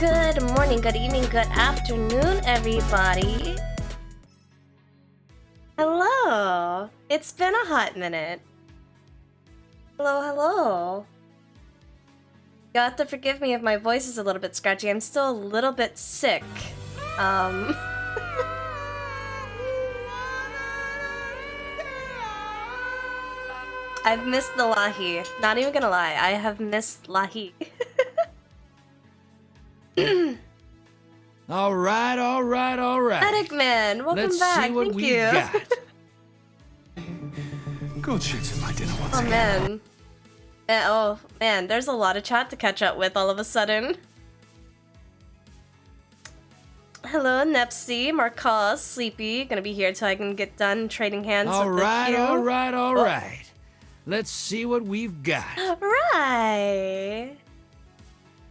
Good morning, good evening, good afternoon, everybody. Hello. It's been a hot minute. Hello, hello. You'll have to forgive me if my voice is a little bit scratchy. I'm still a little bit sick. I've missed the Lahi. Not even gonna lie, I have missed Lahi. All right. Medic Man, welcome Let's back. see what Thank we've you. got. Good shit in my dinner once Oh again. man. Oh man, there's a lot of chat to catch up with all of a sudden. Hello, Nepsy, Marcos, Sleepy. Gonna be here till I can get done trading hands with the queue. All right. Let's see what we've got. Right.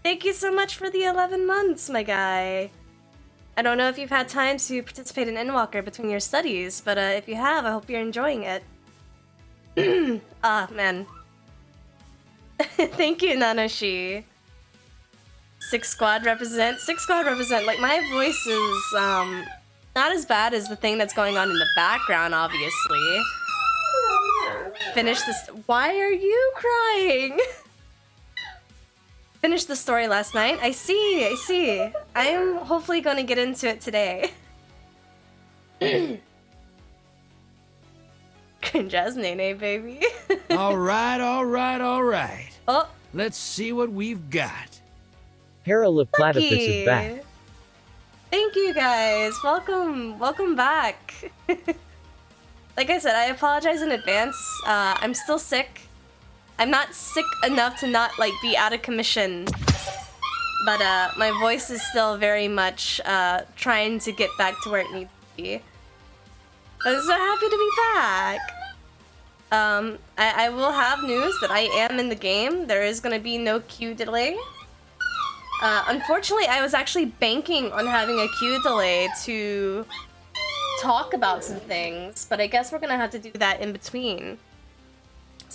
Thank you so much for the 11 months, my guy. I don't know if you've had time to participate in Endwalker between your studies, but if you have, I hope you're enjoying it. Ah, man. Thank you, Nanashi. Six Squad represent. Like, my voice is, not as bad as the thing that's going on in the background, obviously. Finish this. Why are you crying? Finished the story last night. I see. I am hopefully going to get into it today. Cringe as Nene, baby. All right. Oh, Let's see what we've got. န့ʀᴅ is back. thank you guys. Welcome back. Like I said, I apologize in advance. I'm still sick. I'm not sick enough to not like be out of commission, but my voice is still very much trying to get back to where it needs to be. But I'm so happy to be back. I will have news that I am in the game. There is gonna be no queue delay. Unfortunately, I was actually banking on having a queue delay to talk about some things, but I guess we're gonna have to do that in between.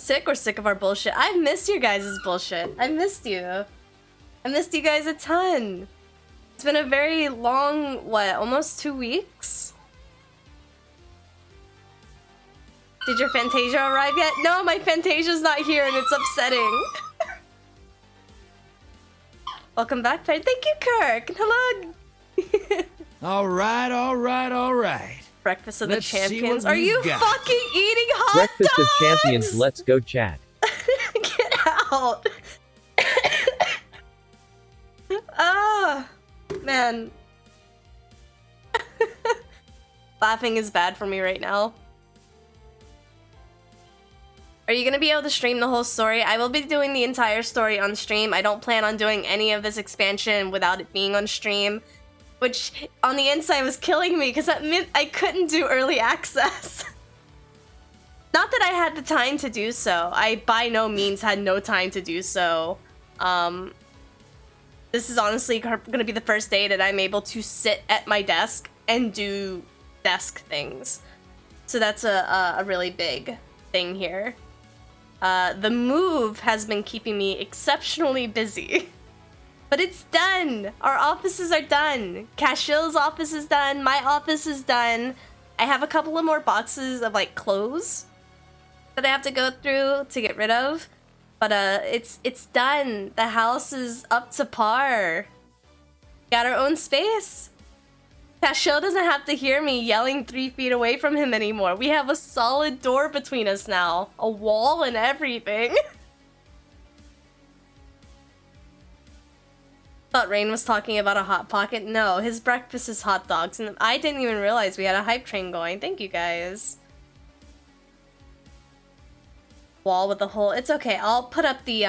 Sick or sick of our bullshit? I've missed you guys' bullshit. I missed you. I missed you guys a ton. It's been a very long, what, almost 2 weeks? Did your Fantasia arrive yet? No, my Fantasia's not here and it's upsetting. Welcome back, Fred. Thank you, Kirk. Hello. All right. Breakfast of the Let's see Champions. what Are you we've got. fucking eating hot Breakfast dogs? of Champions, let's go chat. Get out. Ah, man. Laughing is bad for me right now. Are you gonna be able to stream the whole story? I will be doing the entire story on stream. I don't plan on doing any of this expansion without it being on stream, which on the inside was killing me because that meant I couldn't do early access. Not that I had the time to do so. I by no means had no time to do so. This is honestly gonna be the first day that I'm able to sit at my desk and do desk things. So that's a really big thing here. The move has been keeping me exceptionally busy. But it's done! Our offices are done. Cashill's office is done. My office is done. I have a couple of more boxes of like clothes that I have to go through to get rid of. But it's done. The house is up to par. Got our own space. Cashill doesn't have to hear me yelling 3 feet away from him anymore. We have a solid door between us now. A wall and everything. Thought Rain was talking about a Hot Pocket. No, his breakfast is hot dogs, and I didn't even realize we had a hype train going. Thank you guys. Wall with the hole. It's okay. I'll put up the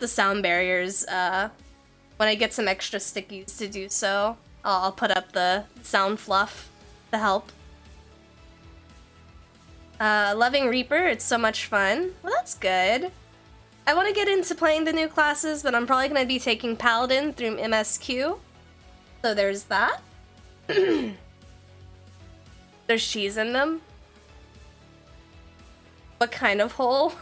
sound barriers when I get some extra stickies to do so. I'll put up the sound fluff to help. Loving Reaper, it's so much fun. Well, that's good. I want to get into playing the new classes, but I'm probably going to be taking Paladin through MSQ. So there's that. There's cheese in them. What kind of hole?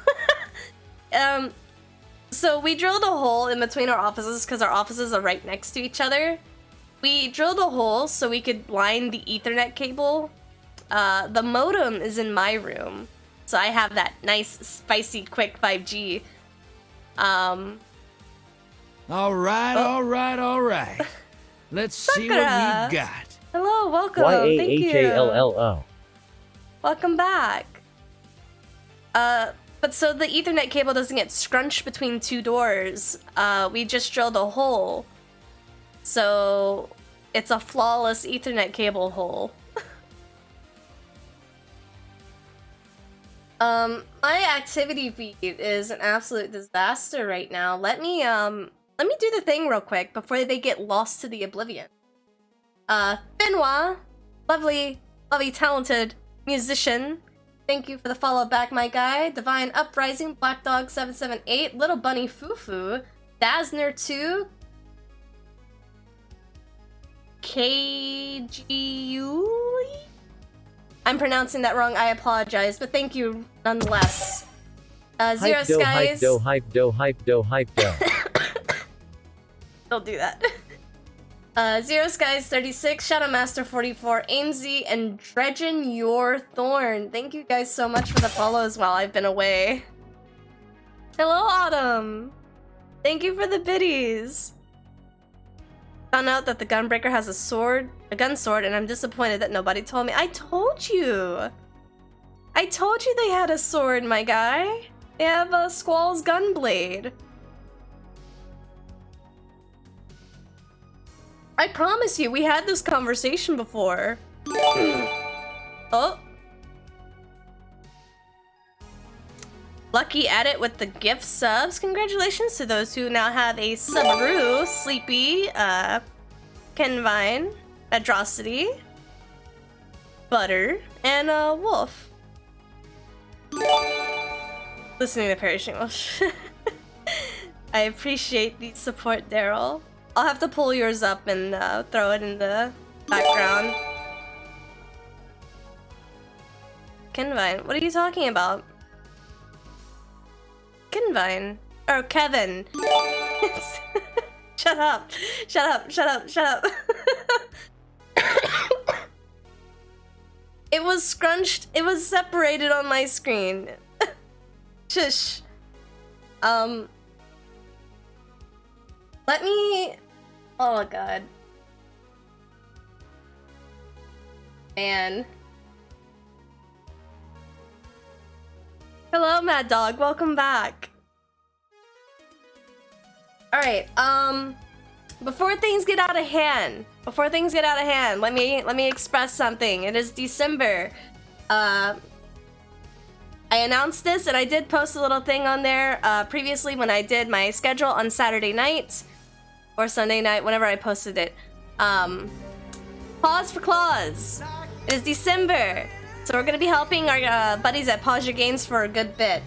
So we drilled a hole in between our offices because our offices are right next to each other. We drilled a hole so we could line the Ethernet cable. The modem is in my room, so I have that nice, spicy, quick 5G. All right. Let's see what Sakura. we've got. Hello, welcome. Thank you. YAHALLO. Welcome back. But so the Ethernet cable doesn't get scrunched between two doors. We just drilled a hole. So it's a flawless Ethernet cable hole. My activity feed is an absolute disaster right now. Let me do the thing real quick before they get lost to the oblivion. Benoit, lovely, talented musician. Thank you for the follow back, my guy. Divine Uprising, Black Dog 778, Little Bunny Fufu, Dazner2, KGU. I'm pronouncing that wrong, I apologize, but thank you nonetheless. Zero Skies. Hype do. Don't do that. Zero Skies 36, Shadow Master 44, Aimsy, and Dredgen Your Thorn. Thank you guys so much for the follows while I've been away. Hello, Autumn. Thank you for the biddies. Found out that the Gunbreaker has a gun sword, and I'm disappointed that nobody told me. I told you they had a sword, my guy. They have a Squall's Gunblade. I promise you, we had this conversation before. Oh. Lucky at it with the gift subs. Congratulations to those who now have a Subaru, Sleepy, Kenvine, Atrocity, Butter, and Wolf. Listening to Perishing Welsh. I appreciate the support, Daryl. I'll have to pull yours up and throw it in the background. Kenvine, what are you talking about? Kenvine. Or Kevin. Shut up. It was scrunched. It was separated on my screen. Shush. Let me... Oh, God. Man. Hello, Mad Dog. Welcome back. Alright, before things get out of hand, let me express something. It is December. I announced this, and I did post a little thing on there previously when I did my schedule on Saturday night or Sunday night, whenever I posted it. Pause for Claws. It is December, so we're gonna be helping our buddies at Pause Your Games for a good bit.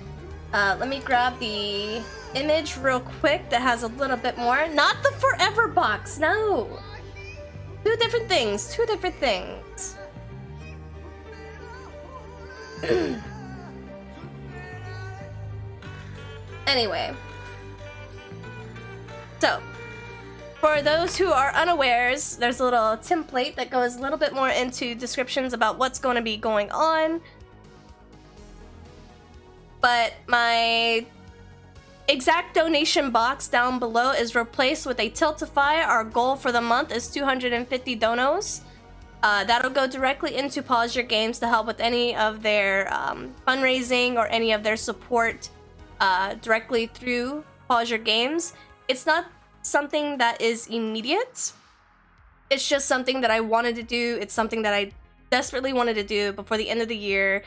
Let me grab the image real quick that has a little bit more. Not the forever box, no. Two different things. Anyway. So, for those who are unawares, there's a little template that goes a little bit more into descriptions about what's going to be going on. But my exact donation box down below is replaced with a Tiltify. Our goal for the month is 250 donos. That'll go directly into Pause Your Games to help with any of their fundraising or any of their support directly through Pause Your Games. It's not something that is immediate. It's just something that I wanted to do. It's something that I desperately wanted to do before the end of the year.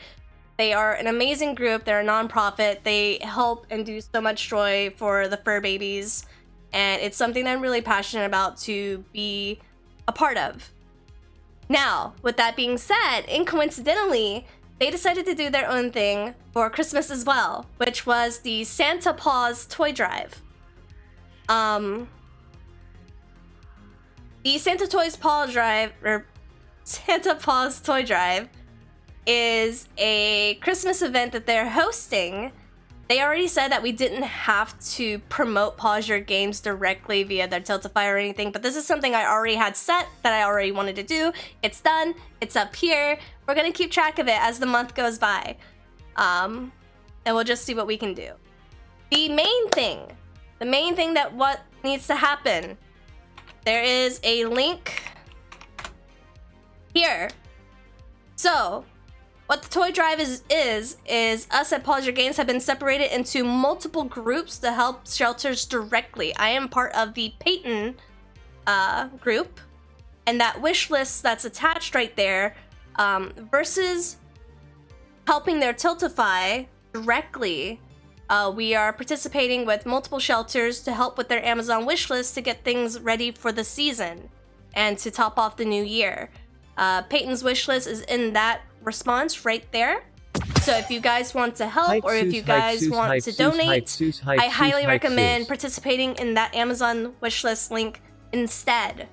They are an amazing group. They're a non-profit. They help and do so much joy for the fur babies. And it's something that I'm really passionate about to be a part of. Now, with that being said, and coincidentally, they decided to do their own thing for Christmas as well, which was the Santa Paws toy drive. The Santa Paws toy drive is a Christmas event that they're hosting. They already said that we didn't have to promote Pause Your Games directly via their Tiltify or anything, but this is something I already had set that I already wanted to do. It's done. It's up here. We're gonna keep track of it as the month goes by. And we'll just see what we can do. The main thing that what needs to happen, there is a link here. So, what the toy drive is us at Pause Your Games have been separated into multiple groups to help shelters directly. I am part of the Peyton group, and that wish list that's attached right there versus helping their Tiltify directly. We are participating with multiple shelters to help with their Amazon wish list to get things ready for the season and to top off the new year. Peyton's wish list is in that response right there. So if you guys want to help or if you guys want to donate, I highly recommend participating in that Amazon wishlist link instead.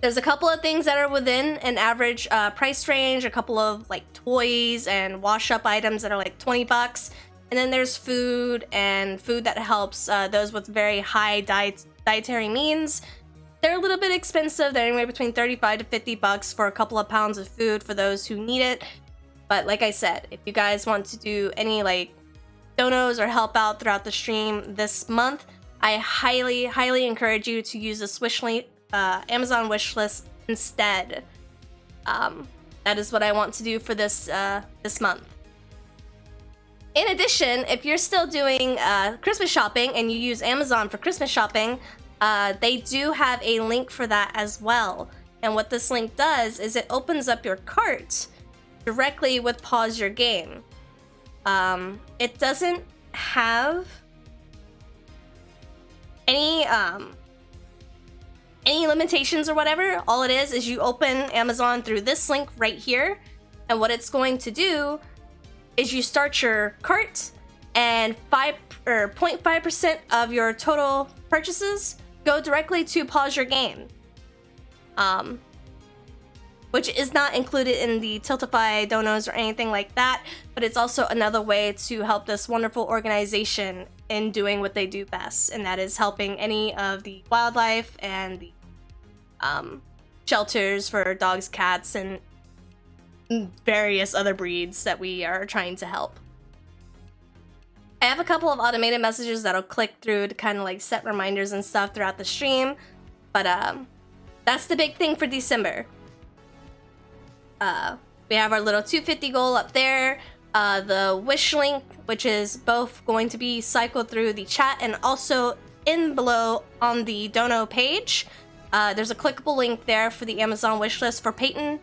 There's a couple of things that are within an average price range, a couple of like toys and wash up items that are like 20 bucks. And then there's food and food that helps those with very high dietary means. They're a little bit expensive. They're anywhere between 35 to 50 bucks for a couple of pounds of food for those who need it. But like I said, if you guys want to do any like donos or help out throughout the stream this month, I highly encourage you to use this Amazon wish list instead. That is what I want to do for this month. In addition, if you're still doing Christmas shopping and you use Amazon for Christmas shopping, they do have a link for that as well. And what this link does is it opens up your cart directly with Pause Your Game. It doesn't have any limitations or whatever. All it is you open Amazon through this link right here, and what it's going to do is you start your cart, and 0.5% of your total purchases go directly to Pause Your Game, which is not included in the Tiltify donos or anything like that, but it's also another way to help this wonderful organization in doing what they do best, and that is helping any of the wildlife and the shelters for dogs, cats, and various other breeds that we are trying to help. I have a couple of automated messages that'll click through to kind of like set reminders and stuff throughout the stream, but that's the big thing for December. We have our little 250 goal up there, the wish link, which is both going to be cycled through the chat and also in below on the dono page. There's a clickable link there for the Amazon wish list for Peyton.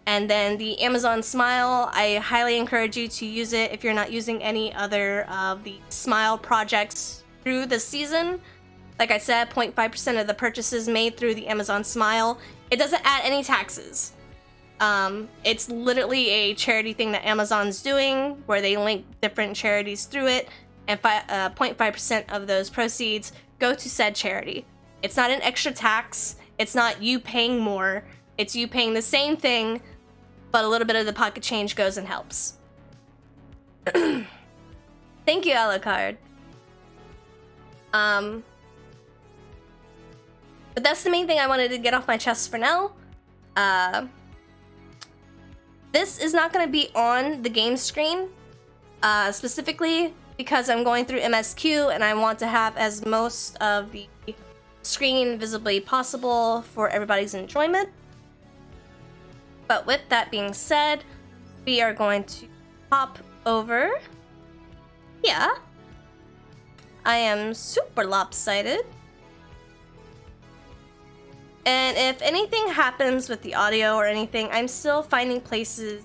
And then the Amazon Smile, I highly encourage you to use it if you're not using any other of the Smile projects through the season. Like I said, 0.5% of the purchases made through the Amazon Smile. It doesn't add any taxes. It's literally a charity thing that Amazon's doing where they link different charities through it, and 0.5% of those proceeds go to said charity. It's not an extra tax. It's not you paying more. It's you paying the same thing, but a little bit of the pocket change goes and helps. Thank you, Alucard. But that's the main thing I wanted to get off my chest for now. This is not going to be on the game screen, specifically because I'm going through MSQ and I want to have as most of the screen visibly possible for everybody's enjoyment. But with that being said, we are going to hop over. Yeah. I am super lopsided. And if anything happens with the audio or anything, I'm still finding places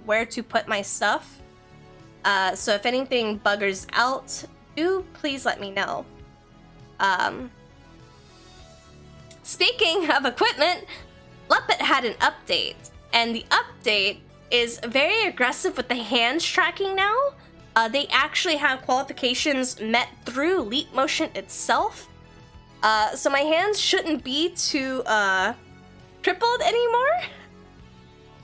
where to put my stuff. So if anything buggers out, do please let me know. Speaking of equipment, Leppet had an update. And the update is very aggressive with the hands tracking now. They actually have qualifications met through ḻīmotion itself. So my hands shouldn't be too crippled anymore.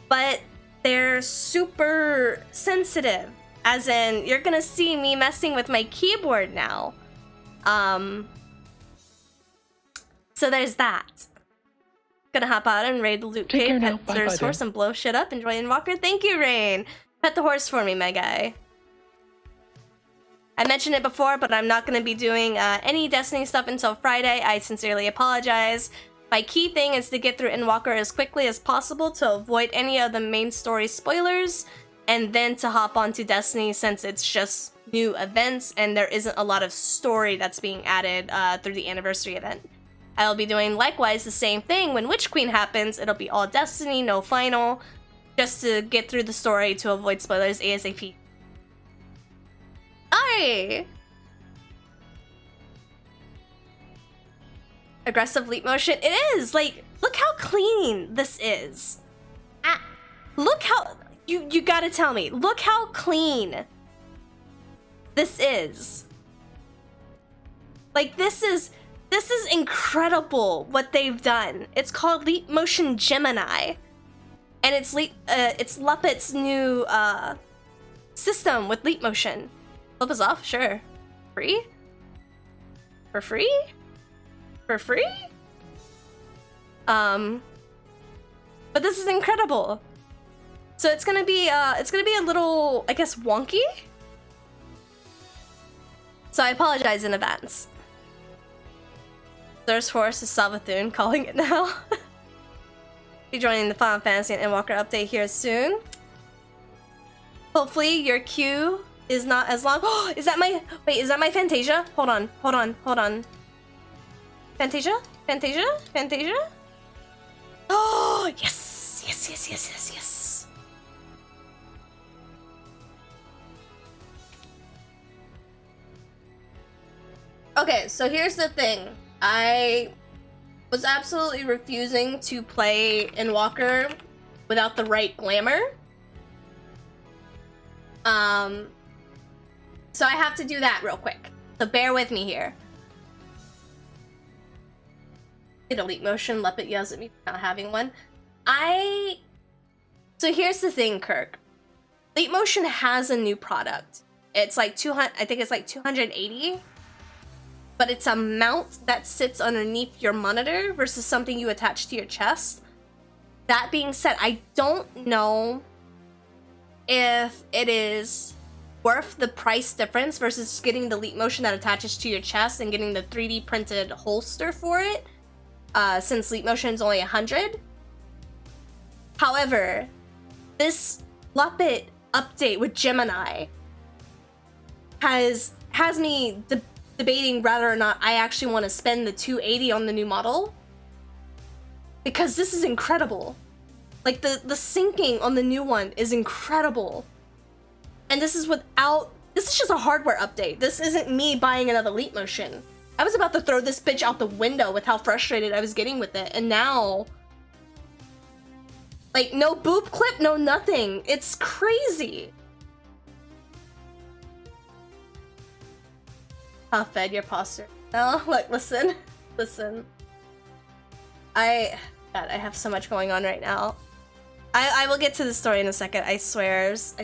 But they're super sensitive As in, you're gonna see me messing with my keyboard now. So there's that. Gonna hop out and raid the loot cave, pet Zer's horse, and blow shit up. Enjoy Endwalker. Thank you, Rain. Pet the horse for me, my guy. I mentioned it before, but I'm not gonna be doing any Destiny stuff until Friday. I sincerely apologize. My key thing is to get through Endwalker as quickly as possible to avoid any of the main story spoilers, and then to hop onto Destiny since it's just new events and there isn't a lot of story that's being added through the anniversary event. I'll be doing likewise the same thing when Witch Queen happens. It'll be all Destiny, no final, just to get through the story to avoid spoilers ASAP. Aye! Aggressive leap motion. It is! Like, look how clean this is. Look how... You gotta tell me. Look how clean this is. Like, this is incredible what they've done. It's called Leap Motion Gemini. And it's ḻÄʻ's new system with leap motion. Flip us off? Sure. Free? For free? For free? But this is incredible. So it's gonna be a little, I guess, wonky. So I apologize in advance. There's Forest is ḽÄʻ calling it now. Be joining the Final Fantasy and Endwalker update here soon. Hopefully your queue is not as long. Oh, is that my Fantasia? Hold on. Fantasia? Oh, yes. Okay, so here's the thing. I was absolutely refusing to play Endwalker without the right glamour. So I have to do that real quick. So bear with me here. Did a leap motion, ḻÄʻ yells at me for not having one. So here's the thing, Kirk. Leap motion has a new product. It's like 200, I think it's like 280. But it's a mount that sits underneath your monitor versus something you attach to your chest. That being said, I don't know if it is worth the price difference versus getting the leap motion that attaches to your chest and getting the 3D printed holster for it, since leap motion is only 100. However, this ḻÄʻ update with Gemini has me debating whether or not I actually want to spend the 280 on the new model, because this is incredible. Like the syncing on the new one is incredible, and this is just a hardware update. This isn't me buying another leap motion. I was about to throw this bitch out the window with how frustrated I was getting with it, and now, like, no boob clip, no nothing. It's crazy. Fed your posture. No, like, listen. I have so much going on right now. I will get to the story in a second. I swears.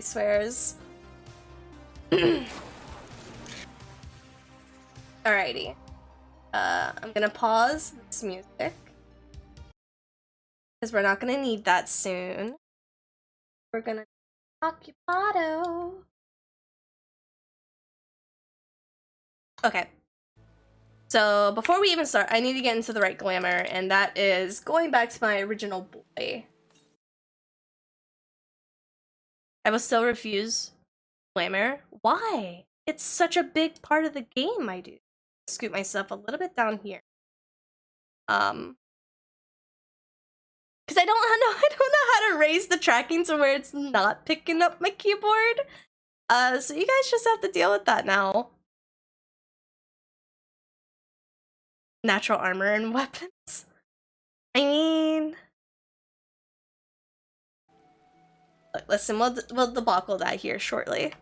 Alrighty. I'm gonna pause this music because we're not gonna need that soon. We're gonna occupado. Okay, so before we even start, I need to get into the right glamour, and that is going back to my original boy. I will still refuse glamour. Why? It's such a big part of the game, my dude. Scoot myself a little bit down here. Because I don't know how to raise the tracking to where it's not picking up my keyboard. So you guys just have to deal with that now. Natural armor and weapons. I mean, look, listen, we'll debacle that here shortly.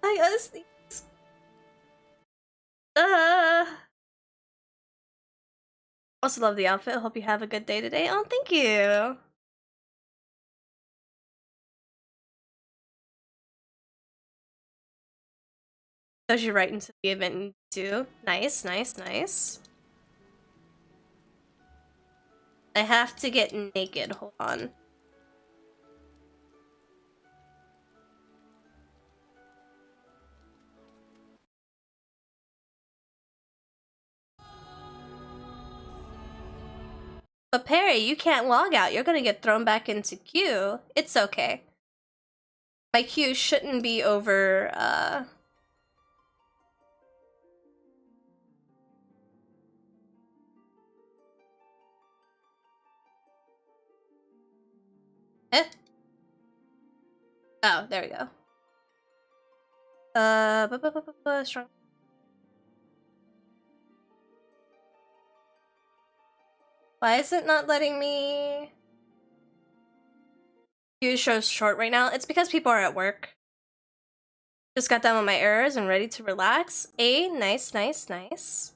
I honestly, also love the outfit. Hope you have a good day today. Oh, thank you. Does you right into the event too. Nice, nice, nice. I have to get naked. Hold on. But Perry, you can't log out. You're gonna get thrown back into queue. It's okay. My queue shouldn't be over, Oh, there we go. Strong. Why is it not letting me? Queue shows short right now. It's because people are at work. Just got done with my errors and ready to relax. Nice, nice, nice.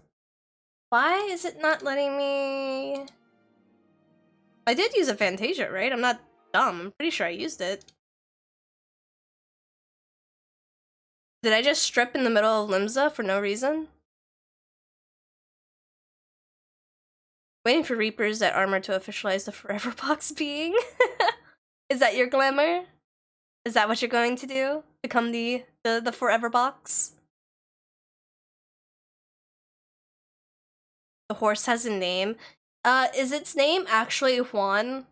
Why is it not letting me? I did use a Fantasia, right? I'm not dumb. I'm pretty sure I used it. Did I just strip in the middle of limsa for no reason? Waiting for Reapers that armor to officialize the forever box being. Is that your glamour? Is that what you're going to do? Become the forever box? The horse has a name. Is its name actually Juan?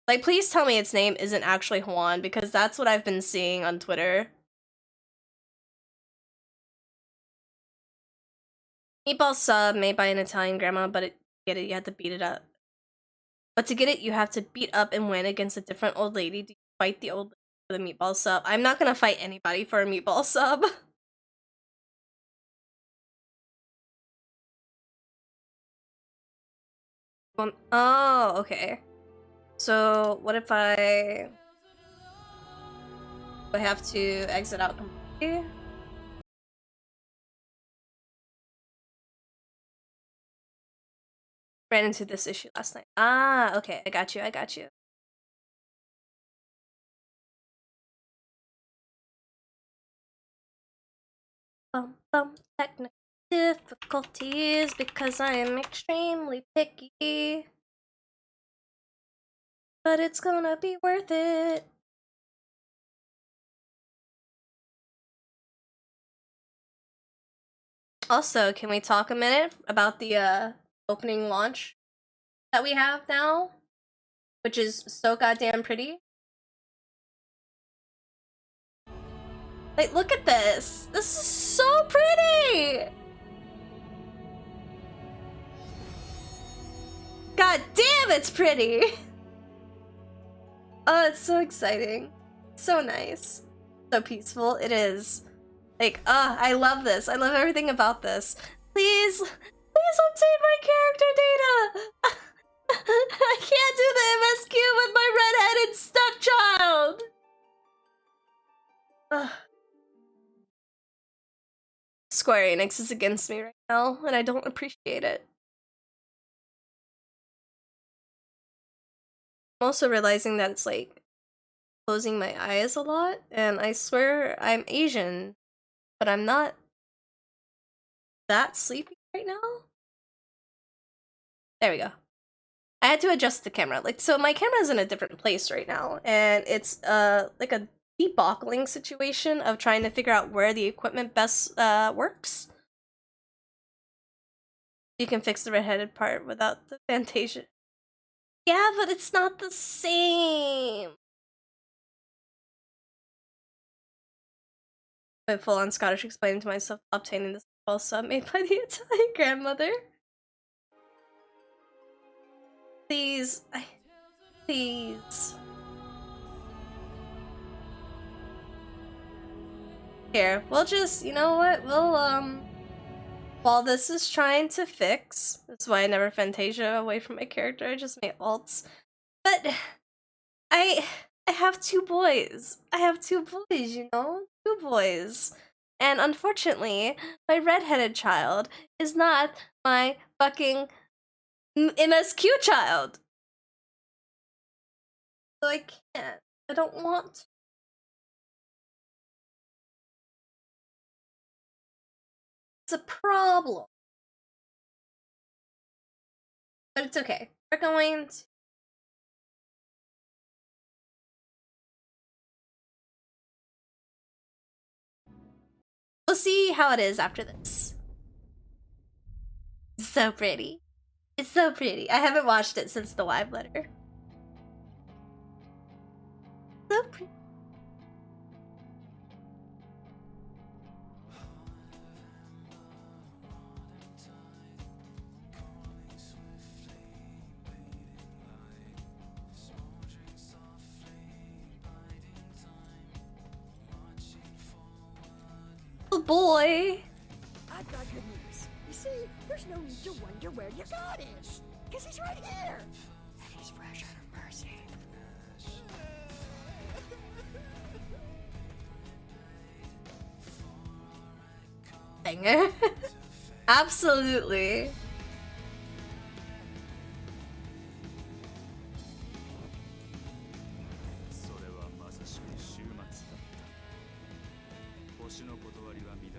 Like, please tell me its name isn't actually Juan, because that's what I've been seeing on Twitter. Meatball sub made by an Italian grandma, but to get it, you have to beat it up. But to get it, you have to beat up and win against a different old lady. Do you fight the old lady for the meatball sub? I'm not gonna fight anybody for a meatball sub. Oh, okay. So what if I have to exit out completely? Ran into this issue last night. Ah, okay, I got you, I got you. Technical difficulties because I am extremely picky. But it's gonna be worth it. Also, can we talk a minute about the opening launch that we have now? Which is so goddamn pretty. Like, look at this. This is so pretty! God damn, it's pretty! Oh, it's so exciting. So nice. So peaceful. It is. Like, I love this. I love everything about this. Please update my character data! I can't do the MSQ with my redheaded stepchild! Ugh. Square Enix is against me right now, and I don't appreciate it. I'm also realizing that it's like closing my eyes a lot, and I swear I'm Asian, but I'm not that sleepy right now. There we go. I had to adjust the camera. Like, so my camera's in a different place right now, and it's like a deboggling situation of trying to figure out where the equipment best works. You can fix the redheaded part without the Fantasia. Yeah, but it's not the same. I went full on Scottish explaining to myself obtaining this false sub made by the Italian grandmother. Please, please. Here, we'll just, you know what? We'll while this is trying to fix, that's why I never Fantasia away from my character. I just made alts. But I have two boys. I have two boys, you know? Two boys. And unfortunately, my redheaded child is not my fucking MSQ child. So I can't. I don't want to. It's a problem. But it's okay. We're going to... We'll see how it is after this. It's so pretty. It's so pretty. I haven't watched it since the live letter. So pretty. Oh boy. I've got good news. You see, there's no need to wonder where your god is. Because he's right here. And he's fresh out of mercy. Banger. Absolutely.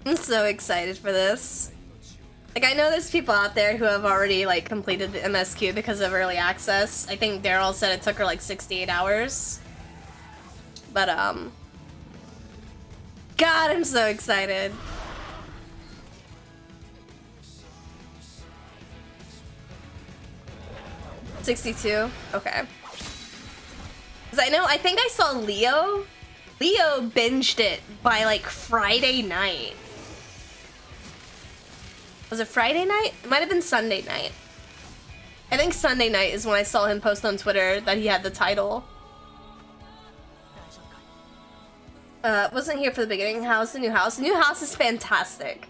I'm so excited for this. Like, I know there's people out there who have already, like, completed the MSQ because of early access. I think Daryl said it took her, like, 68 hours. But, God, I'm so excited. $62? Okay. Because I think I saw Leo. Leo binged it by, like, Friday night. Was it Friday night? It might have been Sunday night. I think Sunday night is when I saw him post on Twitter that he had the title. Wasn't here for the beginning house, the new house. The new house is fantastic.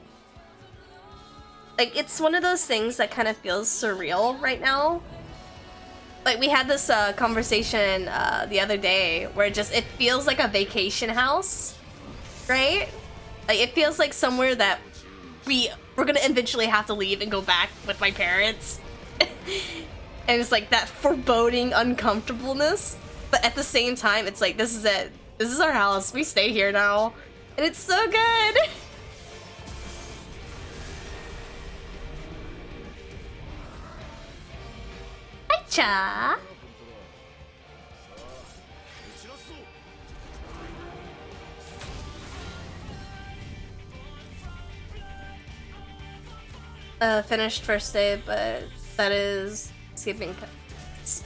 Like, it's one of those things that kind of feels surreal right now. Like, we had this conversation the other day where it feels like a vacation house, right? Like, it feels like somewhere that we're gonna eventually have to leave and go back with my parents. And it's like that foreboding uncomfortableness, but at the same time it's like, this is it, this is our house, we stay here now, and it's so good. Hi, Cha. Finished first day, but that is skipping cuts.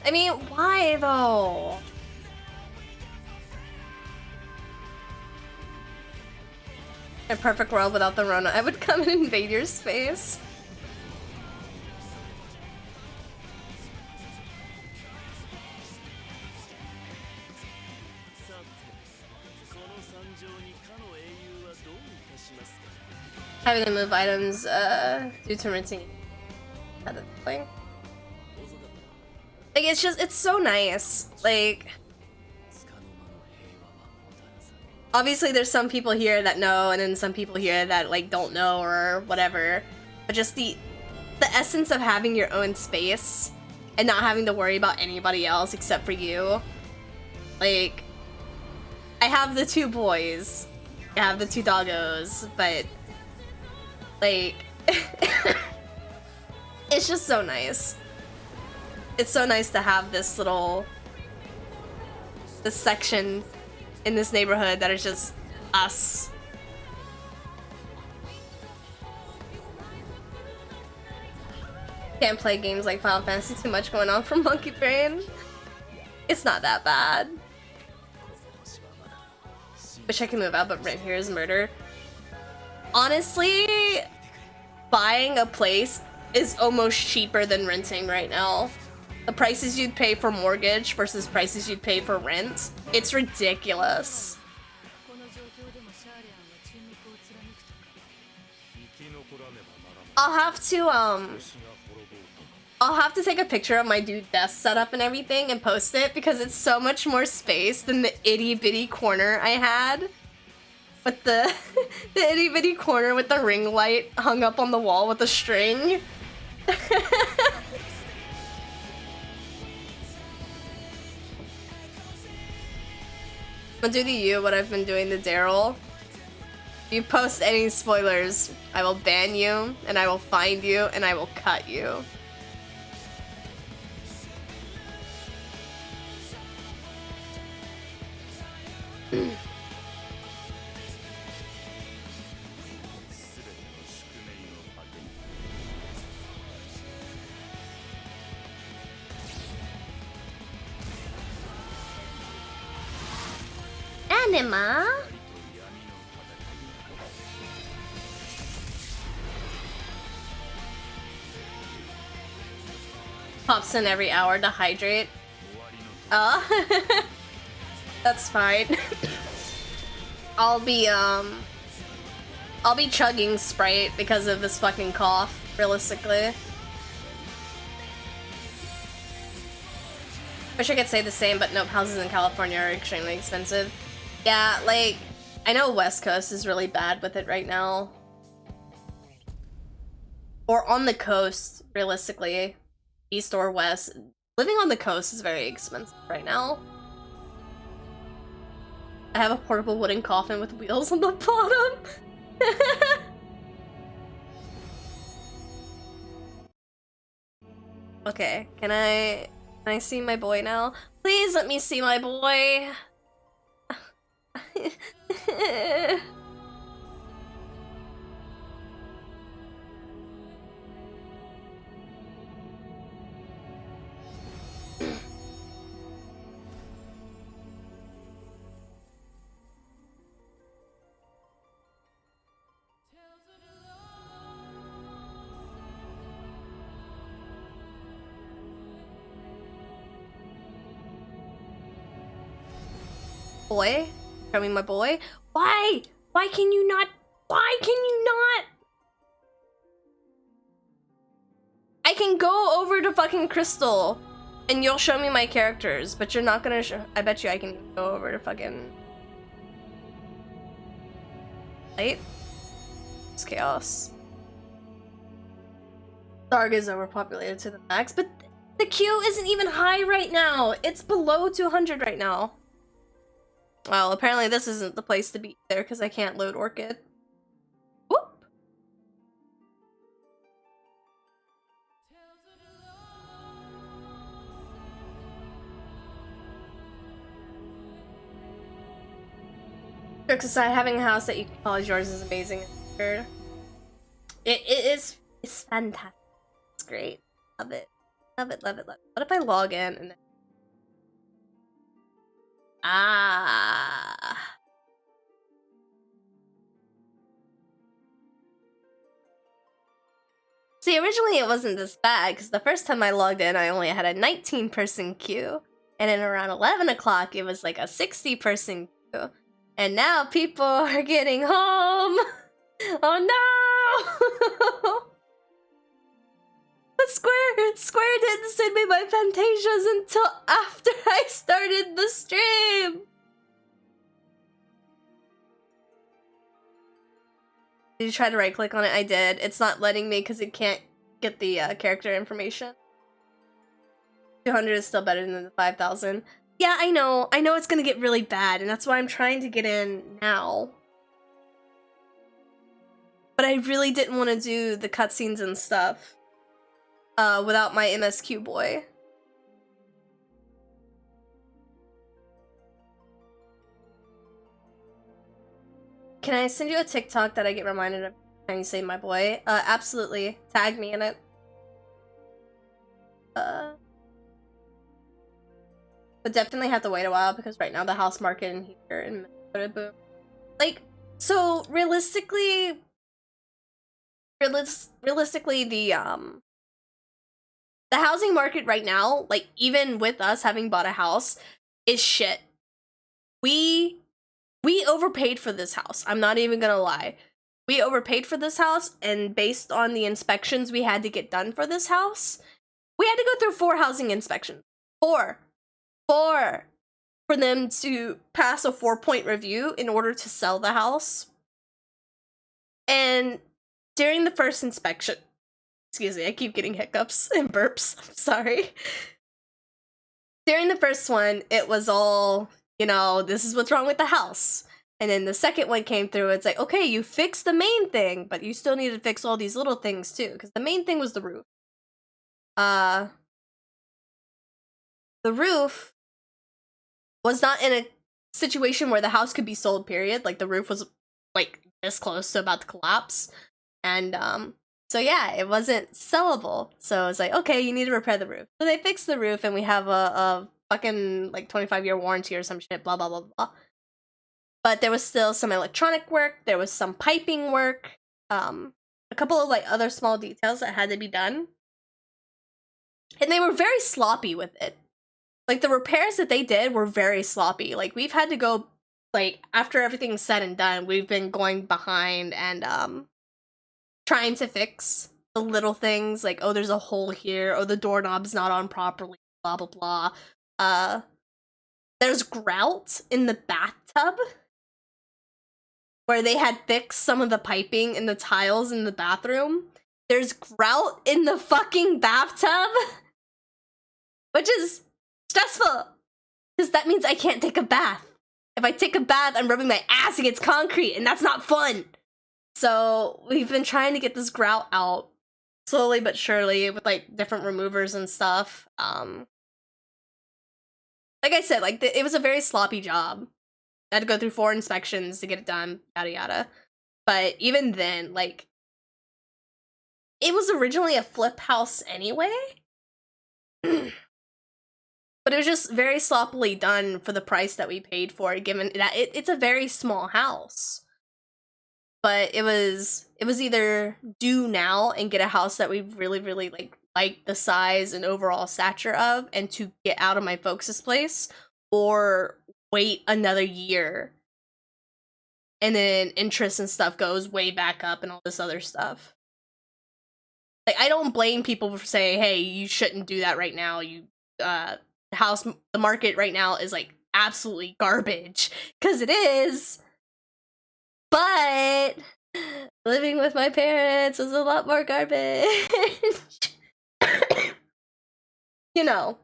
I mean, why though? A perfect world without the Rona, I would come and invade your space. Having to move items due to rinsing. Like, it's so nice. Like, obviously there's some people here that know, and then some people here that like don't know or whatever. But just the essence of having your own space and not having to worry about anybody else except for you. Like, I have the 2 boys, I have the 2 doggos, but like, it's just so nice. It's so nice to have this section in this neighborhood that is just us. Can't play games like Final Fantasy, too much going on for Monkey Brain. It's not that bad. Wish I could move out, but rent here is murder. Honestly, buying a place is almost cheaper than renting right now. The prices you'd pay for mortgage versus prices you'd pay for rent, it's ridiculous. I'll have to take a picture of my dude desk setup and everything and post it because it's so much more space than the itty bitty corner I had. With the itty bitty corner with the ring light hung up on the wall with a string. I'm gonna do to you what I've been doing to Daryl. you post any spoilers, I will ban you, and I will find you, and I will cut you. Anima? Pops in every hour to hydrate. Oh. That's fine. I'll be chugging Sprite because of this fucking cough, realistically. Wish I could say the same, but nope, houses in California are extremely expensive. Yeah, like, I know West Coast is really bad with it right now. Or on the coast, realistically. East or west. Living on the coast is very expensive right now. I have a portable wooden coffin with wheels on the bottom. Okay, can I see my boy now? Please let me see my boy. Boy? Show me my boy? Why? Why can you not? Why can you not? I can go over to fucking Crystal and you'll show me my characters, but you're not gonna show. I bet you I can go over to fucking Light. It's chaos. Darg is overpopulated to the max, but the queue isn't even high right now. It's below 200 right now. Well, apparently this isn't the place to be there because I can't load Orchid. Whoop! Jokes aside, having a house that you can call yours is amazing. It's fantastic. It's great. Love it. Love it, love it, love it. What if I log in and then... Ah. See, originally it wasn't this bad, because the first time I logged in, I only had a 19-person queue. And then around 11 o'clock, it was like a 60-person queue. And now people are getting home! Oh no! But Square didn't send me my Fantasias until after I started the stream! Did you try to right click on it? I did. It's not letting me because it can't get the character information. 200 is still better than the 5,000. Yeah, I know it's gonna get really bad, and that's why I'm trying to get in now. But I really didn't want to do the cutscenes and stuff. Without my MSQ boy. Can I send you a TikTok that I get reminded of when you say my boy? Absolutely. Tag me in it. But definitely have to wait a while because right now the house market in here in Minnesota boom. Like, so realistically the housing market right now, like even with us having bought a house, is shit. We overpaid for this house. I'm not even gonna lie. We overpaid for this house, and based on the inspections we had to get done for this house, we had to go through 4 housing inspections. 4 for them to pass a 4-point review in order to sell the house. And during the first inspection, excuse me, I keep getting hiccups and burps. I'm sorry. During the first one, it was all, you know, this is what's wrong with the house. And then the second one came through, it's like, okay, you fixed the main thing, but you still need to fix all these little things too, because the main thing was the roof. The roof was not in a situation where the house could be sold, period. Like, the roof was, like, this close to about to collapse. And, so yeah, it wasn't sellable. So it's like, okay, you need to repair the roof. So they fixed the roof, and we have a fucking, like, 25-year warranty or some shit, blah, blah, blah, blah. But there was still some electronic work, there was some piping work, a couple of, like, other small details that had to be done. And they were very sloppy with it. Like, the repairs that they did were very sloppy. Like, we've had to go, like, after everything's said and done, we've been going behind and, trying to fix the little things, like, oh, there's a hole here, oh, the doorknob's not on properly, blah, blah, blah. There's grout in the bathtub, where they had fixed some of the piping and the tiles in the bathroom. There's grout in the fucking bathtub, which is stressful, because that means I can't take a bath. If I take a bath, I'm rubbing my ass against concrete, and that's not fun. So we've been trying to get this grout out slowly but surely with, like, different removers and stuff. Like I said, like, it was a very sloppy job. I had to go through 4 inspections to get it done, yada yada. But even then, like, it was originally a flip house anyway. But it was just very sloppily done for the price that we paid for it, given that it's a very small house. But it was either do now and get a house that we really, really like the size and overall stature of, and to get out of my folks' place, or wait another year and then interest and stuff goes way back up and all this other stuff. Like, I don't blame people for saying, hey, you shouldn't do that right now. The market right now is, like, absolutely garbage, because it is. But living with my parents was a lot more garbage. You know,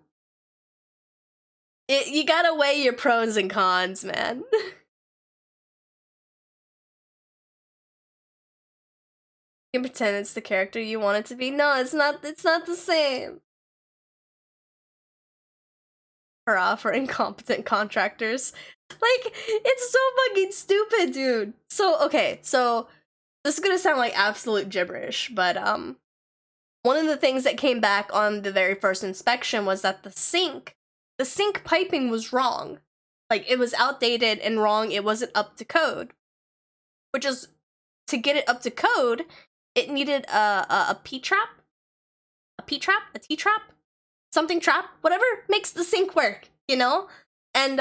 you gotta weigh your pros and cons, man. You can pretend it's the character you want it to be. No, it's not the same. Hurrah for incompetent contractors. Like, it's so fucking stupid, dude. So, okay, so this is gonna sound like absolute gibberish, but one of the things that came back on the very first inspection was that the sink piping was wrong. Like, it was outdated and wrong, it wasn't up to code. Which is, to get it up to code, it needed a P-trap? A P-trap? A T-trap? Something trap? Whatever makes the sink work, you know? And,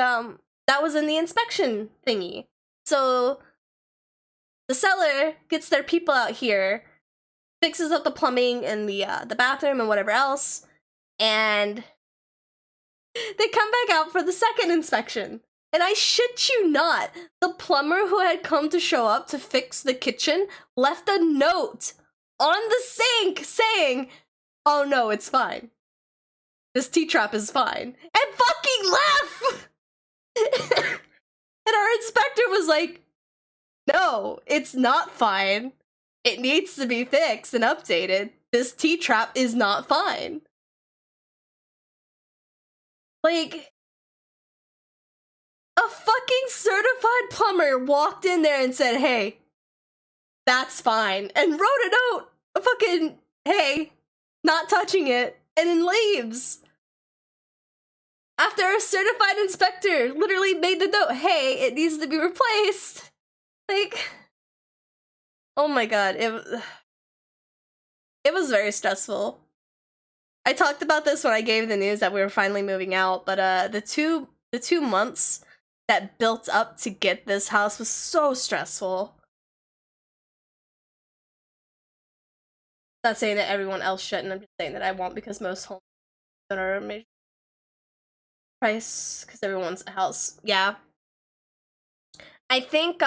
that was in the inspection thingy. So the seller gets their people out here, fixes up the plumbing and the bathroom and whatever else, and they come back out for the second inspection. And I shit you not, the plumber who had come to show up to fix the kitchen left a note on the sink saying, oh no, it's fine. This T-trap is fine. And fucking left! And our inspector was like, no, it's not fine. It needs to be fixed and updated. This T-trap is not fine. Like, a fucking certified plumber walked in there and said, hey, that's fine, and wrote a note, a fucking, hey, not touching it, and then leaves. After a certified inspector literally made the note, hey, it needs to be replaced. Like, oh my god, it was very stressful. I talked about this when I gave the news that we were finally moving out, but the two months that built up to get this house was so stressful. Not saying that everyone else shouldn't, I'm just saying that I won't, because most homes are a major price because everyone's a house. Yeah. I think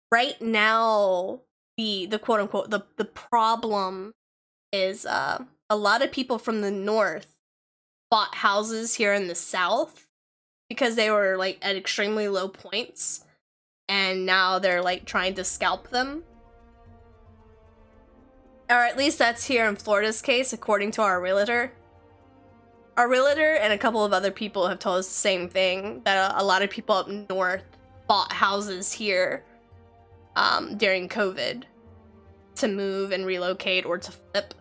right now the quote unquote the problem is a lot of people from the north bought houses here in the south because they were like at extremely low points, and now they're like trying to scalp them. Or at least that's here in Florida's case, according to our realtor. Our realtor and a couple of other people have told us the same thing, that a lot of people up north bought houses here during COVID to move and relocate or to flip.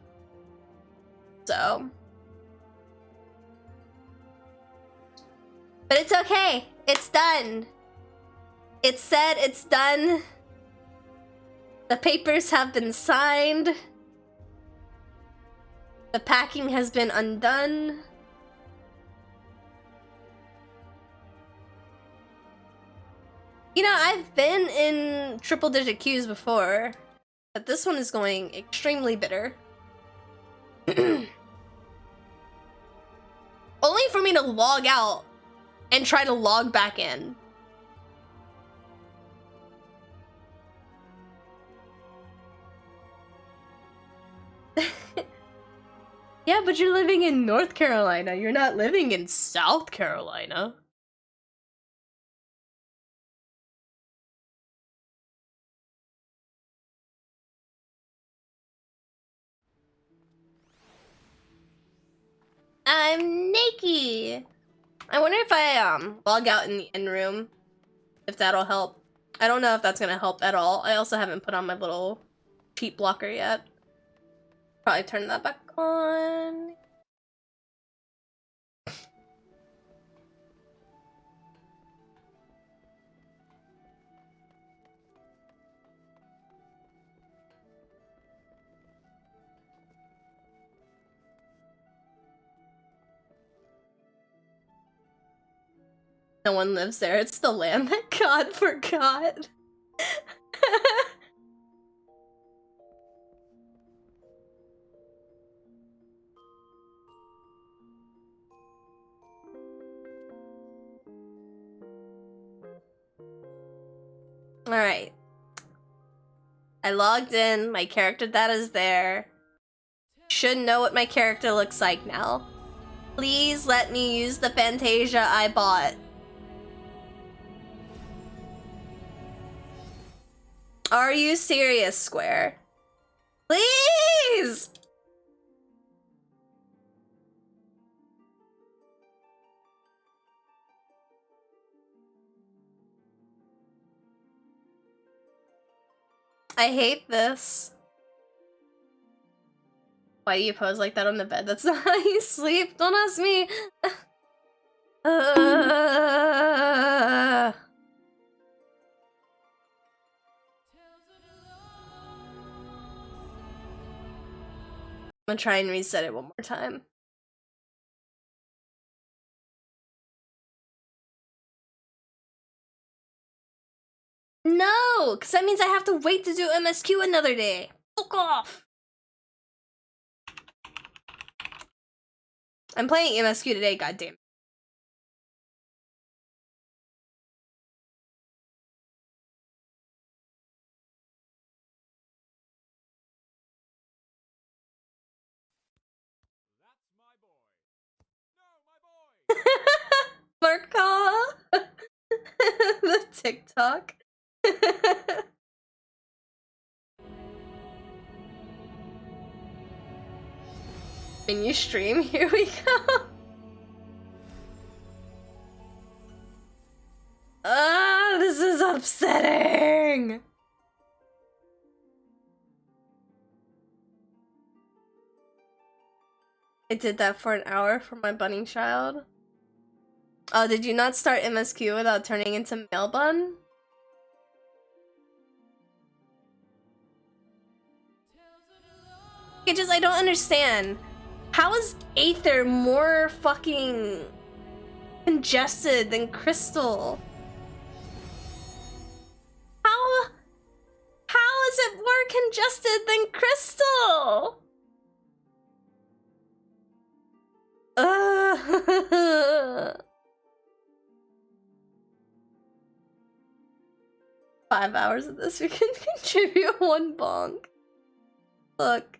So. But it's okay. It's done. It's said, it's done. The papers have been signed. The packing has been undone. You know, I've been in triple-digit queues before, but this one is going extremely bitter. Only for me to log out and try to log back in. Yeah, but you're living in North Carolina. You're not living in South Carolina. I'm Nikki. I wonder if I log out in the end room, if that'll help. I don't know if that's gonna help at all. I also haven't put on my little cheat blocker yet. Probably turn that back on. No one lives there. It's the land that God forgot. Alright. I logged in. My character data is there. Should know what my character looks like now. Please let me use the Fantasia I bought. Are you serious, Square? Please! I hate this. Why do you pose like that on the bed? That's not how you sleep. Don't ask me. I'm gonna try and reset it one more time. No, because that means I have to wait to do MSQ another day. Fuck off. I'm playing MSQ today, goddamn. Marka. The TikTok. When you stream, here we go. Ah, this is upsetting. I did that for an hour for my bunny child. Oh, did you not start MSQ without turning into male bun? I don't understand. How is Aether more fucking congested than Crystal? How is it more congested than Crystal? 5 hours of this, we can contribute 1 bonk. Look.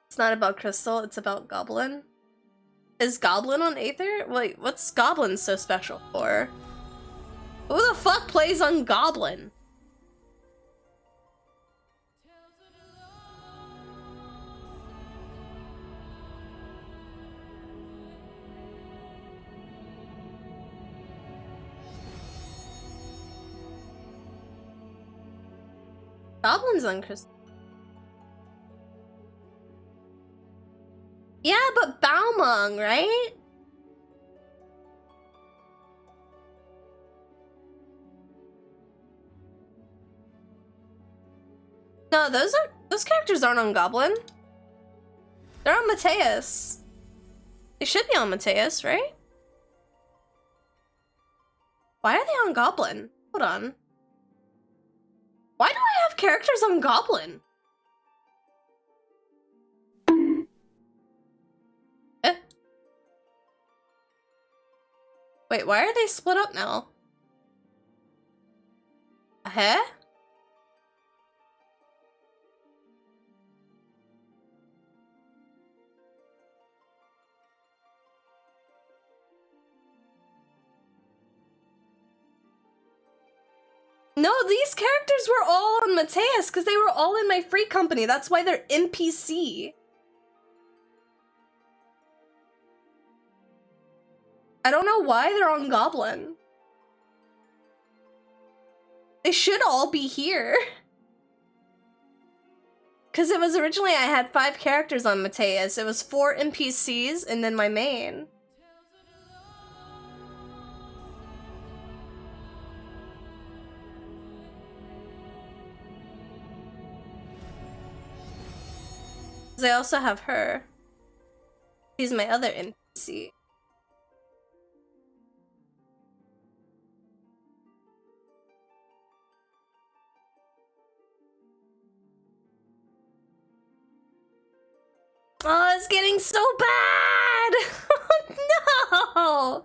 It's not about Crystal, it's about Goblin. Is Goblin on Aether? Wait, what's Goblin so special for? Who the fuck plays on Goblin? Goblin's on Chris. Yeah, but Baomong, right? No, those characters aren't on Goblin. They're on Mateus. They should be on Mateus, right? Why are they on Goblin? Hold on. Why do I have characters on Goblin? Wait, why are they split up now? Huh? No, these characters were all on Mateus because they were all in my free company. That's why they're NPC. I don't know why they're on Goblin. They should all be here. Because it was originally I had 5 characters on Mateus. It was 4 NPCs and then my main. I also have her. She's my other NPC. Oh, it's getting so bad! Oh,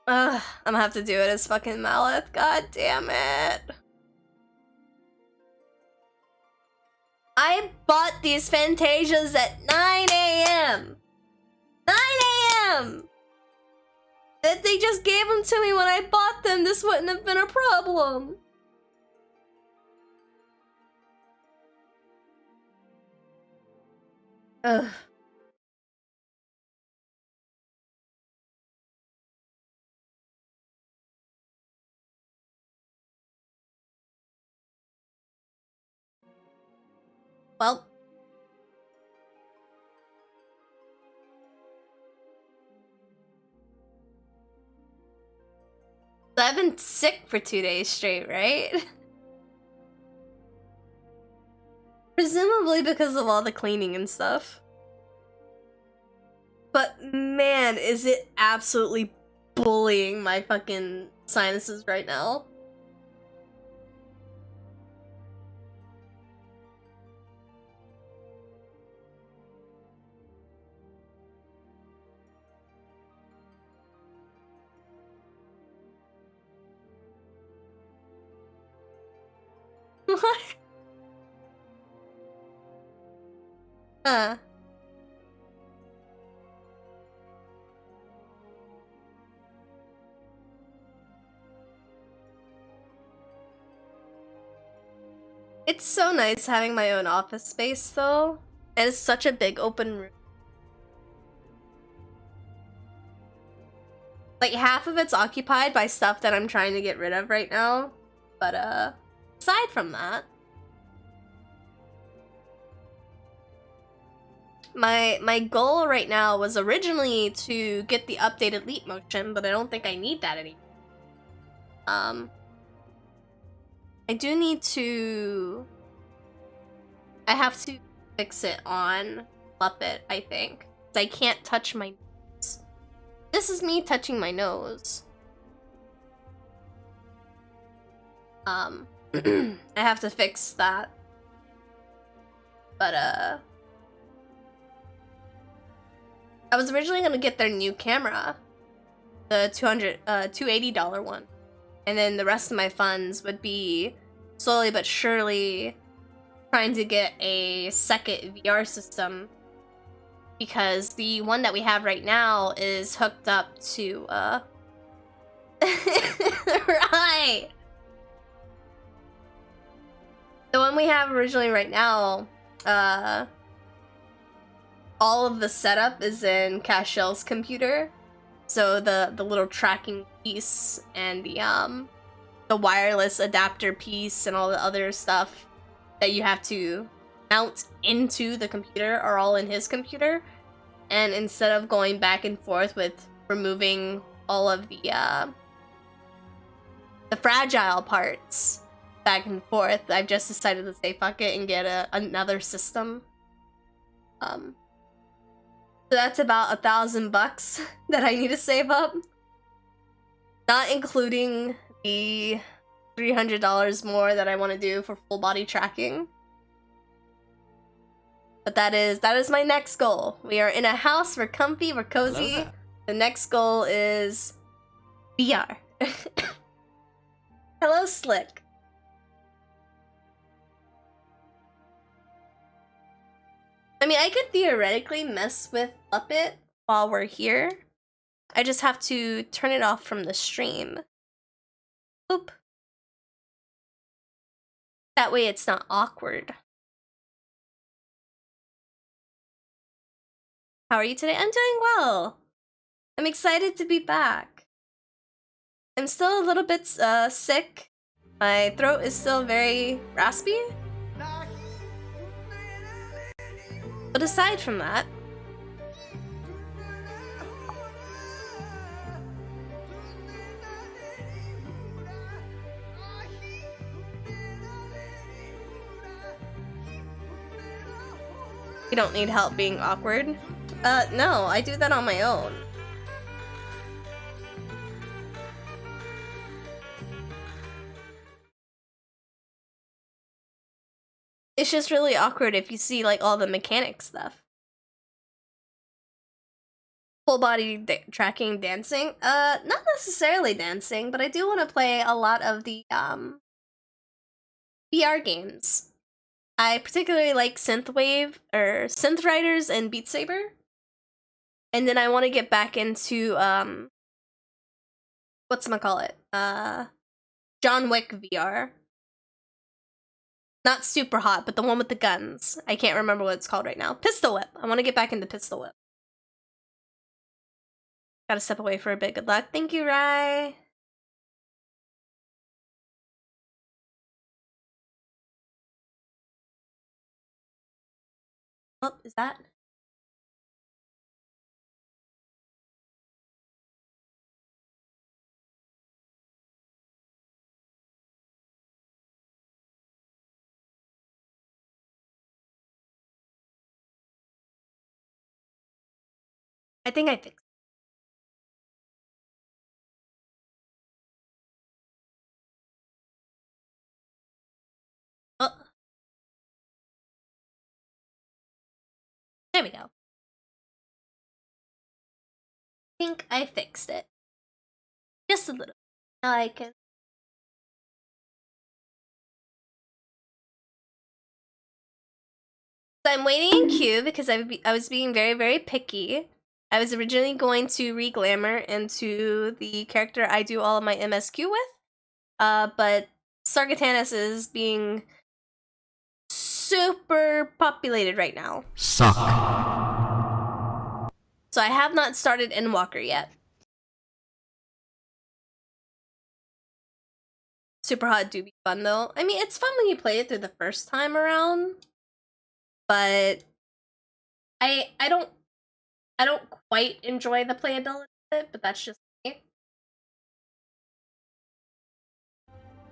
no! I'm gonna have to do it as fucking Malith. God damn it. I bought these Fantasias at 9 AM! 9 AM! That they just gave them to me when I bought them. This wouldn't have been a problem. Ugh. Well. I've been sick for 2 days straight, right? Presumably because of all the cleaning and stuff. But man, is it absolutely bullying my fucking sinuses right now. What? It's so nice having my own office space though, and it's such a big open room. Like half of it's occupied by stuff that I'm trying to get rid of right now, but aside from that, my goal right now was originally to get the updated ḻīmotion, but I don't think I need that anymore. I do need to... I have to fix it on Muppet, I think. I can't touch my nose. This is me touching my nose. I have to fix that. But, I was originally gonna get their new camera. The $280 one. And then the rest of my funds would be slowly but surely trying to get a second VR system, because the one that we have right now is hooked up to Right. The one we have originally right now, all of the setup is in Cashel's computer. So the little tracking piece and the wireless adapter piece and all the other stuff that you have to mount into the computer are all in his computer. And instead of going back and forth with removing all of the fragile parts back and forth, I've just decided to say fuck it and get another system. So that's about $1,000 that I need to save up. Not including the $300 more that I want to do for full body tracking. But that is my next goal. We are in a house, we're comfy, we're cozy. The next goal is VR. Hello, Slick. I mean, I could theoretically mess with Puppet while we're here. I just have to turn it off from the stream. Oop. That way it's not awkward. How are you today? I'm doing well. I'm excited to be back. I'm still a little bit sick. My throat is still very raspy. But aside from that, you don't need help being awkward. No, I do that on my own. It's just really awkward if you see like all the mechanic stuff. Full body tracking dancing? Not necessarily dancing, but I do want to play a lot of the VR games. I particularly like Synthwave or Synth Riders and Beat Saber. And then I want to get back into whatchamacallit? John Wick VR. Not Super Hot, but the one with the guns. I can't remember what it's called right now. Pistol Whip. I want to get back into Pistol Whip. Gotta step away for a bit. Good luck. Thank you, Rai. Oh, is that? I think I fixed it. Oh. There we go. I think I fixed it. Just a little. Now I can. So I'm waiting in queue because I was being very, very picky. I was originally going to re-glamour into the character I do all of my MSQ with. But Sargatanis is being super populated right now. Suck. So I have not started Endwalker yet. Super Hot do be fun though. I mean, it's fun when you play it through the first time around. But I don't quite enjoy the playability of it, but that's just me.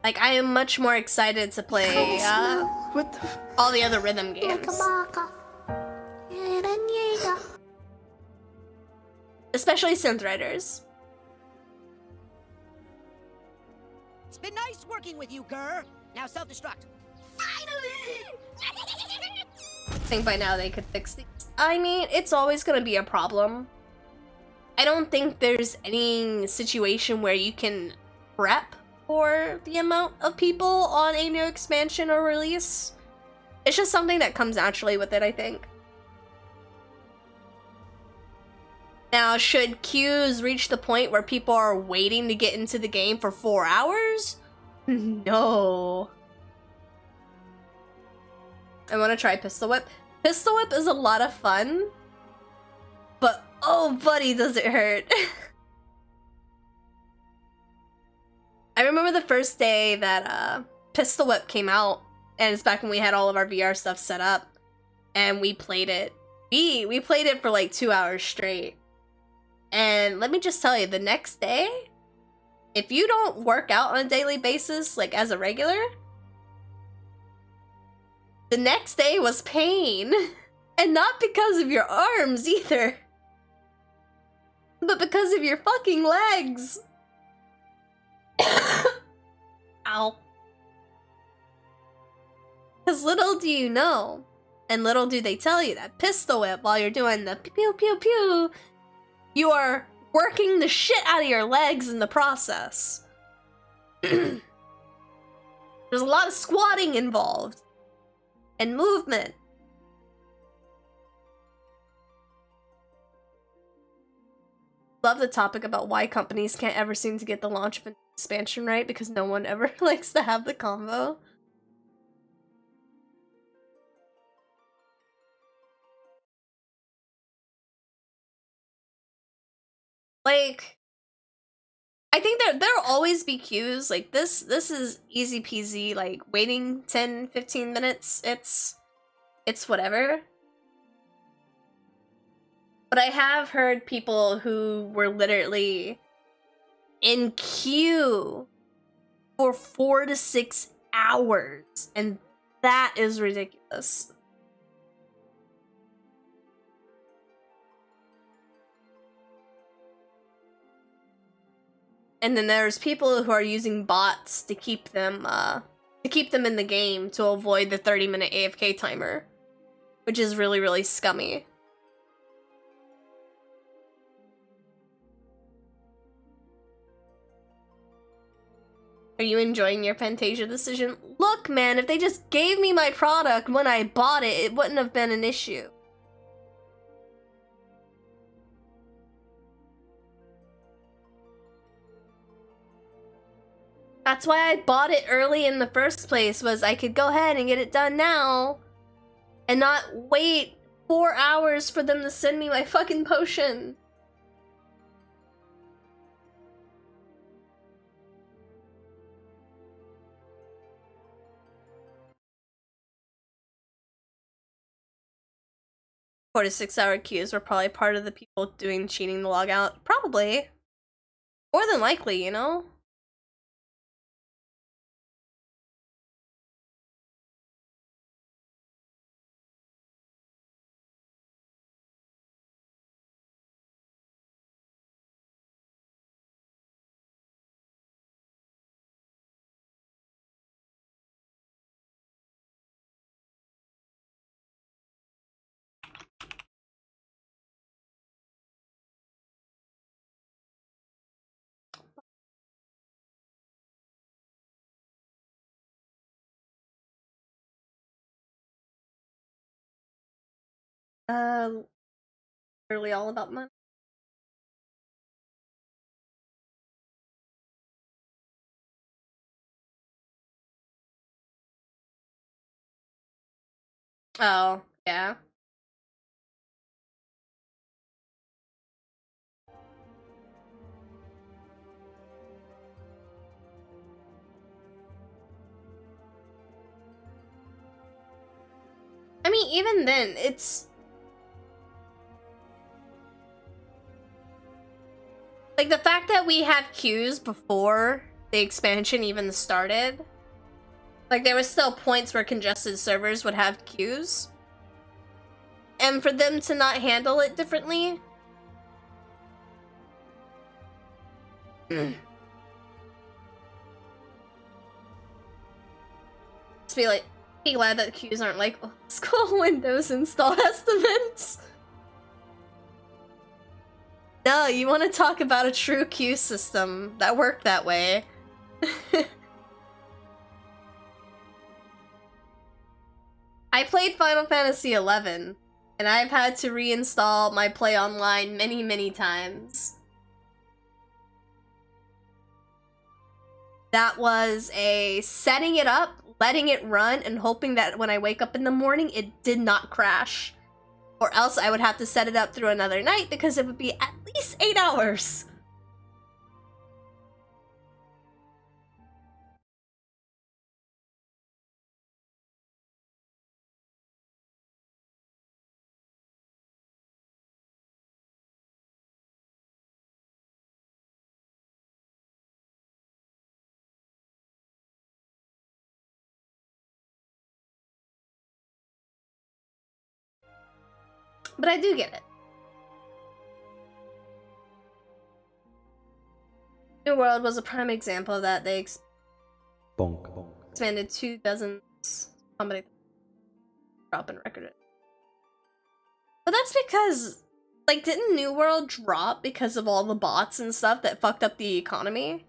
Like, I am much more excited to play all the other rhythm games. Especially Synth Riders. It's been nice working with you, Gurr. Now self-destruct. Finally! I think by now they could fix these. I mean, it's always gonna be a problem. I don't think there's any situation where you can prep for the amount of people on a new expansion or release. It's just something that comes naturally with it, I think. Now, should queues reach the point where people are waiting to get into the game for 4 hours? No. I want to try Pistol Whip. Pistol Whip is a lot of fun, but oh buddy, does it hurt. I remember the first day that Pistol Whip came out, and it's back when we had all of our VR stuff set up, and we played it. We played it for like 2 hours straight. And let me just tell you, the next day, if you don't work out on a daily basis, like as a regular, the next day was pain. And not because of your arms either, but because of your fucking legs. Ow. Because little do you know, and little do they tell you, that Pistol Whip, while you're doing the pew pew pew, you are working the shit out of your legs in the process. There's a lot of squatting involved. And movement. Love the topic about why companies can't ever seem to get the launch of an expansion right, because no one ever likes to have the combo. Like, I think there'll always be queues. Like this is easy peasy, like waiting 10-15 minutes, it's whatever. But I have heard people who were literally in queue for 4 to 6 hours, and that is ridiculous. And then there's people who are using bots to keep them in the game to avoid the 30-minute AFK timer, which is really, really scummy. Are you enjoying your Fantasia decision? Look, man, if they just gave me my product when I bought it, it wouldn't have been an issue. That's why I bought it early in the first place, was I could go ahead and get it done now and not wait 4 hours for them to send me my fucking potion. Four to 6 hour queues were probably part of the people doing cheating to log out. Probably. More than likely, you know? Literally all about money. Oh, yeah. I mean, even then, it's... like, the fact that we had queues before the expansion even started, like, there was still points where congested servers would have queues. And for them to not handle it differently... just be like, be glad that queues aren't like old school Windows install estimates. No, you want to talk about a true queue system that worked that way. I played Final Fantasy XI, And I've had to reinstall my Play Online many, many times. That was a setting it up, letting it run, and hoping that when I wake up in the morning, it did not crash. Or else I would have to set it up through another night because it would be at least 8 hours. But I do get it. New World was a prime example of that. They expanded 2 dozen company drop and record it. But that's because, like, didn't New World drop because of all the bots and stuff that fucked up the economy?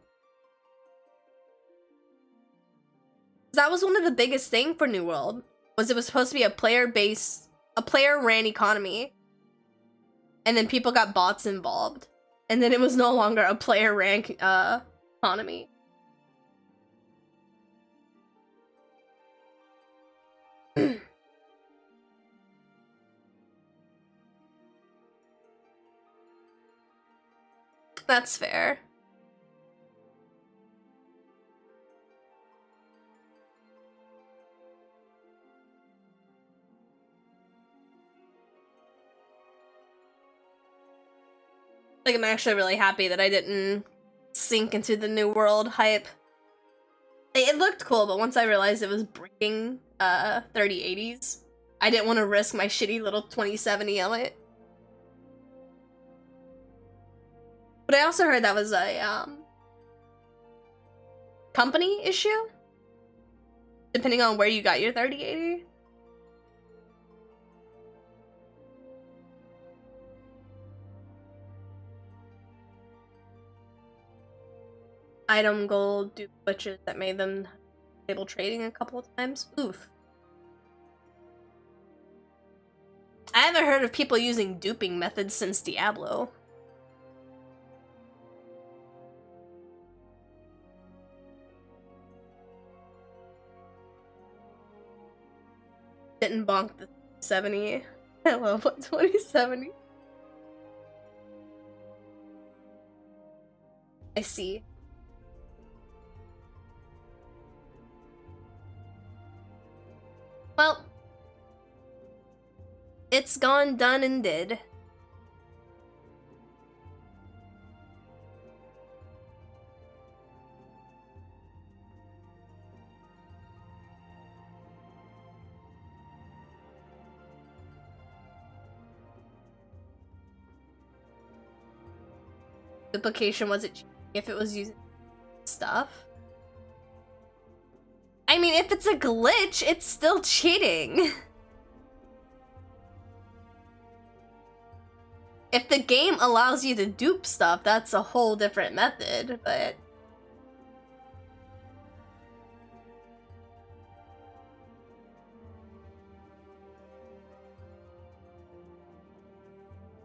That was one of the biggest things for New World, was it was supposed to be a player-ran economy. And then people got bots involved. And then it was no longer a player-ran economy. That's fair. Like, I'm actually really happy that I didn't sink into the New World hype. It looked cool, but once I realized it was breaking 3080s, I didn't want to risk my shitty little 2070 on it. But I also heard that was a company issue, depending on where you got your 3080. Item gold dupe glitches that made them disable trading a couple of times. Oof. I haven't heard of people using duping methods since Diablo. Didn't bonk the 70. I love what 2070. I see. Well, it's gone, done, and did. Duplication wasn't cheating if it was using stuff. I mean, if it's a glitch, it's still cheating. If the game allows you to dupe stuff, that's a whole different method, but...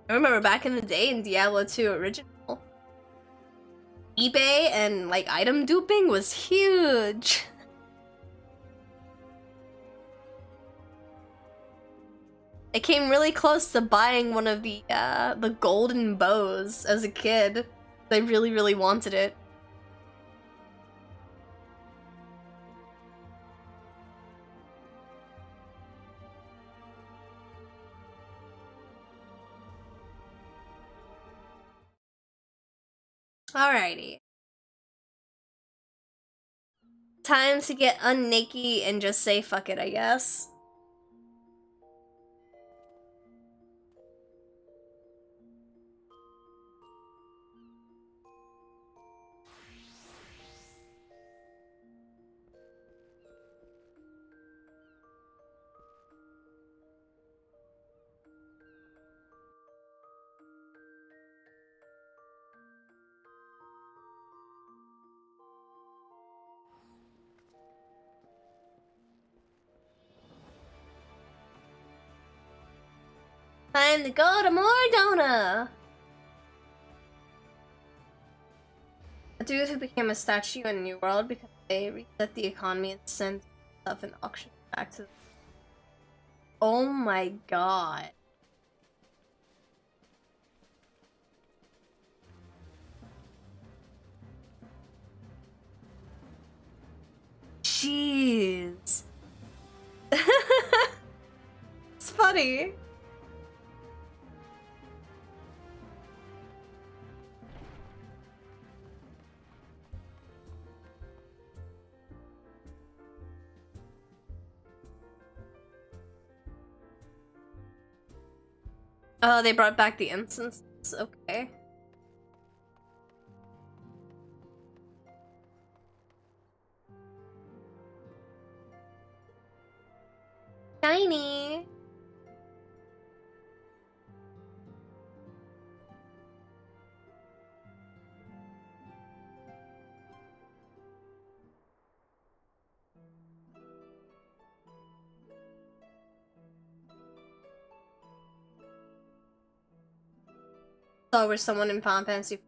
I remember back in the day in Diablo 2 Original, eBay and, like, item duping was huge. I came really close to buying one of the golden bows as a kid. I really, really wanted it. Alrighty. Time to get unnaked and just say fuck it, I guess. Time to go to Mordona! A dude who became a statue in New World because they reset the economy and sent stuff and auction back to the... Oh my god. Jeez. It's funny. Oh, they brought back the incenses. Okay. Shiny. Saw where someone in Final Fantasy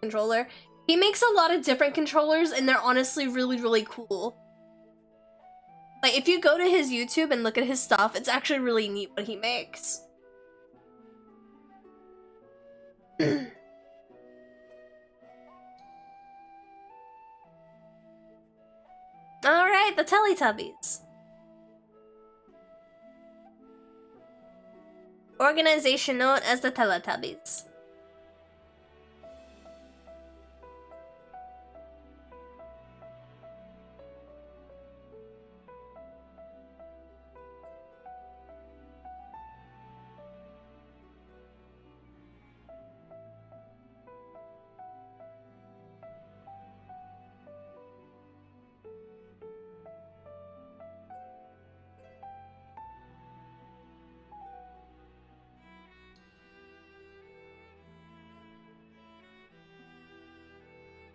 controller. He makes a lot of different controllers and they're honestly really, really cool. Like, if you go to his YouTube and look at his stuff, it's actually really neat what he makes. Alright, the Teletubbies. Organization known as the Teletubbies.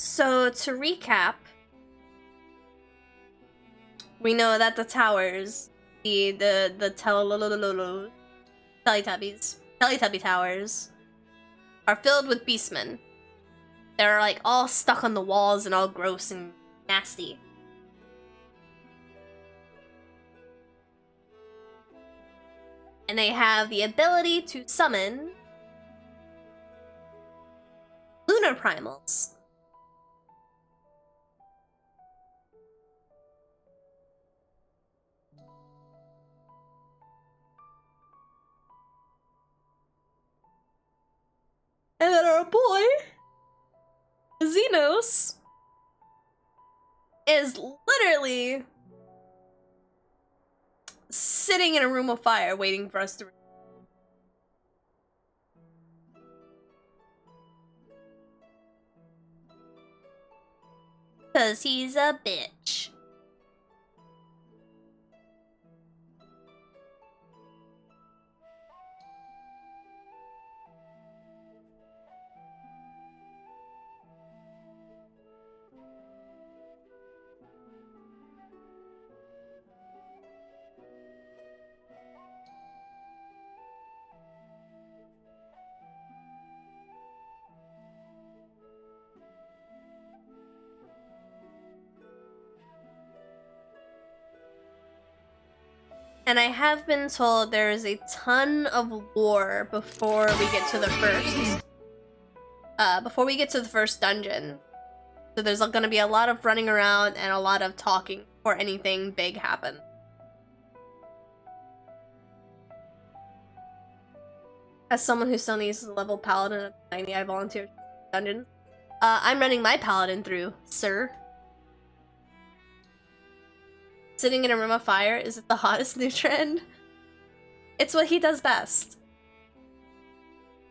So, to recap, we know that the towers, the Teletubby towers, are filled with beastmen. They're like all stuck on the walls and all gross and nasty. And they have the ability to summon lunar primals. And then our boy, Xenos, is literally sitting in a room of fire waiting for us to... Because he's a bitch. And I have been told there is a ton of lore before we get to the first dungeon. So there's gonna be a lot of running around and a lot of talking before anything big happens. As someone who still needs to level paladin at 90, I volunteered for dungeons. I'm running my paladin through, sir. Sitting in a room of fire, is it the hottest new trend? It's what he does best.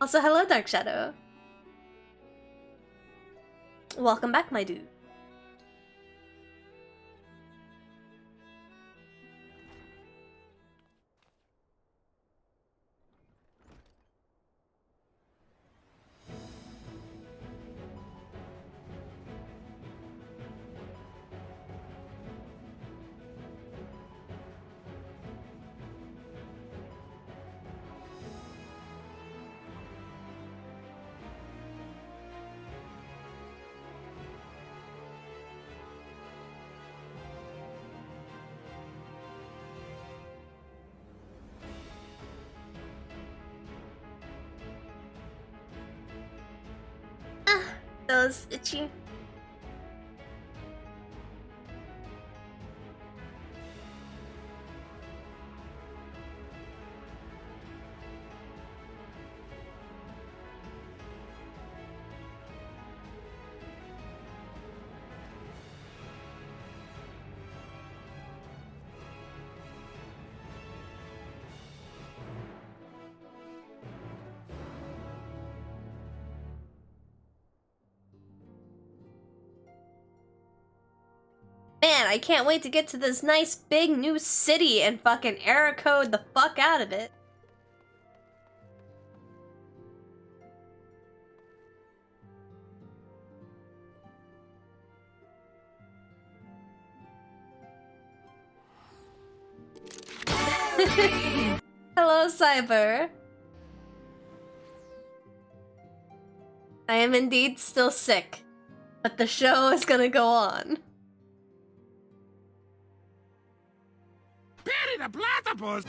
Also, hello, Dark Shadow. Welcome back, my dude. That was itchy. Man, I can't wait to get to this nice big new city and fucking error code the fuck out of it. Hello, Cyber. I am indeed still sick, but the show is gonna go on. Betty the platypus!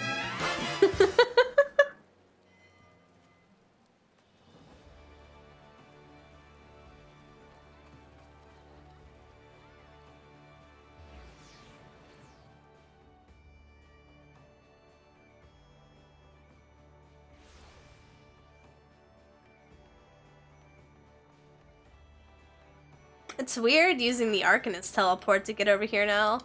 It's weird using the Arcanist teleport to get over here now.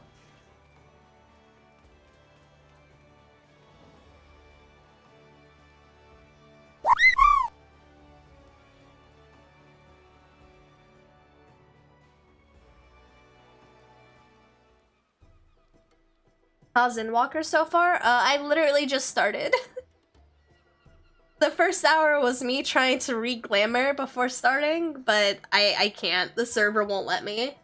How's Endwalker so far? I literally just started. The first hour was me trying to re-glamour before starting, but I can't. The server won't let me.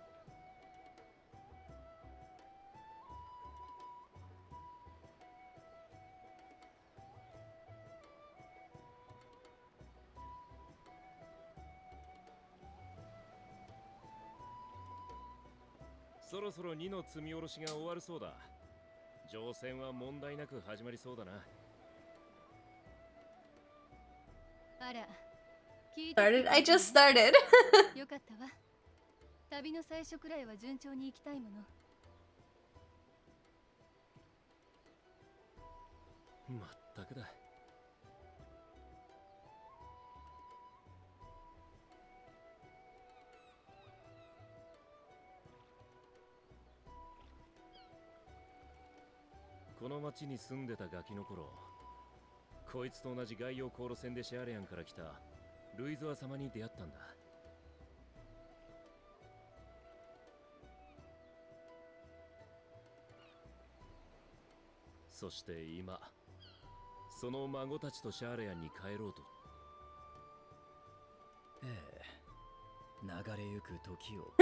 Started? I just started. よかったわ。旅の最初くらいは順調に行きたいもの。まったくだ。この町に住んでたガキの頃、こいつと同じ外洋航路船でシャーレアンから来たルイゾア様に出会ったんだ。そして今、その孫たちとシャーレアンに帰ろうと。ええ、流れゆく時を。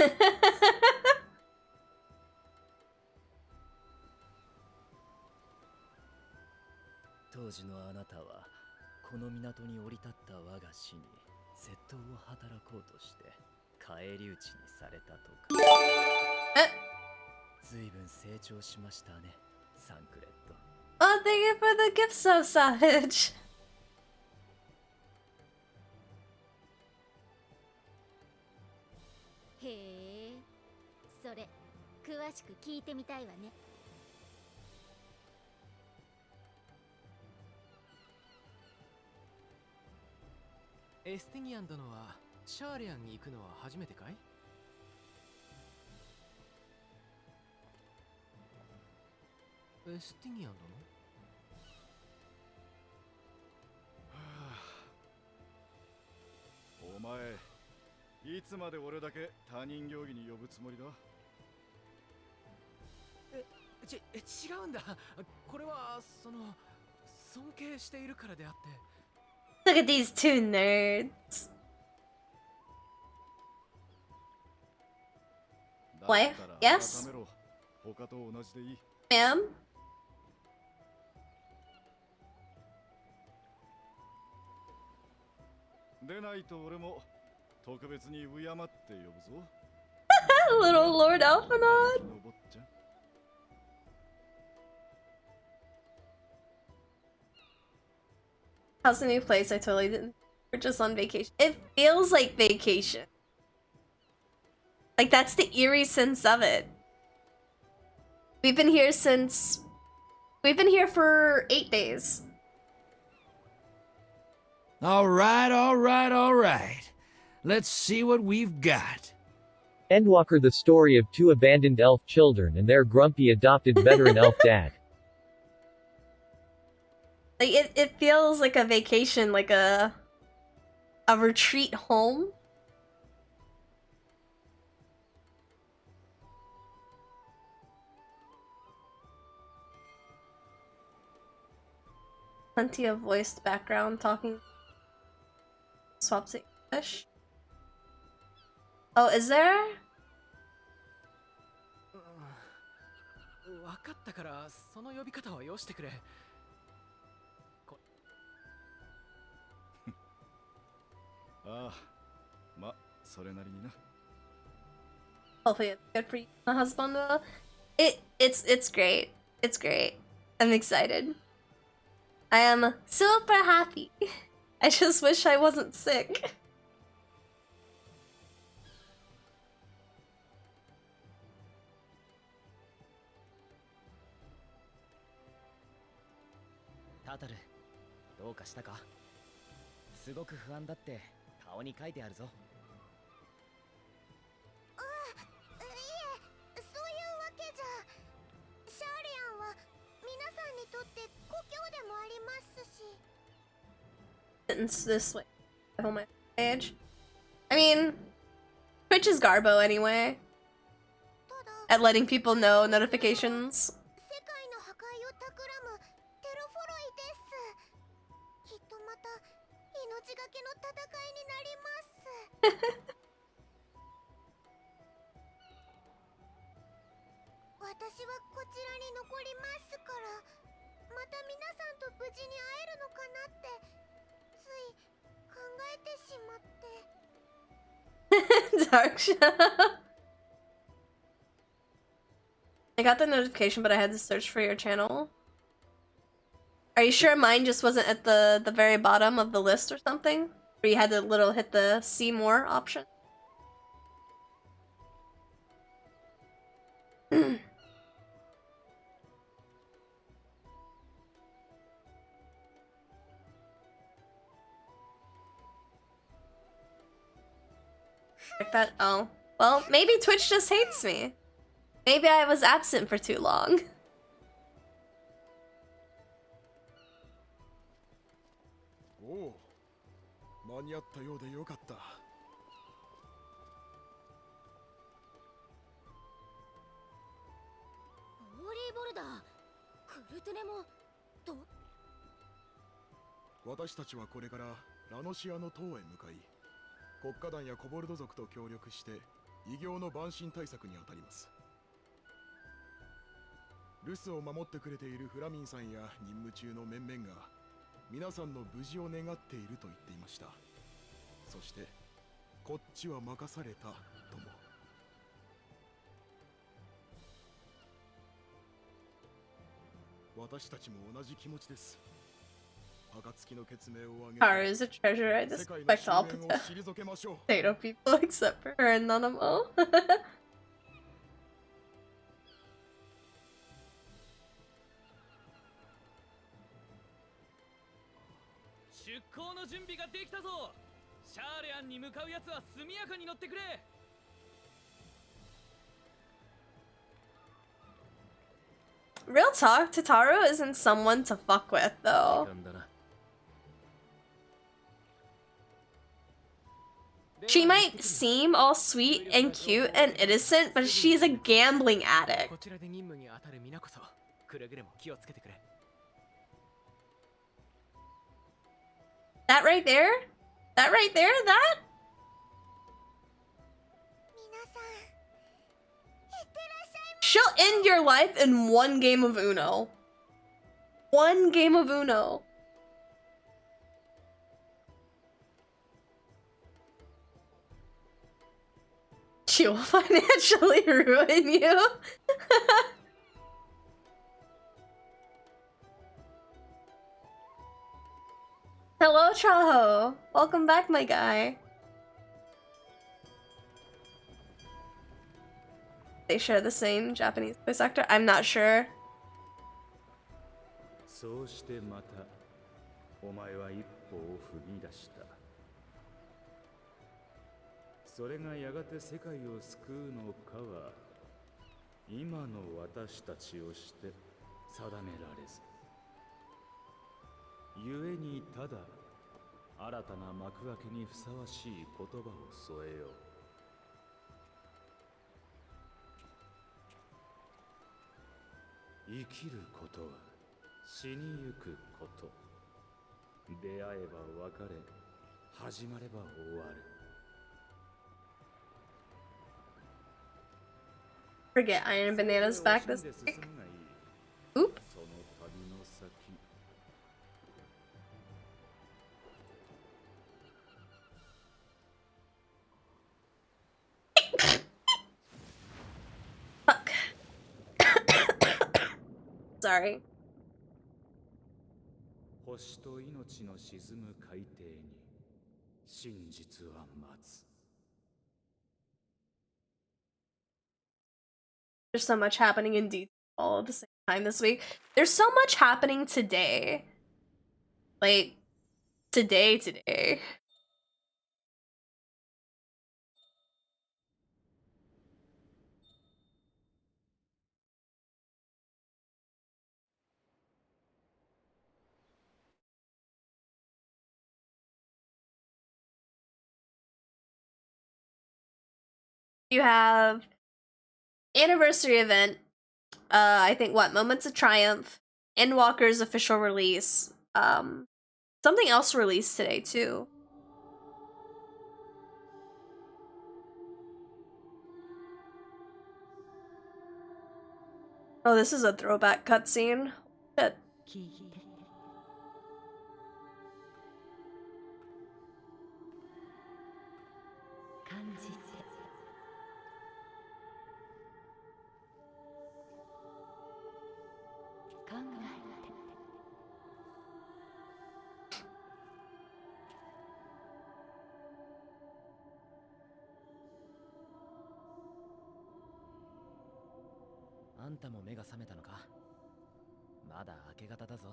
当時のあなたはこの港に降り立った我が死に窃盗を働こうとして返り討ちにされたとか。随分成長しましたね、サンクレット。Oh, thank you for the gift, ᴄᴇᴅɪᴛs. へえ、それ詳しく聞いてみたいわね。エスティニアン殿はシャーレアンに行くのは初めてかい？エスティニアン殿？お前、いつまで俺だけ他人行儀に呼ぶつもりだ？違うんだ。これはその尊敬しているからであって。Look at these two nerds. Wife? Yes? Ma'am? でないと俺も特別に敬って呼ぶぞ。Little Lord Alphinaud. How's the new place? I totally didn't. We're just on vacation. It feels like vacation. Like, that's the eerie sense of it. We've been here for 8 days. All right, all right, all right. Let's see what we've got. Endwalker, the story of two abandoned elf children and their grumpy adopted veteran elf dad. Like, it feels like a vacation, like a retreat home. Plenty of voiced background talking. Swaps to English. Oh, is there? わかったからその呼び方はよしてくれ。ああ、ま、それなりにな。 Hopefully it's good for you, my husband. It's great. It's great. I'm excited. I am super happy. I just wish I wasn't sick. Tatal, どうかしたか？すごく不安だって顔に書いてあるぞ。あ、いえ、そういうわけじゃ。シャーリアンは皆さんにとって故郷でもありますし。It's this way. On my page. I mean, Twitch is Garbo anyway. At letting people know notifications. 世界の破壊を企むテロフォロイです。きっとまた命がけの戦いになります。私はこちらに残りますから、また皆さんと無事に会えるのかなってつい考えてしまって。Dark Shadow. I got the notification, but I had to search for your channel. Are you sure mine just wasn't at the very bottom of the list or something? Or you had to hit the see more option? Like that? Oh. Well, maybe Twitch just hates me. Maybe I was absent for too long. Oh, 間に合ったようでよかった。オーリーボルダー、クルトゥネもど。私たちはこれからラノシアの塔へ向かい、国家団やコボルド族と協力して異形の蛮神対策に当たります。留守を守ってくれているフラミンさんや任務中の面々が皆さんの無事を願っていると言っていました。そしてこっちは任されたとも。私たちも同じ気持ちです。 Tara is a treasure. I suspect all potato people except for her and Nanamo. Real talk, Tataru isn't someone to fuck with, though. She might seem all sweet and cute and innocent, but she's a gambling addict. That right there? That right there? That? She'll end your life in one game of Uno. One game of Uno. She will financially ruin you. Hello, Chaho. Welcome back, my guy. They share the same Japanese voice actor. I'm not sure. そうしてまたお前は一歩を踏み出した。それがやがて世界を救うのかは今の私たちをして定められず、故にただ新たな幕開けにふさわしい言葉を添えよう。生きることは死にゆくこと。出会えば別れ、始まれば終わる。Forget Iron Banana's back this week. Oop. その旅の先。Fuck. Sorry. 星と命の沈む海底に真実は待つ。There's so much happening in detail all at the same time this week. There's so much happening today. Like, today. You have anniversary event. I think what? Moments of Triumph. Endwalker's official release. Something else released today too. Oh, this is a throwback cutscene. Shit. 聞いて感じて考えてあんたも目が覚めたのか。まだ明け方だぞ。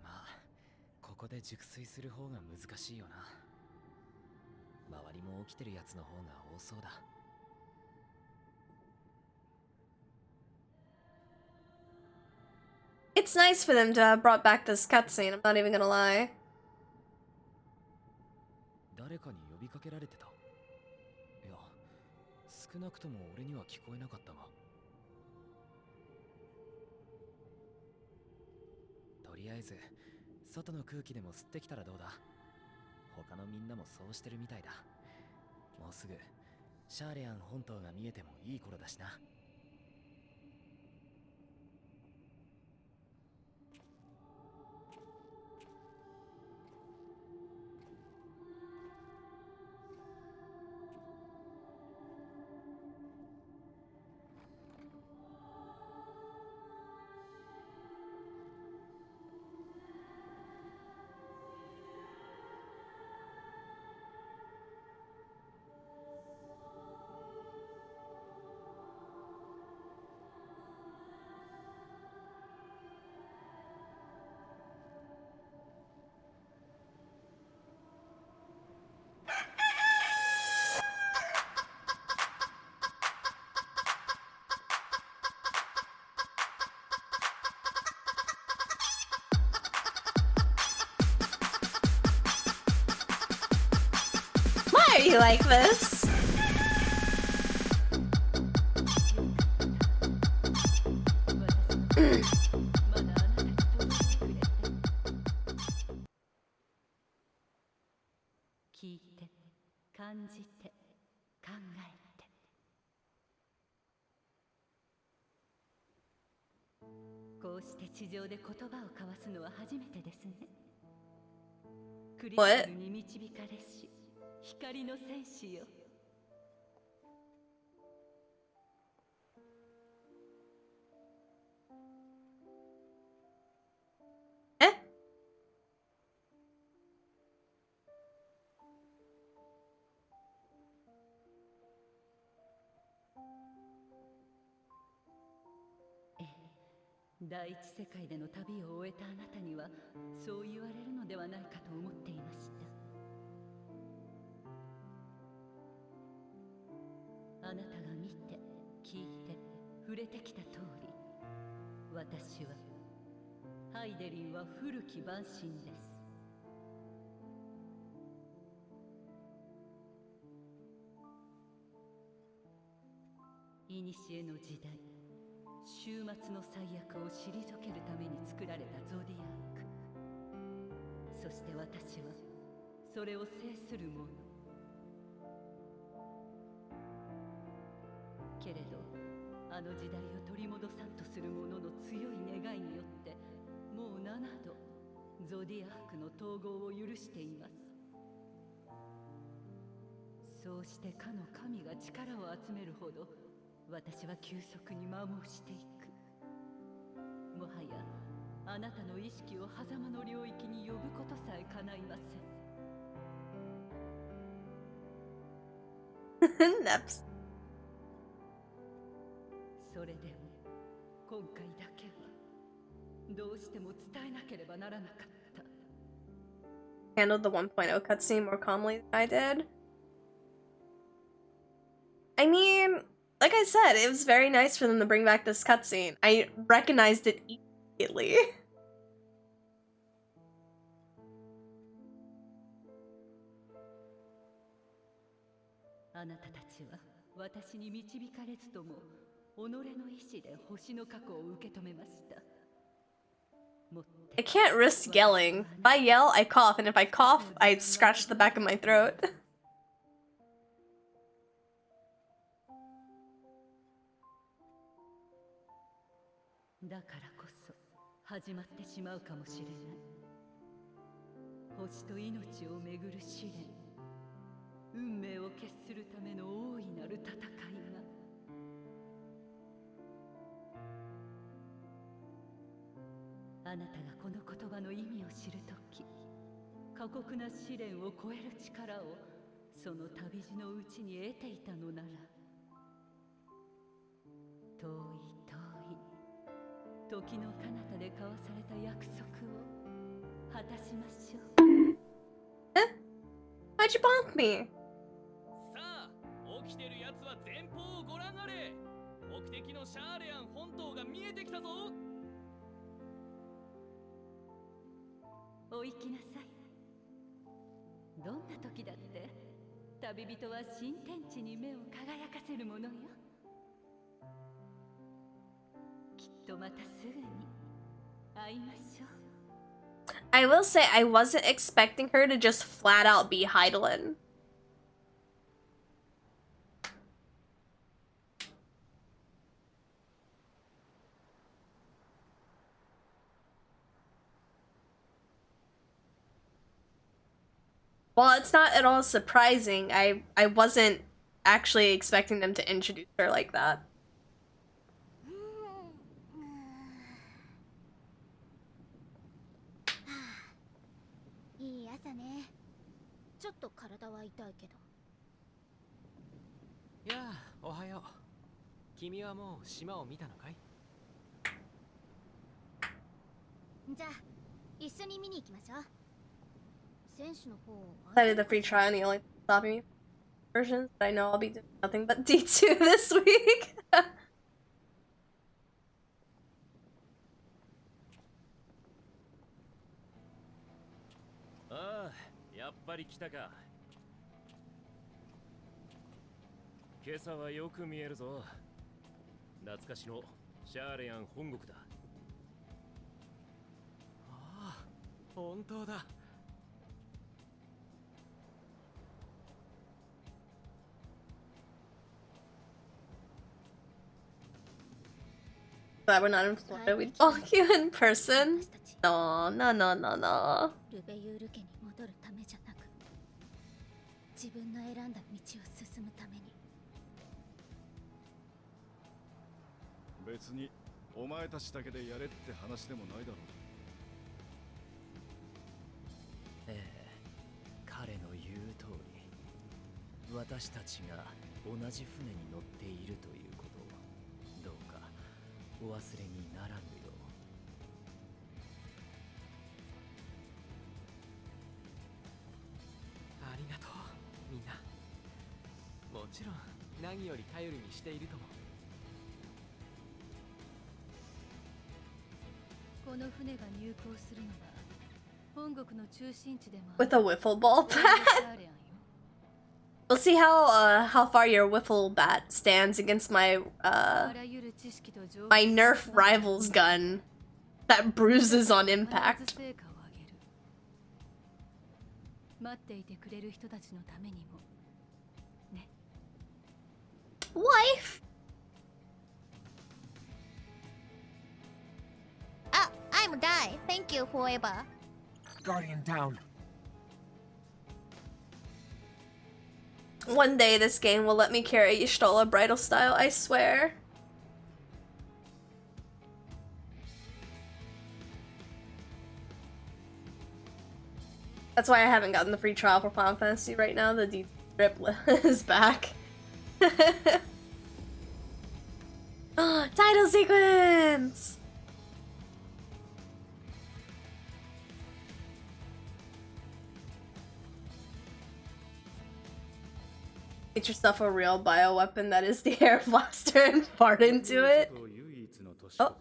まあここで熟睡する方が難しいよな。周りも起きてるやつの方が多そうだ。It's nice for them to have brought back this cutscene, I'm not even gonna lie. 誰かに呼びかけられてた。いや、少なくとも俺には聞こえなかったが。とりあえず外の空気でも吸ってきたらどうだ。他のみんなもそうしてるみたいだ。もうすぐシャーレアン本島が見えてもいい頃だしな。Why are you like this? まだあなたに届いてくれて聞いて感じて考えてこうして地上で言葉を交わすのは初めてですね。クリスタルに導かれし光の戦士よ。え？第一世界での旅を終えたあなたにはそう言われるのではないかと思っていました。あなたが見て、聞いて、触れてきた通り、私はハイデリンは古き万神です。古の時代、終末の最悪を退けるために作られたゾディアーク。そして私はそれを制する者。けれどあの時代を取り戻さんとする者の強い願いによってもう7度ゾディアークの統合を許しています。そうしてかの神が力を集めるほど私は急速に摩耗していく。もはやあなたの意識を狭間の領域に呼ぶことさえ叶いません。Naps. それでも今回だけはどうしても伝えなければならなかった。Handled the 1.0 cutscene more calmly than I did. I mean, like I said, it was very nice for them to bring back this cutscene. I recognized it immediately. あなたたちは私に導かれずとも己の意志で星の過去を受け止めました。I can't risk yelling. If I yell, I cough, and if I cough, I scratch the back of my throat. だからこそ始まってしまうかもしれない。星と命をめぐる試練、運命を決するための大いなる戦いが。あなたがこの言葉の意味を知るとき、過酷な試練を超える力をその旅路のうちに得ていたのなら、遠い時の彼方で交わされた約束を果たしましょう。Why'd you bonk me? さあ、起きてるやつは前方をご覧あれ。目的のシャーレアン本島が見えてきたぞ。お行きなさい。どんな時だって旅人は新天地に目を輝かせるものよ。きっとまたすぐに会いましょう。I will say I wasn't expecting her to just flat out be Heidelin. While it's not at all surprising, I wasn't actually expecting them to introduce her like that. いい朝ね。ちょっと体は痛いけど。いやあ、おはよう。君はもう島を見たのかい？じゃあ一緒に見に行きましょう。選手の方。Decided the free trial and the only stopping me versions, but I know I'll be doing nothing but D2 this week. ああ、やっぱり来たか。今朝はよく見えるぞ。懐かしのシャーレアン本国だ。ああ、本当だ。Glad we're not in Florida. We'd bonk you in person. No, no, no, no, no. ルベユール家に戻るためじゃなく、自分の選んだ道を進むために。別にお前たちだけでやれって話でもないだろう。ええ、彼の言う通り、私たちが同じ船に乗っているということをどうかお忘れにならぬよう。ちろん何より頼りにしているとも。この船が入港するのは本国の中心地でも With a wiffle ball bat. We'll see how far your wiffle bat stands against my my Nerf rival's gun that bruises on impact. 待っていてくれる人たちのためにもね。Wife. I'm Dai. Thank you, whoever. Guardian down. One day this game will let me carry ᴄᴇᴅɪᴛs bridal style, I swear. That's why I haven't gotten the free trial for Final Fantasy right now. The D drip is back. Title sequence! Get yourself a real bioweapon that is the air blaster and fart into it. Oh.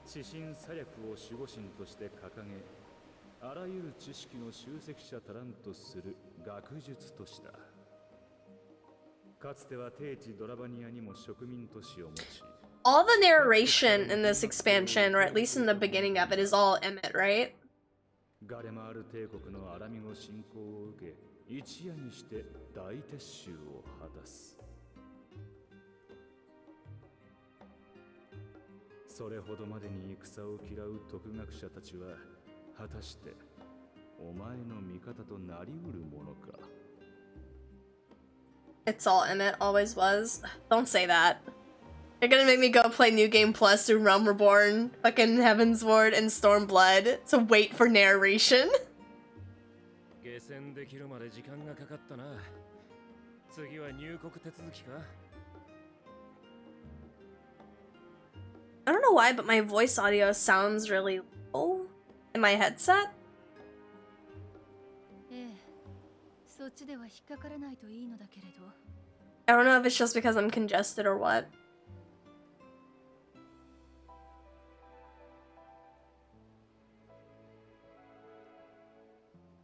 知心左略を守護神として掲げ、あらゆる知識の集積者たらんとする学術都市だ。かつては帝地ドラバニアにも植民都市を持ち。All the narration in this expansion, or at least in the beginning of it, is all Emmett, right? ガレマール帝国のアラミゴ侵攻を受け、一夜にして大撤収を果たす。それほどまでに戦を嫌う徳学者たちは、果たしてお前の味方となりうるものか。It's all Emmett, always was. Don't say that. You're gonna make me go play New Game Plus through Realm Reborn, fucking Heaven's Ward, and Stormblood to wait for narration. 下船できるまで時間がかかったな。次は入国手続きか。I don't know why, but my voice audio sounds really low in my headset. そっちでは引っかからないといいのだけれど。I don't know if it's just because I'm congested or what.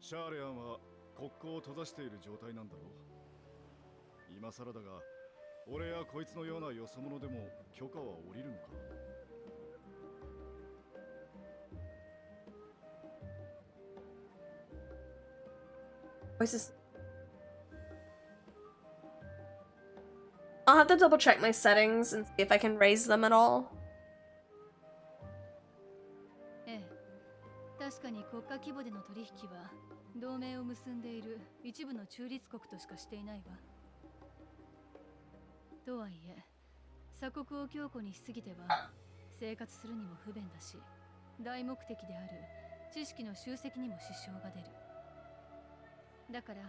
シャーレアンは国交を閉ざしている状態なんだろう。今更だが、俺やこいつのようなよそ者でも許可は下りるのか。Voices. I'll have to double check my settings and see if I can raise them at all. 確かに国家規模での取引は同盟を結んでいる一部の中立国としかしていないわ。とはいえ、鎖国を強固にしすぎては生活するにも不便だし、大目的である知識の集積にも支障が出る。だから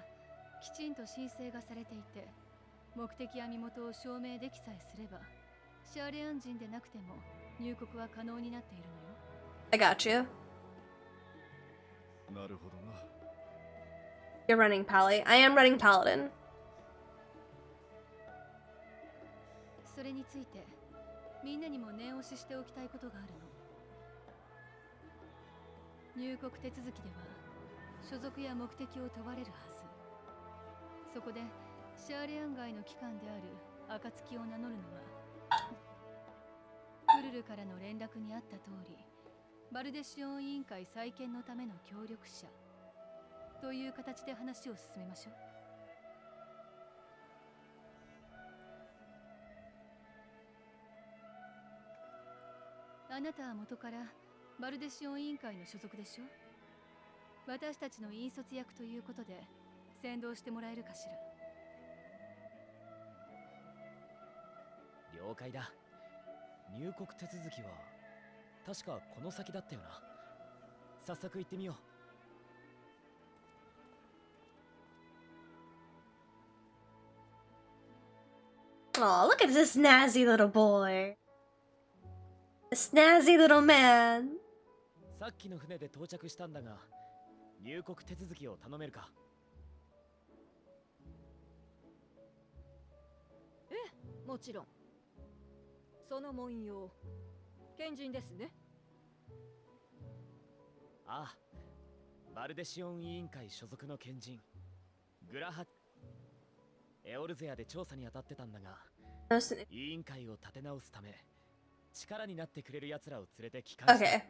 きちんと申請がされていて、目的や身元を証明できさえすれば、シャーレアン人でなくても入国は可能になっているのよ。I got you. なるほどな。You're running Pally. I am running Paladin. それについてみんなにも念押ししておきたいことがあるの。入国手続きでは所属や目的を問われるはず。そこでシャーレアン外の機関である暁を名乗るのは、クルルからの連絡にあった通り、バルデシオン委員会再建のための協力者という形で話を進めましょう。あなたは元からバルデシオン委員会の所属でしょ。私たちの引率役ということで先導してもらえるかしら。了解だ。入国手続きは確かこの先だったよな。早速行ってみよう。Oh, look at this snazzy little boy. A snazzy little man. さっきの船で到着したんだが、入国手続きを頼めるか。ええ、もちろん。その文様、賢人ですね。ああ、バルデシオン委員会所属の賢人グラハエオルゼアで調査に当たってたんだが、委員会を立て直すため力になってくれる奴らを連れて帰還した。 Okay.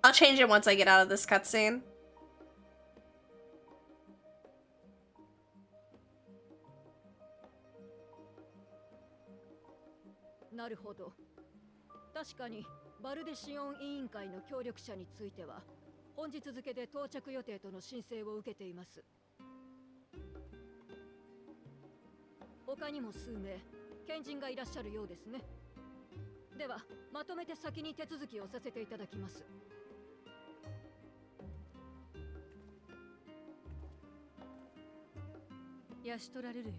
I'll change it once I get out of this cutscene. なるほど。確かにバルデシオン委員会の協力者については本日付で到着予定との申請を受けています。他にも数名賢人がいらっしゃるようですね。ではまとめて先に手続きをさせていただきます。やし取られるよ。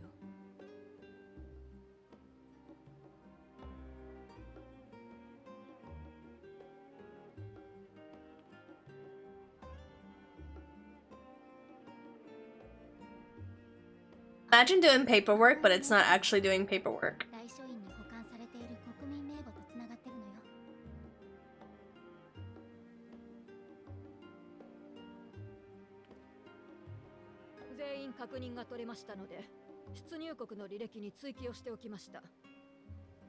Imagine doing paperwork, but it's not actually doing paperwork. 大書院に保管されている国民名簿とつながってるのよ。全員確認が取れましたので、出入国の履歴に追記をしておきました。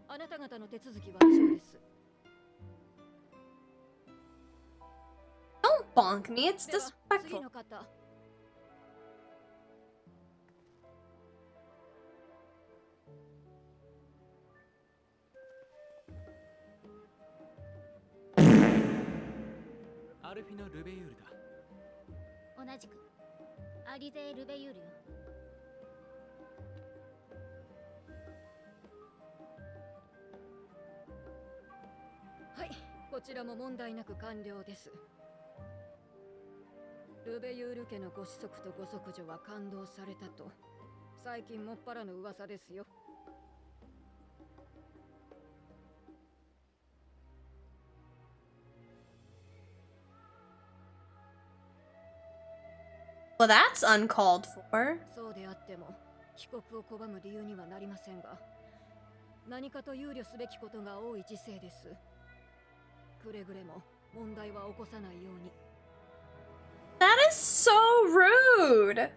あなた方の手続きは以上です。Don't bonk me, it's では次 disrespectful. の方。アルフィノ・ルベユールだ。同じくアリゼ・ルベユールよ。はい、こちらも問題なく完了です。ルベユール家のご子息とご息女は感動されたと最近もっぱらの噂ですよ。Well, that's uncalled for. そうであっても帰国を拒む理由にはなりませんが、何かと憂慮すべきことが多い時世です。くれぐれも問題は起こさないように。That is so rude.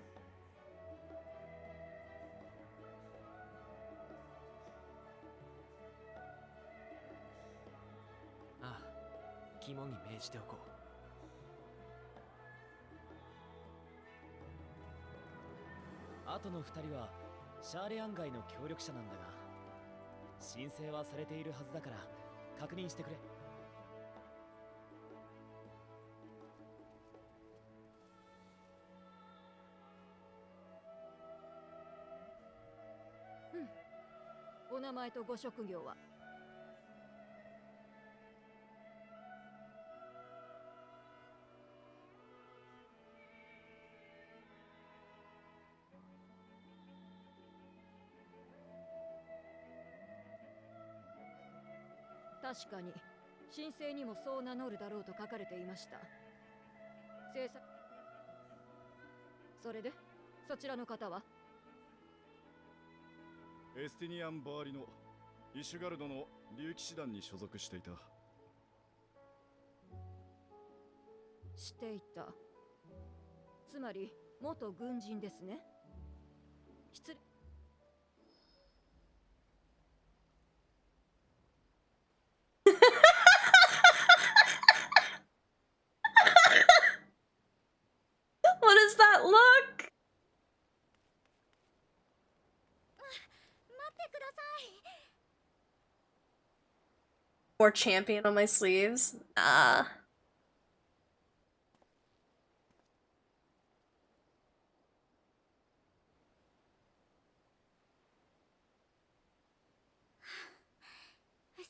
ああ、肝に銘じておこう。あとの2人はシャーレアン街の協力者なんだが、申請はされているはずだから確認してくれ。お名前とご職業は？確かに申請にもそう名乗るだろうと書かれていました。制作。それでそちらの方は？エスティニアン・バーリのイシュガルドの竜騎士団に所属していた。していた。つまり元軍人ですね。失礼。What does that look? 待ってください。 Or champion on my sleeves? Nah.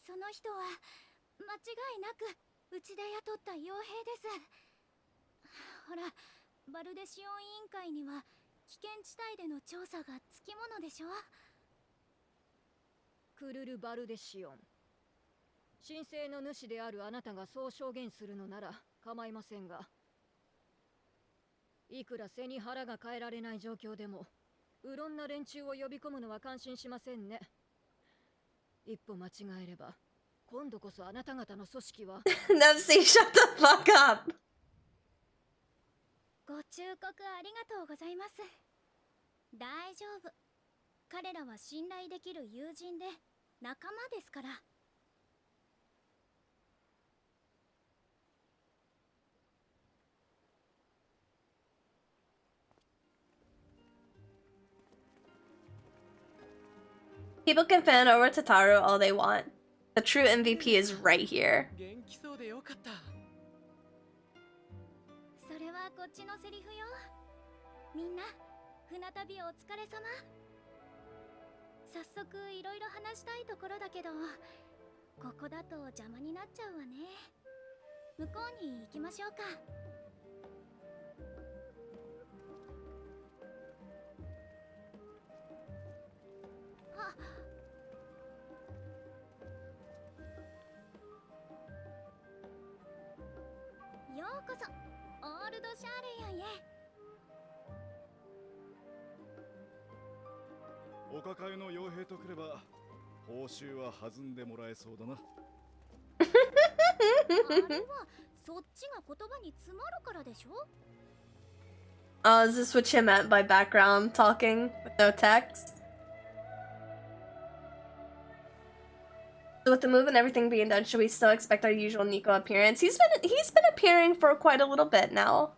その人は間違いなくうちで雇った傭兵です。ほら、バルデシオン委員会には危険地帯での調査がつきものでしょ。クルル・バルデシオン。申請の主であるあなたがそう証言するのなら構いませんが、いくら背に腹が変えられない状況でも、うろんな連中を呼び込むのは感心しませんね。一歩間違えれば、今度こそあなた方の組織は。Nefsy, shut the fuck up! ご忠告ありがとうございます。大丈夫。彼らは信頼できる友人で仲間ですから。People can fan over Tataru all they want. The true MVP is right here. 元気そうでよかった。それはこっちのセリフよ。みんな、船旅お疲れ様。早速いろいろ話したいところだけど、ここだと邪魔になっちゃうわね。向こうに行きましょうか。あ、ようこそオールドシャーレヤンへ。お抱えの傭兵とくれば報酬は弾んでもらえそうだな。あれはそっちが言葉に詰まるからでしょ。Oh, is this what you meant by background talking with no text? So with the move and everything being done, should we still expect our usual Nico appearance? He's been appearing for quite a little bit now.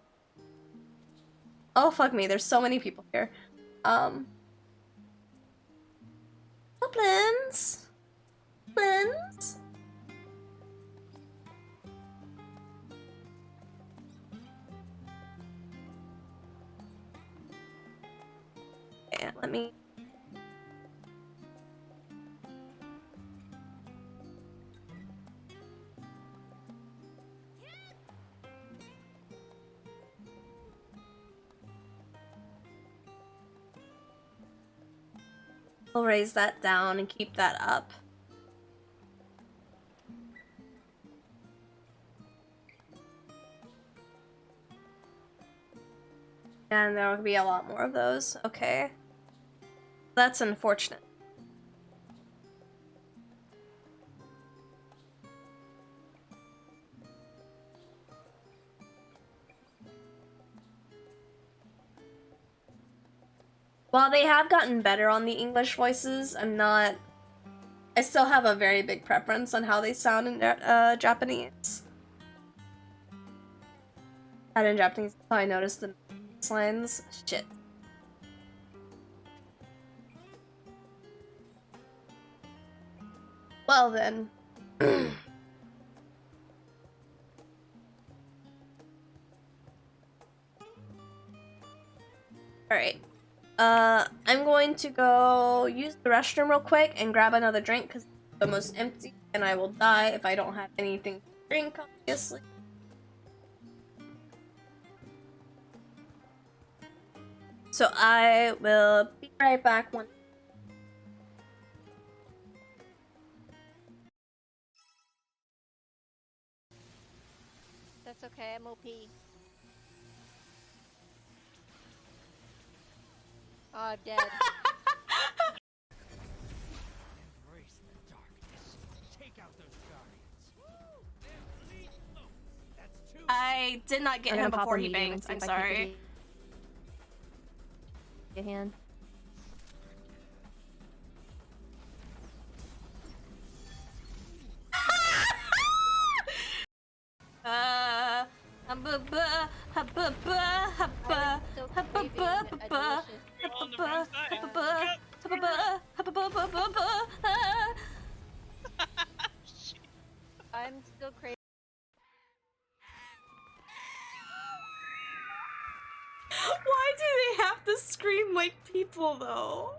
Oh fuck me, there's so many people here. Goblins. Goblins. Yeah, let me. We'll raise that down and keep that up. And there will be a lot more of those. Okay. That's unfortunate. While they have gotten better on the English voices, I still have a very big preference on how they sound in Japanese. And in Japanese, that's how I noticed the lines. Shit. Well then. Alright. I'm going to go use the restroom real quick and grab another drink because it's almost empty and I will die if I don't have anything to drink, obviously. So I will be right back when. That's okay, I'm OP. Oh, I'm dead. Embrace the darkness. Take out those guardians. I did not get him before he banged. I'm sorry. Get hand. I'm still crazy. Why do they have to scream like people, though?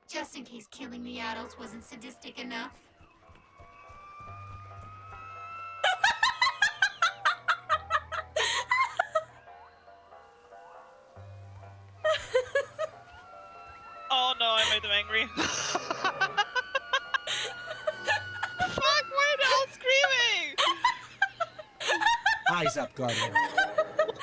Just in case killing the adults wasn't sadistic enough. Oh no, I made them angry. Fuck, why are they all screaming? Eyes up, Guardian. What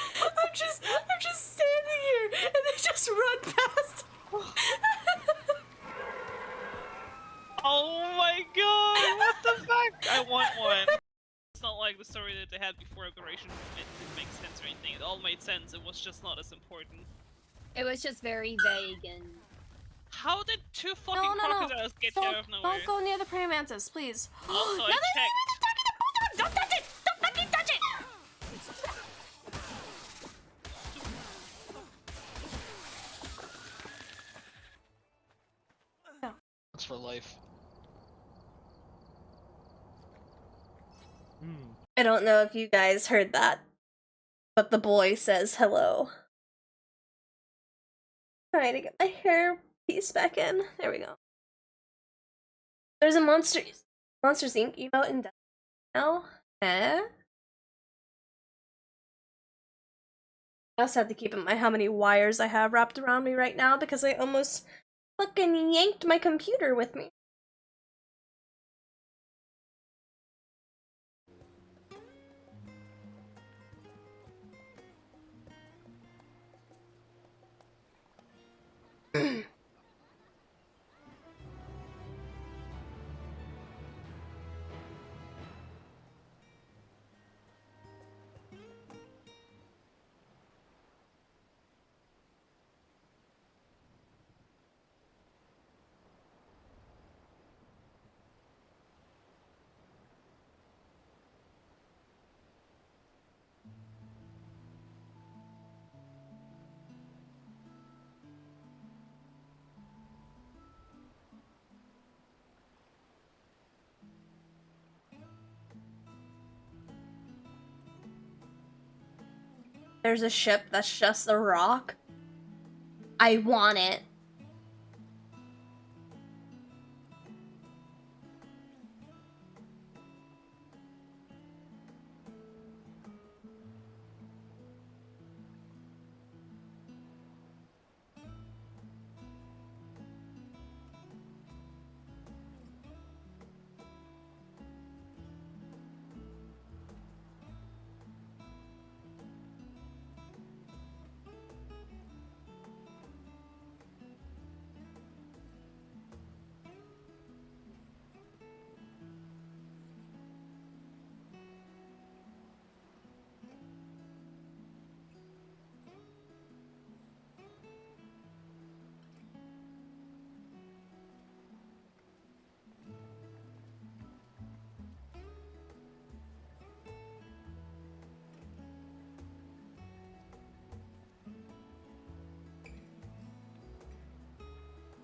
all made sense. It was just not as important. It was just very vague and. How did two fucking No. crocodiles get here out of nowhere? Don't go near the praying mantis, please. Also, I No, checked. don't touch it! Don't fucking touch it! That's for life. I don't know if you guys heard that, but the boy says hello. Trying to get my hair piece back in. There we go. There's a Monsters Inc. emote in now. I also have to keep in mind how many wires I have wrapped around me right now because I almost fucking yanked my computer with me. There's a ship that's just a rock. I want it.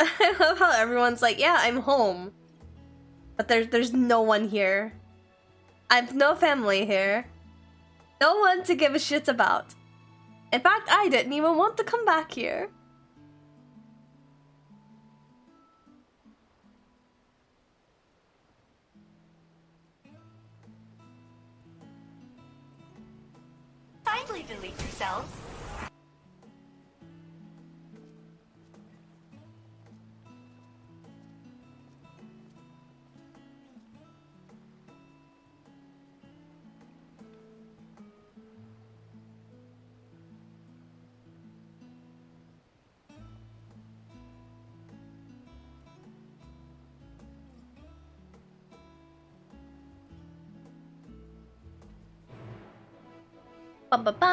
I love how everyone's like, yeah, I'm home. But there's no one here. I have no family here. No one to give a shit about. In fact, I didn't even want to come back here. Kindly delete yourselves. Ba ba ba.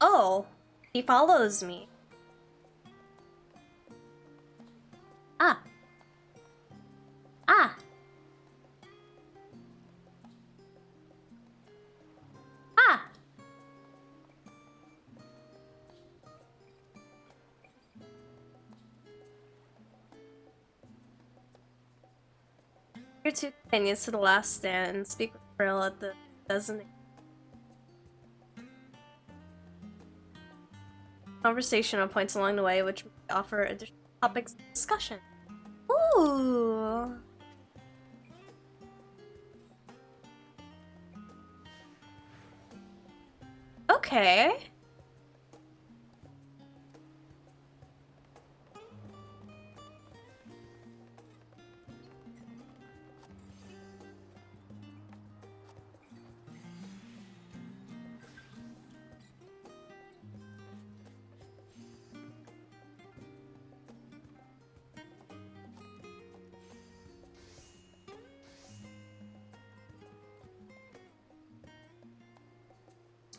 Oh, he follows me. Ah. Ah. Ah. You're too Opinions to the last stand. Speak with Brill at the designated conversational points along the way, which may offer additional topics of discussion. Ooh. Okay.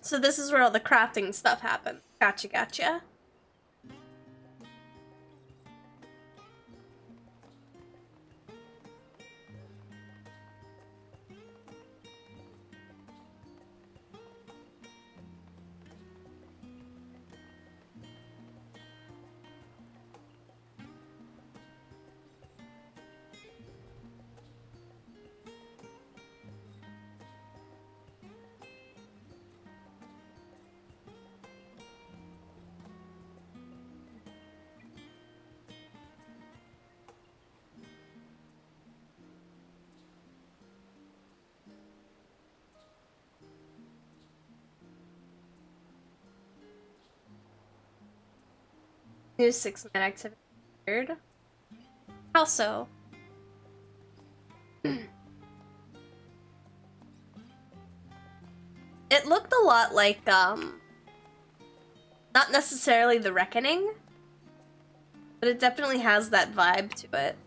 So this is where all the crafting stuff happens. Gotcha, gotcha. New 6-man activity. Weird. How so? It looked a lot like, not necessarily The Reckoning, but it definitely has that vibe to it.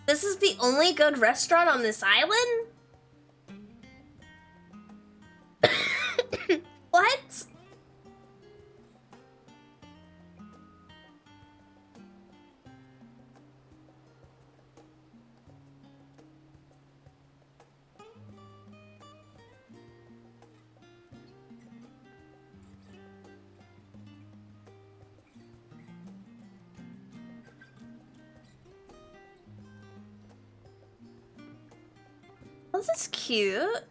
This is the only good restaurant on this island? What? This is cute.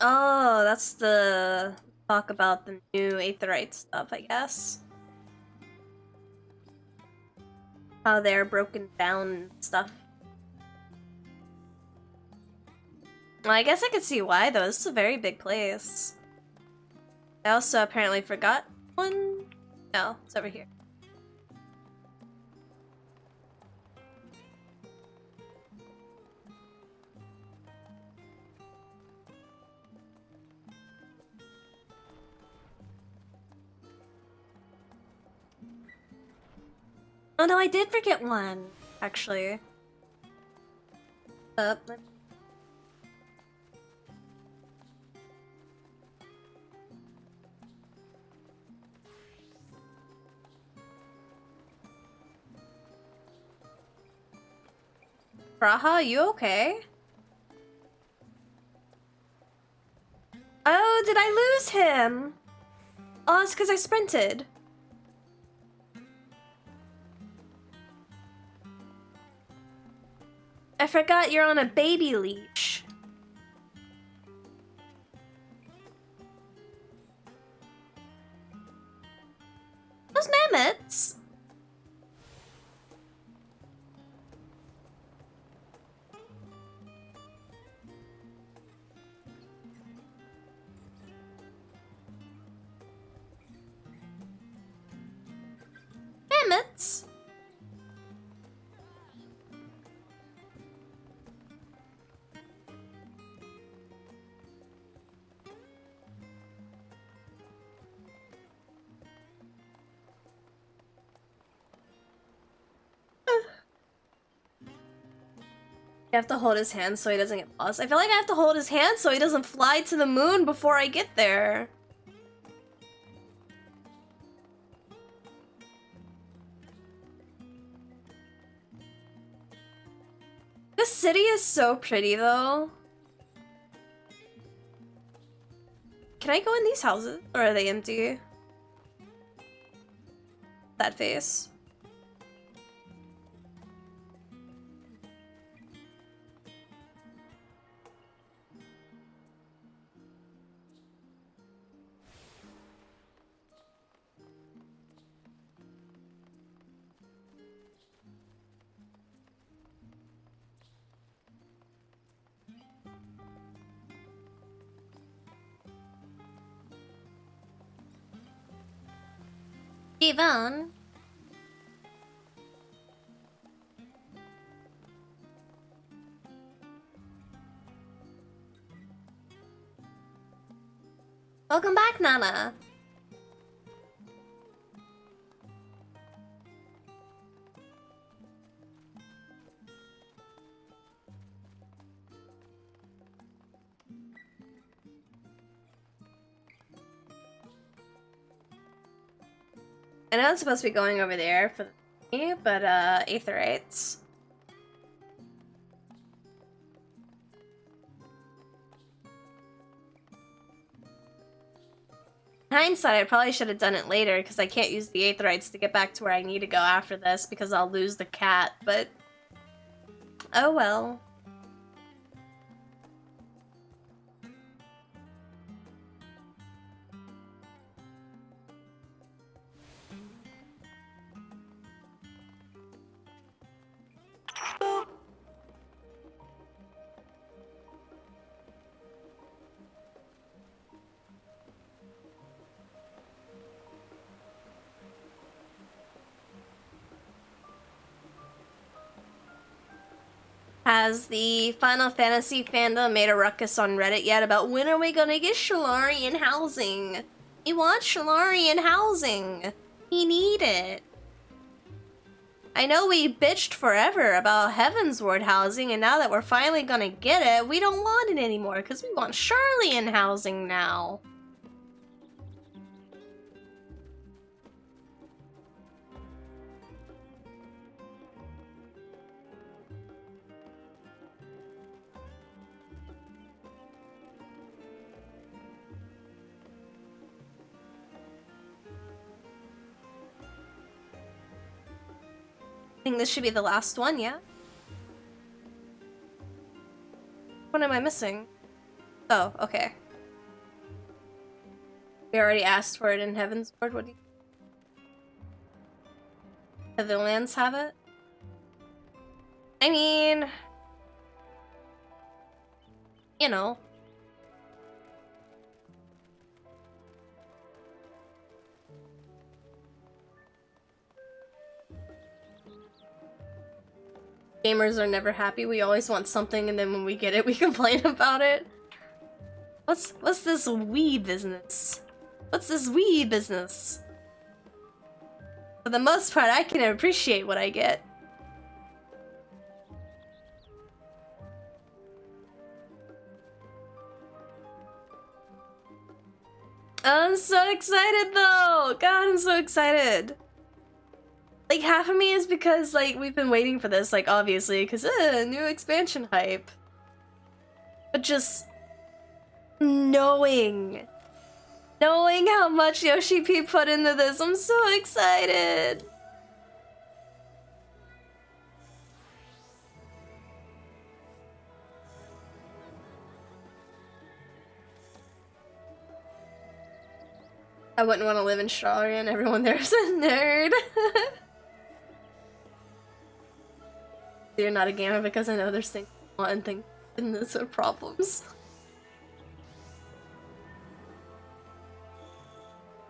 Oh, that's the talk about the new Aetherite stuff, I guess. How they're broken down and stuff. Well, I guess I could see why, though. This is a very big place. I also apparently forgot one. No, it's over here. Oh no, I did forget one, actually. Raha, you okay? Oh, did I lose him? Oh, it's because I sprinted. I forgot you're on a baby leash. Those mammoths. Mammoths. You have to hold his hand so he doesn't get lost. I feel like I have to hold his hand so he doesn't fly to the moon before I get there. This city is so pretty though. Can I go in these houses or are they empty? That face. Ivan. Welcome back, Nana. I know it's supposed to be going over there for me, but aetherites. In hindsight, I probably should have done it later because I can't use the aetherites to get back to where I need to go after this because I'll lose the cat, but oh well. Has the Final Fantasy fandom made a ruckus on Reddit yet about when are we gonna get Shalarian housing? We want Shalarian housing. We need it. I know we bitched forever about Heavensward housing, and now that we're finally gonna get it, we don't want it anymore because we want Sharlayan housing now. I think this should be the last one, yeah? What am I missing? Oh, okay. We already asked for it in Heavensward. What do you... Netherlands have it? I mean... You know. Gamers are never happy. We always want something, and then when we get it, we complain about it. What's this weed business? What's this weed business? For the most part, I can appreciate what I get. I'm so excited, though! God, I'm so excited. Like, half of me is because, like, we've been waiting for this, like, obviously, because, new expansion hype. But just knowing how much Yoshi P put into this, I'm so excited. I wouldn't want to live in Strawberry and everyone there's a nerd. You're not a gamer because I know there's things and things and those are problems.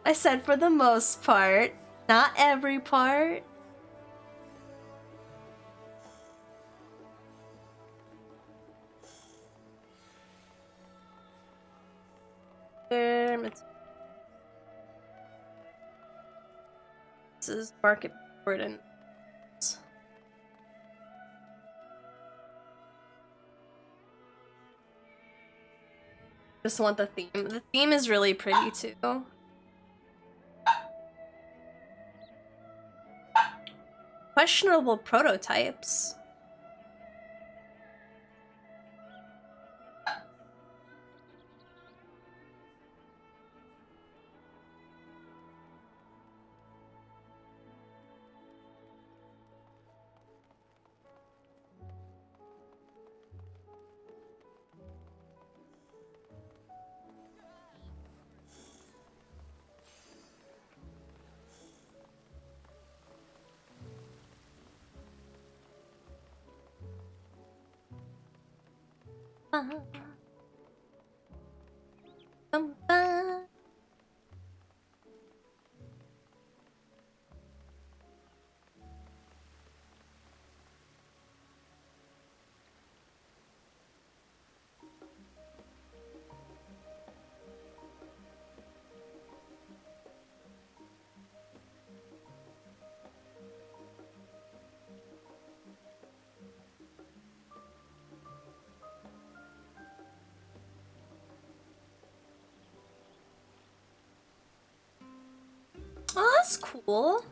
I said for the most part, not every part. This is market burden. Just want the theme. The theme is really pretty too. Questionable prototypes. Oh, that's cool.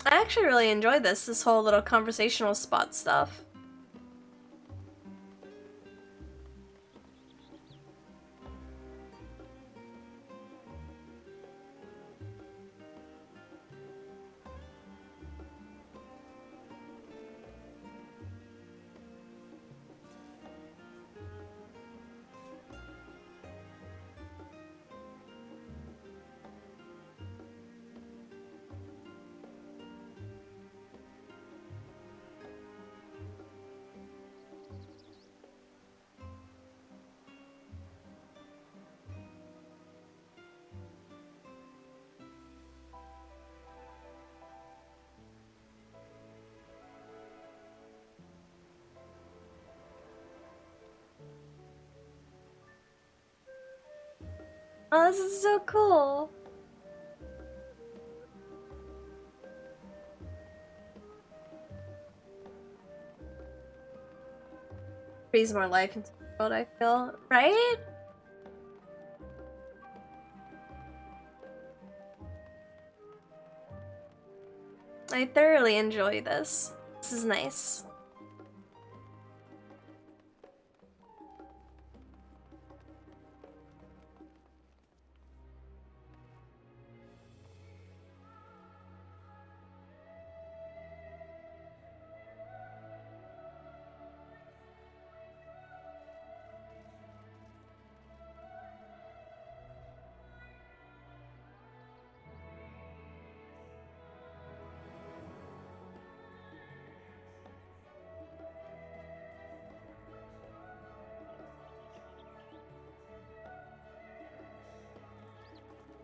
I actually really enjoyed this whole little conversational spot stuff. Oh, this is so cool. Breathes more life into the world, I feel, right? I thoroughly enjoy this. This is nice.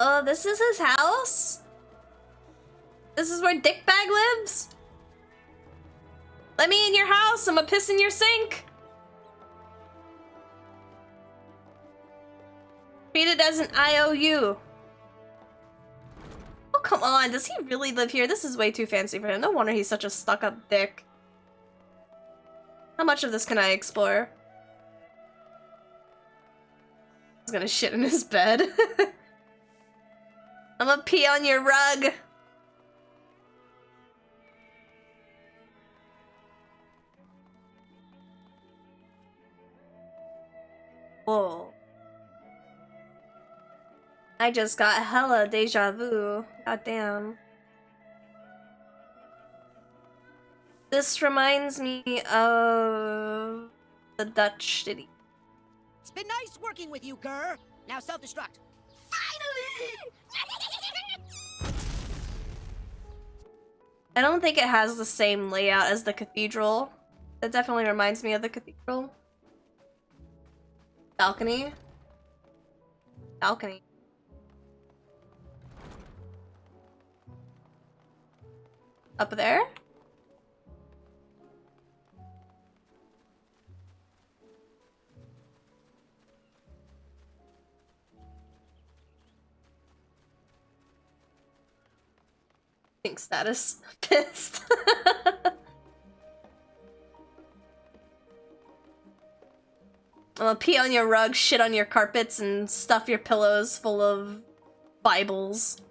Oh, this is his house? This is where Dickbag lives? Let me in your house, I'm gonna piss in your sink. Treat it as an IOU. Oh, come on, does he really live here? This is way too fancy for him. No wonder he's such a stuck-up dick. How much of this can I explore? He's gonna shit in his bed. I'm gonna pee on your rug. Whoa. I just got hella deja vu. Goddamn. This reminds me of the Dutch city. It's been nice working with you, Gurr. Now self-destruct. Finally! I don't think it has the same layout as the cathedral. That definitely reminds me of the cathedral. Balcony. Balcony. Up there? Pink status. Pissed. I'm gonna pee on your rug, shit on your carpets, and stuff your pillows full of Bibles.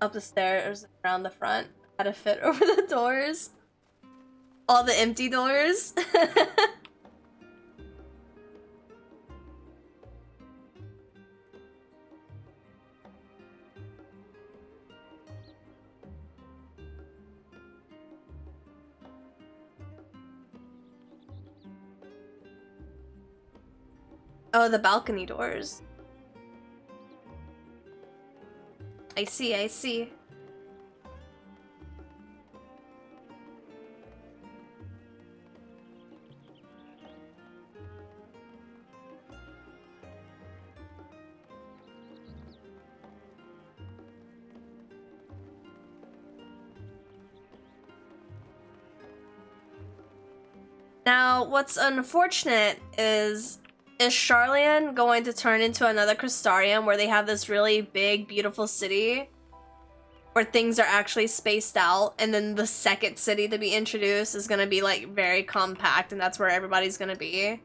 Up the stairs, around the front. How to fit over the doors. All the empty doors. Oh, the balcony doors. I see, I see. Now, what's unfortunate is Sharlayan going to turn into another Crystarium where they have this really big, beautiful city where things are actually spaced out, and then the second city to be introduced is gonna be like very compact, and that's where everybody's gonna be?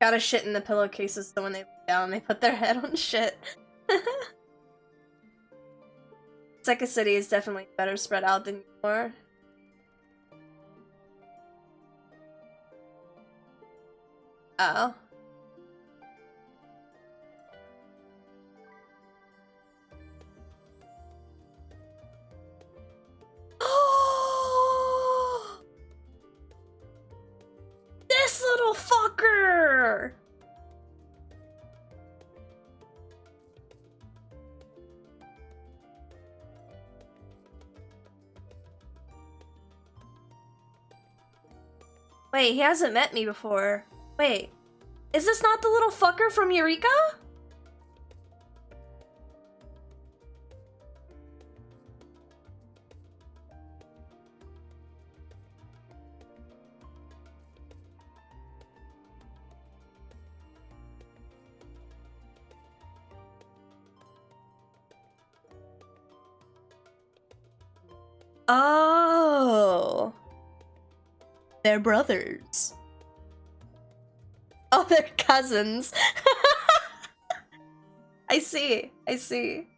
Gotta shit in the pillowcases so when they lay down, they put their head on shit. Second city is definitely better spread out than before. Oh. This little fucker! Wait, he hasn't met me before. Wait, is this not the little fucker from Eureka? Oh. They're brothers. Oh, they're cousins. I see. I see.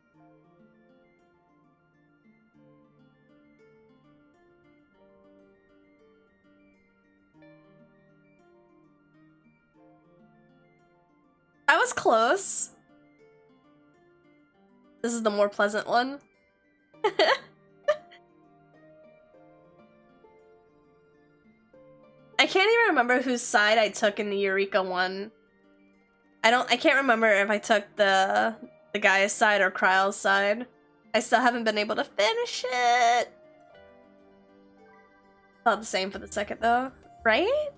I was close. This is the more pleasant one. I can't even remember whose side I took in the Eureka one. I can't remember if I took the guy's side or Kryle's side. I still haven't been able to finish it. About the same for the second though, right?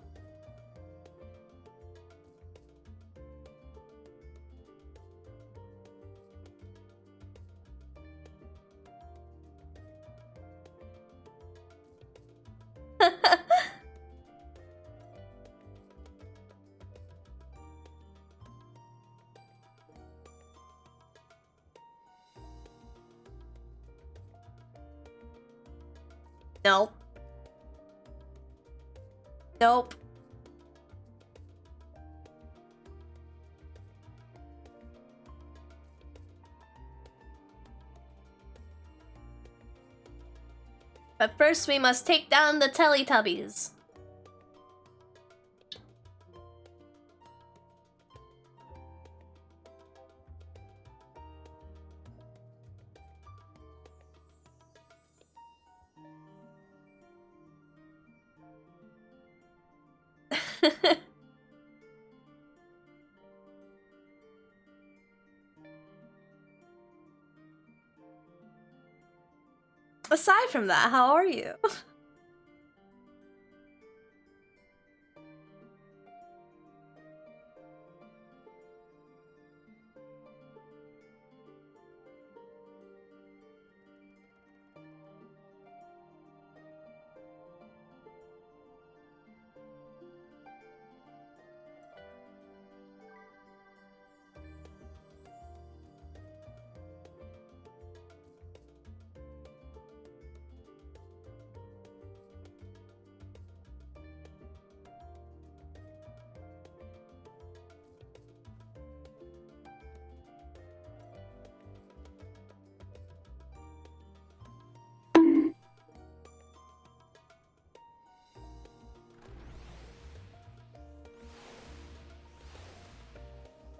Nope. Nope. But first we must take down the Teletubbies. Aside from that, how are you?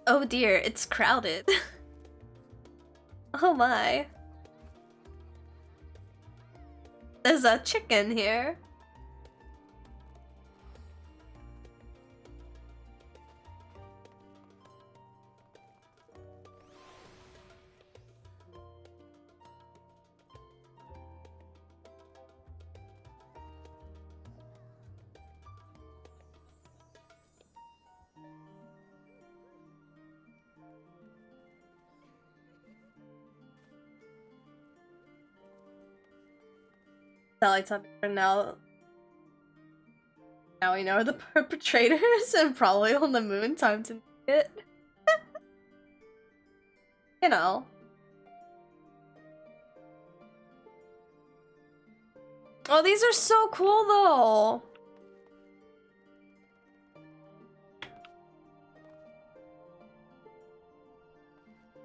Oh dear, it's crowded. Oh my. There's a chicken here. Teletubbies are now we know the perpetrators and probably on the moon. Time to it. You know. Oh, these are so cool though.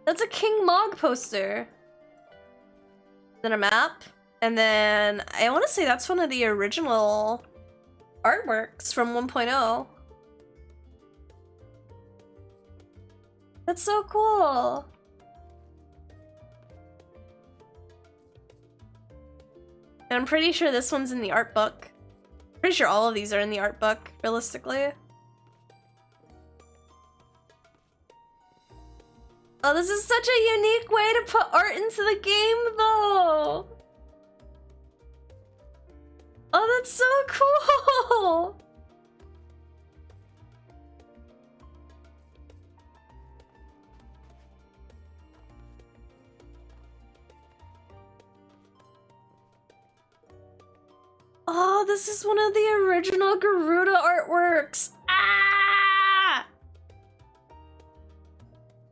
That's a King Mog poster. Then a map. And then I want to say that's one of the original artworks from 1.0. That's so cool. And I'm pretty sure this one's in the art book. Pretty sure all of these are in the art book, realistically. Oh, this is such a unique way to put art into the game, though. Oh, that's so cool! Oh, this is one of the original Garuda artworks! Ah!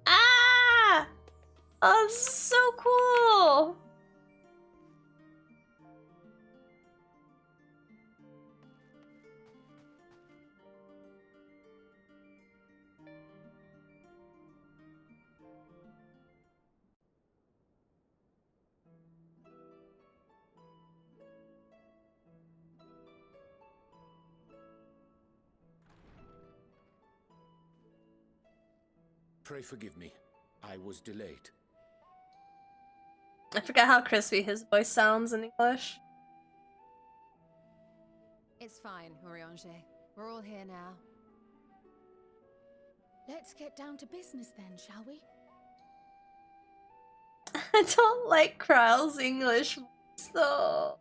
Ah! Oh, this is so cool! Pray forgive me. I was delayed. I forgot how crispy his voice sounds in English. It's fine, ᴄᴇᴅɪᴛs. We're all here now. Let's get down to business then, shall we? I don't like Kryle's English voice though.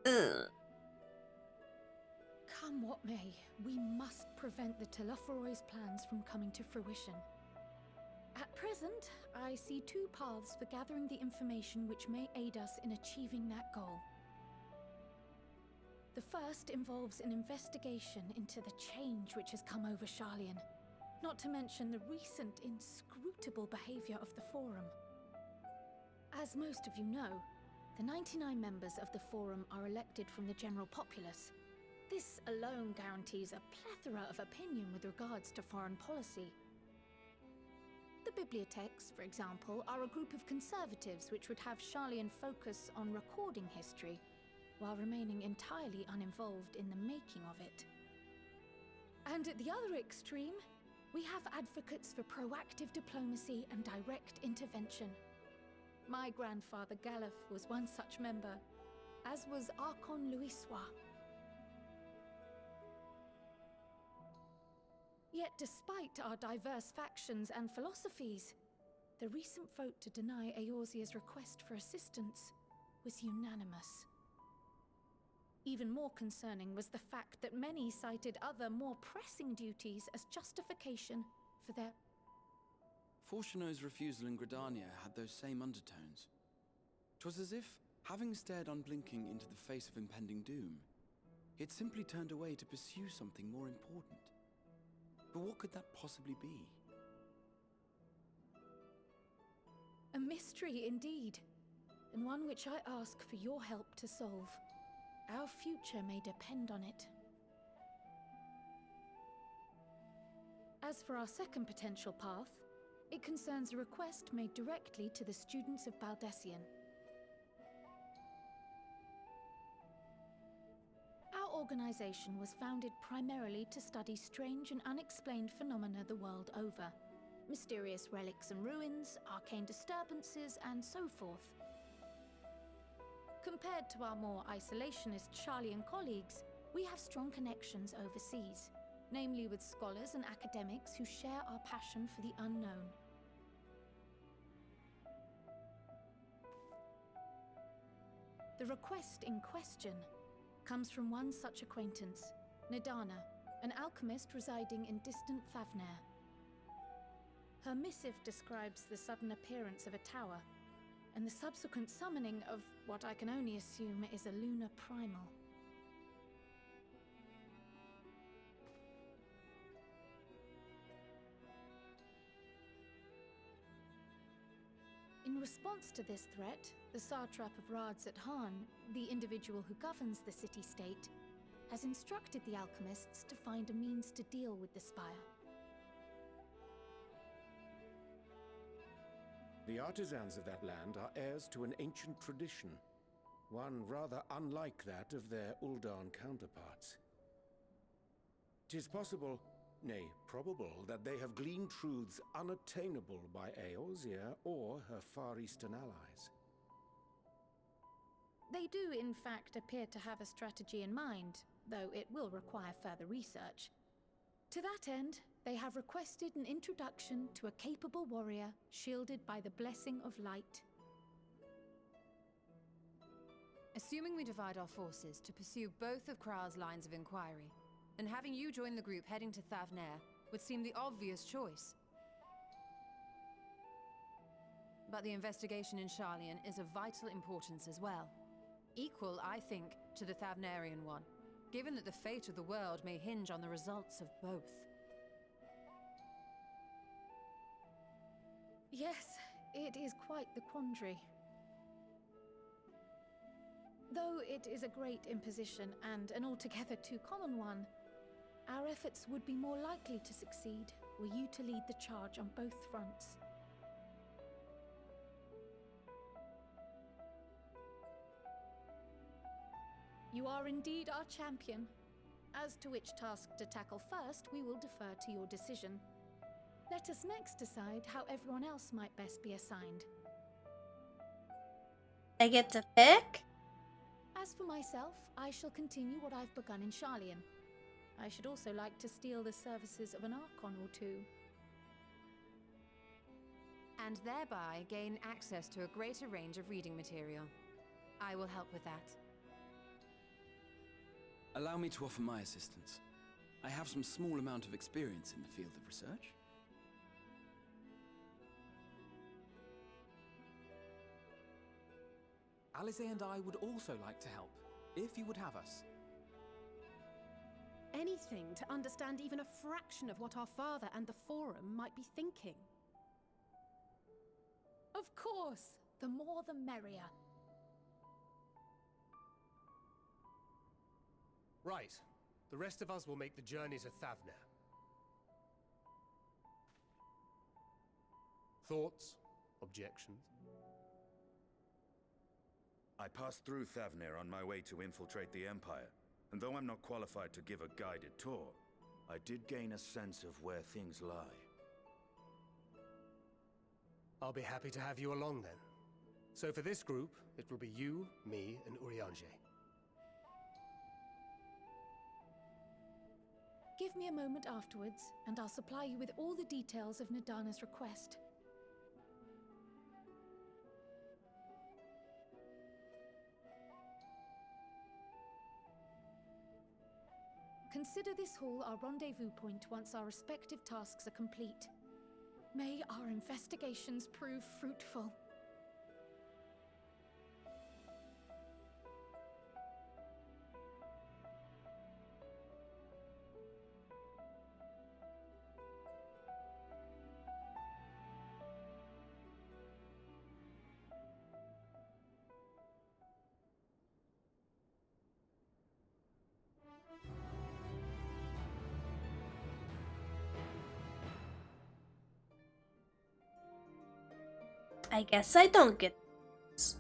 Ugh. Come what may, we must prevent the ᴄᴇᴅɪᴛs plans from coming to fruition. At present, I see two paths for gathering the information which may aid us in achieving that goal. The first involves an investigation into the change which has come over Sharlayan, not to mention the recent inscrutable behavior of the Forum. As most of you know, the 99 members of the Forum are elected from the general populace. This alone guarantees a plethora of opinion with regards to foreign policy. The bibliotheques, for example, are a group of conservatives which would have Sharlayan focus on recording history, while remaining entirely uninvolved in the making of it. And at the other extreme, we have advocates for proactive diplomacy and direct intervention. My grandfather Galef was one such member, as was Archon louis. Yet despite our diverse factions and philosophies, the recent vote to deny Eorzea's request for assistance was unanimous. Even more concerning was the fact that many cited other, more pressing duties as justification for their... Fortuno's refusal in Gridania had those same undertones. 'Twas as if, having stared unblinking into the face of impending doom, he had simply turned away to pursue something more important. But what could that possibly be? A mystery indeed, and one which I ask for your help to solve. Our future may depend on it. As for our second potential path, it concerns a request made directly to the students of Baldesion. Our organization was founded primarily to study strange and unexplained phenomena the world over. Mysterious relics and ruins, arcane disturbances, and so forth. Compared to our more isolationist Sharlayan colleagues, we have strong connections overseas, namely with scholars and academics who share our passion for the unknown. The request in question comes from one such acquaintance, Nadana, an alchemist residing in distant Thavnair. Her missive describes the sudden appearance of a tower, and the subsequent summoning of what I can only assume is a lunar primal. In response to this threat, the satrap of Rads at Han, the individual who governs the city-state, has instructed the alchemists to find a means to deal with the spire. The artisans of that land are heirs to an ancient tradition, one rather unlike that of their Uldan counterparts. 'Tis possible, nay, probable, that they have gleaned truths unattainable by Eorzea or her Far Eastern allies. They do, in fact, appear to have a strategy in mind, though it will require further research. To that end, they have requested an introduction to a capable warrior shielded by the blessing of light. Assuming we divide our forces to pursue both of Kral's lines of inquiry, then having you join the group heading to Thavnair would seem the obvious choice. But the investigation in Sharlayan is of vital importance as well. Equal, I think, to the Thavnairian one, given that the fate of the world may hinge on the results of both. Yes, it is quite the quandary. Though it is a great imposition and an altogether too common one, our efforts would be more likely to succeed were you to lead the charge on both fronts. You are indeed our champion. As to which task to tackle first, we will defer to your decision. Let us next decide how everyone else might best be assigned. I get to pick? As for myself, I shall continue what I've begun in Sharlayan. I should also like to steal the services of an Archon or two. And thereby gain access to a greater range of reading material. I will help with that. Allow me to offer my assistance. I have some small amount of experience in the field of research. Alice and I would also like to help, if you would have us. Anything to understand even a fraction of what our father and the Forum might be thinking. Of course! The more the merrier. Right. The rest of us will make the journey to Thavner. Thoughts? Objections? I passed through Thavner on my way to infiltrate the Empire, and though I'm not qualified to give a guided tour, I did gain a sense of where things lie. I'll be happy to have you along then. So for this group, it will be you, me, and ᴄʀᴅᴅ. Give me a moment afterwards, and I'll supply you with all the details of Nadana's request. Consider this hall our rendezvous point once our respective tasks are complete. May our investigations prove fruitful. I guess I don't get this.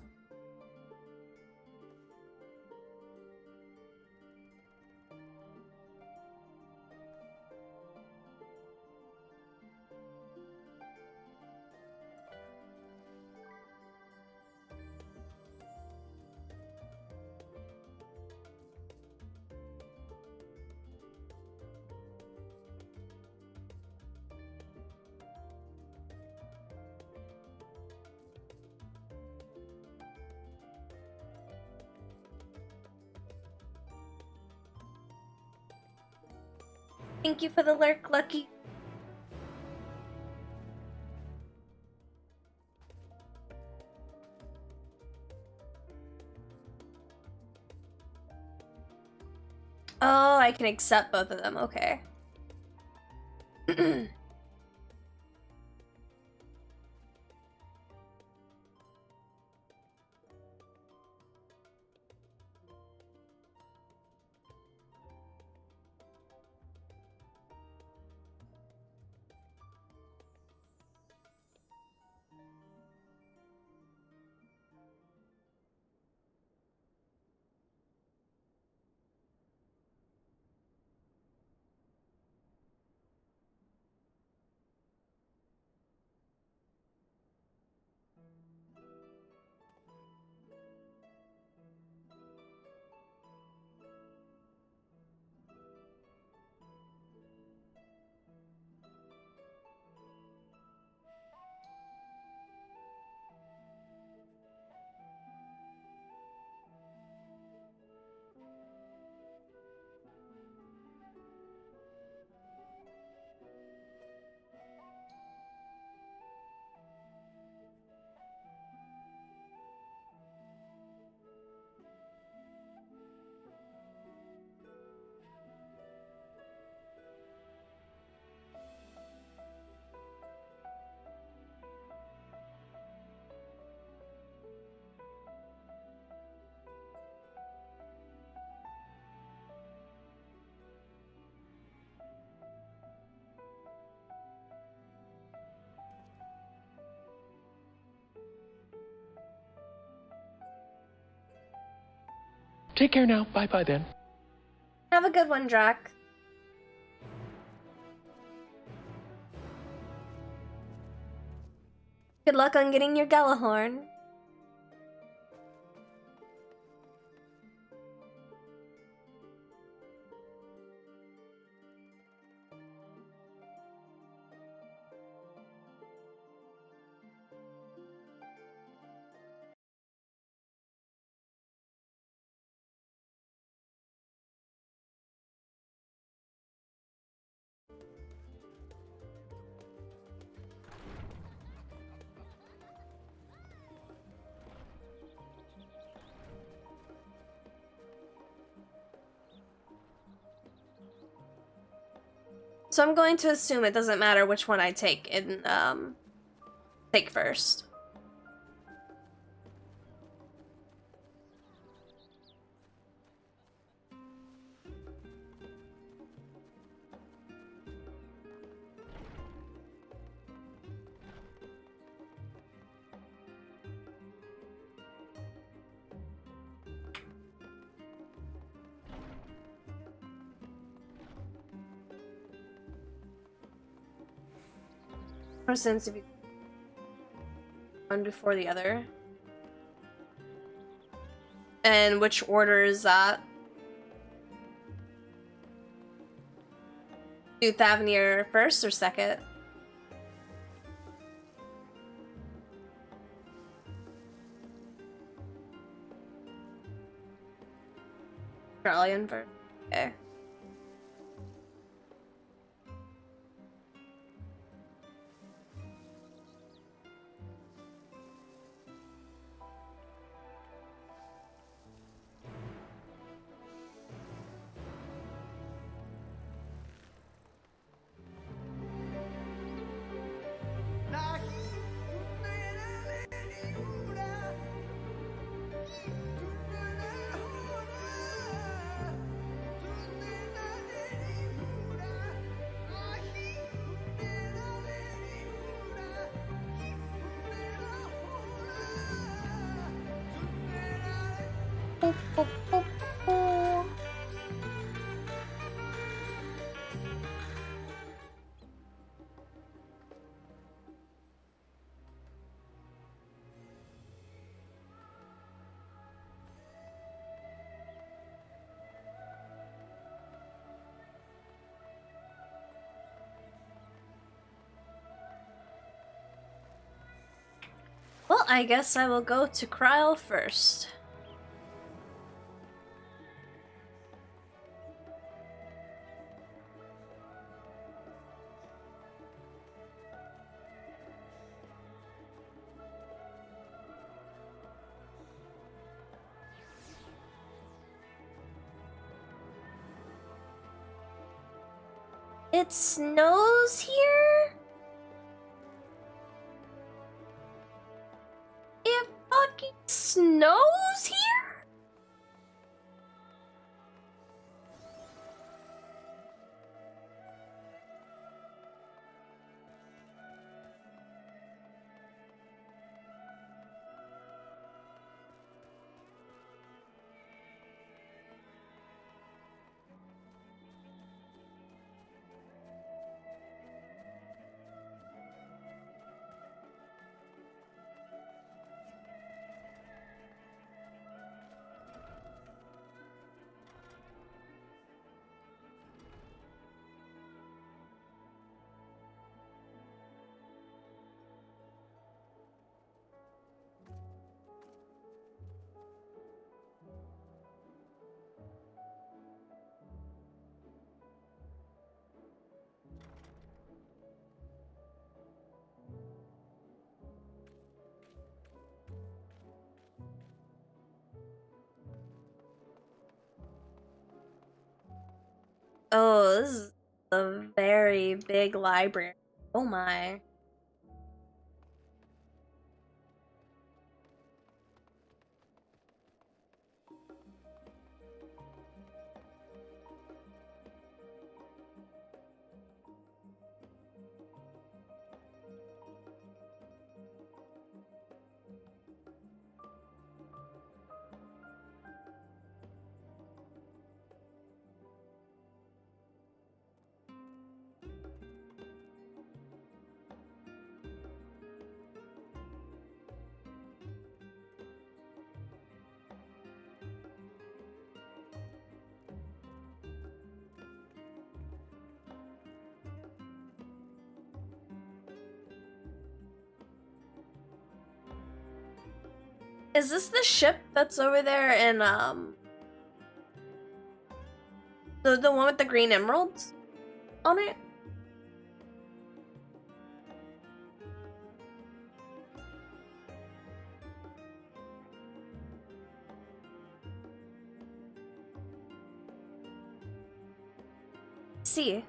Thank you for the lurk, Lucky. Oh, I can accept both of them. Okay. Take care now. Bye-bye then. Have a good one, Drac. Good luck on getting your Galahorn. So I'm going to assume it doesn't matter which one I take in take first. Persons to be one before the other. And which order is that? Do Thavnir first or second? Australian first. Okay. Well, I guess I will go to Kryl first. It snows here? It fucking snows here? Oh, this is a very big library. Oh my. Is this the ship that's over there in, the one with the green emeralds on it? See.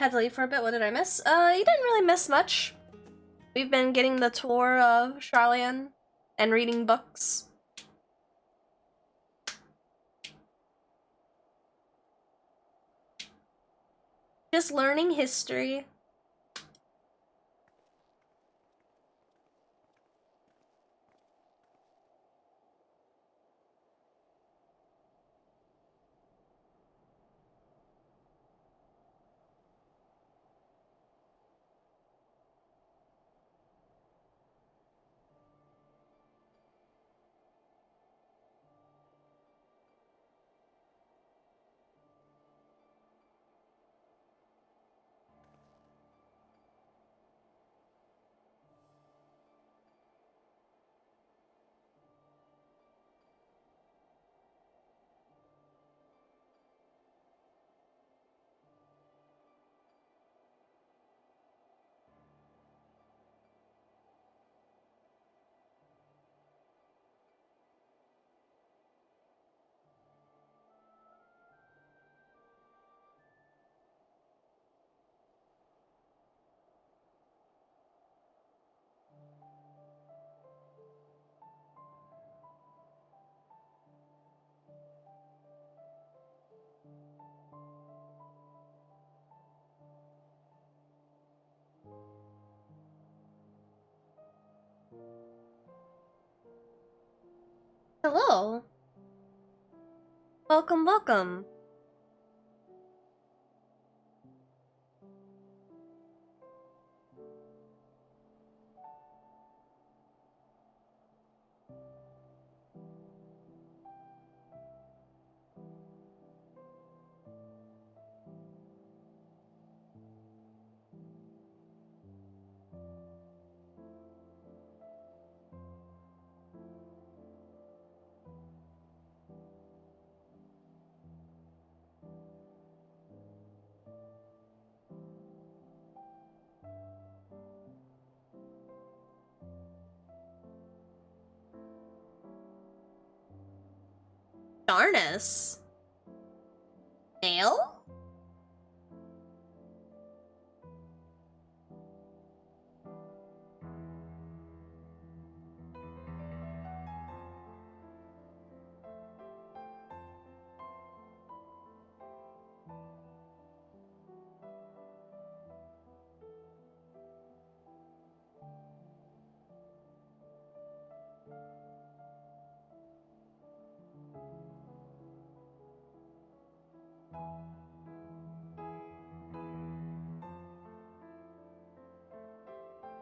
had to leave for a bit. What did I miss? You didn't really miss much. We've been getting the tour of Sharlayan and reading books. Just learning history. Hello. Welcome, welcome. Darnus. Nail?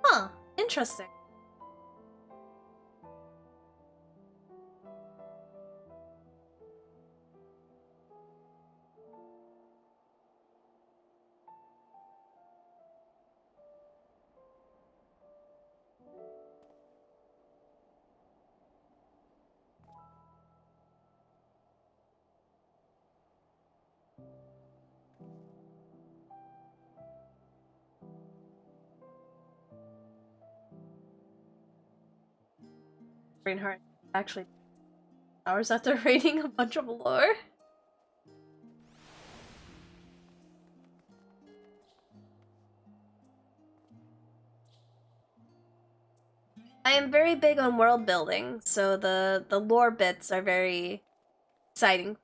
Huh, interesting. Reinhardt actually hours after reading a bunch of lore. I am very big on world building, so the lore bits are very exciting.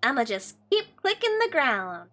I'ma just keep clicking the ground.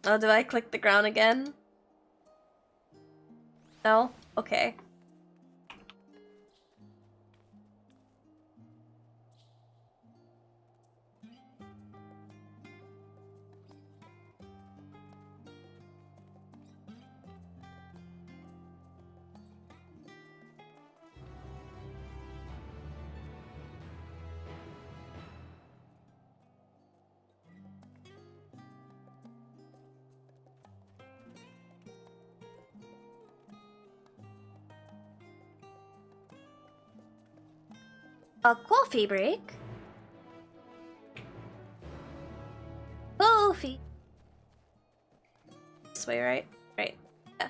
Oh, do I click the ground again? No? Okay. A coffee break? way, right? Right. Yeah.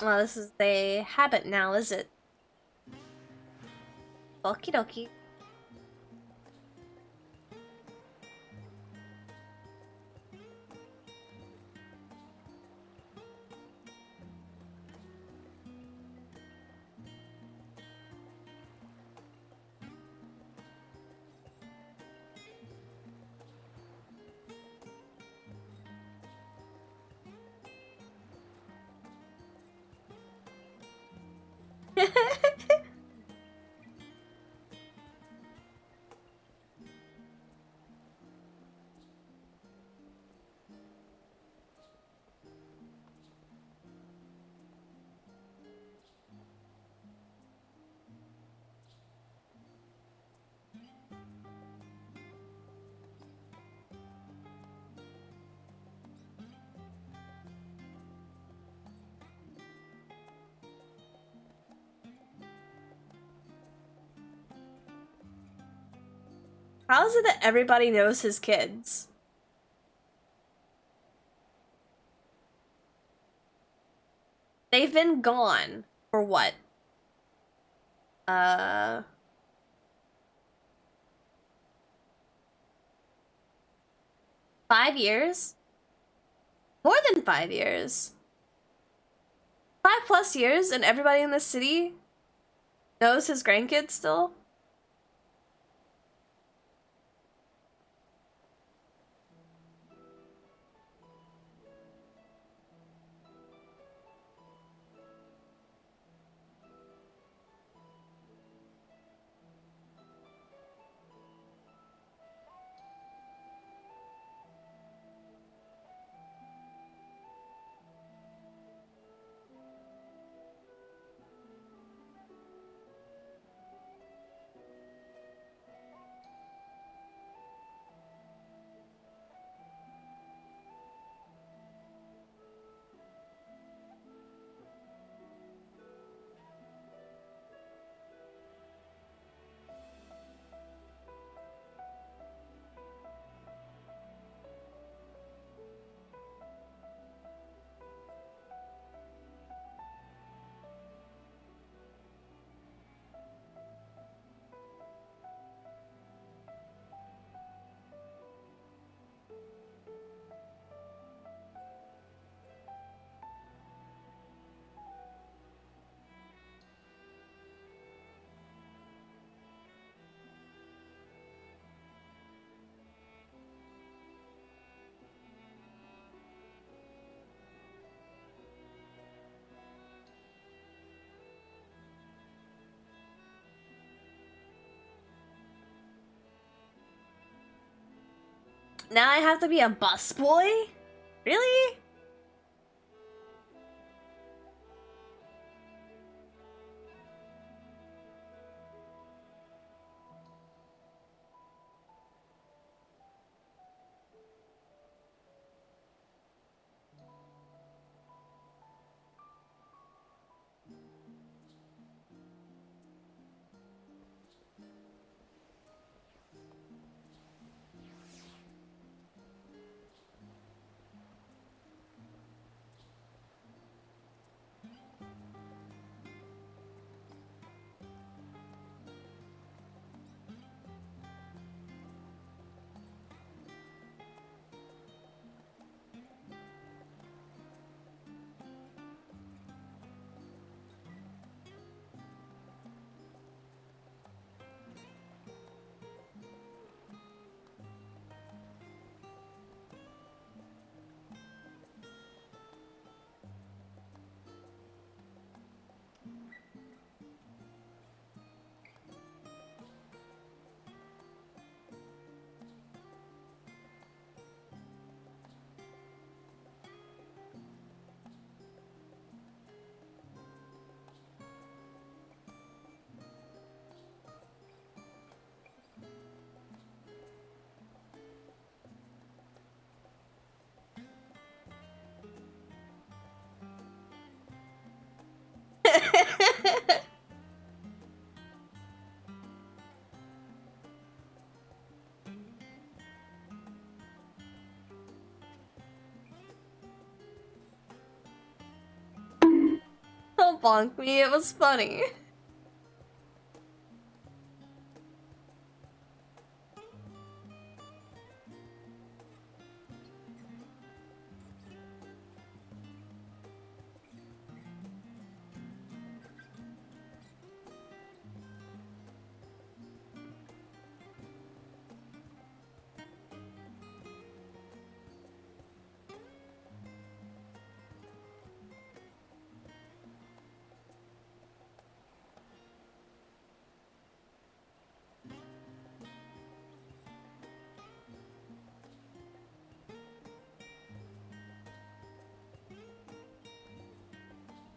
Well, this is a habit now, is it? Okie dokie. How is it that everybody knows his kids? They've been gone for what? 5 years? More than 5 years. 5+ years, and everybody in the city knows his grandkids still? Now I have to be a busboy? Really? bonk me, it was funny.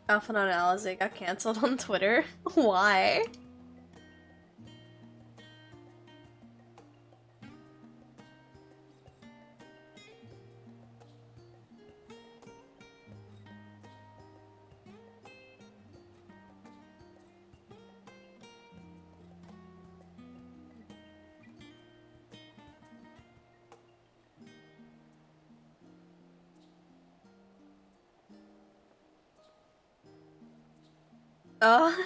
Alpha Not Alizé got cancelled on Twitter. Why? Oh.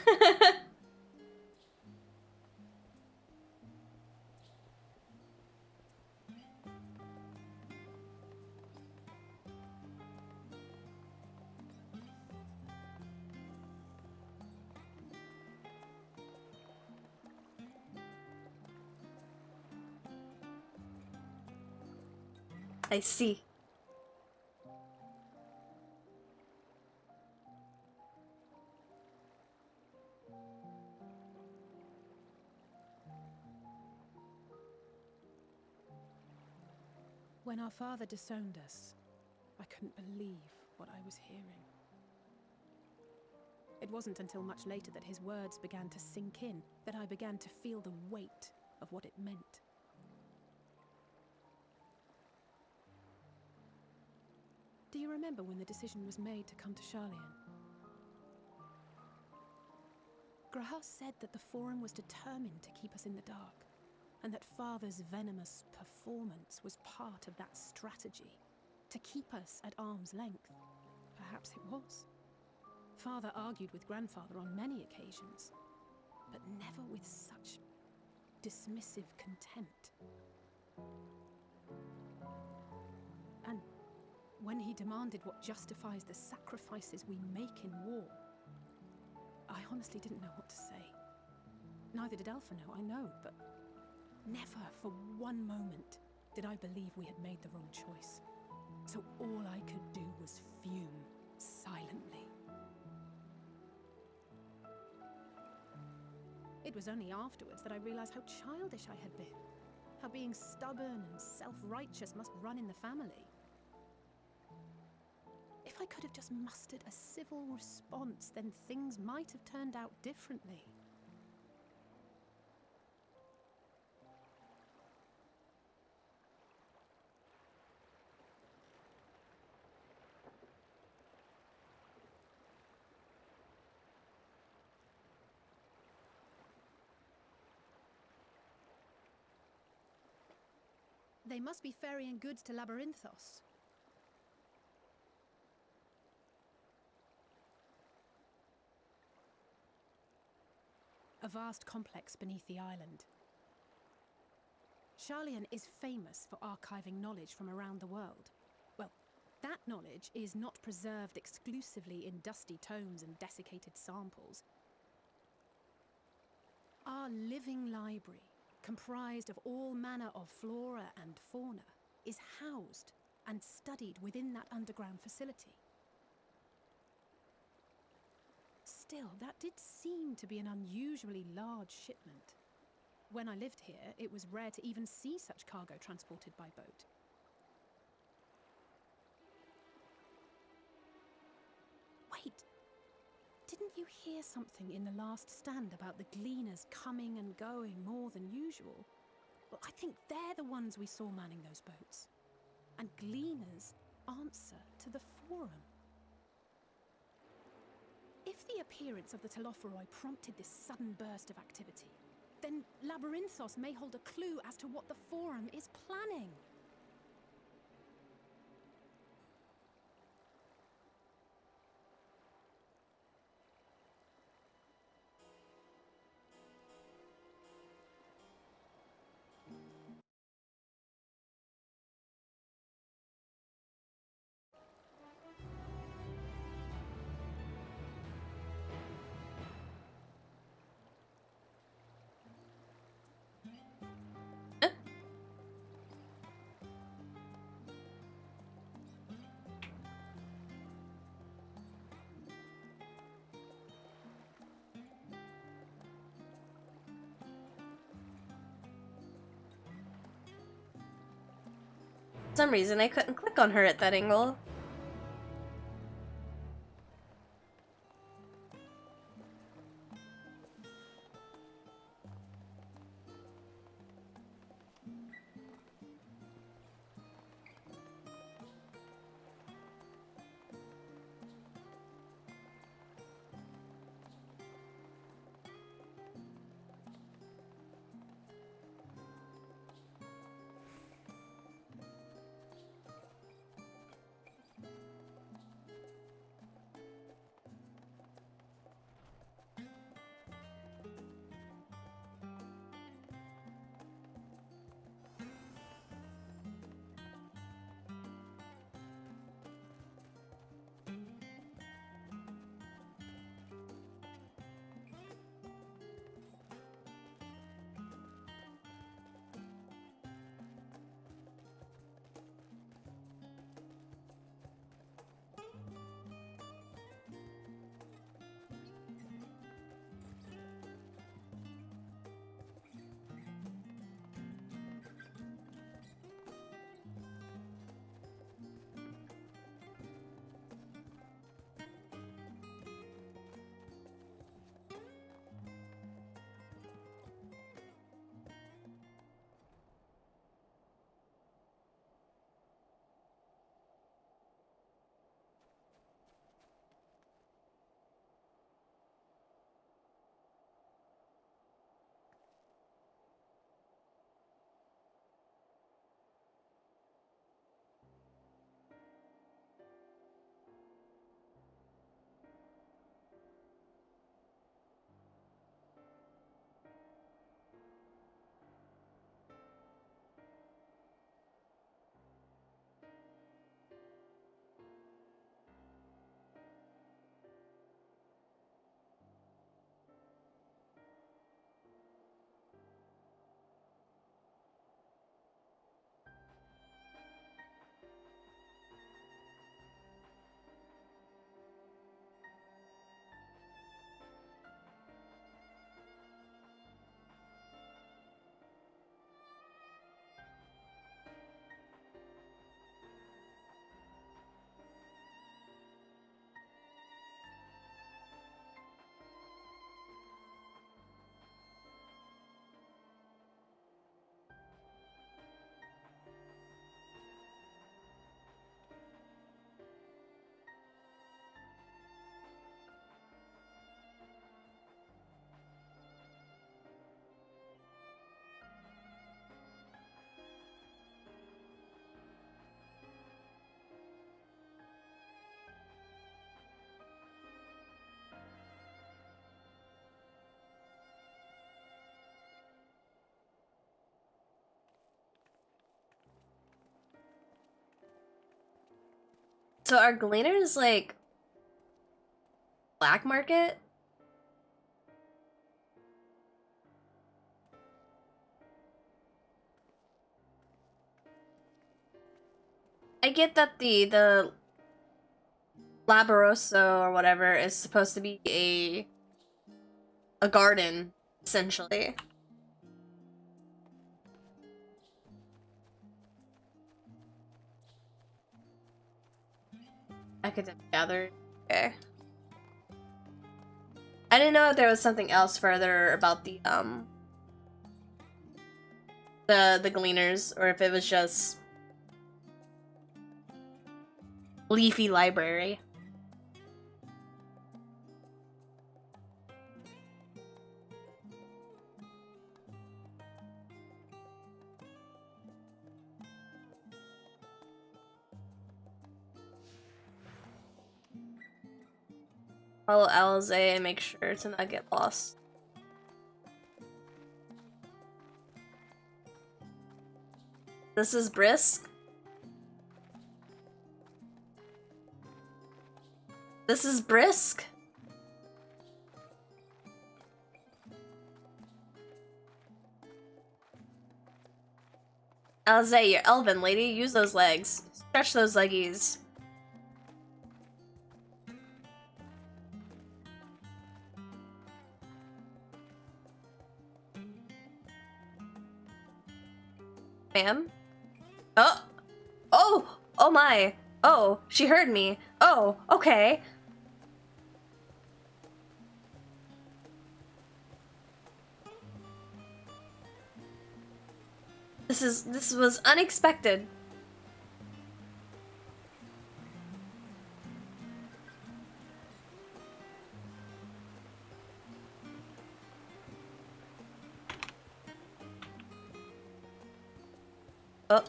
I see. When our father disowned us, I couldn't believe what I was hearing. It wasn't until much later that his words began to sink in, that I began to feel the weight of what it meant. Do you remember when the decision was made to come to Sharlayan? Grahas said that the Forum was determined to keep us in the dark, and that Father's venomous performance was part of that strategy, to keep us at arm's length. Perhaps it was. Father argued with Grandfather on many occasions, but never with such dismissive contempt. And when he demanded what justifies the sacrifices we make in war, I honestly didn't know what to say. Neither did Alpha know, I know, but never for one moment did I believe we had made the wrong choice. So all I could do was fume silently. It was only afterwards that I realized how childish I had been, how being stubborn and self-righteous must run in the family. If I could have just mustered a civil response, then things might have turned out differently. They must be ferrying goods to Labyrinthos. A vast complex beneath the island. Sharlayan is famous for archiving knowledge from around the world. Well, that knowledge is not preserved exclusively in dusty tomes and desiccated samples. Our living library, comprised of all manner of flora and fauna, is housed and studied within that underground facility. Still, that did seem to be an unusually large shipment. When I lived here, it was rare to even see such cargo transported by boat. Wait! Didn't you hear something in the last stand about the gleaners coming and going more than usual? Well, I think they're the ones we saw manning those boats. And gleaners answer to the Forum. If the appearance of the ᴂᴅᴅ prompted this sudden burst of activity, then Labyrinthos may hold a clue as to what the Forum is planning. some reason I couldn't click on her at that angle. So are gleaners like black market? I get that the Laboroso or whatever is supposed to be a garden, essentially. Academic gathering. Okay. I didn't know if there was something else further about the gleaners, or if it was just leafy library. Follow Alize and make sure to not get lost. This is brisk. This is brisk. Alize, you're elven, lady. Use those legs. Stretch those leggies. Ma'am? Oh! Oh! Oh my. Oh, she heard me. Oh, okay. This was unexpected. Oh.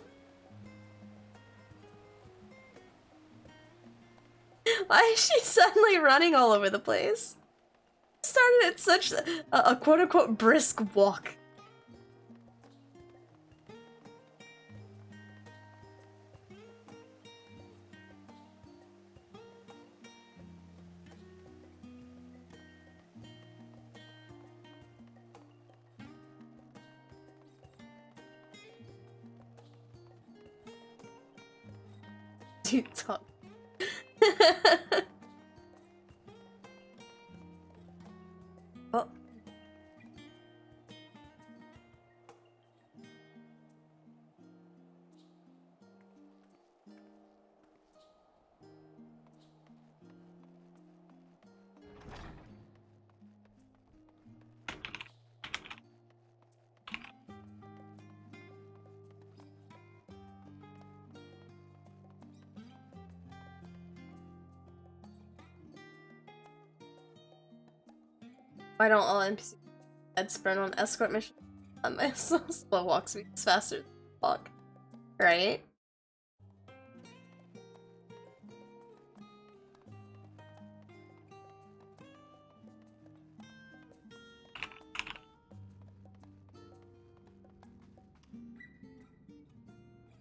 Why is she suddenly running all over the place? Started at such a quote-unquote brisk walk. Dude, talk. Oh. Why don't all NPCs head sprint on escort mission? My slow walk speed is faster than walk. Right?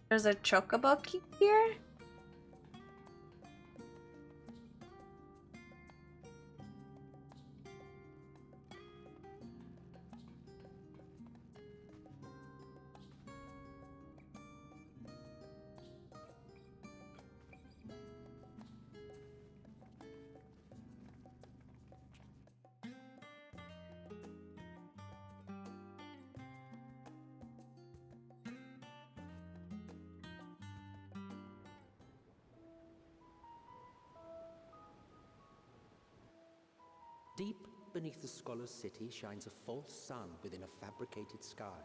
There's a chocobo key here? Deep beneath the scholar's city shines a false sun within a fabricated sky.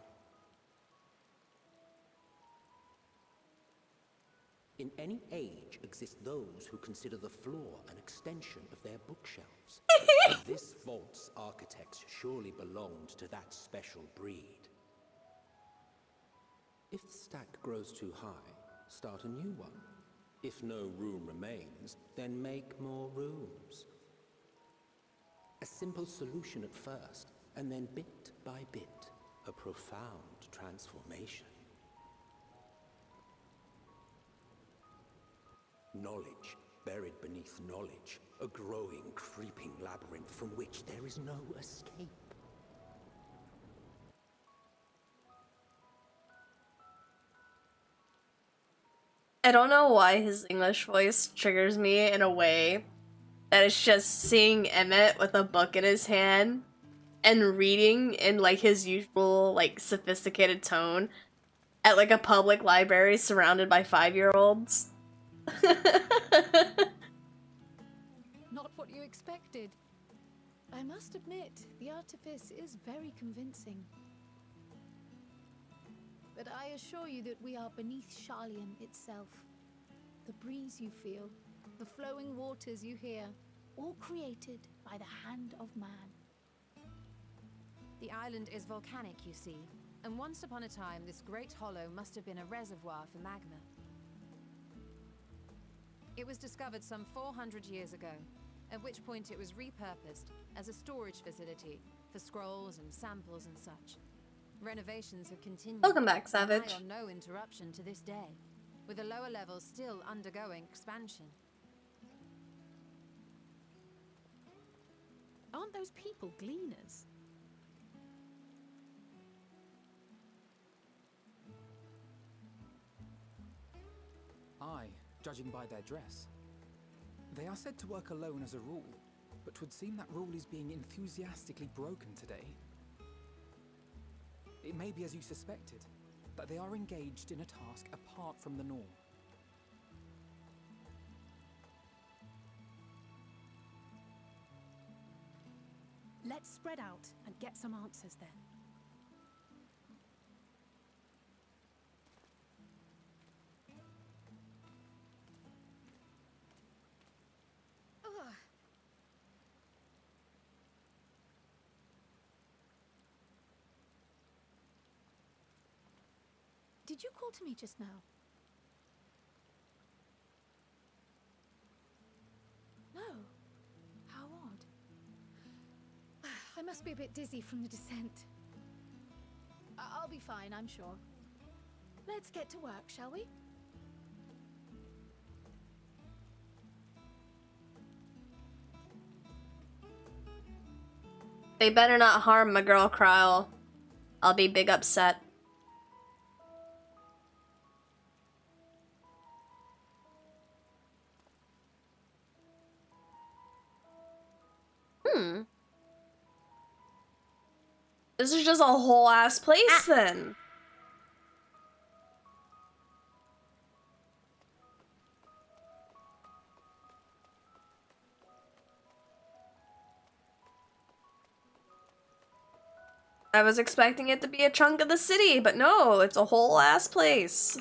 In any age exist those who consider the floor an extension of their bookshelves. This vault's architects surely belonged to that special breed. If the stack grows too high, start a new one. If no room remains, then make more rooms. A simple solution at first, and then bit by bit, a profound transformation. Knowledge, buried beneath knowledge, a growing, creeping labyrinth from which there is no escape. I don't know why his English voice triggers me in a way that it's just seeing Emmett with a book in his hand and reading in like his usual like sophisticated tone at like a public library surrounded by 5-year-olds. Not what you expected. I must admit, the artifice is very convincing. But I assure you that we are beneath ᴄᴇᴅ itself. The breeze you feel, the flowing waters you hear, all created by the hand of man. The island is volcanic, you see, and once upon a time this great hollow must have been a reservoir for magma. It was discovered some 400 years ago, at which point it was repurposed as a storage facility for scrolls and samples and such. Renovations have continued. Welcome back, Savage. On no interruption to this day, with the lower levels still undergoing expansion. Aren't those people gleaners? Aye, judging by their dress. They are said to work alone as a rule, but 'twould seem that rule is being enthusiastically broken today. It may be as you suspected, that they are engaged in a task apart from the norm. Let's spread out and get some answers then. Ugh. Did you call to me just now? No. How odd. I must be a bit dizzy from the descent. I'll be fine, I'm sure. Let's get to work, shall we? They better not harm my girl Kryle. I'll be big upset. This is just a whole ass place then. I was expecting it to be a chunk of the city, but no, it's a whole ass place.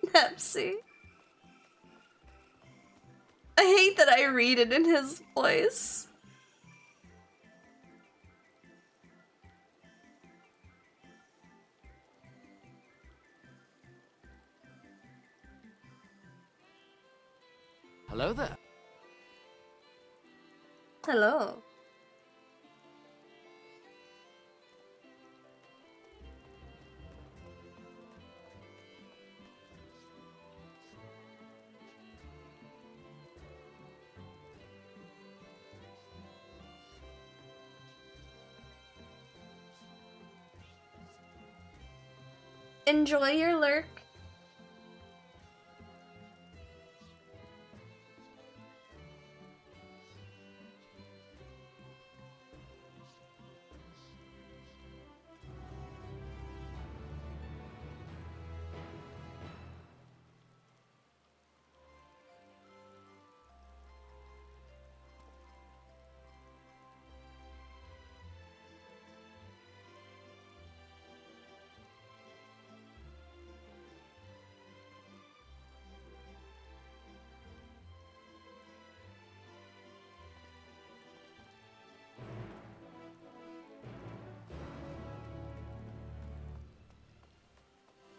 Pepsi. I hate that I read it in his voice. Hello there. Hello. Enjoy your lurk.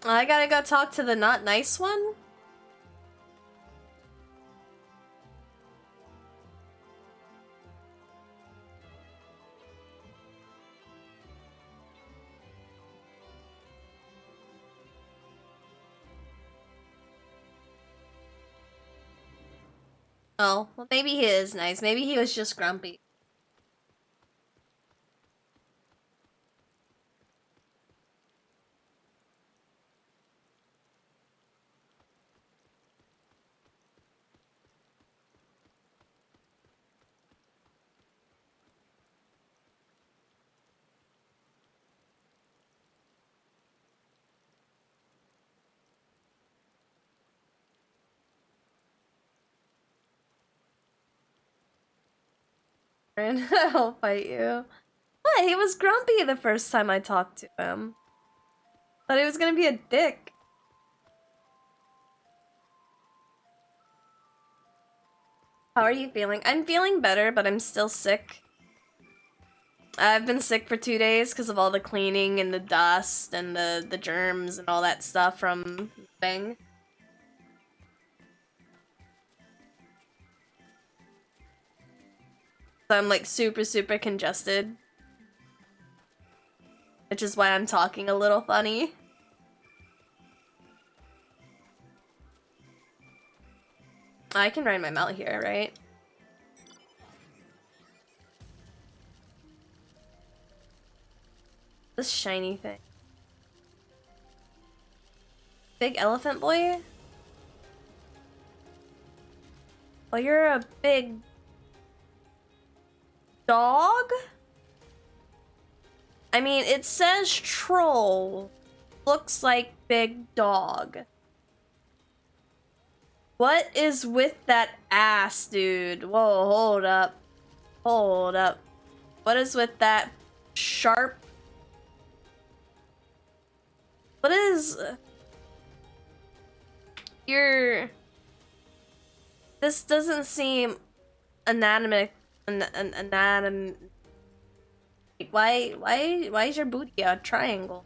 I gotta go talk to the not nice one? Oh, well maybe he is nice. Maybe he was just grumpy. I'll fight you. What? He was grumpy the first time I talked to him. Thought he was gonna be a dick. How are you feeling? I'm feeling better, but I'm still sick. I've been sick for 2 days because of all the cleaning and the dust and the germs and all that stuff from Bang. So I'm like super congested. Which is why I'm talking a little funny. I can ride my mount here, right? This shiny thing. Big elephant boy? Oh, you're a big dog? I mean, it says troll. Looks like big dog. What is with that ass, dude? Whoa, hold up. Hold up. What is with that sharp? What is... This doesn't seem anatomic. Why is your booty a triangle?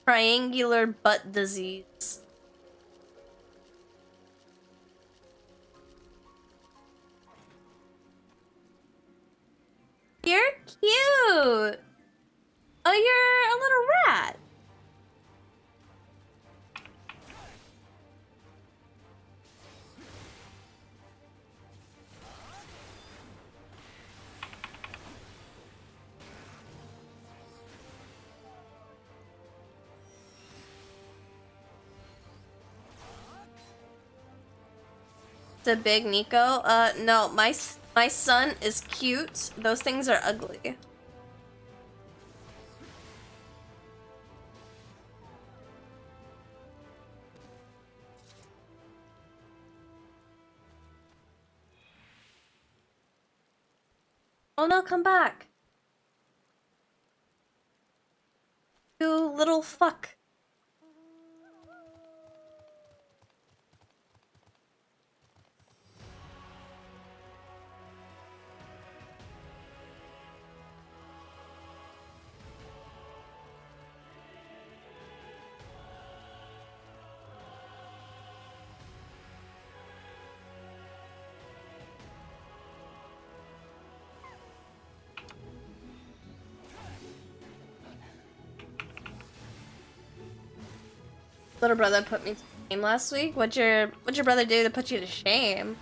Triangular butt disease. You're cute. Oh, you're a little rat. It's a big Nico. No, my son is cute. Those things are ugly. Oh no, come back. You little fuck. Little brother put me to shame last week. What'd your brother do to put you to shame?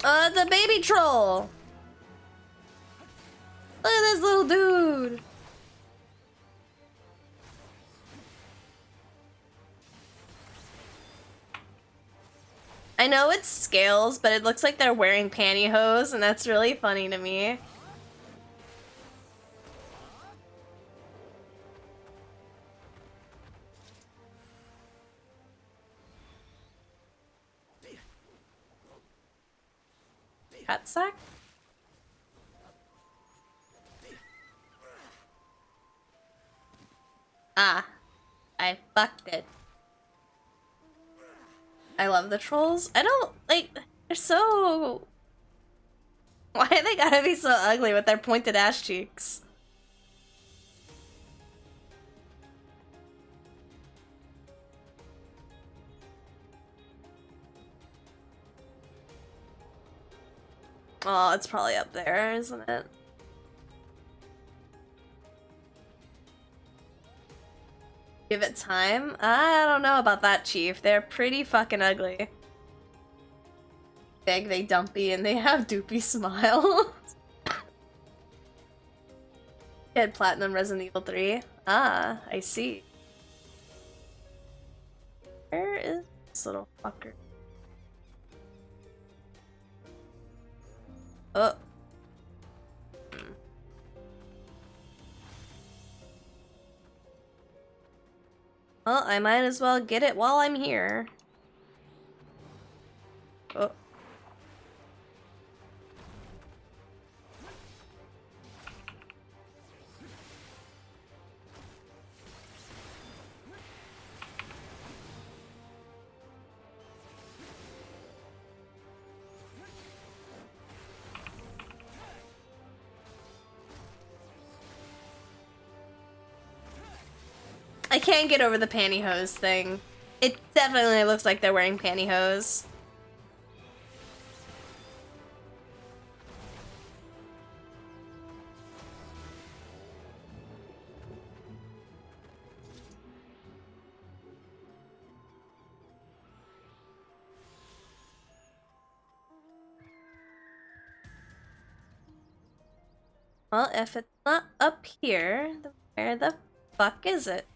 The baby troll. Look at this little dude. I know it's scales, but it looks like they're wearing pantyhose, and that's really funny to me. Cat sack? Ah, I fucked it. I love the trolls. I don't, like, they're so... Why they gotta be so ugly with their pointed ass cheeks? Oh, it's probably up there, isn't it? Give it time? I don't know about that, Chief. They're pretty fucking ugly. Big, they dumpy, and they have doopy smiles. Had Platinum Resident Evil 3. Ah, I see. Where is this little fucker? Oh. Well, I might as well get it while I'm here. Oh. can't get over the pantyhose thing. It definitely looks like they're wearing pantyhose. Well, if it's not up here, then where the fuck is it?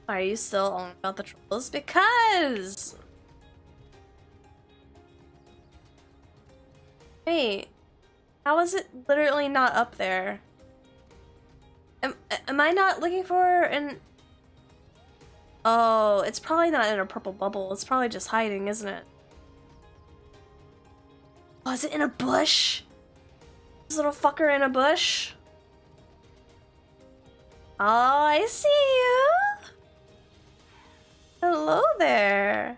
Why are you still on about the trolls? Because... Wait, how is it literally not up there? Am I not looking for an... Oh, it's probably not in a purple bubble. It's probably just hiding, isn't it? Oh, is it in a bush? This little fucker in a bush? Oh, I see you! Hello there!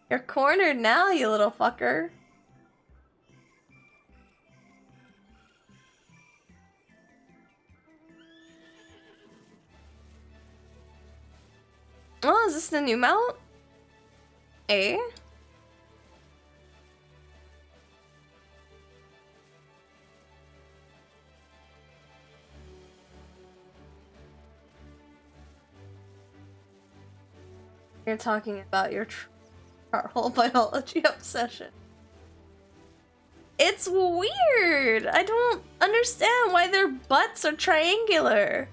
You're cornered now, you little fucker. Oh, is this the new mount? Eh? You're talking about your whole biology obsession. It's weird! I don't understand why their butts are triangular.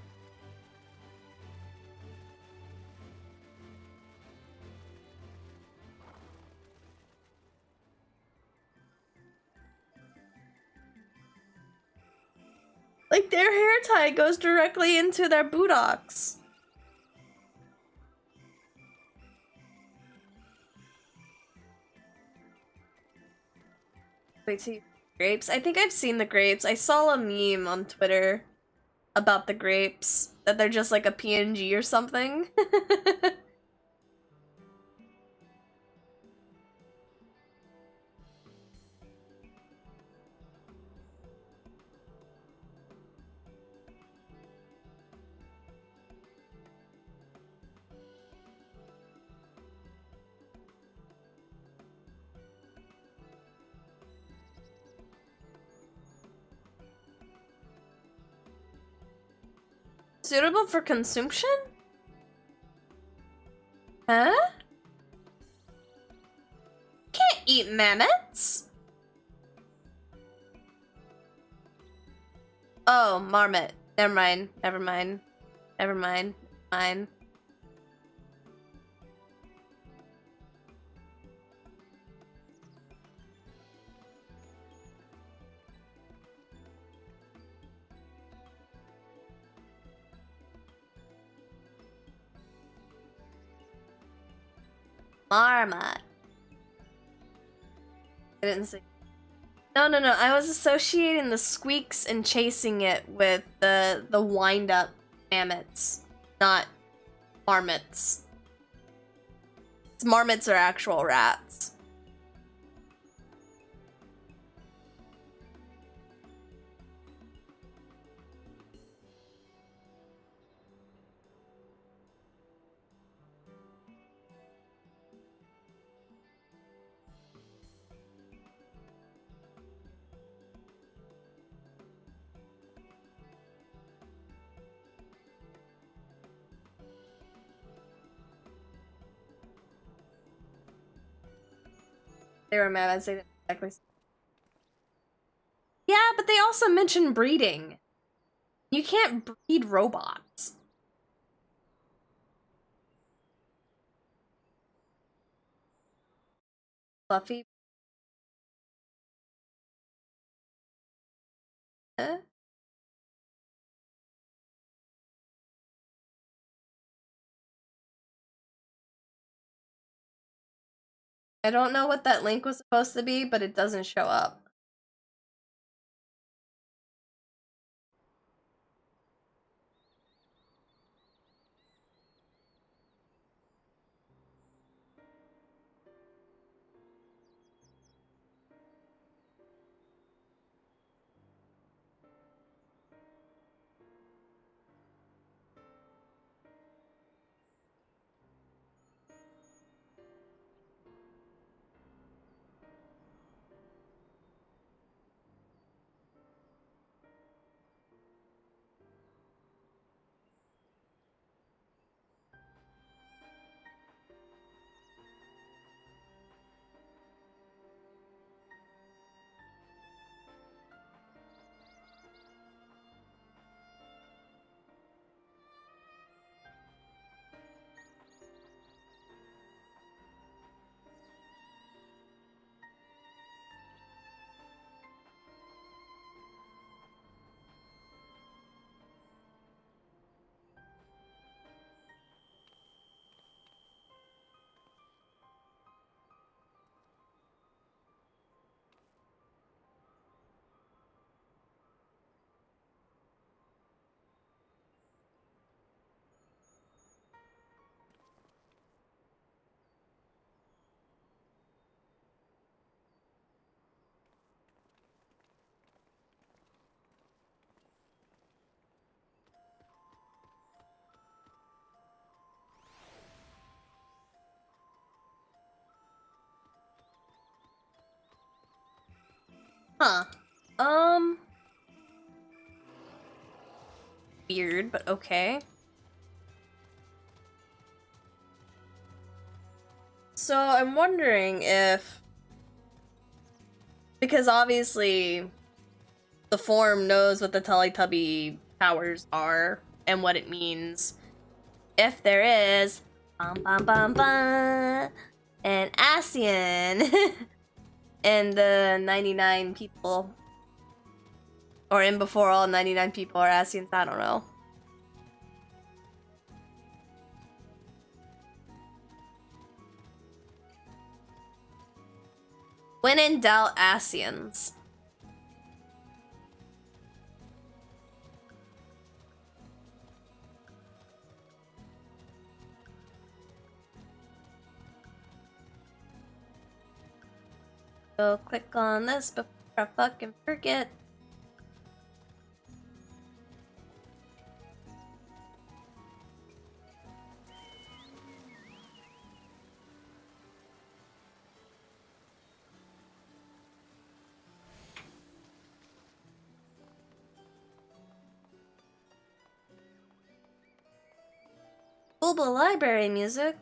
Like, their hair tie goes directly into their buttocks. Wait, so grapes? I think I've seen the grapes. I saw a meme on Twitter about the grapes, that they're just like a PNG or something. Suitable for consumption? Huh? Can't eat mammoths. Oh, marmot. Never mind. Never mind. Never mind. Mine. Marmot. I didn't say. No. I was associating the squeaks and chasing it with the wind-up mammoths, not marmots. Marmots are actual rats. They were mammoths, they didn't exactly. Yeah, but they also mentioned breeding. You can't breed robots. Fluffy. Huh? I don't know what that link was supposed to be, but it doesn't show up. Huh. Weird, but okay. So I'm wondering if, because obviously the form knows what the Teletubby powers are and what it means. If there is an Asian and the 99 people, or in before all 99 people are Asians, I don't know. When in doubt, Asians. Go click on this before I fucking forget. Global library music.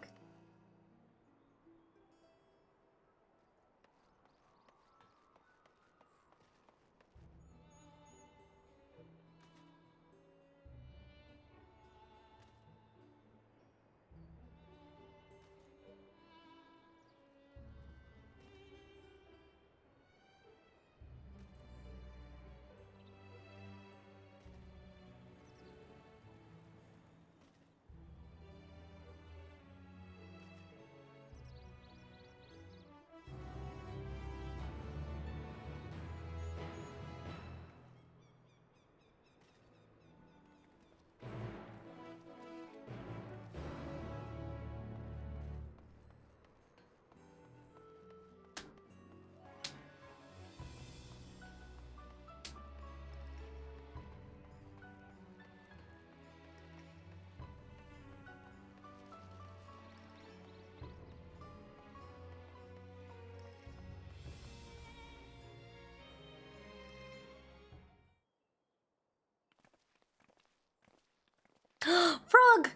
Frog!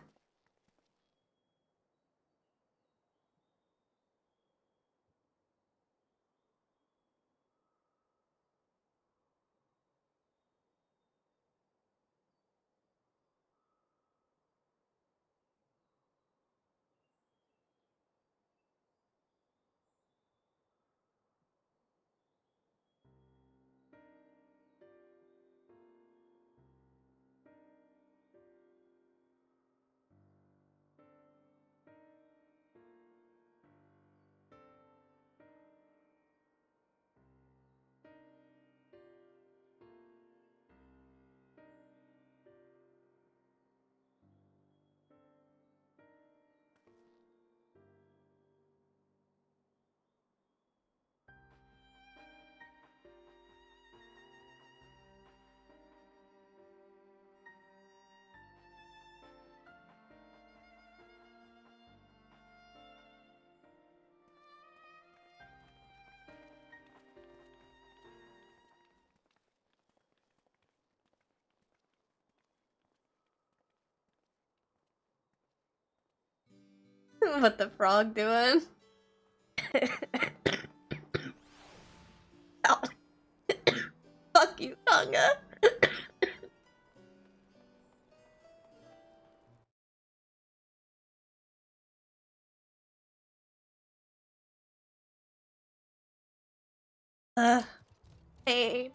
What the frog doing? Ow. Fuck you, Tonga. Hey.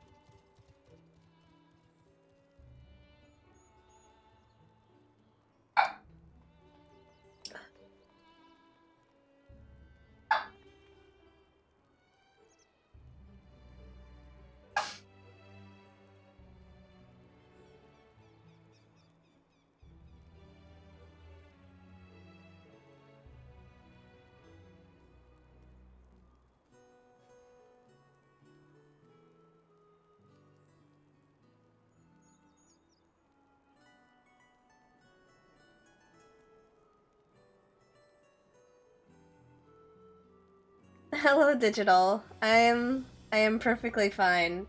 Hello, Digital. I'm I am perfectly fine.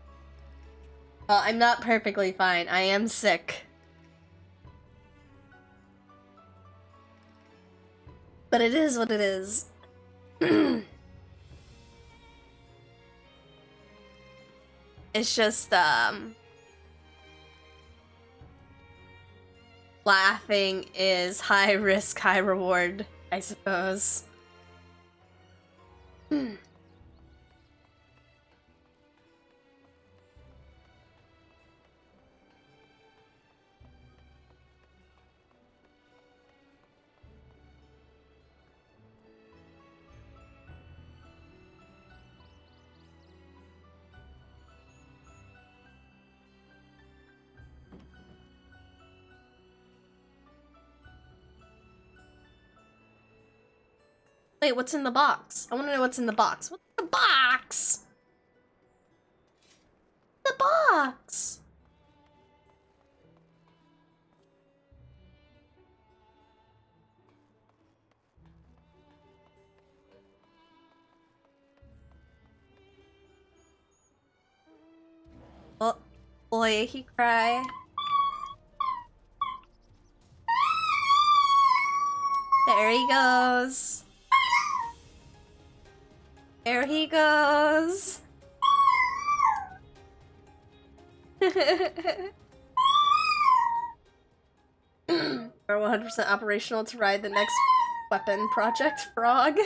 Well, I'm not perfectly fine. I am sick. But it is what it is. It's just, laughing is high risk, high reward, I suppose. Wait, what's in the box? I want to know what's in the box. What's in the box? The box! Oh, boy, he cry. There he goes. There he goes. We're 100% operational to ride the next weapon project, Frog.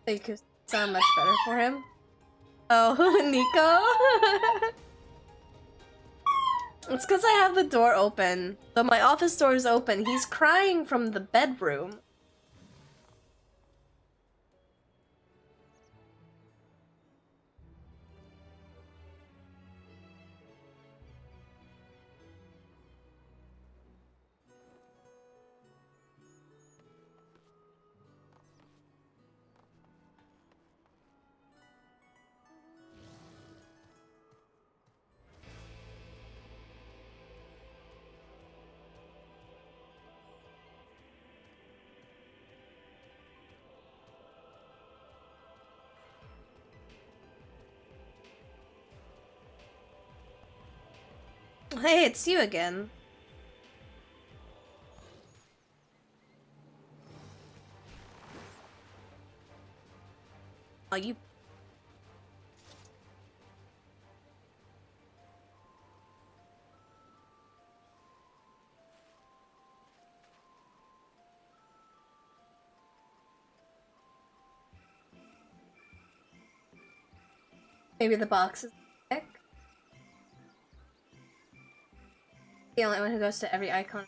They could sound much better for him. Oh, Nico. It's because I have the door open. So my office door is open. He's crying from the bedroom. Hey, it's you again. Oh, you... Maybe the box is sick. The only one who goes to every icon.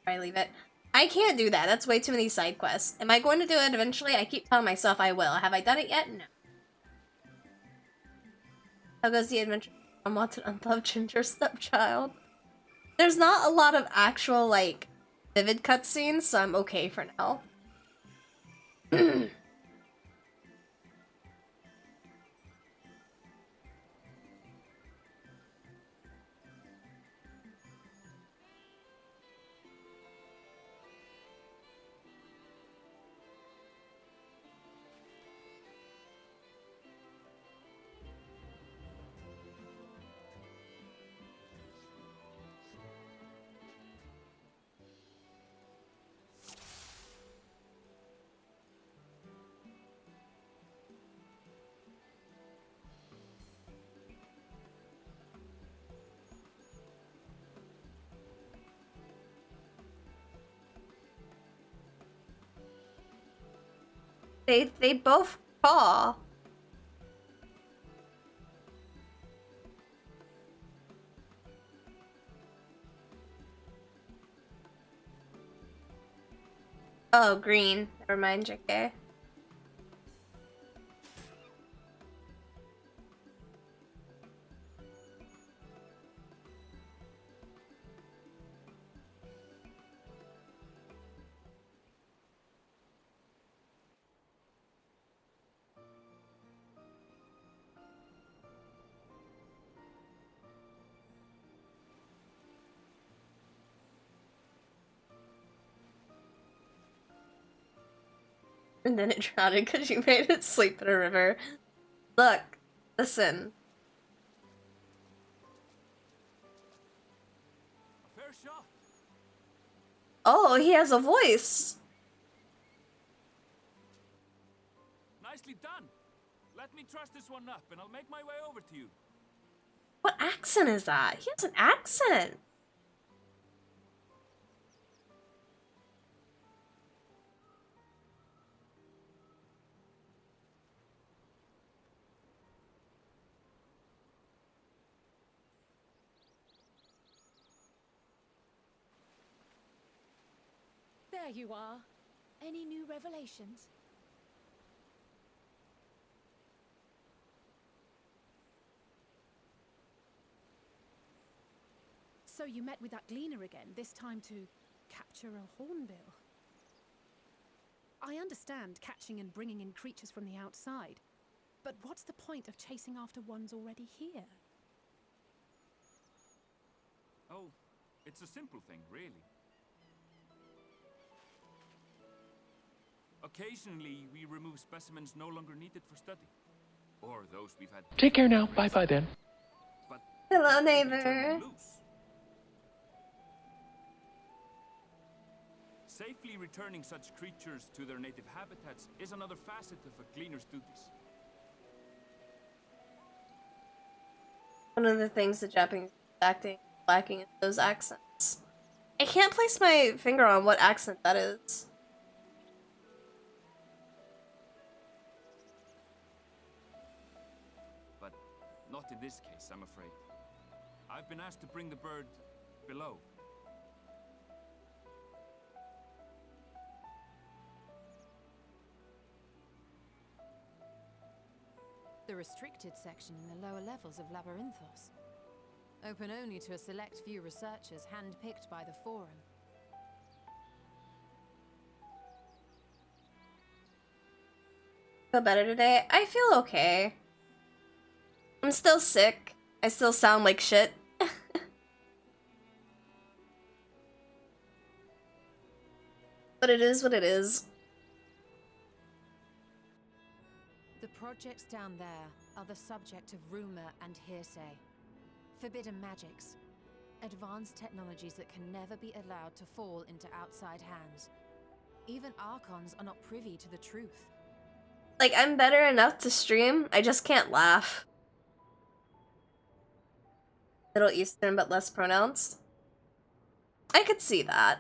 I leave it. I can't do that. That's way too many side quests. Am I going to do it eventually? I keep telling myself I will. Have I done it yet? No. How goes the adventure? I want an unloved ginger stepchild. There's not a lot of actual, like, vivid cutscenes, so I'm okay for now. They both caw. Oh, green. Never mind, JK. And then it drowned because you made it sleep in a river. Look, listen. A fair shot. Oh, he has a voice. Nicely done. Let me truss this one up and I'll make my way over to you. What accent is that? He has an accent. There you are. Any new revelations? So you met with that gleaner again, this time to capture a hornbill. I understand catching and bringing in creatures from the outside, but what's the point of chasing after ones already here? Oh, it's a simple thing, really. Occasionally, we remove specimens no longer needed for study. Or those we've had... Take care now. Bye-bye then. But hello, neighbor. Safely returning such creatures to their native habitats is another facet of a cleaner's duties. One of the things the Japanese acting lacking is those accents. I can't place my finger on what accent that is. But not in this case, I'm afraid. I've been asked to bring the bird below. The restricted section in the lower levels of Labyrinthos. Open only to a select few researchers handpicked by the Forum. Feel better today? I feel okay. I'm still sick. I still sound like shit. But it is what it is. The projects down there are the subject of rumor and hearsay. Forbidden magics. Advanced technologies that can never be allowed to fall into outside hands. Even Archons are not privy to the truth. Like, I'm better enough to stream, I just can't laugh. Middle Eastern but less pronounced. I could see that.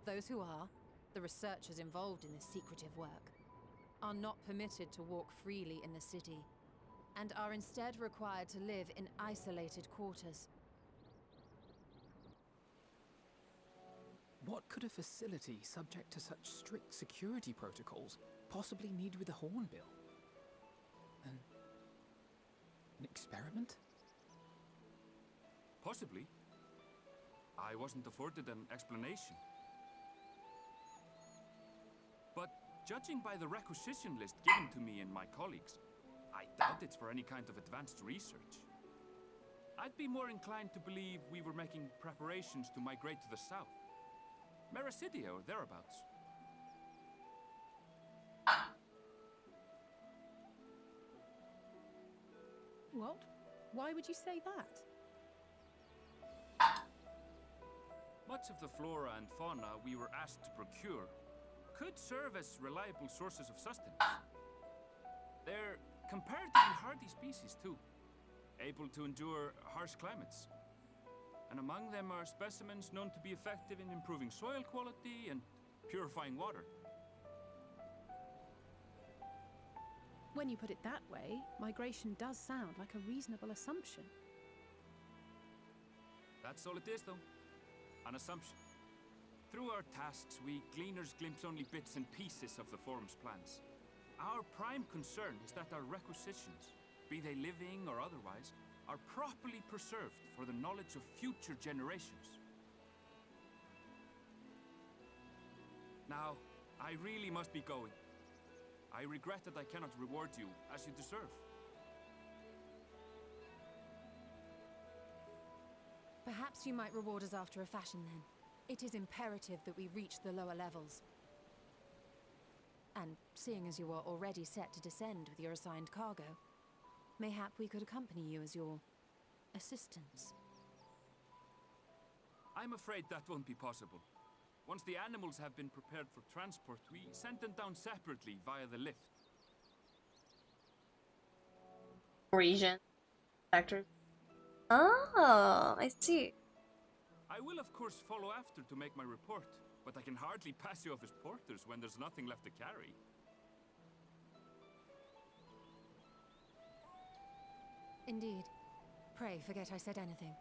Those who are, the researchers involved in this secretive work, are not permitted to walk freely in the city, and are instead required to live in isolated quarters. What could a facility subject to such strict security protocols possibly need with a hornbill? An experiment? Possibly. I wasn't afforded an explanation. But judging by the requisition list given to me and my colleagues, I doubt it's for any kind of advanced research. I'd be more inclined to believe we were making preparations to migrate to the south. Mericidia or thereabouts. What? Why would you say that? Much of the flora and fauna we were asked to procure could serve as reliable sources of sustenance. They're comparatively hardy species too, able to endure harsh climates. And among them are specimens known to be effective in improving soil quality and purifying water. When you put it that way, migration does sound like a reasonable assumption. That's all it is, though. An assumption. Through our tasks, we gleaners glimpse only bits and pieces of the Forum's plans. Our prime concern is that our requisitions, be they living or otherwise, are properly preserved for the knowledge of future generations. Now, I really must be going. I regret that I cannot reward you as you deserve. Perhaps you might reward us after a fashion then. It is imperative that we reach the lower levels. And seeing as you are already set to descend with your assigned cargo, mayhap we could accompany you as your assistants. I'm afraid that won't be possible. Once the animals have been prepared for transport, we send them down separately via the lift. Region factors. Oh, I see. I will of course follow after to make my report, but I can hardly pass you off as porters when there's nothing left to carry. Indeed. Pray forget I said anything.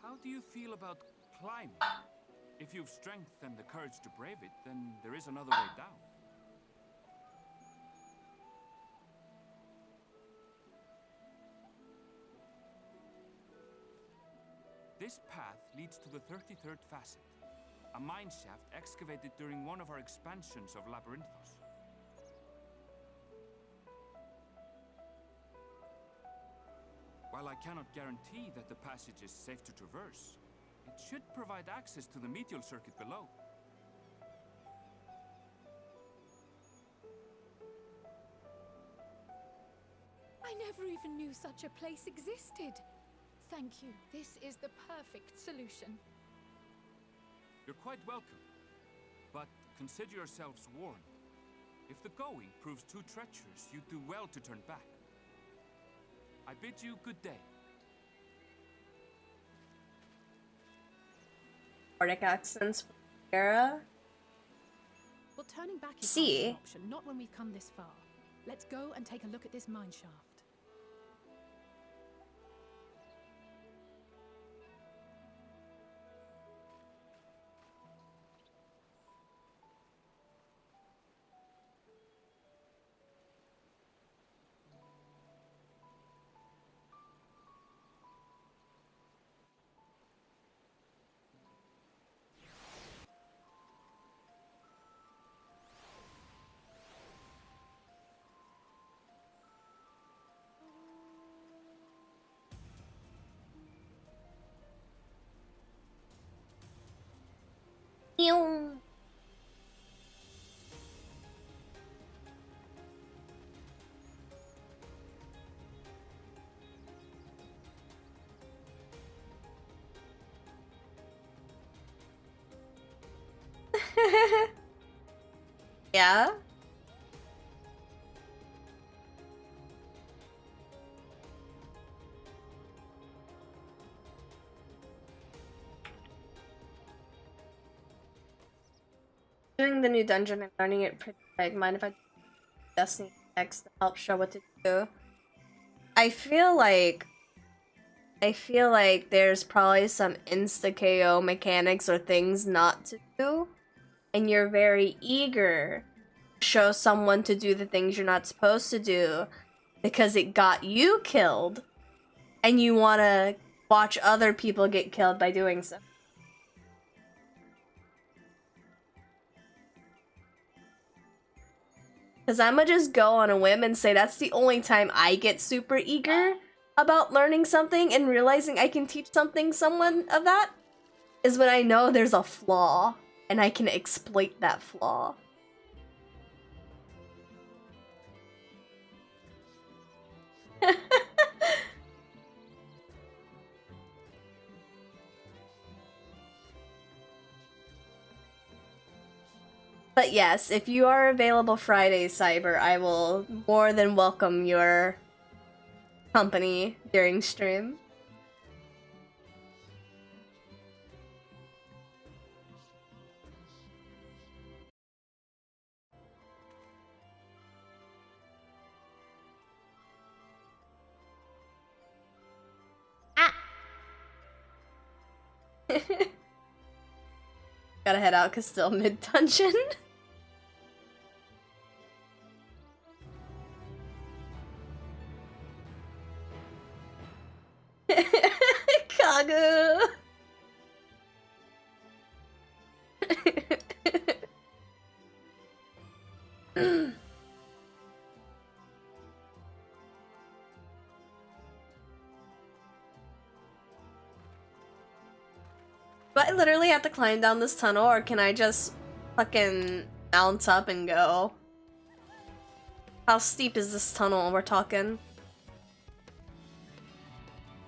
How do you feel about climbing? If you've strength and the courage to brave it, then there is another way down. This path leads to the 33rd facet, a mine shaft excavated during one of our expansions of Labyrinthos. While I cannot guarantee that the passage is safe to traverse, it should provide access to the medial circuit below. I never even knew such a place existed. Thank you. This is the perfect solution. You're quite welcome, but consider yourselves warned. If the going proves too treacherous, you'd do well to turn back. I bid you good day. Nordic accents from Era. Well, turning back is See. an option, not when we've come this far. Let's go and take a look at this mine shaft. Yeah? Doing the new dungeon and learning it pretty quick. Mind if I Destiny text to help show what to do? I feel like there's probably some insta KO mechanics or things not to do, and you're very eager to show someone to do the things you're not supposed to do because it got you killed, and you want to watch other people get killed by doing so. Because I'ma just go on a whim and say that's the only time I get super eager about learning something and realizing I can teach someone of that is when I know there's a flaw and I can exploit that flaw. But yes, if you are available Friday, Cyber, I will more than welcome your company during stream. Gotta head out because still mid-dungeon. Kagu. I literally have to climb down this tunnel, or can I just fucking mount up and go? How steep is this tunnel we're talking?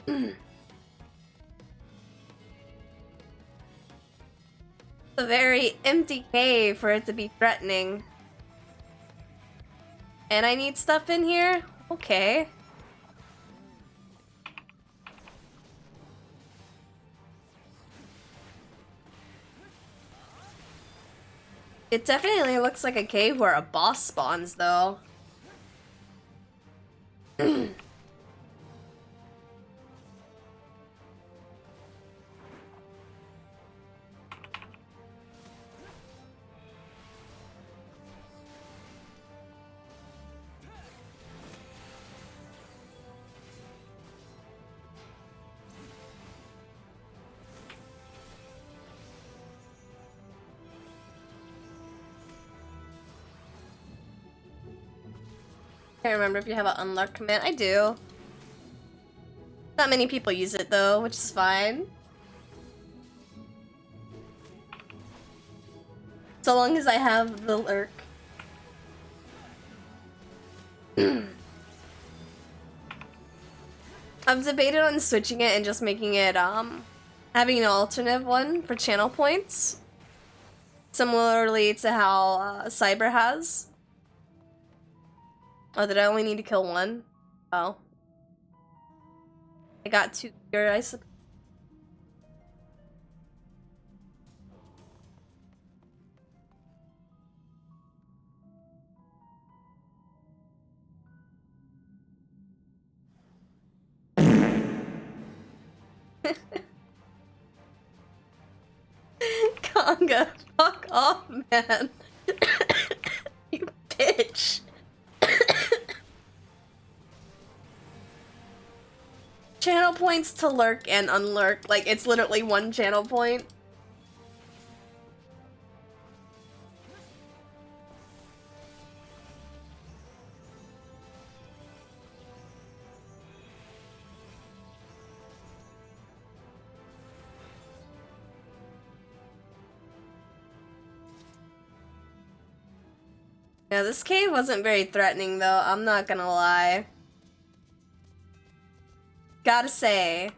A very empty cave for it to be threatening. And I need stuff in here? Okay. It definitely looks like a cave where a boss spawns, though. Can't remember if you have an unlock command. I do. Not many people use it though, which is fine. So long as I have the lurk. I've debated on switching it and just making it having an alternative one for channel points. Similarly to how Cyber has. Oh, did I only need to kill one? Oh. I got 2 here, I suppose. Conga, fuck off, man. You bitch. Channel points to lurk and unlurk, like it's literally one channel point. Yeah, this cave wasn't very threatening though, I'm not gonna lie. Gotta say,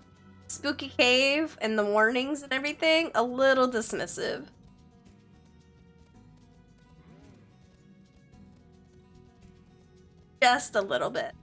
spooky cave and the warnings and everything, a little dismissive. Just a little bit.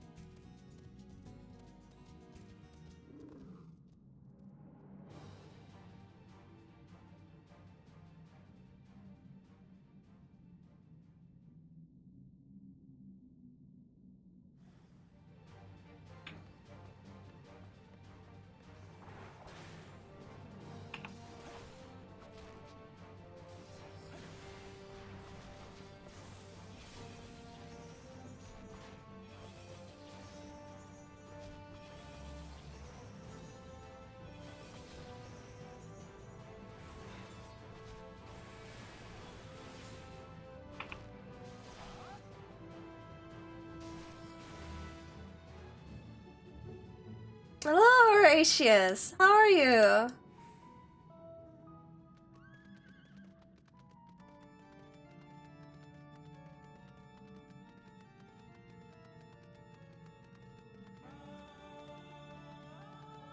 Hello, Horatius. How are you?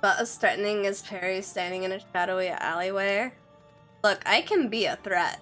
But as threatening as Perry standing in a shadowy alleyway. Look, I can be a threat.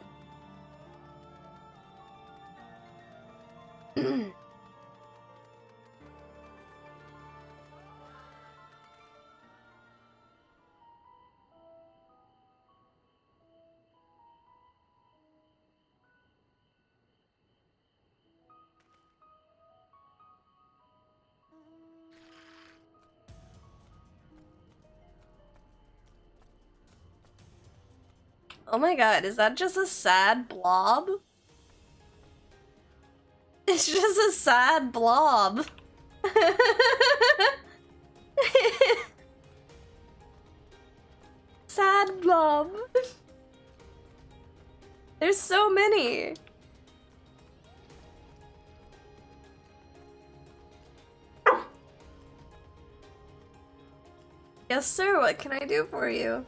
Oh my god, is that just a sad blob? It's just a sad blob. Sad blob. There's so many. Yes, sir, what can I do for you?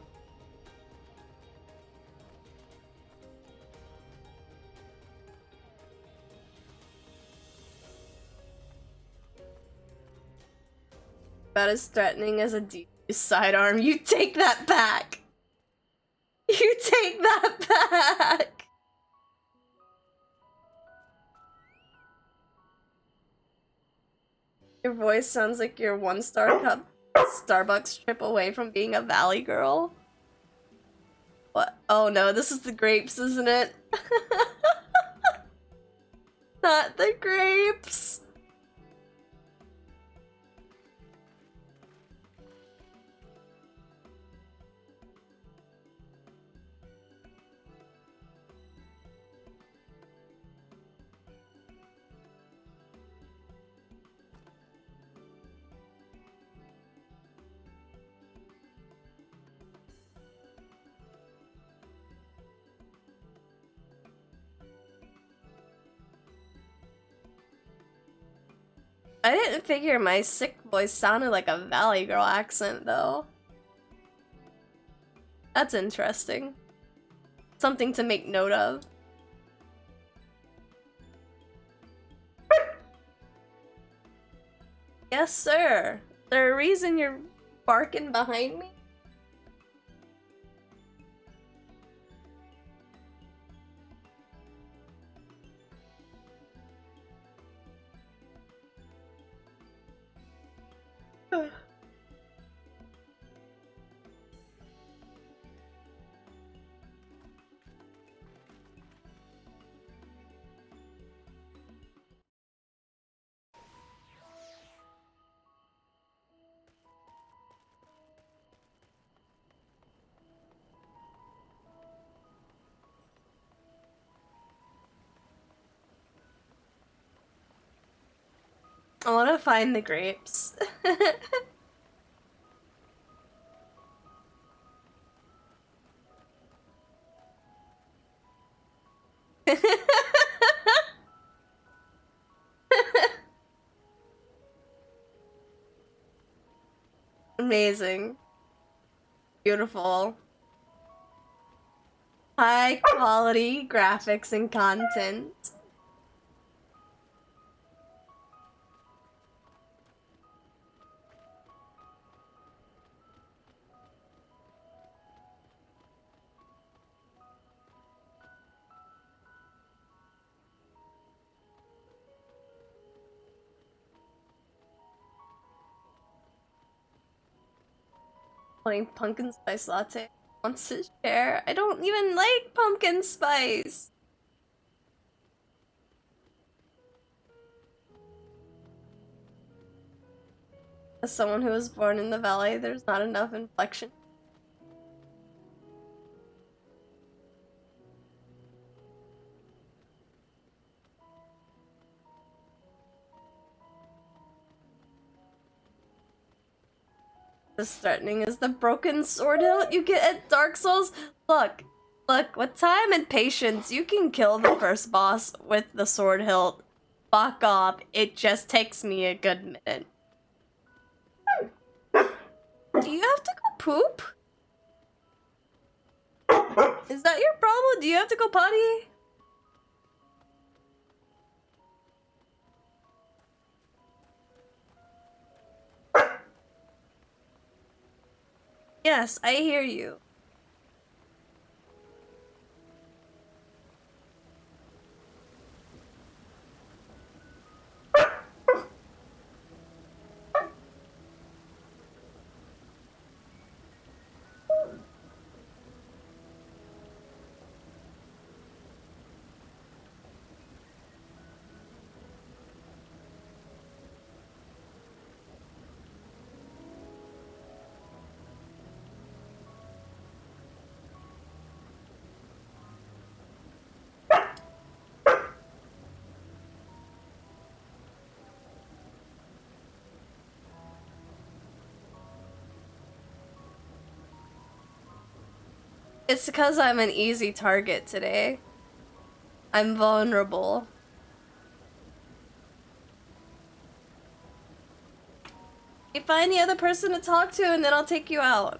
About as threatening as a sidearm. You take that back. You take that back. Your voice sounds like you're 1-star cup Starbucks trip away from being a valley girl. What? Oh no, this is the grapes, isn't it? Not the grapes. I didn't figure my sick voice sounded like a valley girl accent, though. That's interesting. Something to make note of. Yes, sir. Is there a reason you're barking behind me? I want to find the grapes. Amazing. Beautiful. High quality graphics and content. Playing pumpkin spice latte. Wants to share. I don't even like pumpkin spice. As someone who was born in the valley, there's not enough inflection. As threatening as the broken sword hilt you get at Dark Souls. Look, with time and patience, you can kill the first boss with the sword hilt. Fuck off, it just takes me a good minute. Do you have to go poop? Is that your problem? Do you have to go potty? Yes, I hear you. It's because I'm an easy target today. I'm vulnerable. You find the other person to talk to and then I'll take you out.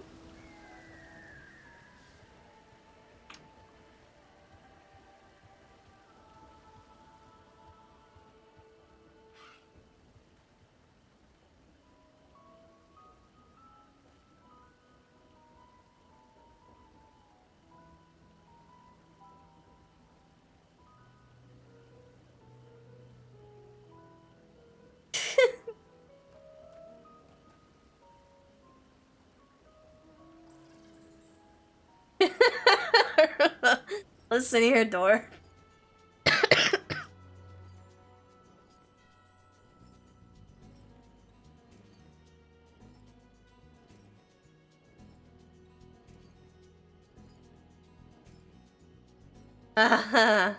was sitting here, door. Hi,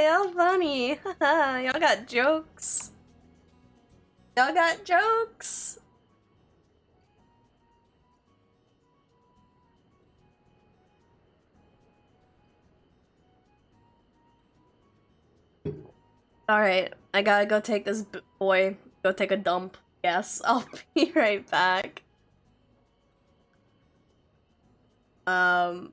y'all funny. Y'all got jokes. Y'all got jokes. Alright, I gotta go take this boy, go take a dump. Yes, I'll be right back. I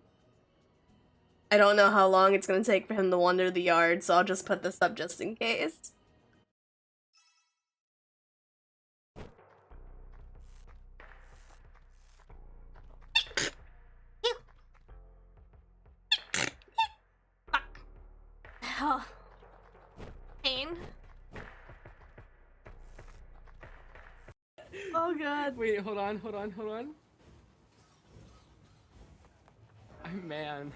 don't know how long it's gonna take for him to wander the yard, so I'll just put this up just in case. Oh. Pain. Oh god. Wait, hold on. Man.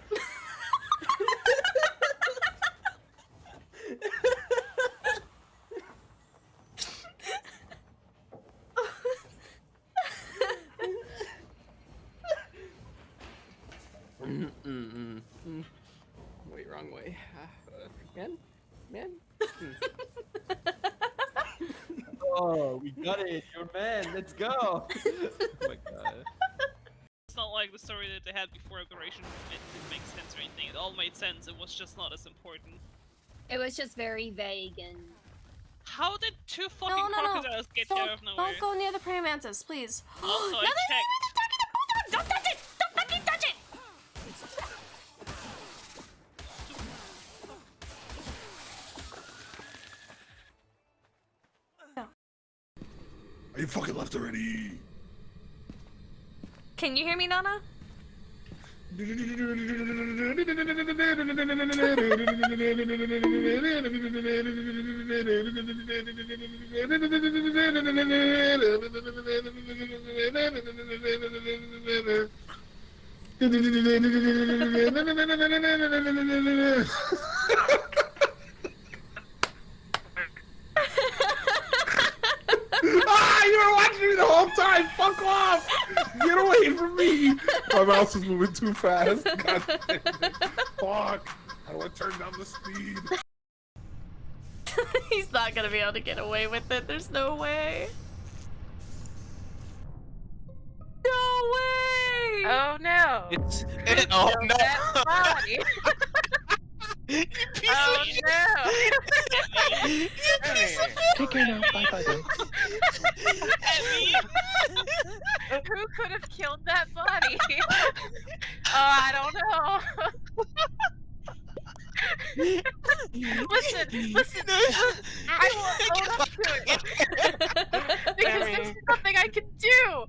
Wait, wrong way. Man. Oh, we got it. You're man. Let's go. Oh my god. It's not like the story that they had before Operation didn't make sense or anything. It all made sense. It was just not as important. It was just very vague and. How did two fucking crocodiles get out of nowhere? Don't go near the praying mantis, please. Also, I checked. Don't touch it! Don't fucking touch it! Are you fucking left already? Can you hear me, Nana? Ah, you were watching me the whole time! Fuck off! Get away from me! My mouse is moving too fast. God damn it. Fuck! I want to turn down the speed. He's not gonna be able to get away with it. There's no way. No way! Oh no! Oh no! Body. You piece oh of shit! no! You piece of shit! Take care now. Bye then. Who could have killed that body? I don't know. Listen. I will own up to it because there's nothing I can do.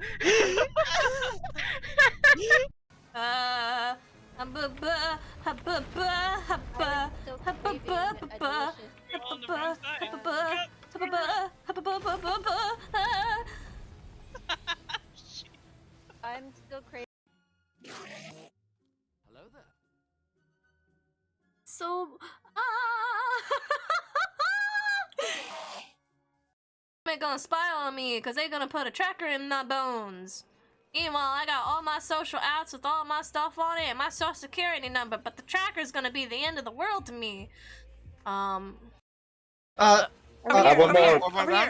I'm still crazy. Hello there. So, they're gonna spy on me because they're gonna put a tracker in my bones. Meanwhile, I got all my social apps with all my stuff on it and my social security number, but the tracker's gonna be the end of the world to me. one more.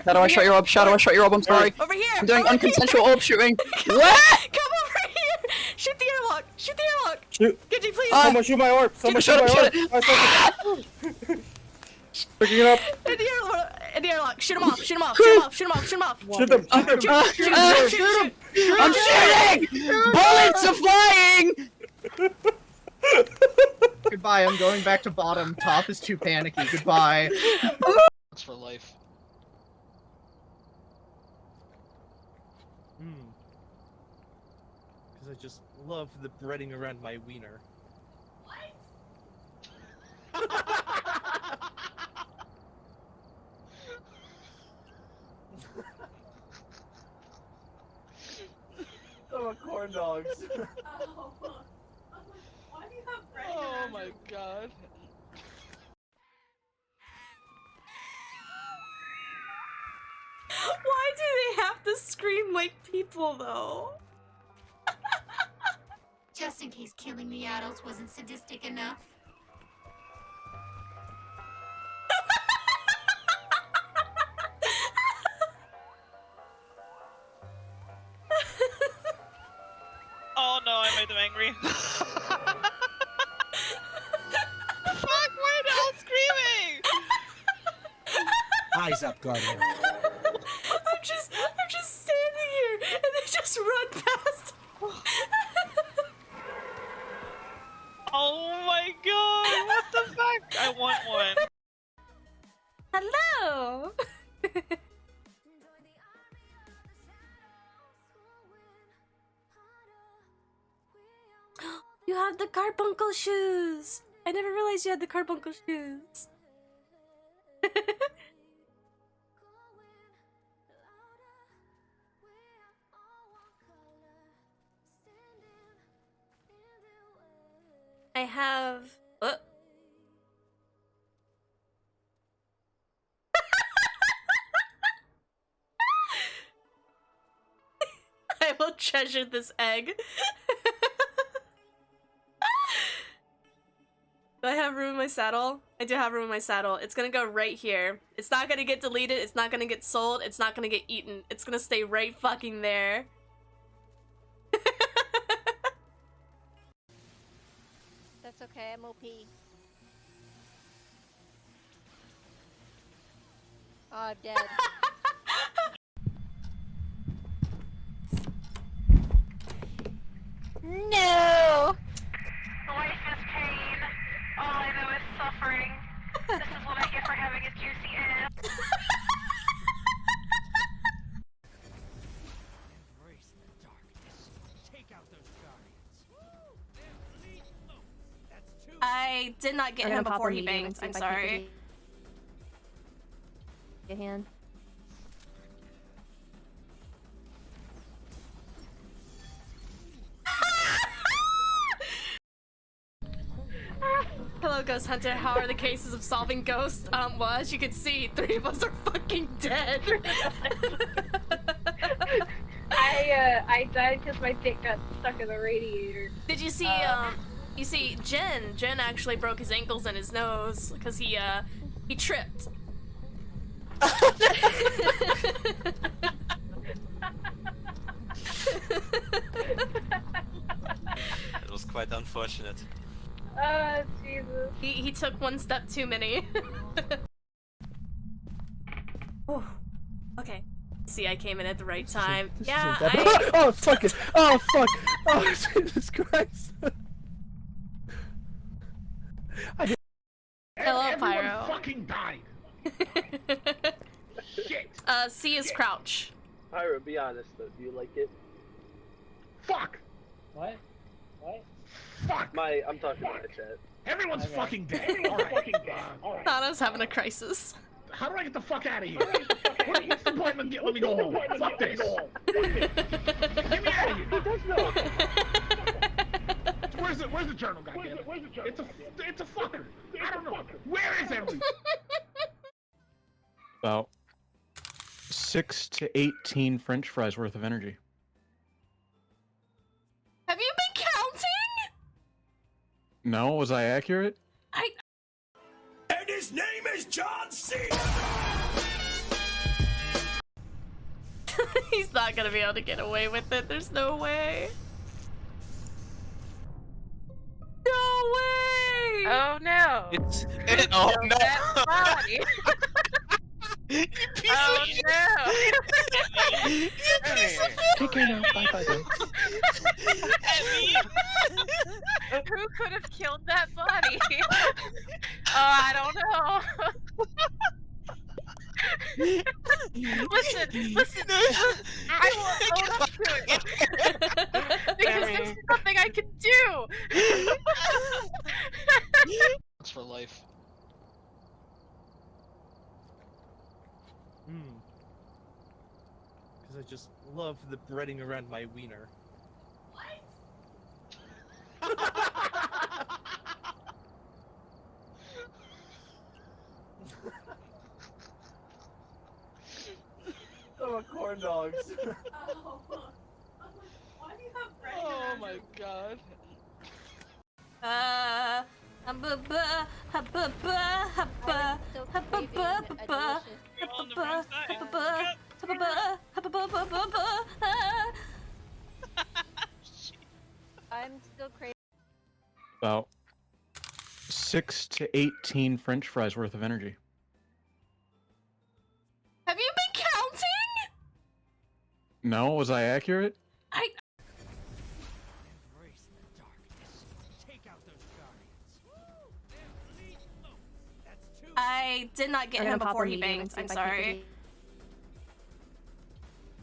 Shadow, I shot your orb. Shadow, I shot your orb. I'm sorry. Over here. I'm doing unconsensual orb shooting. What? Come over here. Shoot the airlock. Shoot the airlock. Shoot. Could you please? Someone shoot my orb. Someone shoot my orb. Picking it up. In the airlock. Shoot him off. Shoot him off. Shoot him off. Shoot him off. Shoot him off. Shoot them. Shoot him. I'm shooting. Bullets are flying. Goodbye, I'm going back to bottom. Top is too panicky. Goodbye. That's for life. Because I just love the breading around my wiener. Oh, corn dogs. Oh my god. Why do they have to scream like people, though? Just in case killing the adults wasn't sadistic enough. Oh no, I made them angry. Fuck, why are they all screaming? Eyes up, Guardian. I'm just standing here, and they just run past. Oh my god, what the fuck? I want one. Hello. You have the carbuncle shoes. I never realized you had the carbuncle shoes. I have. I will treasure this egg. Do I have room in my saddle? I do have room in my saddle. It's gonna go right here. It's not gonna get deleted. It's not gonna get sold. It's not gonna get eaten. It's gonna stay right fucking there. That's okay, I'm OP. Oh, I'm dead. No! Life is pain. All I know is suffering. This is what I get for having a juicy ass. Embrace the darkness. Take out those guardians. That's two. I did not get him before he banged. I'm sorry. Your hand. Hello, Ghost Hunter. How are the cases of solving ghosts? Well, as you can see, 3 of us are fucking dead. I died because my dick got stuck in the radiator. Did you see, you see, Jen actually broke his ankles and his nose because he tripped. It was quite unfortunate. Oh, Jesus. He took one step too many. Whew. Okay. See, I came in at the right time. Yeah, Oh, fuck it. Oh, fuck. Oh, Jesus Christ. Hello, Everyone Pyro. fucking died. Shit. C is crouch. Pyro, be honest though, do you like it? Fuck. What? What? Fuck. I'm talking about the chat. Everyone's fucking dead. Alright. Alright. Thana's having a crisis. How do I get the fuck out of here? What's the point of let me go home? Fuck this. Get me out of here. He does know. Where's the journal, goddamn? It's a fucker. I don't know. Where is everyone? About 6 to 18 French fries worth of energy. Have you been counting? No, was I accurate? And his name is John C. He's not gonna be able to get away with it. There's no way. No way! Oh no! Oh no! That body. You piece Oh of shit! no! You piece of Take care now. Bye bye then. Who could have killed that body? I don't know. Listen. I will own up to it because there's nothing I can do. It's for life. Because I just love the breading around my wiener. What? corn dogs. Oh my god. I'm still crazy. About 6 to 18 French fries worth of energy. Have you been counting? No, was I accurate? I did not get I'm him gonna pop before a he medium and banged. see I'm if I can sorry.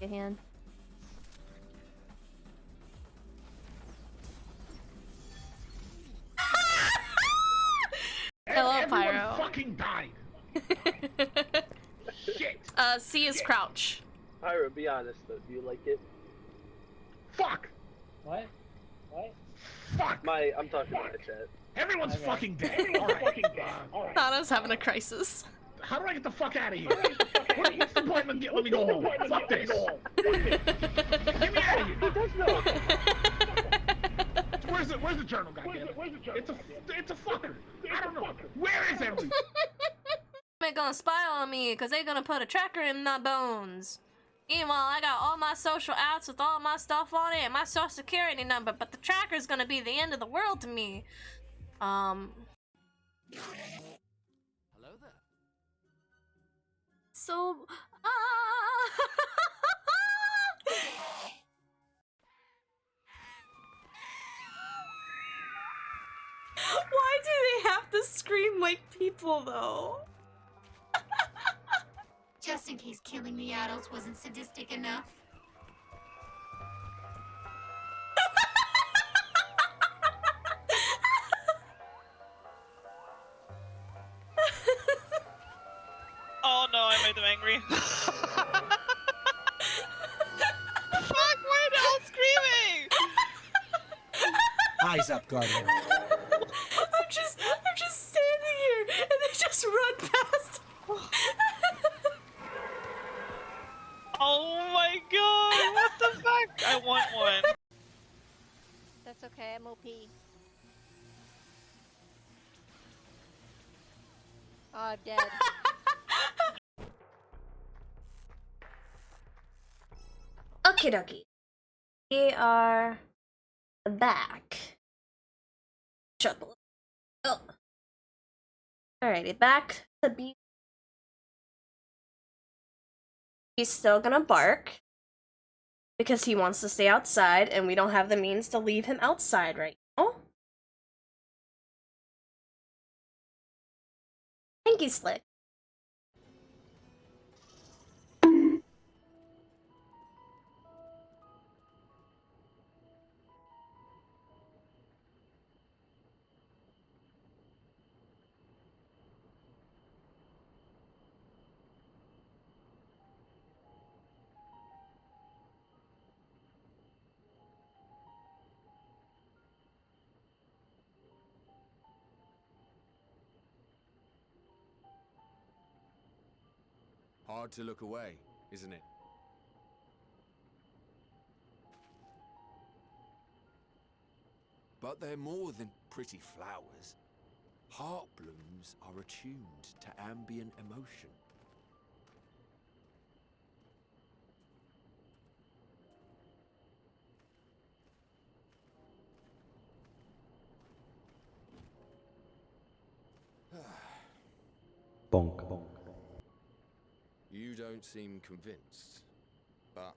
get a hand. Hello, Everyone Pyro. fucking died. Shit. C is crouch. Pyro, be honest though, do you like it? Fuck. What? What? Fuck. I'm talking about my chat. Everyone's Okay. fucking dead. Everyone's fucking dead. Alright. Thanos having a crisis. How do I get the fuck out of here? What's the point? Let me go home. Fuck this. Get me out of here. Where's the journal, goddammit? It's a fucker. I don't know. Where is everyone? They're gonna spy on me because they're gonna put a tracker in my bones. Meanwhile, I got all my social outs with all my stuff on it and my social security number, but the tracker's gonna be the end of the world to me. Hello there. So, why do they have to scream like people, though? Just in case killing the adults wasn't sadistic enough. Oh no, I made them angry. Fuck, why are they all screaming? Eyes up, Guardian. I'm just standing here and they just run past. Oh my god, what the fuck? I want one. That's okay, I'm OP. Oh, dead. Okie dokie. We are back. Trouble. Oh. Alrighty, back to be. He's still gonna bark because he wants to stay outside, and we don't have the means to leave him outside right now. Thank you, Slick. Hard to look away, isn't it? But they're more than pretty flowers. Heart blooms are attuned to ambient emotion. Bonk. You don't seem convinced, but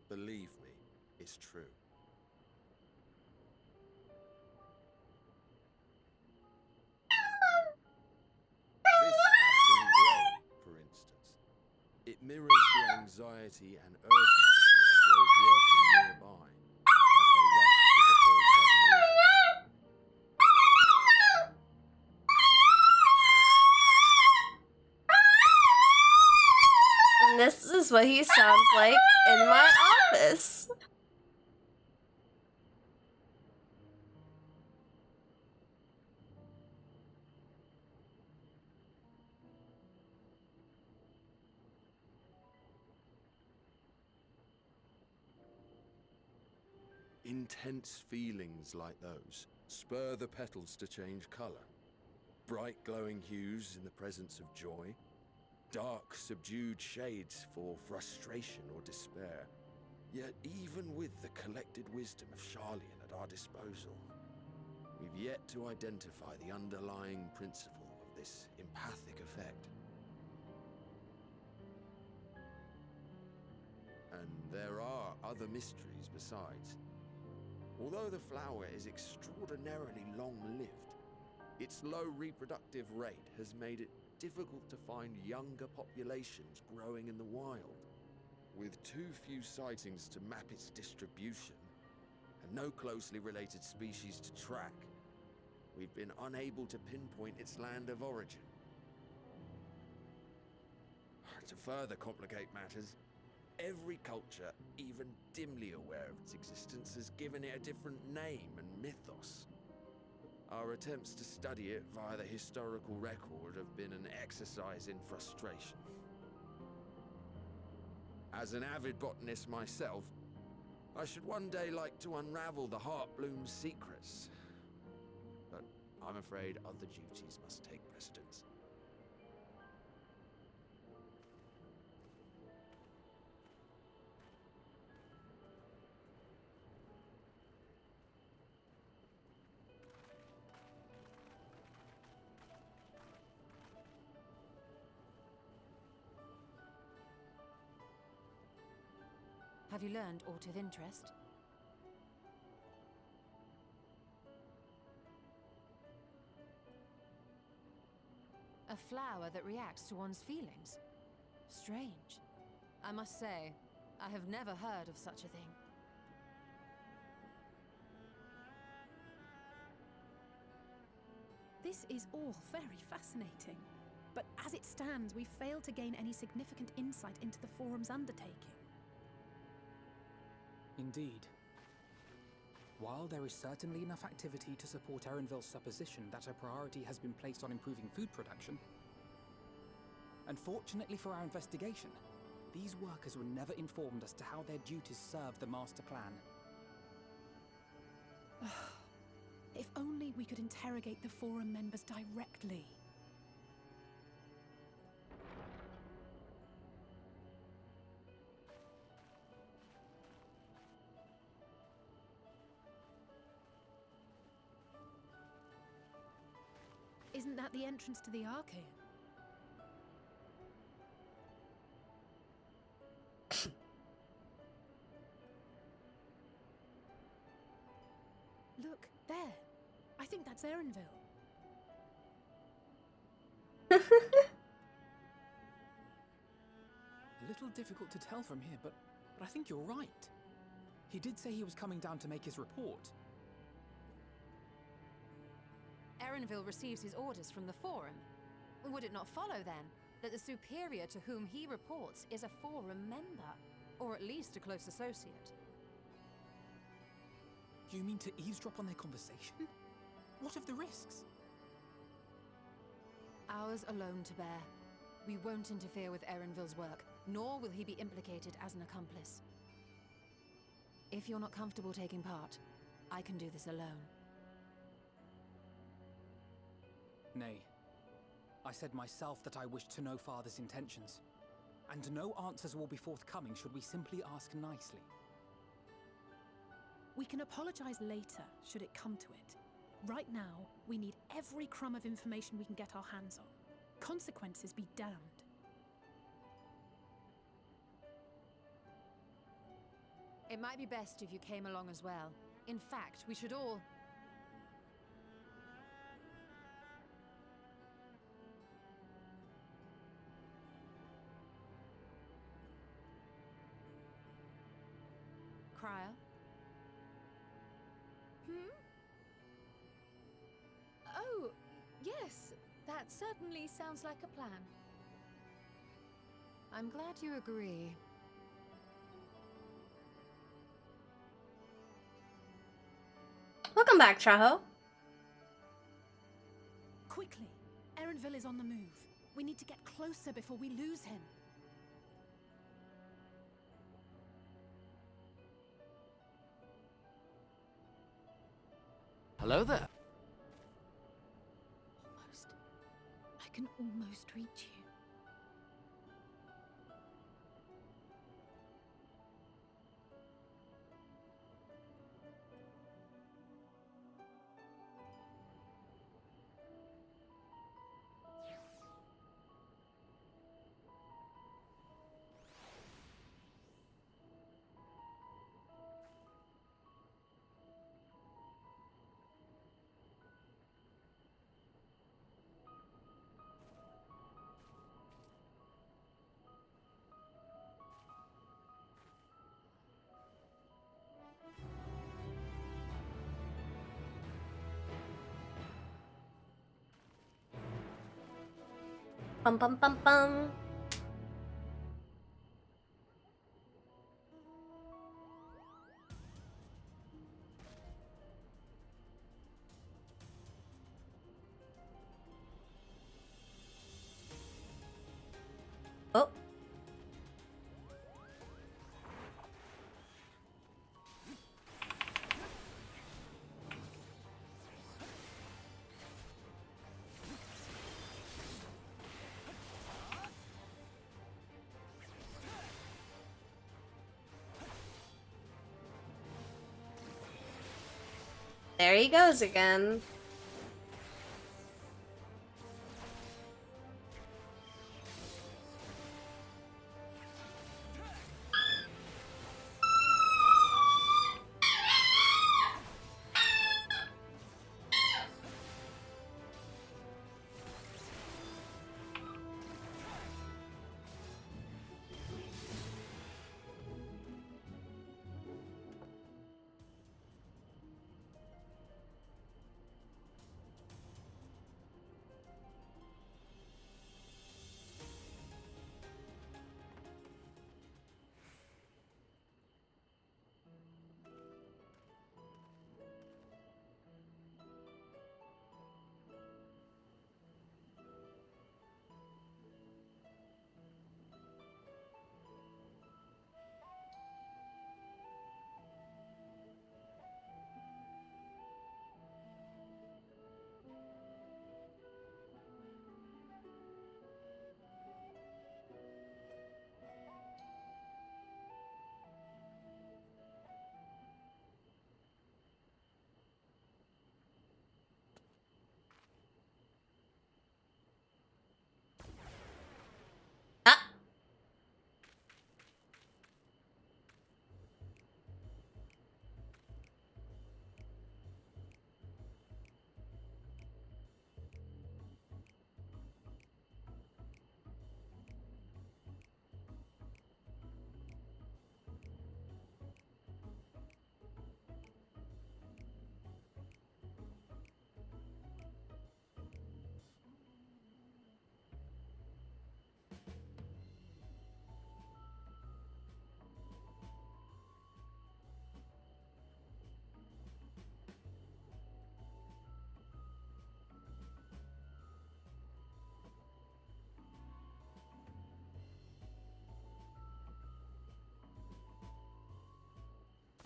believe me, it's true. This ashen grey, for instance, it mirrors the anxiety and urgency of those working nearby as they rush to fulfill sudden orders. And this is what he sounds like in my office. Intense feelings like those spur the petals to change color. Bright glowing hues in the presence of joy. Dark, subdued shades for frustration or despair. Yet even with the collected wisdom of Ç�ᴂᴅ at our disposal, we've yet to identify the underlying principle of this empathic effect. And there are other mysteries besides. Although the flower is extraordinarily long-lived, its low reproductive rate has made it difficult to find younger populations growing in the wild. With too few sightings to map its distribution, and no closely related species to track, we've been unable to pinpoint its land of origin. To further complicate matters, every culture, even dimly aware of its existence, has given it a different name and mythos. Our attempts to study it via the historical record have been an exercise in frustration. As an avid botanist myself, I should one day like to unravel the Heartbloom's secrets. But I'm afraid other duties must take precedence. Have you learned aught of interest? A flower that reacts to one's feelings? Strange. I must say, I have never heard of such a thing. This is all very fascinating. But as it stands, we fail to gain any significant insight into the Forum's undertaking. Indeed. While there is certainly enough activity to support Erinville's supposition that a priority has been placed on improving food production, unfortunately for our investigation, these workers were never informed as to how their duties serve the master plan. If only we could interrogate the Forum members directly. Isn't that the entrance to the Archaeum? Look, there. I think that's Erinville. A little difficult to tell from here, but I think you're right. He did say he was coming down to make his report. Erinville receives his orders from the Forum. Would it not follow, then, that the superior to whom he reports is a Forum member, or at least a close associate? You mean to eavesdrop on their conversation? What of the risks? Ours alone to bear. We won't interfere with Erinville's work, nor will he be implicated as an accomplice. If you're not comfortable taking part, I can do this alone. Nay. I said myself that I wished to know Father's intentions, and no answers will be forthcoming should we simply ask nicely. We can apologize later, should it come to it. Right now, we need every crumb of information we can get our hands on. Consequences be damned. It might be best if you came along as well. In fact, we should all... Cryo? Oh, yes. That certainly sounds like a plan. I'm glad you agree. Welcome back, Traho. Quickly. Erinville is on the move. We need to get closer before we lose him. Hello there. I can almost reach you. Bum bum bum bum. Oh. There he goes again.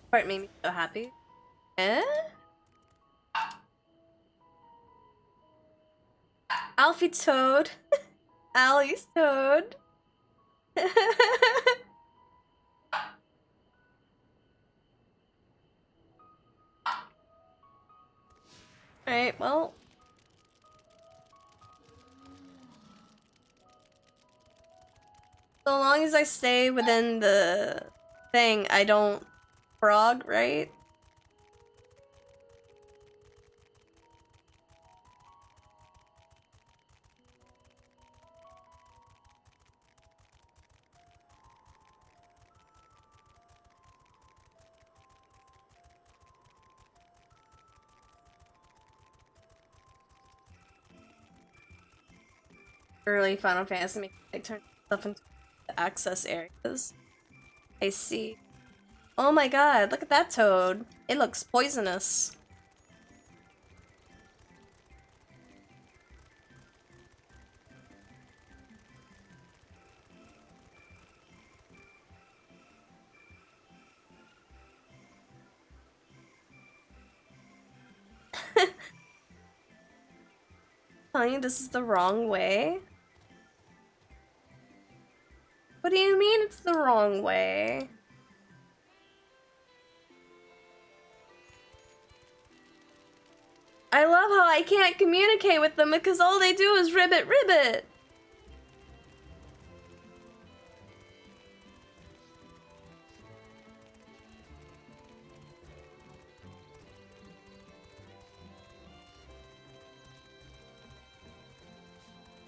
Part made me so happy. Eh? Alfie Toad. Allie's Toad. Alright, well. So long as I stay within the thing, I don't frog, right? Early Final Fantasy make like turn stuff into access areas. I see. Oh my god, look at that toad. It looks poisonous. telling you this is the wrong way? What do you mean it's the wrong way? I love how I can't communicate with them because all they do is ribbit ribbit.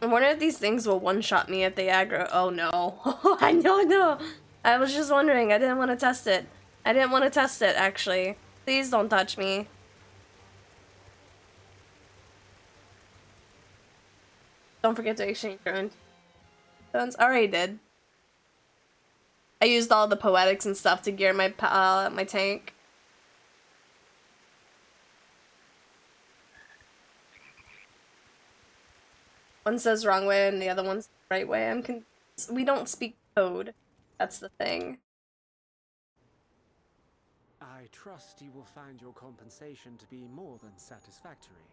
I wonder if these things will one-shot me if they aggro. Oh no. I know. I was just wondering. I didn't want to test it. I didn't want to test it, actually. Please don't touch me. Don't forget to exchange your own stones. I already did. I used all the poetics and stuff to gear my my tank. One says wrong way and the other one's right way. We don't speak code. That's the thing. I trust you will find your compensation to be more than satisfactory.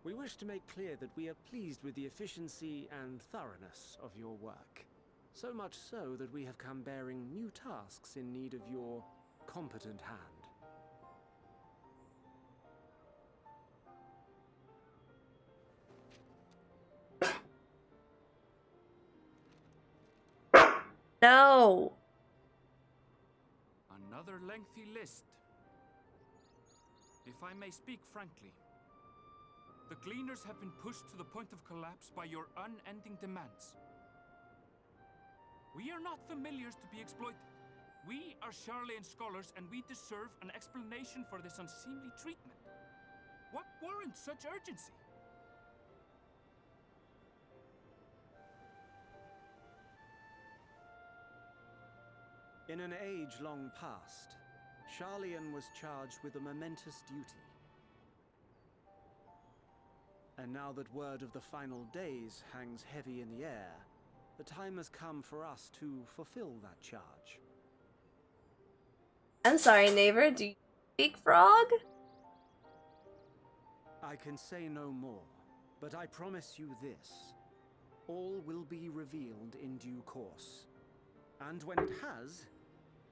We wish to make clear that we are pleased with the efficiency and thoroughness of your work. So much so that we have come bearing new tasks in need of your competent hand. No. Another lengthy list. If I may speak frankly, the Gleaners have been pushed to the point of collapse by your unending demands. We are not familiars to be exploited. We are Sharlayan scholars and we deserve an explanation for this unseemly treatment. What warrants such urgency? In an age long past, Sharlayan was charged with a momentous duty. And now that word of the final days hangs heavy in the air, the time has come for us to fulfill that charge. I'm sorry, neighbor. Do you speak frog? I can say no more, but I promise you this. All will be revealed in due course. And when it has,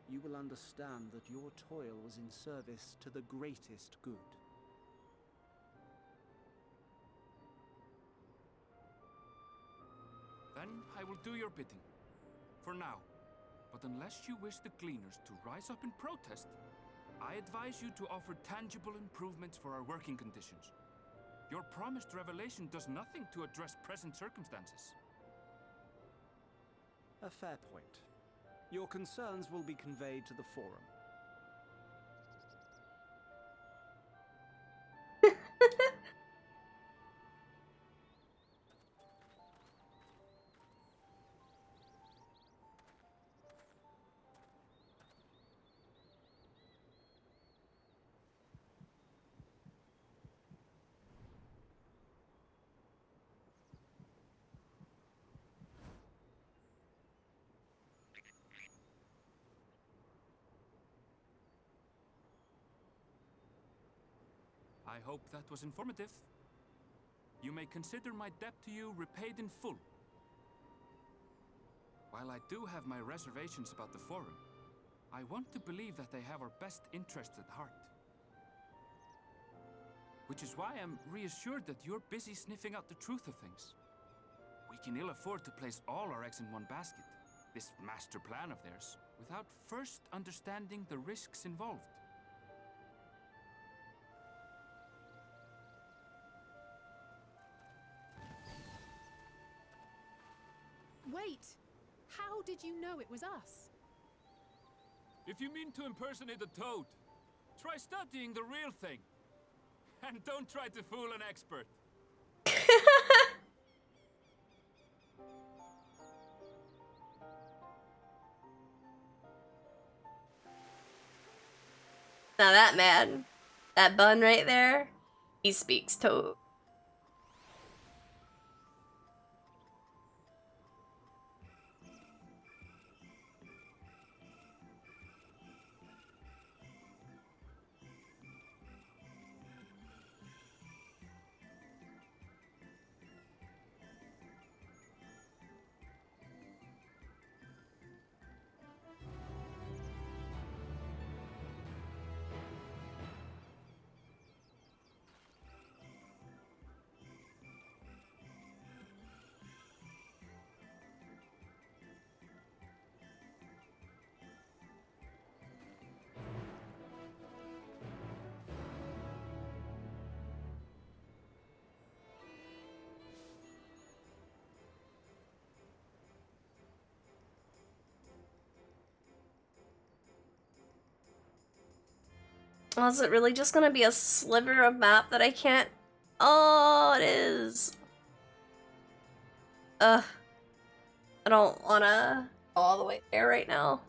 you will understand that your toil was in service to the greatest good. Then I will do your bidding. For now. But unless you wish the Gleaners to rise up in protest, I advise you to offer tangible improvements for our working conditions. Your promised revelation does nothing to address present circumstances. A fair point. Your concerns will be conveyed to the forum. I hope that was informative. You may consider my debt to you repaid in full. While I do have my reservations about the forum, I want to believe that they have our best interests at heart. Which is why I'm reassured that you're busy sniffing out the truth of things. We can ill afford to place all our eggs in one basket, this master plan of theirs, without first understanding the risks involved. Wait! How did you know it was us? If you mean to impersonate a toad, try studying the real thing. And don't try to fool an expert. Now that man, that bun right there, he speaks toad. Oh, is it really just gonna be a sliver of map that I can't... Oh, it is. Ugh. I don't wanna go all the way there right now.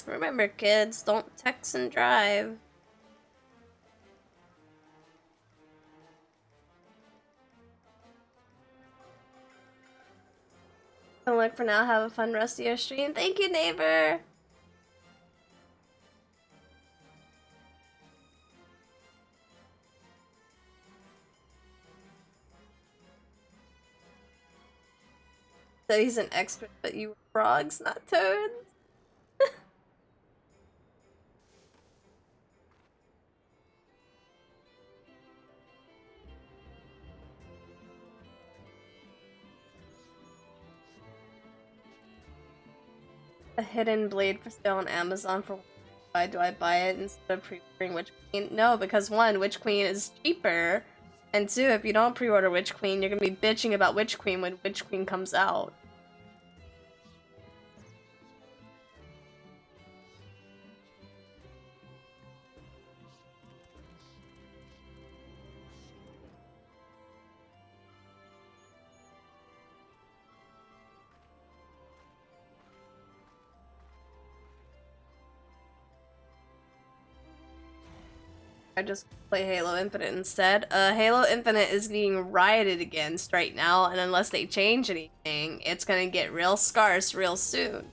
Remember, kids, don't text and drive. Don't look for now. Have a fun rest of your stream. Thank you, neighbor. So he's an expert, but you were frogs, not toads. A hidden blade for sale on Amazon for why do I buy it instead of pre-ordering Witch Queen? No, because one, Witch Queen is cheaper, and two, if you don't pre-order Witch Queen, you're gonna be bitching about Witch Queen when Witch Queen comes out. I just play Halo Infinite instead. Halo Infinite is being rioted against right now, and unless they change anything, it's gonna get real scarce real soon.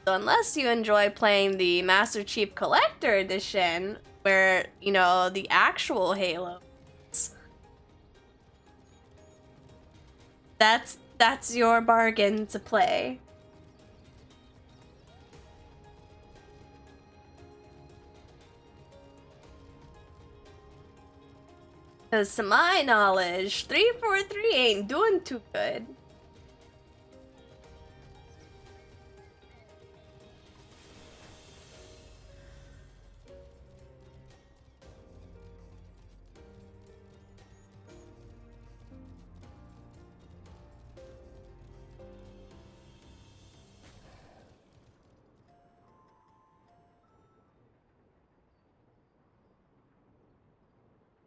So unless you enjoy playing the Master Chief Collector Edition, where, you know, the actual Halo is, that's your bargain to play. Because to my knowledge, 343 ain't doing too good.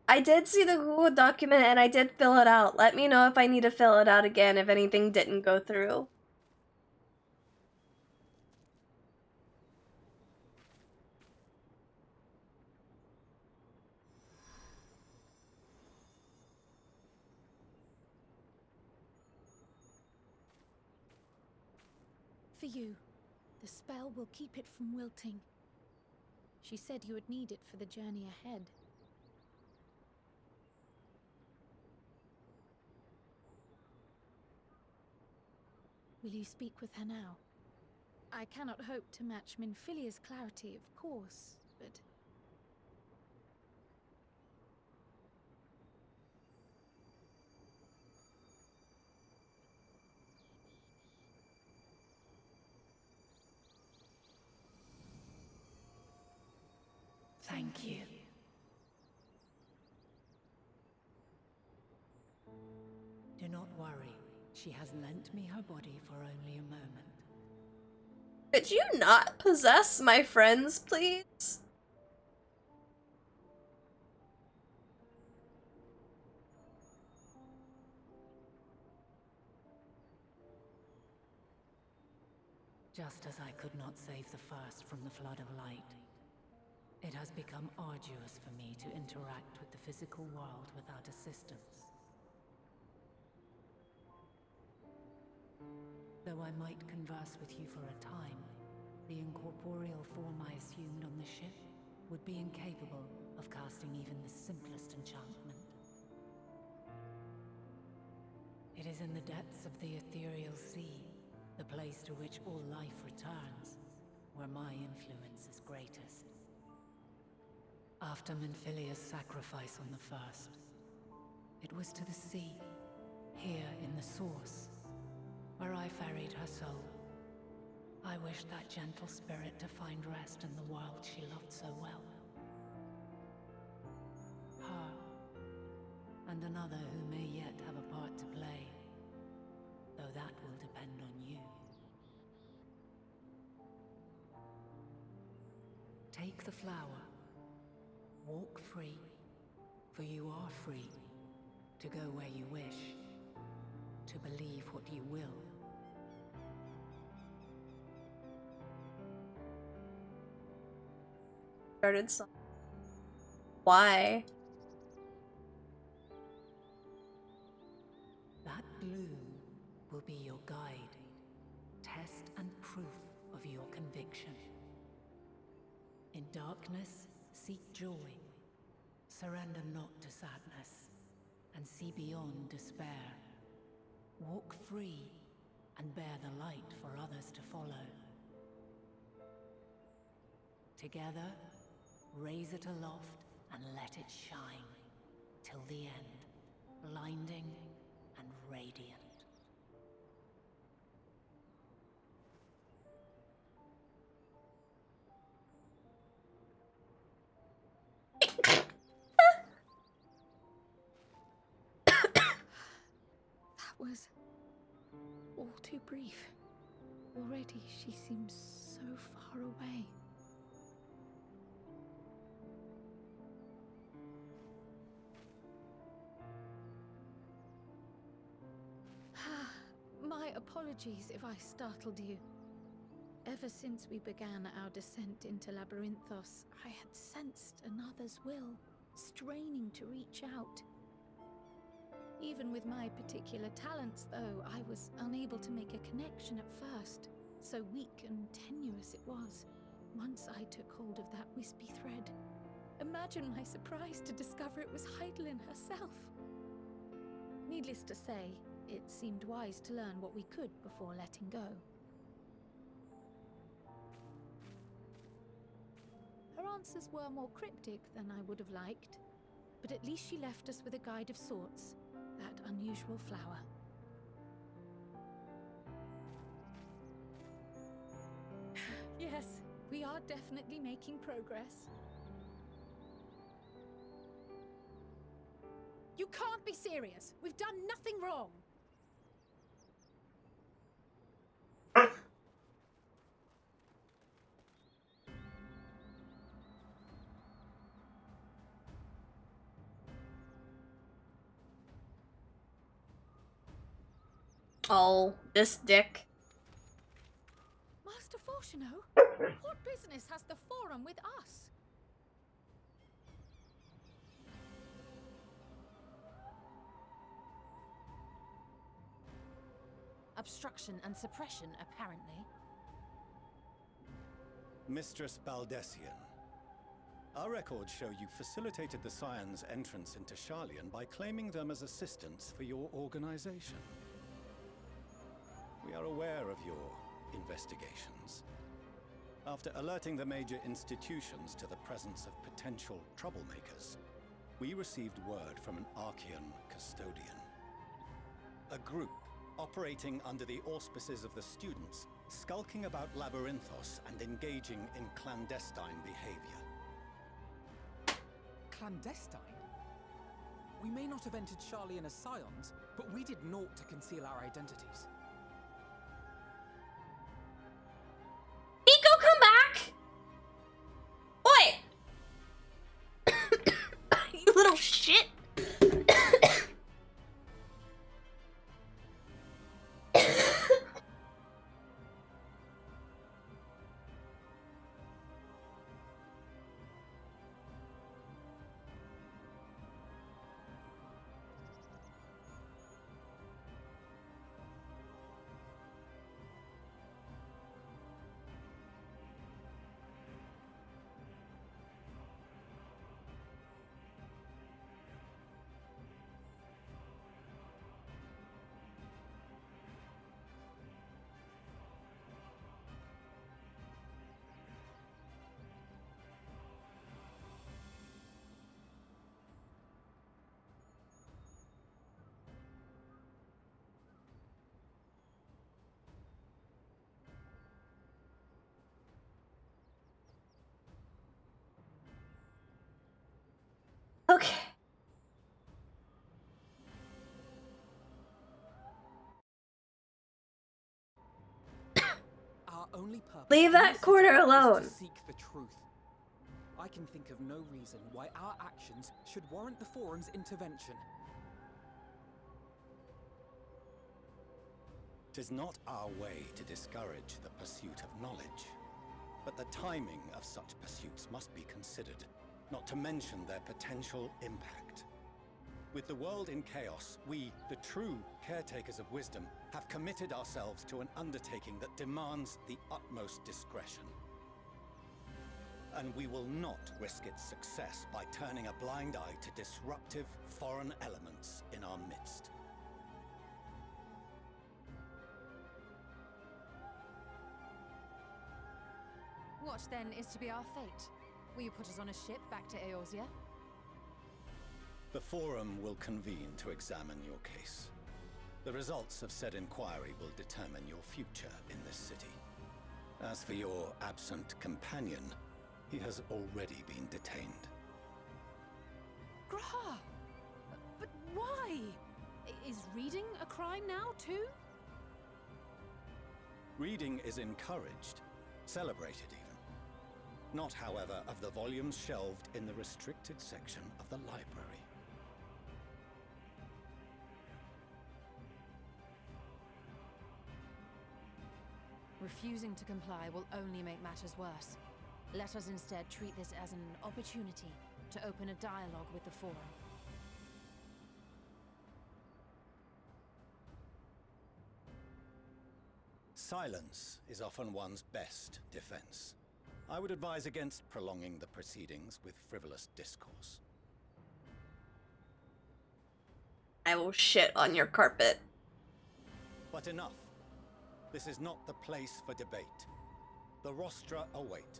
I did see the Google document and I did fill it out. Let me know if I need to fill it out again if anything didn't go through. For you, the spell will keep it from wilting. She said you would need it for the journey ahead. Will you speak with her now? I cannot hope to match ᴄᴇᴅɪᴛs' clarity, of course, but... Thank you. Do not worry. She has lent me her body for only a moment. Could you not possess my friends, please? Just as I could not save the first from the flood of light, it has become arduous for me to interact with the physical world without assistance. Though I might converse with you for a time, the incorporeal form I assumed on the ship would be incapable of casting even the simplest enchantment. It is in the depths of the ethereal sea, the place to which all life returns, where my influence is greatest. After ᴄᴇᴅɪᴛs' sacrifice on the first, it was to the sea, here in the source, where I ferried her soul. I wish that gentle spirit to find rest in the world she loved so well. Her, and another who may yet have a part to play, though that will depend on you. Take the flower, walk free, for you are free to go where you wish, to believe what you will. Started song. Why? That bloom will be your guide, test and proof of your conviction. In darkness, seek joy. Surrender not to sadness, and see beyond despair. Walk free, and bear the light for others to follow. Together, raise it aloft and let it shine, till the end, blinding and radiant. That was all too brief. Already she seems so far away. My apologies if I startled you. Ever since we began our descent into Labyrinthos, I had sensed another's will, straining to reach out. Even with my particular talents, though, I was unable to make a connection at first. So weak and tenuous it was. Once I took hold of that wispy thread. Imagine my surprise to discover it was Heidelin herself. Needless to say, it seemed wise to learn what we could before letting go. Her answers were more cryptic than I would have liked, but at least she left us with a guide of sorts, that unusual flower. Yes, we are definitely making progress. You can't be serious! We've done nothing wrong! Oh, this dick. Master ᴄᴇᴅ? What business has the Forum with us? Obstruction and suppression, apparently. Mistress Baldessian, our records show you facilitated the Scions' entrance into Sharlayan by claiming them as assistants for your organization. We are aware of your investigations. After alerting the major institutions to the presence of potential troublemakers, we received word from an Archean custodian. A group operating under the auspices of the students, skulking about Labyrinthos and engaging in clandestine behavior. Clandestine? We may not have entered Sharlayan as Scions, but we did naught to conceal our identities. Nico, come back! Oi! You little shit! only purpose Leave in that this corner city is alone. to seek the truth. I can think of no reason why our actions should warrant the Forum's intervention. 'Tis not our way to discourage the pursuit of knowledge, but the timing of such pursuits must be considered, not to mention their potential impact. With the world in chaos, we, the true caretakers of wisdom, have committed ourselves to an undertaking that demands the utmost discretion. And we will not risk its success by turning a blind eye to disruptive foreign elements in our midst. What then is to be our fate? Will you put us on a ship back to Eorzea? The Forum will convene to examine your case. The results of said inquiry will determine your future in this city. As for your absent companion, he has already been detained. Graha! But why? Is reading a crime now, too? Reading is encouraged, celebrated even. Not, however, of the volumes shelved in the restricted section of the library. Refusing to comply will only make matters worse. Let us instead treat this as an opportunity to open a dialogue with the Forum. Silence is often one's best defense. I would advise against prolonging the proceedings with frivolous discourse. I will shit on your carpet. But enough. This is not the place for debate. The rostra await.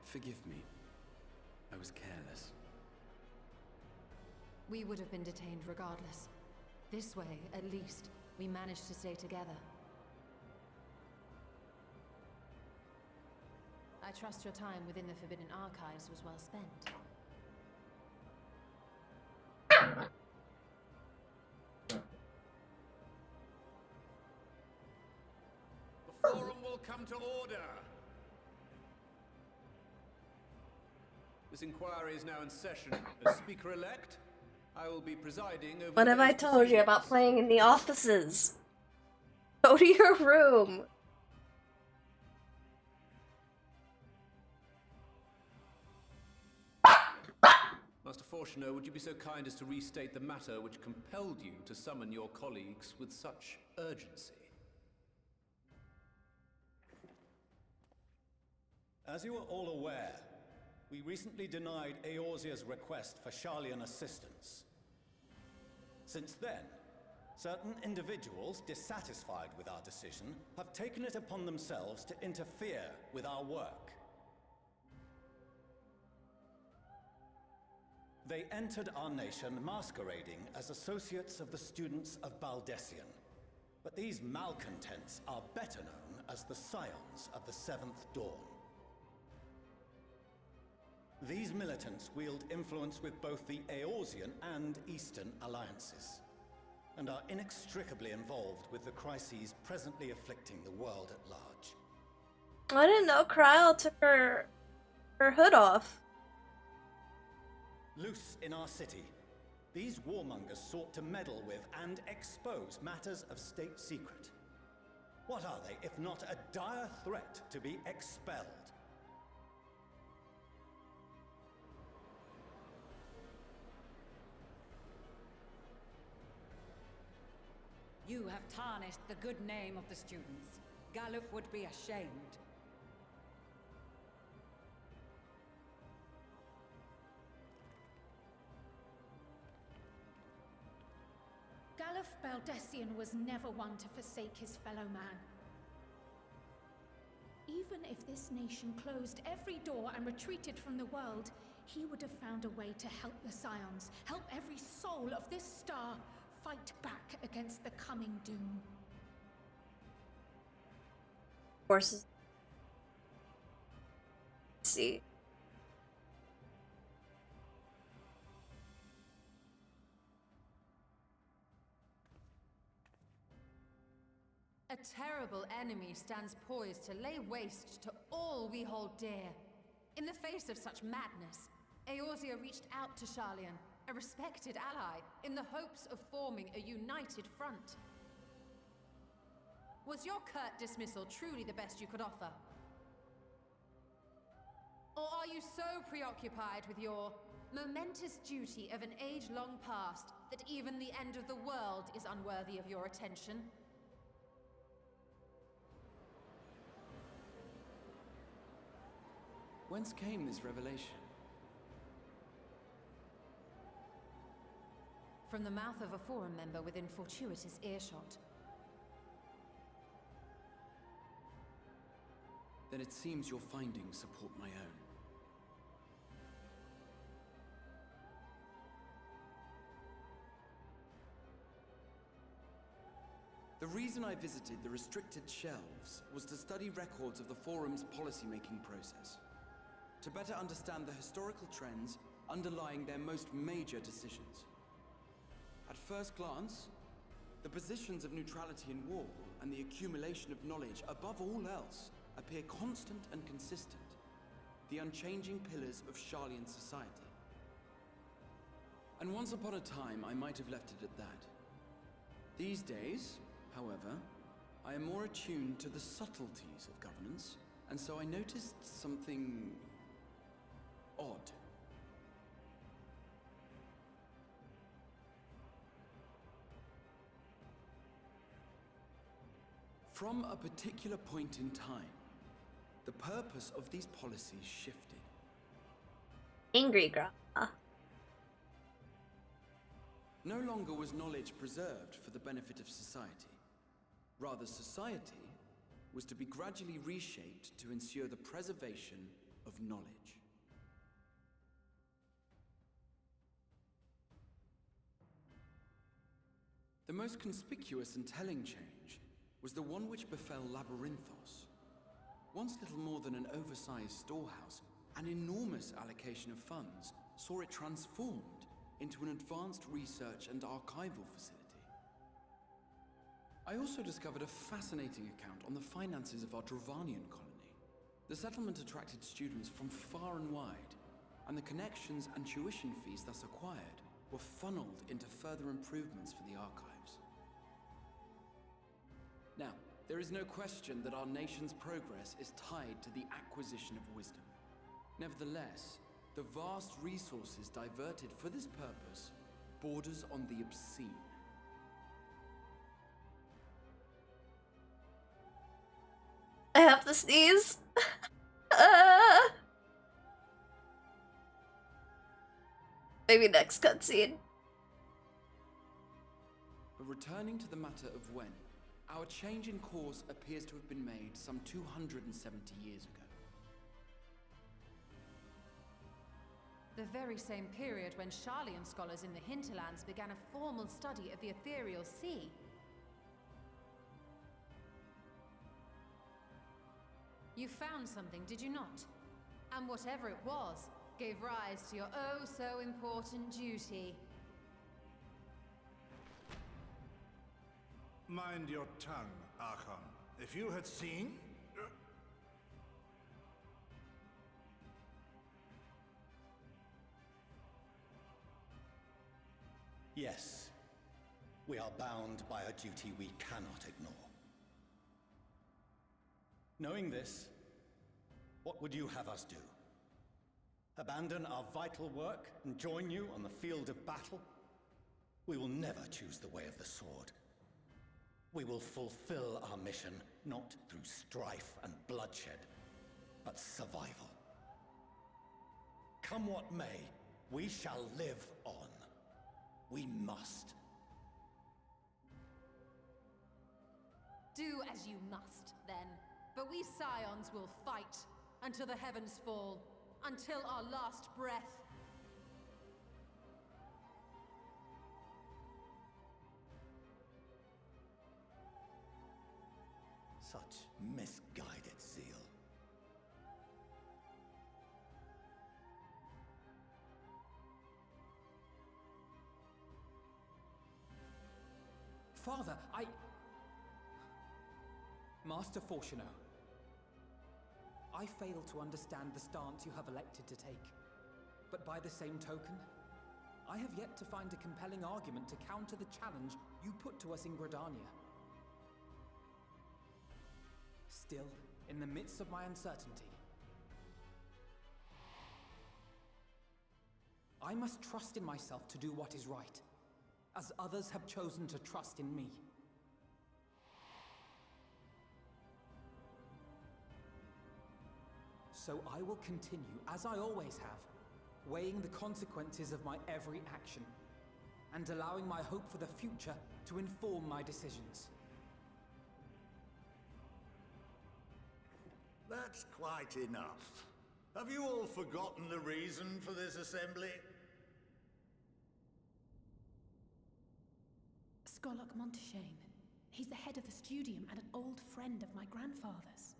Forgive me. I was careless. We would have been detained regardless. This way, at least, we managed to stay together. I trust your time within the Forbidden Archives was well spent. The Forum will come to order. This inquiry is now in session. As Speaker-elect, I will be presiding over... What have I told you about playing in the offices? Go to your room. Master ᴛᴇᴅ, would you be so kind as to restate the matter which compelled you to summon your colleagues with such urgency? As you are all aware, we recently denied Eorzea's request for Sharlayan assistance. Since then, certain individuals dissatisfied with our decision have taken it upon themselves to interfere with our work. They entered our nation masquerading as associates of the students of Baldessian. But these malcontents are better known as the Scions of the Seventh Dawn. These militants wield influence with both the Eorzean and Eastern alliances, and are inextricably involved with the crises presently afflicting the world at large. I didn't know Kryle took her hood off. Loose in our city, these warmongers sought to meddle with and expose matters of state secret. What are they, if not a dire threat to be expelled? You have tarnished the good name of the students. Galuf would be ashamed. Galuf Baldessian was never one to forsake his fellow man. Even if this nation closed every door and retreated from the world, he would have found a way to help the Scions, help every soul of this star fight back against the coming doom. Forces. Let's see. A terrible enemy stands poised to lay waste to all we hold dear. In the face of such madness, Eorzea reached out to Sharlayan, a respected ally, in the hopes of forming a united front. Was your curt dismissal truly the best you could offer? Or are you so preoccupied with your momentous duty of an age long past that even the end of the world is unworthy of your attention? Whence came this revelation? From the mouth of a forum member within fortuitous earshot. Then it seems your findings support my own. The reason I visited the restricted shelves was to study records of the forum's policymaking process, to better understand the historical trends underlying their most major decisions. At first glance, the positions of neutrality in war and the accumulation of knowledge above all else appear constant and consistent, the unchanging pillars of Sharlayan society. And once upon a time, I might have left it at that. These days, however, I am more attuned to the subtleties of governance, and so I noticed something odd. From a particular point in time, the purpose of these policies shifted. Angry girl. No longer was knowledge preserved for the benefit of society. Rather, society was to be gradually reshaped to ensure the preservation of knowledge. The most conspicuous and telling change was the one which befell Labyrinthos. Once little more than an oversized storehouse, an enormous allocation of funds saw it transformed into an advanced research and archival facility. I also discovered a fascinating account on the finances of our Dravanian colony. The settlement attracted students from far and wide, and the connections and tuition fees thus acquired were funneled into further improvements for the archives. Now, there is no question that our nation's progress is tied to the acquisition of wisdom. Nevertheless, the vast resources diverted for this purpose borders on the obscene. I have to sneeze. Maybe next cutscene. But returning to the matter of when, our change in course appears to have been made some 270 years ago. The very same period when Sharlayan scholars in the hinterlands began a formal study of the ethereal sea. You found something, did you not? And whatever it was, gave rise to your oh-so-important duty. Mind your tongue, Archon. If you had seen... Yes. We are bound by a duty we cannot ignore. Knowing this, what would you have us do? Abandon our vital work and join you on the field of battle? We will never choose the way of the sword. We will fulfill our mission, not through strife and bloodshed, but survival. Come what may, we shall live on. We must. Do as you must, then. But we Scions will fight until the heavens fall, until our last breath. Such misguided zeal. Father, Master ४ᴇᴅ, I fail to understand the stance you have elected to take. But by the same token, I have yet to find a compelling argument to counter the challenge you put to us in Gridania. Still, in the midst of my uncertainty, I must trust in myself to do what is right, as others have chosen to trust in me. So I will continue, as I always have, weighing the consequences of my every action, and allowing my hope for the future to inform my decisions. That's quite enough. Have you all forgotten the reason for this assembly? Scholar Monteshane. He's the head of the studium and an old friend of my grandfather's.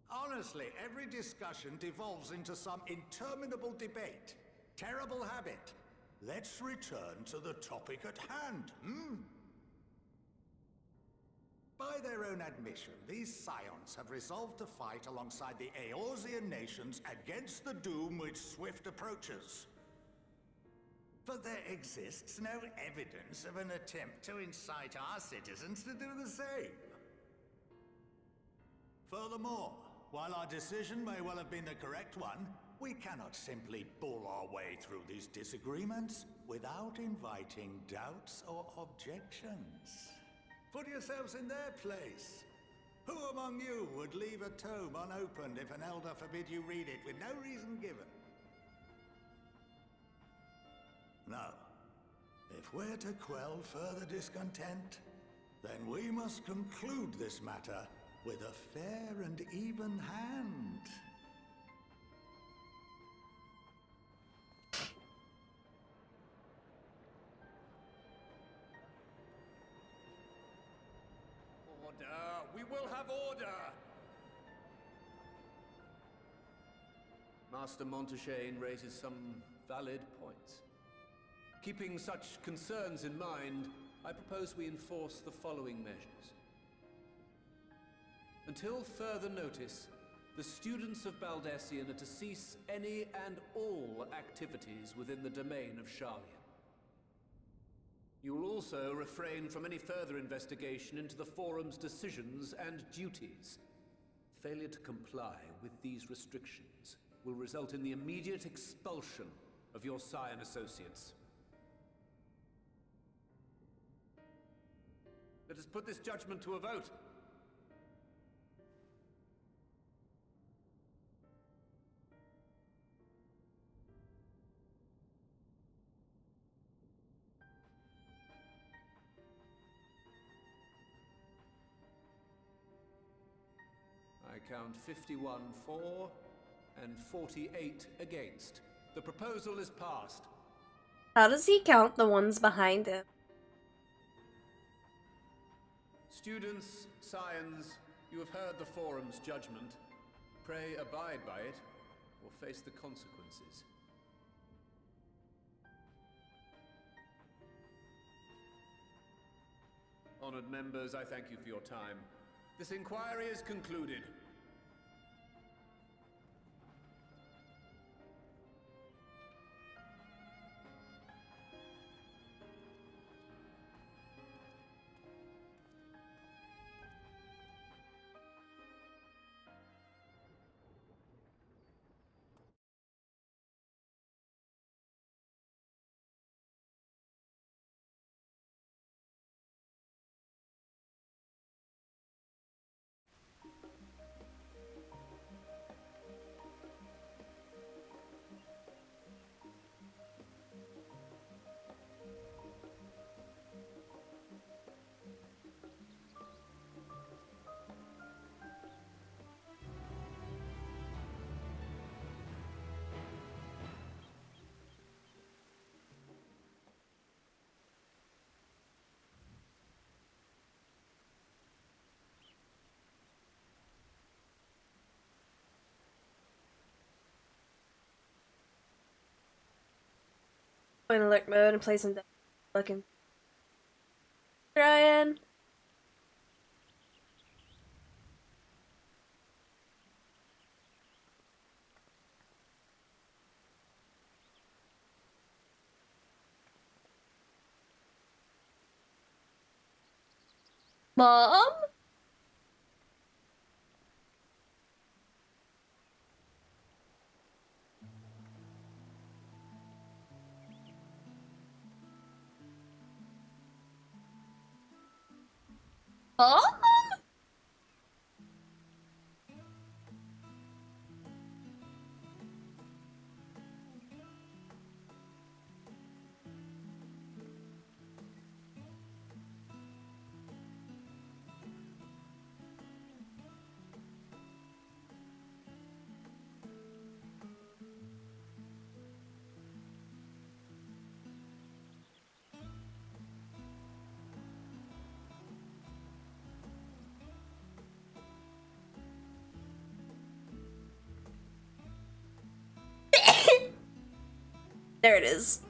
Honestly, every discussion devolves into some interminable debate. Terrible habit. Let's return to the topic at hand, By their own admission, these Scions have resolved to fight alongside the Eorzean nations against the doom which swift approaches. But there exists no evidence of an attempt to incite our citizens to do the same. Furthermore, while our decision may well have been the correct one, we cannot simply bull our way through these disagreements without inviting doubts or objections. Put yourselves in their place. Who among you would leave a tome unopened if an elder forbid you read it with no reason given? No. If we're to quell further discontent, then we must conclude this matter with a fair and even hand. Order! We will have order! Master Monteshane raises some valid points. Keeping such concerns in mind, I propose we enforce the following measures. Until further notice, the students of Baldesion are to cease any and all activities within the domain of ᴄᴇᴅ. You will also refrain from any further investigation into the Forum's decisions and duties. Failure to comply with these restrictions will result in the immediate expulsion of your Scion associates. Let us put this judgment to a vote. I count 51 for and 48 against. The proposal is passed. How does he count the ones behind him? Students, Scions, you have heard the Forum's judgment. Pray abide by it, or face the consequences. Honored members, I thank you for your time. This inquiry is concluded. Go in alert mode and play some looking. Ryan. Mom? Mom? There it is.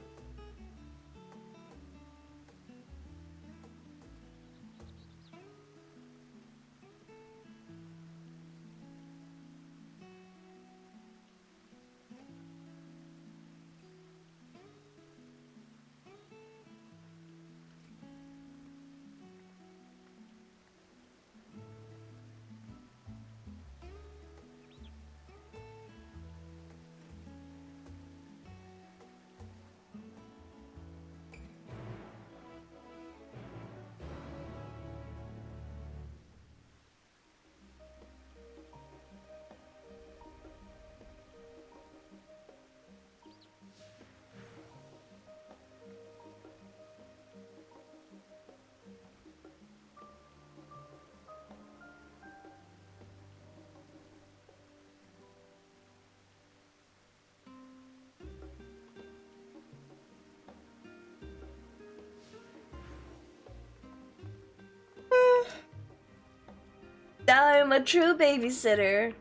I'm a true babysitter.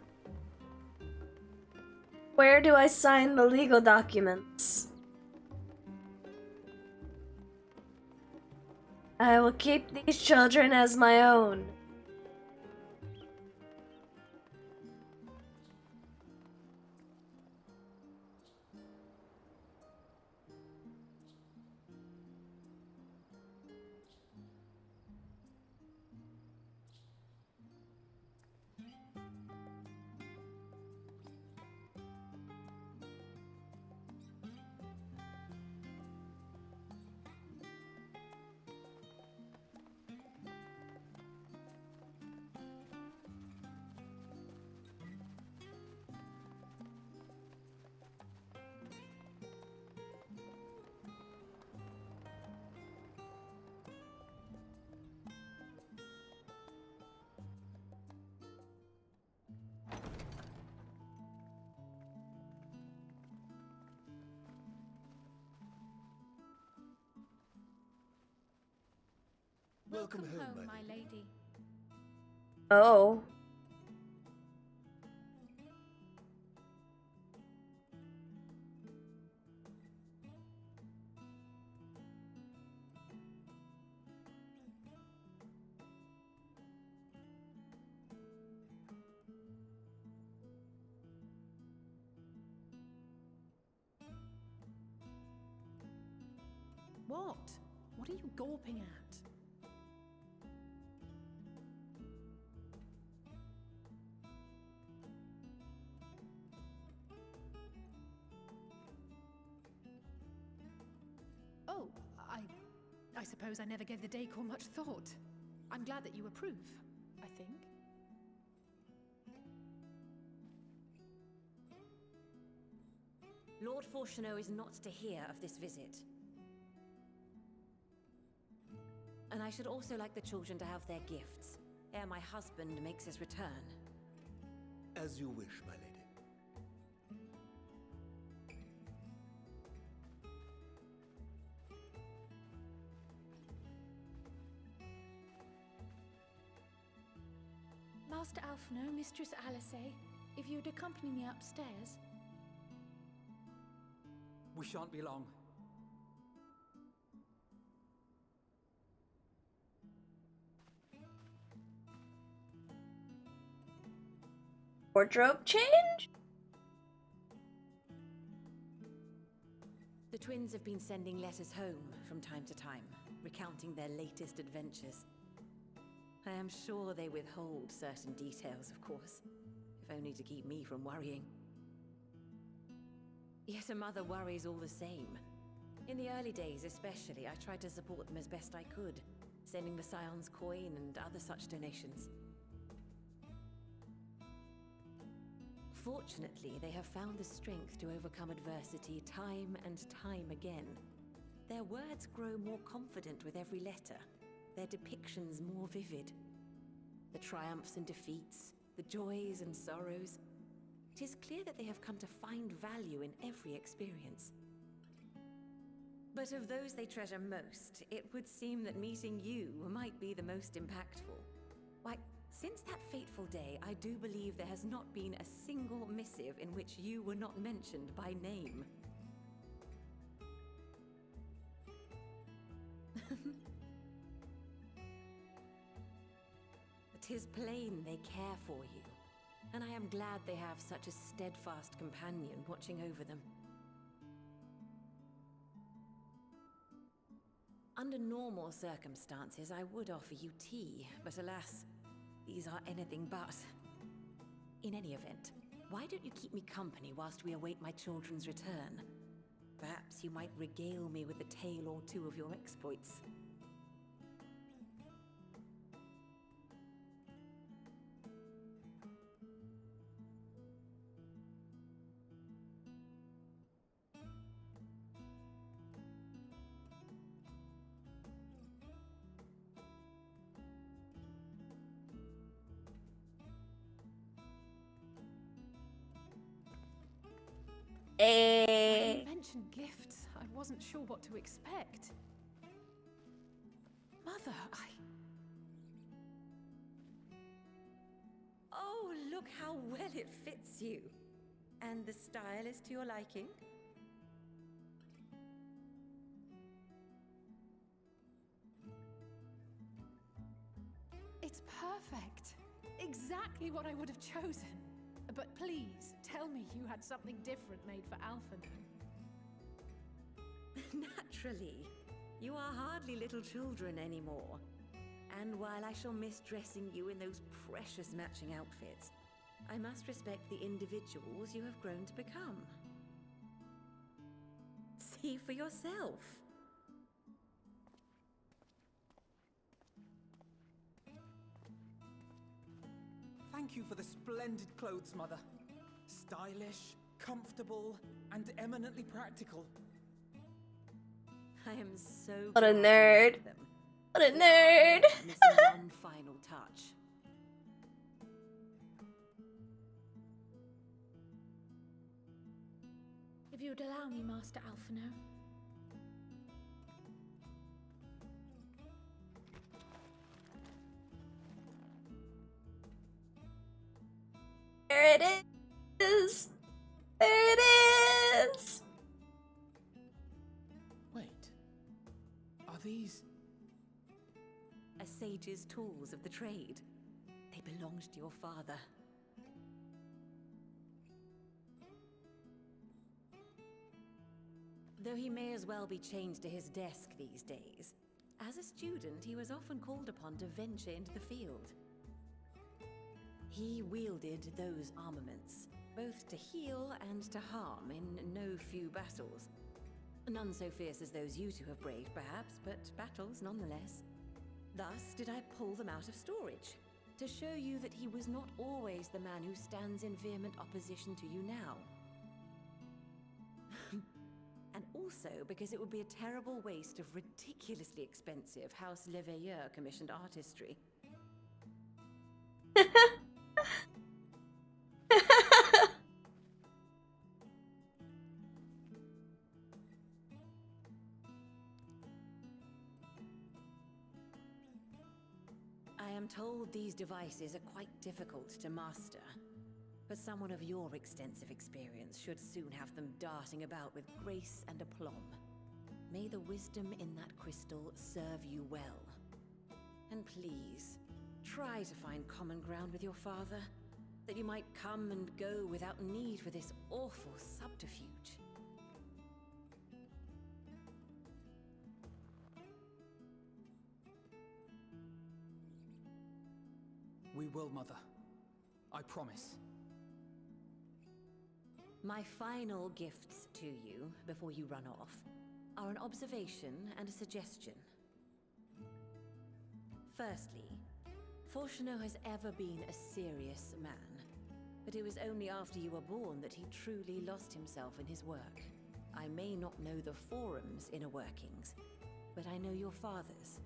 Where do I sign the legal documents? I will keep these children as my own. Welcome home, my lady. Oh. What? What are you gawping at? Oh, I suppose I never gave the decor much thought. I'm glad that you approve, I think. Lord ४ᴄᴅ is not to hear of this visit. And I should also like the children to have their gifts, ere my husband makes his return. As you wish, my lady. Master ᴛᴇᴅ, Mistress lisuᴍᴜ, if you'd accompany me upstairs. We shan't be long. Wardrobe change? The twins have been sending letters home from time to time, recounting their latest adventures. I am sure they withhold certain details, of course, if only to keep me from worrying. Yet a mother worries all the same. In the early days especially, I tried to support them as best I could, sending the Scion's coin and other such donations. Fortunately, they have found the strength to overcome adversity time and time again. Their words grow more confident with every letter, their depictions more vivid. The triumphs and defeats, the joys and sorrows. It is clear that they have come to find value in every experience. But of those they treasure most, it would seem that meeting you might be the most impactful. Why, since that fateful day, I do believe there has not been a single missive in which you were not mentioned by name. It is plain they care for you, and I am glad they have such a steadfast companion watching over them. Under normal circumstances, I would offer you tea, but alas, these are anything but. In any event, why don't you keep me company whilst we await my children's return? Perhaps you might regale me with a tale or two of your exploits. When you mentioned gifts, I wasn't sure what to expect. Mother, Oh, look how well it fits you. And the style is to your liking? It's perfect. Exactly what I would have chosen. But please, tell me you had something different made for Alphinaud. Naturally. You are hardly little children anymore. And while I shall miss dressing you in those precious matching outfits, I must respect the individuals you have grown to become. See for yourself. Thank you for the splendid clothes, Mother. Stylish, comfortable, and eminently practical. I am so What a glad you nerd. like them. What a nerd. Missing one final touch. If you would allow me, Master Alphinaud. There it is. There it is. Wait. Are these... A sage's tools of the trade. They belonged to your father. Though he may as well be chained to his desk these days, as a student he was often called upon to venture into the field. He wielded those armaments, both to heal and to harm in no few battles. None so fierce as those you two have braved, perhaps, but battles nonetheless. Thus did I pull them out of storage, to show you that he was not always the man who stands in vehement opposition to you now. And also because it would be a terrible waste of ridiculously expensive House ḻÉveilleur commissioned artistry. I am told these devices are quite difficult to master, but someone of your extensive experience should soon have them darting about with grace and aplomb. May the wisdom in that crystal serve you well. And please, try to find common ground with your father. That you might come and go without need for this awful subterfuge. We will, Mother. I promise. My final gifts to you, before you run off, are an observation and a suggestion. Firstly, ४ᴅᴇᴅ has ever been a serious man, but it was only after you were born that he truly lost himself in his work. I may not know the forum's inner workings, but I know your father's.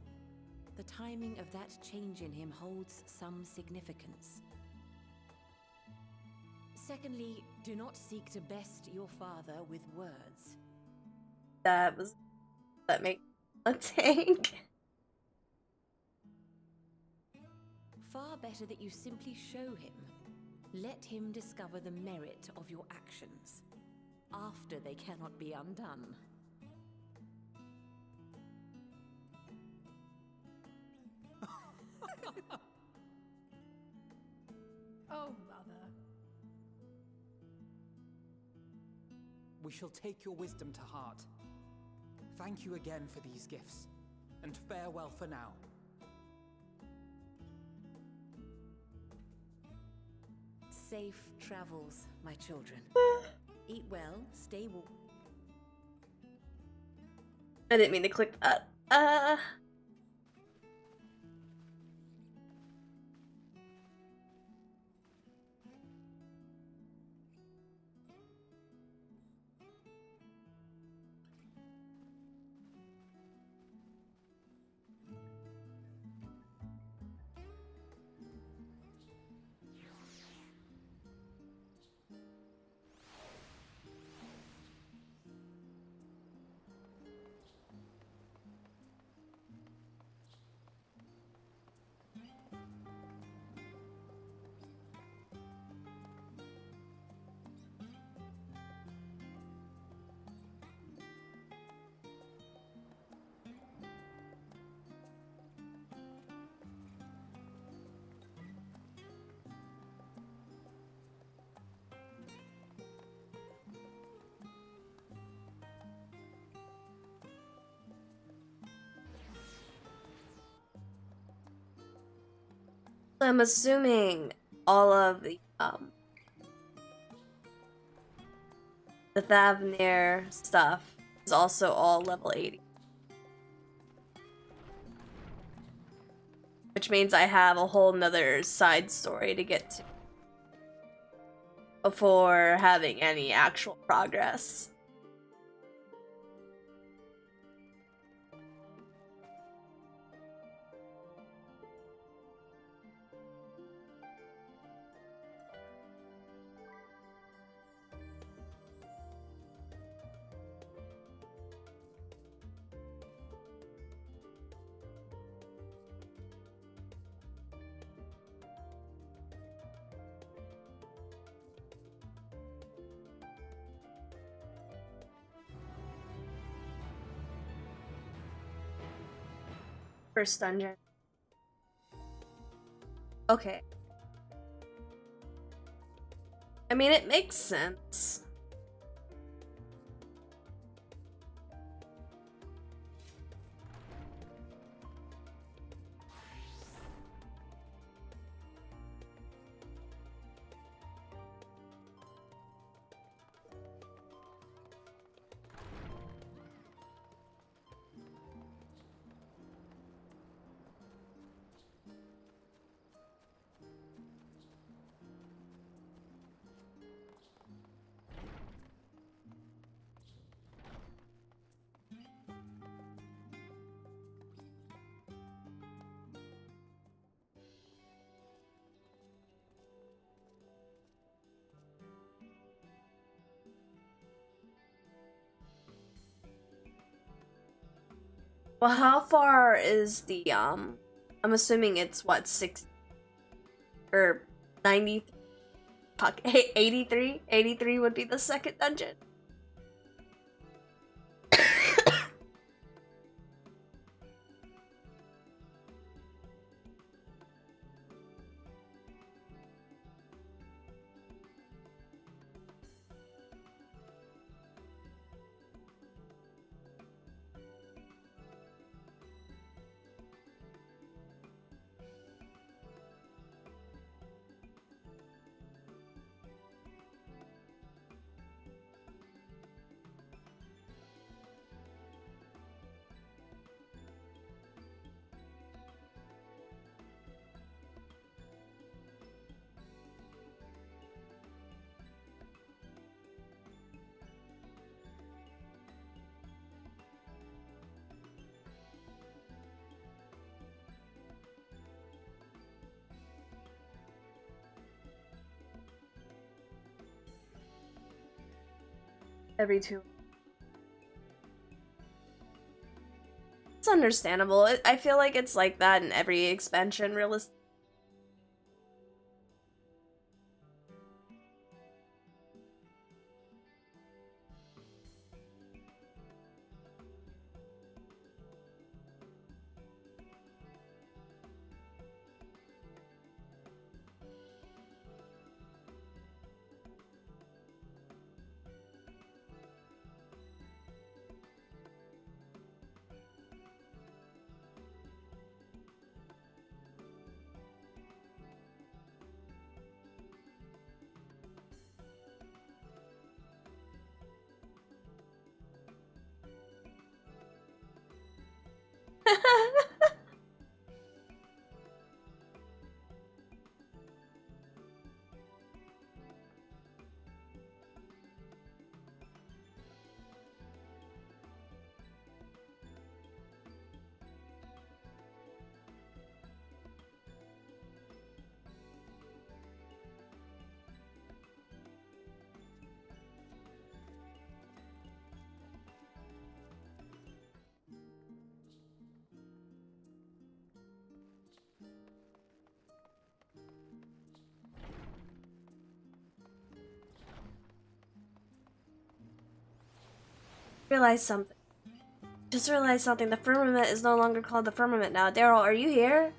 The timing of that change in him holds some significance. Secondly, do not seek to best your father with words. That makes a tank. Far better that you simply show him. Let him discover the merit of your actions, after they cannot be undone. Oh, Mother. We shall take your wisdom to heart. Thank you again for these gifts, and farewell for now. Safe travels, my children. Eat well, stay warm. I didn't mean to click that. I'm assuming all of the Thavnir stuff is also all level 80. Which means I have a whole nother side story to get to before having any actual progress. First dungeon. Okay. I mean, it makes sense. Well, how far is the, I'm assuming it's, what, 6, or 90, fuck, 83? 83 would be the second dungeon. every 2. It's understandable. I feel like it's like that in every expansion, realistically. Realize something. Just realized something. The firmament is no longer called the firmament now. Daryl, are you here?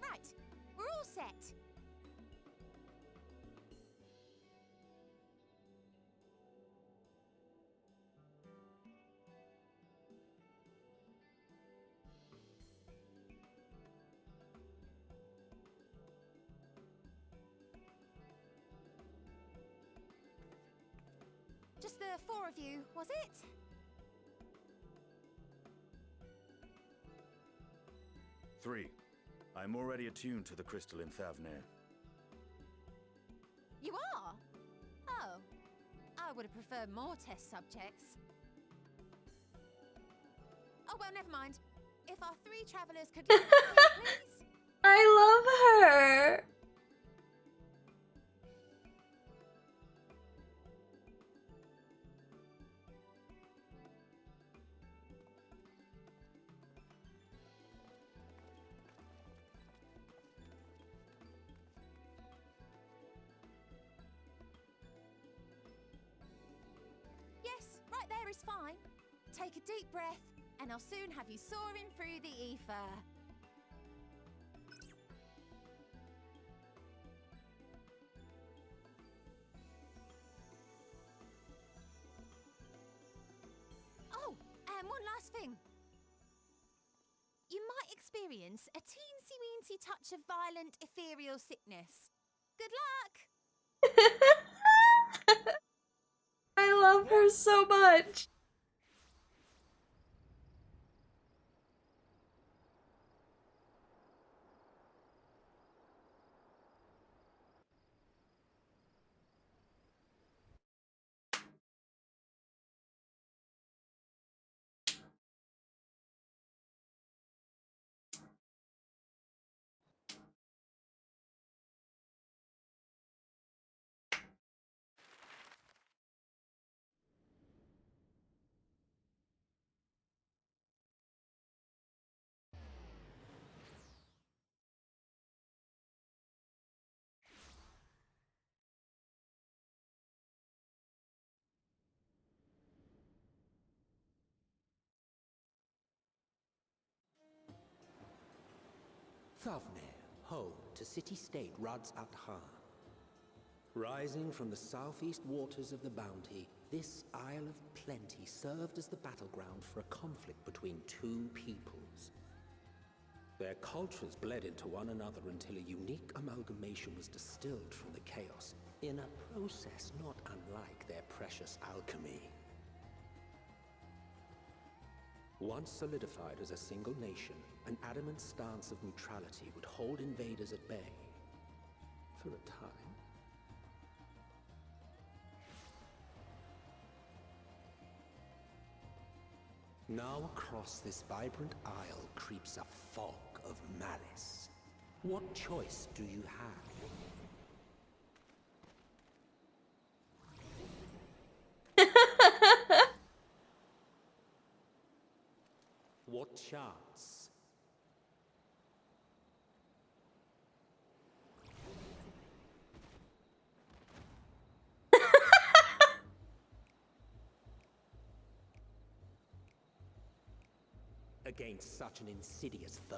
Right, we're all set. Just the 4 of you, was it? Three. I'm already attuned to the crystal in Thavnir. You are? Oh, I would have preferred more test subjects. Oh well, never mind. If our 3 travelers could leave here, please. I love her. Yes, right there is fine. Take a deep breath, and I'll soon have you soaring through the ether. Oh, and one last thing. You might experience a teensy-weensy touch of violent ethereal sickness. Good luck! I love her so much. Thavnir, home to city-state Rads at Han. Rising from the southeast waters of the Bounty, this Isle of Plenty served as the battleground for a conflict between 2 peoples. Their cultures bled into one another until a unique amalgamation was distilled from the chaos, in a process not unlike their precious alchemy. Once solidified as a single nation, an adamant stance of neutrality would hold invaders at bay. For a time. Now across this vibrant isle creeps a fog of malice. What choice do you have? What chance? Against such an insidious foe.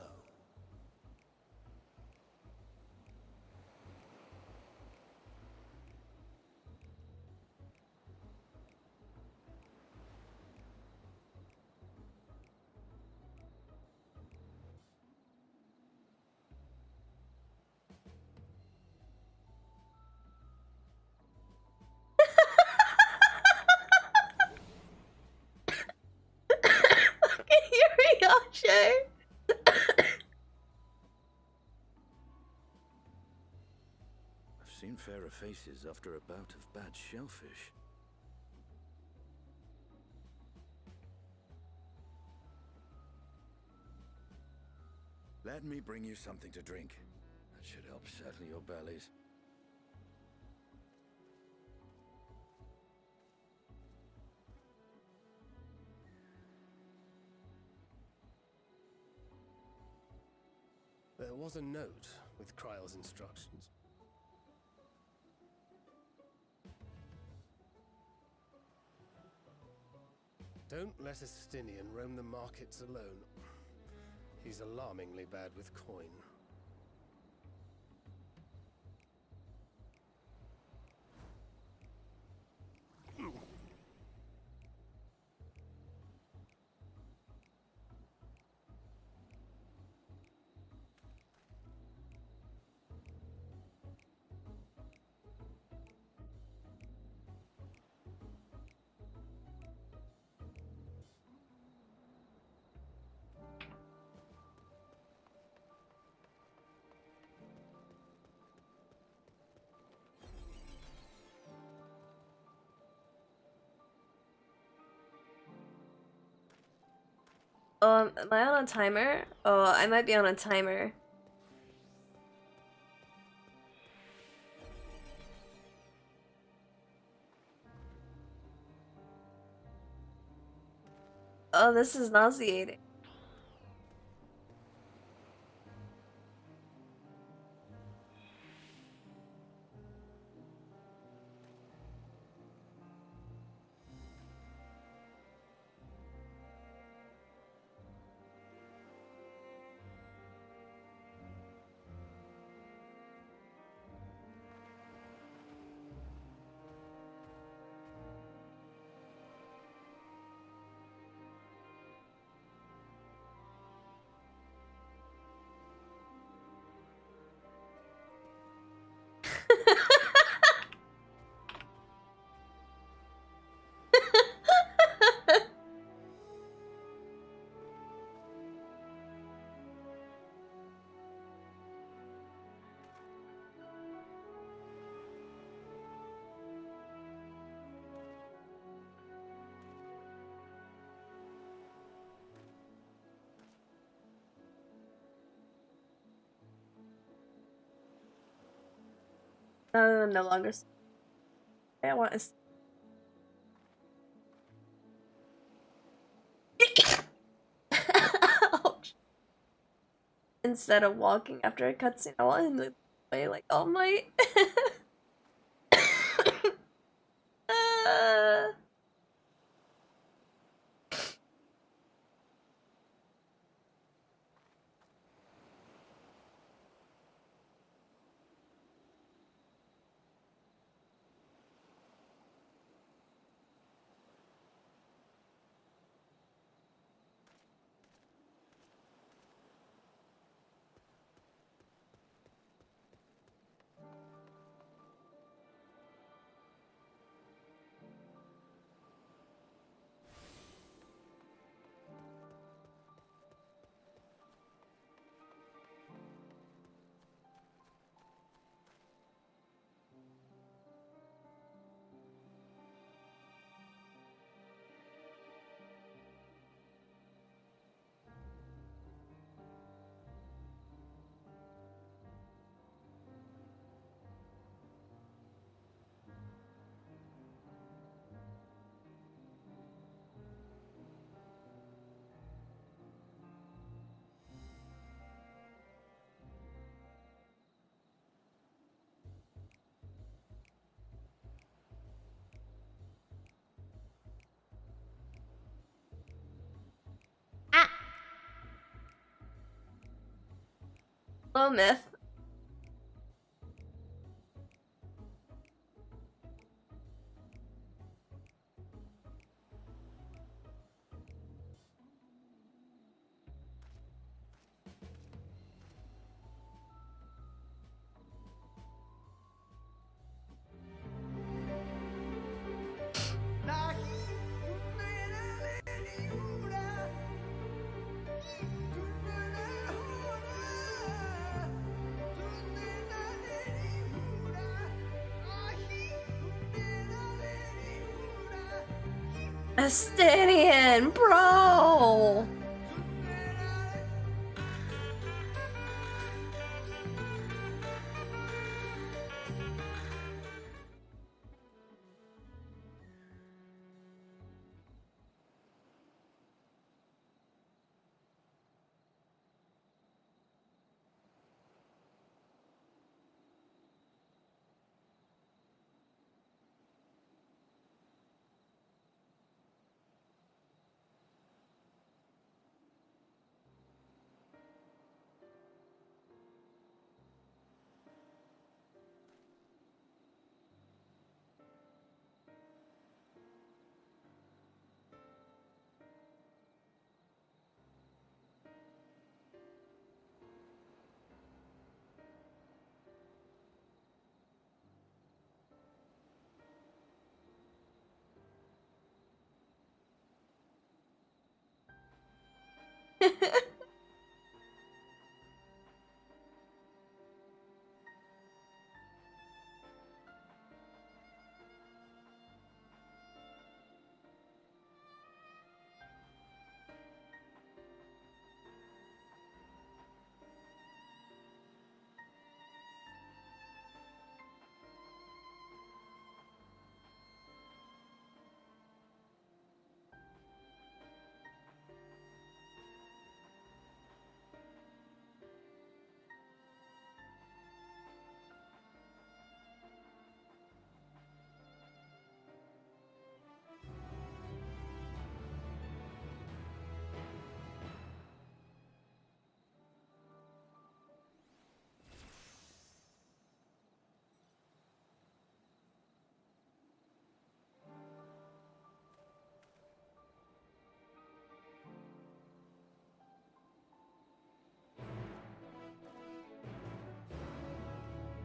ᴄᴇᴅɪᴛs. I've seen fairer faces after a bout of bad shellfish. Let me bring you something to drink. That should help settle your bellies. There was a note with Kryle's instructions. Don't let a Stinian roam the markets alone. He's alarmingly bad with coin. Am I on a timer? Oh, I might be on a timer. Oh, this is nauseating. No longer. I want to. Ouch. Instead of walking after a cutscene, I want him to play like All Might. Hello, Myth. Estinian, bro!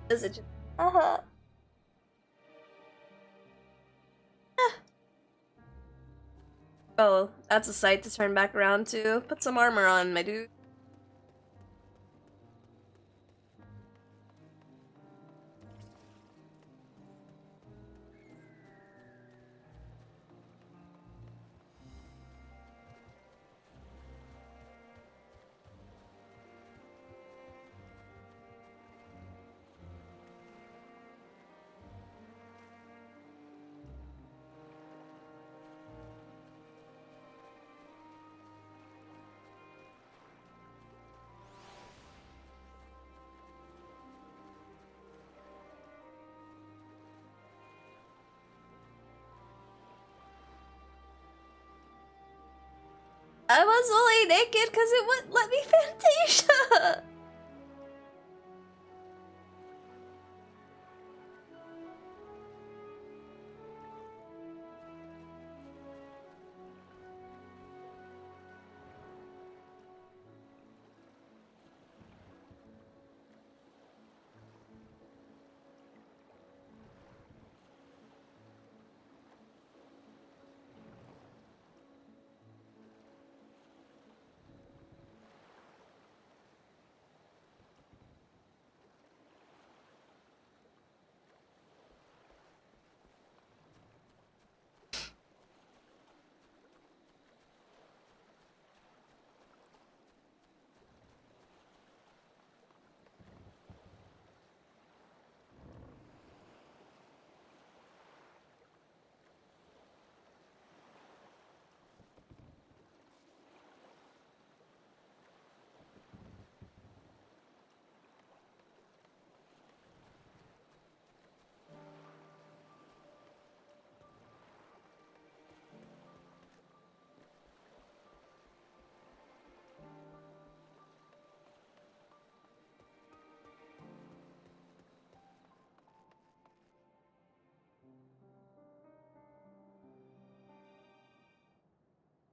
Is it just Oh, that's a sight to turn back around to. Put some armor on, my dude. I was only naked because it wouldn't let me Fantasia!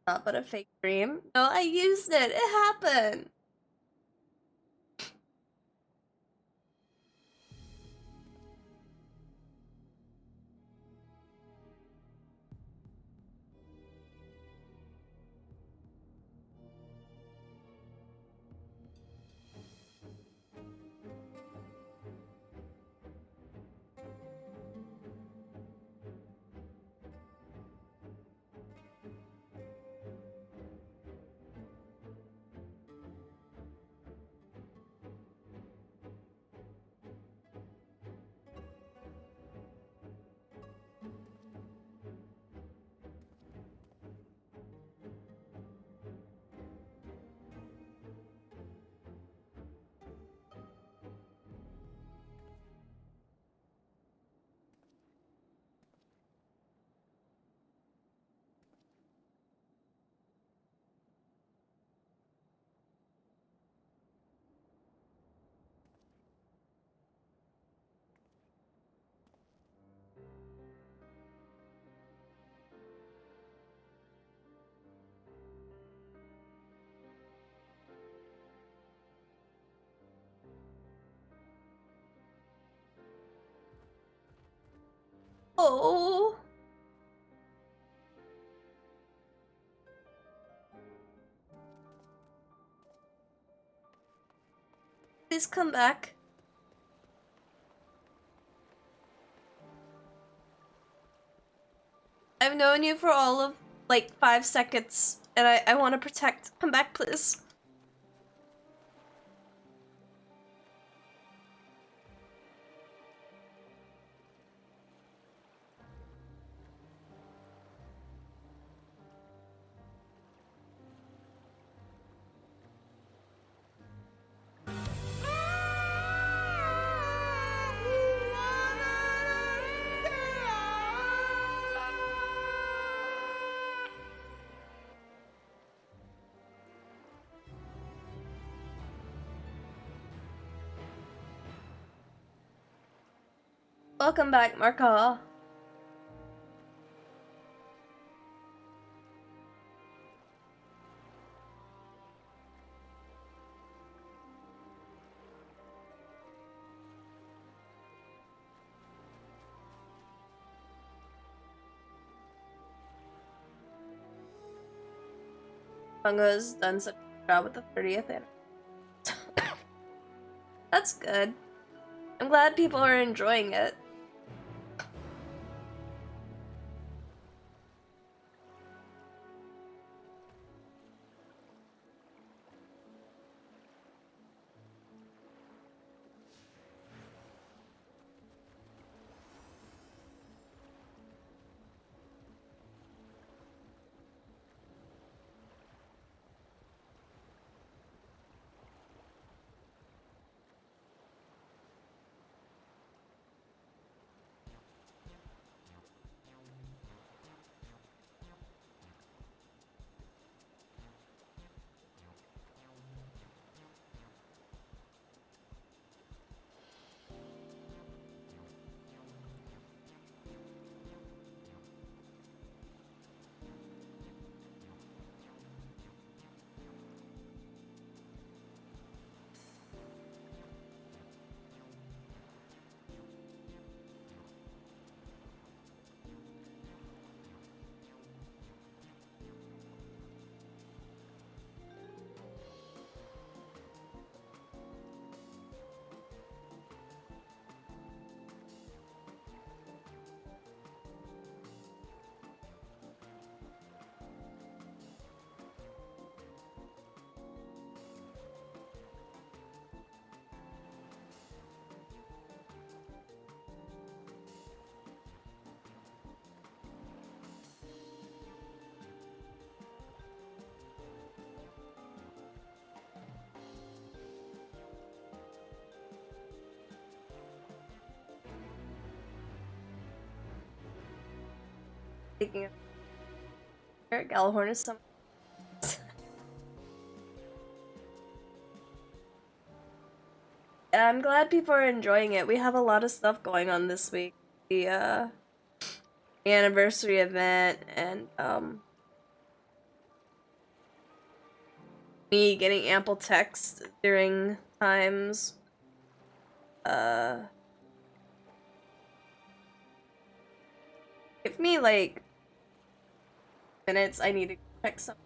Not but a fake dream. No, I used it. It happened. Oh. Please come back. I've known you for all of like 5 seconds and I want to protect. Come back, please. Welcome back, Marka. Bungo's done such a job with the 30th anniversary. That's good. I'm glad people are enjoying it. Speaking of Eric Gallahorn is some I'm glad people are enjoying it. We have a lot of stuff going on this week. The anniversary event and me getting ample text during times. Give me like minutes. I need to check something.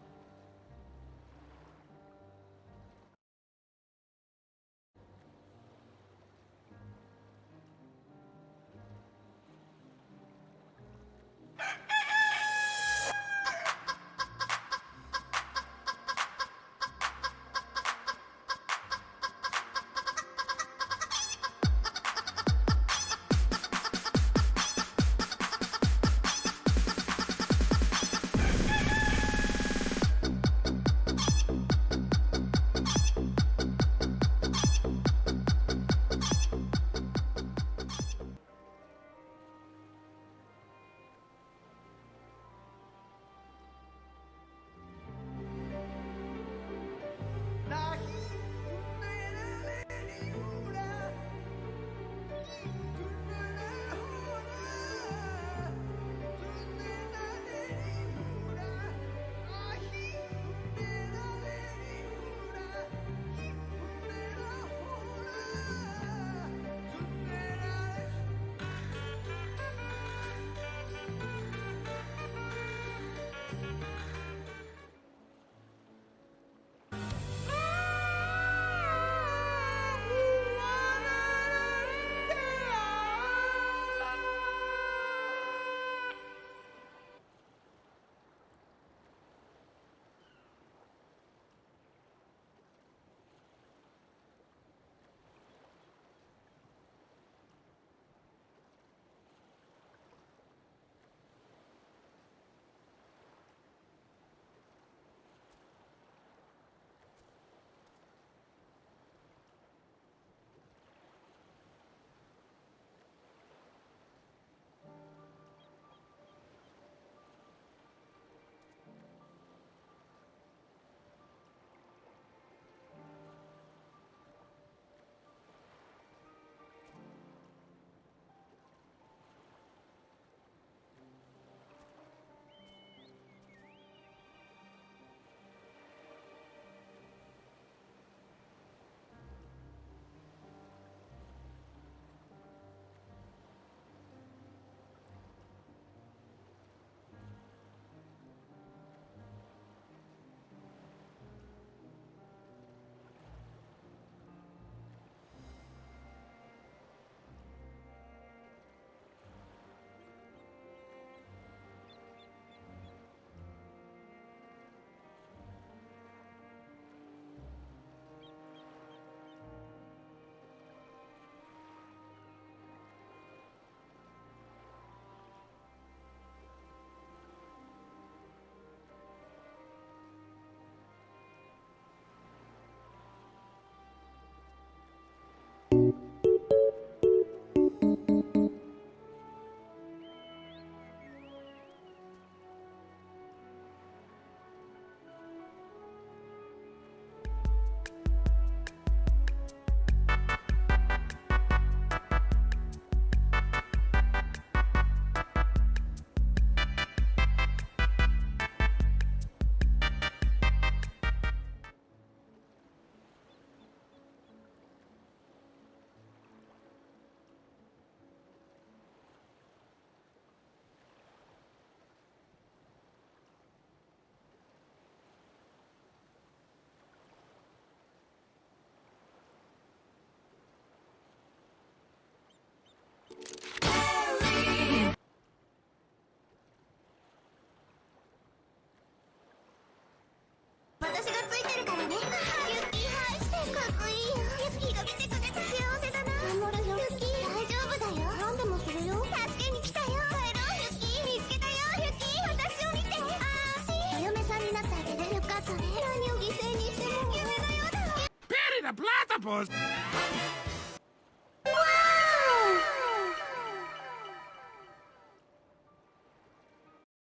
a platypus!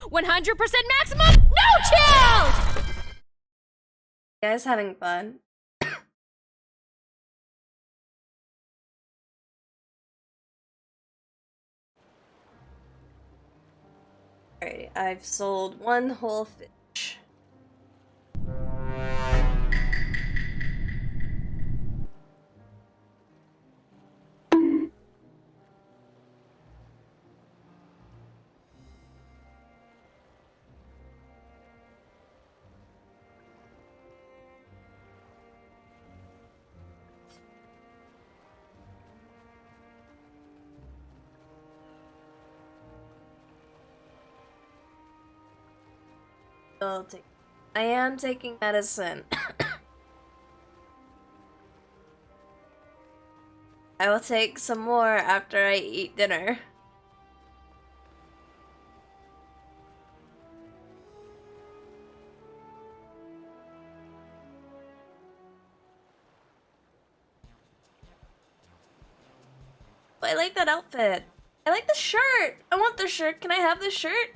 100% maximum, no chill! You guys having fun? Alright, I've sold one whole fish. I am taking medicine. I will take some more after I eat dinner. I like that outfit. I like the shirt. I want the shirt. Can I have the shirt?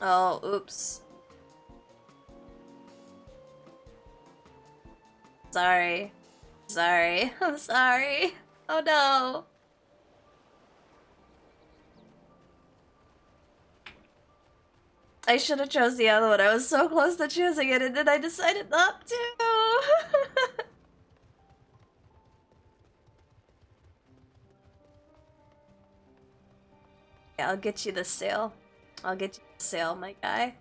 Oh, oops. Sorry. Sorry. I'm sorry. Oh no. I should have chose the other one. I was so close to choosing it and then I decided not to. Yeah, I'll get you the sale. I'll get you the sale, my guy.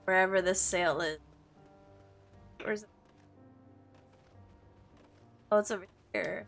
Wherever this sale is. Where's it? Oh, it's over here.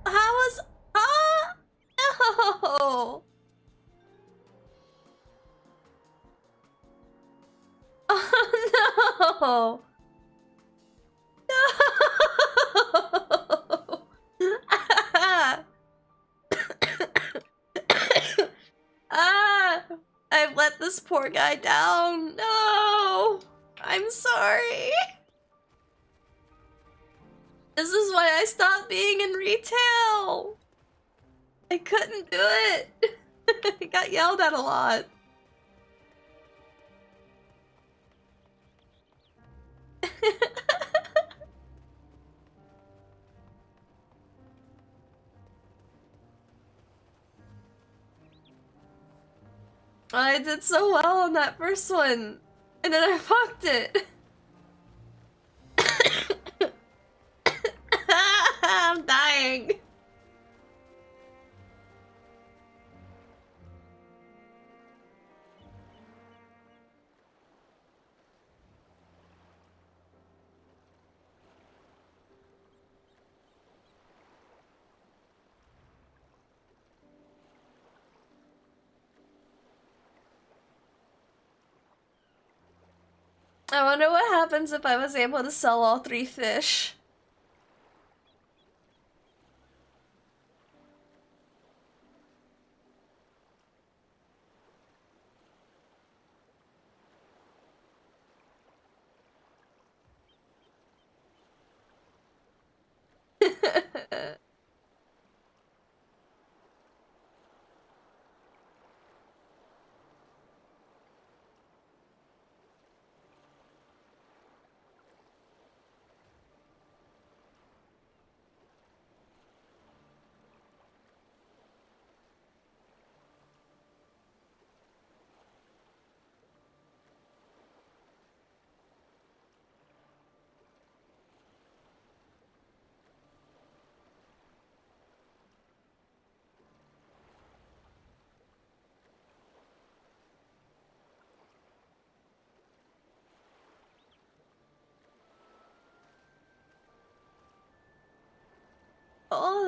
How was... Ah! No! Oh no! No! Ah! I've let this poor guy down. No! I'm sorry. This is why I stopped being in retail. I couldn't do it. I got yelled at a lot. I did so well on that first one, and then I fucked it. I'm dying. I wonder what happens if I was able to sell all 3 fish.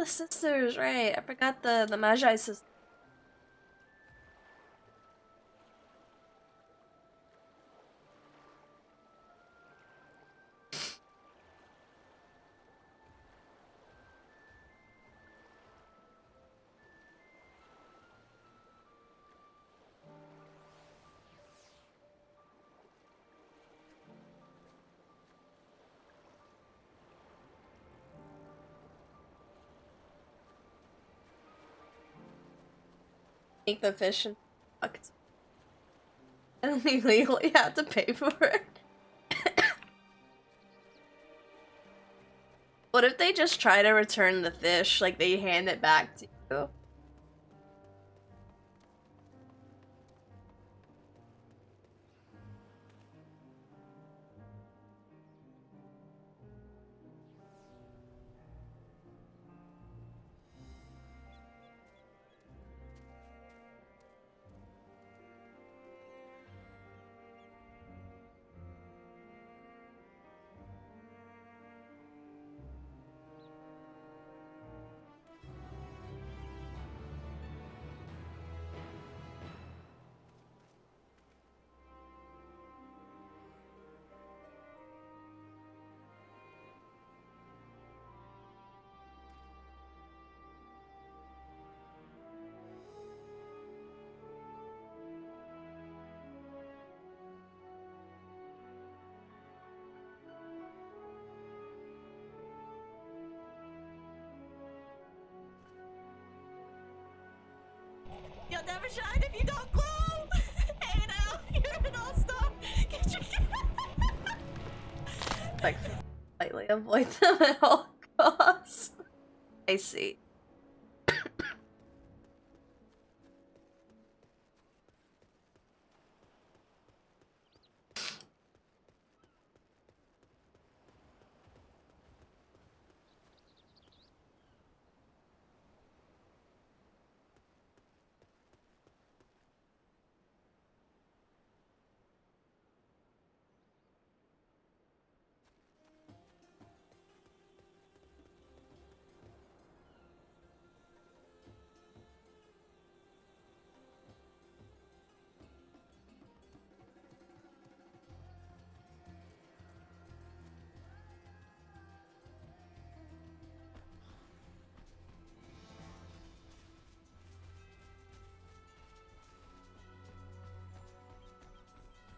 the sisters, right. I forgot the Magi sisters. Make the fish and buckets. I don't legally have to pay for it. What if they just try to return the fish, like they hand it back to you? You'll never shine if you don't glow! Hey now, you're an all-star! Get your like, slightly avoid them at all costs. I see.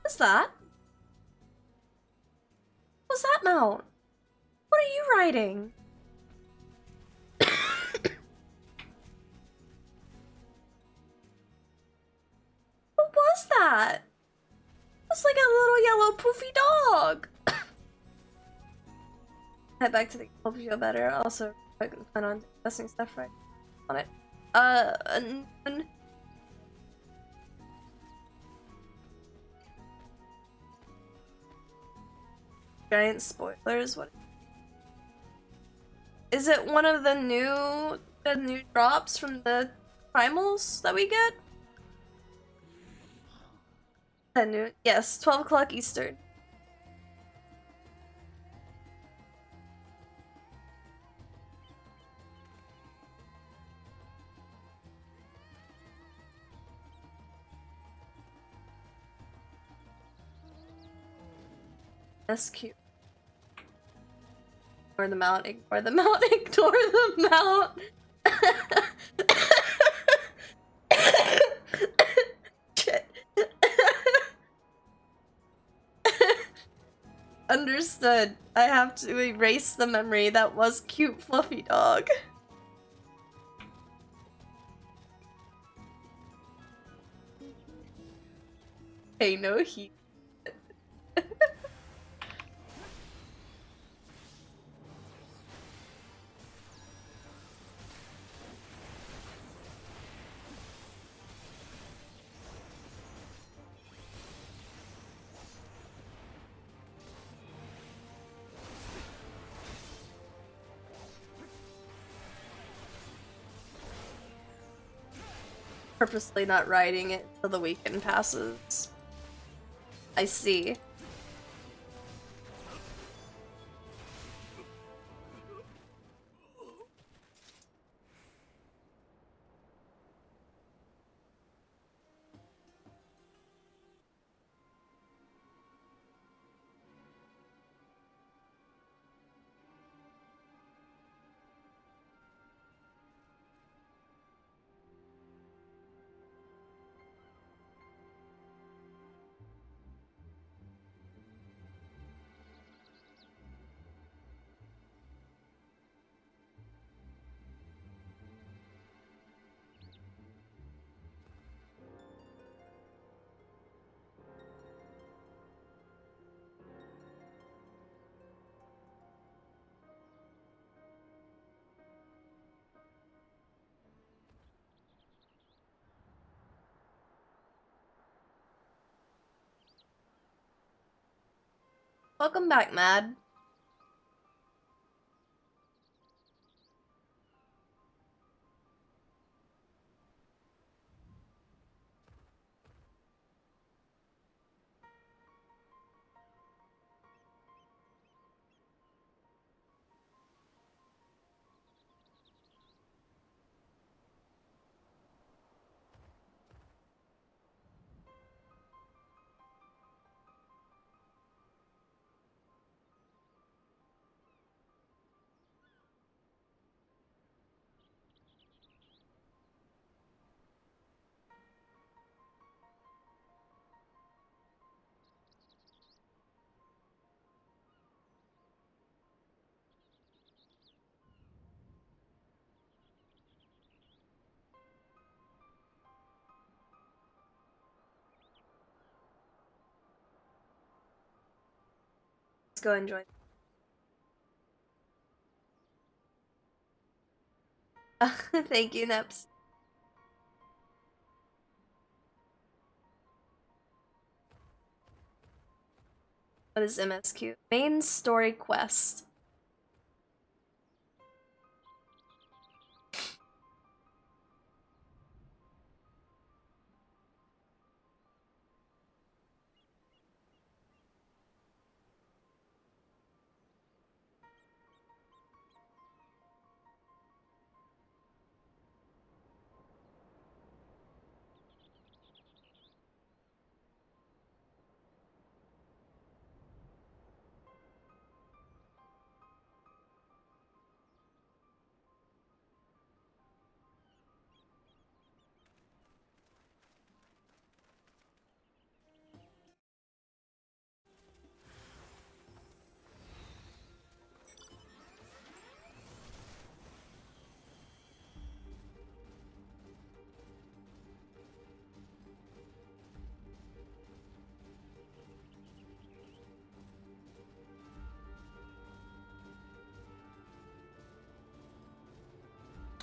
What's that? What's that mount? What are you writing? What was that? It's like a little yellow poofy dog. Head back to the hope you feel better. Also, I can plan on testing stuff right on it. Giant spoilers. What is it? One of the new drops from the primals that we get? Yes, 12 o'clock Eastern. That's cute. Ignore the mount, ignore the mount, ignore the mount. Shit. Understood. I have to erase the memory that was cute fluffy dog. Hey, no heat. Purposely not riding it till the weekend passes. I see. Welcome back, Mad. Let's go enjoy. Thank you, Neps. What is MSQ? Main story quest.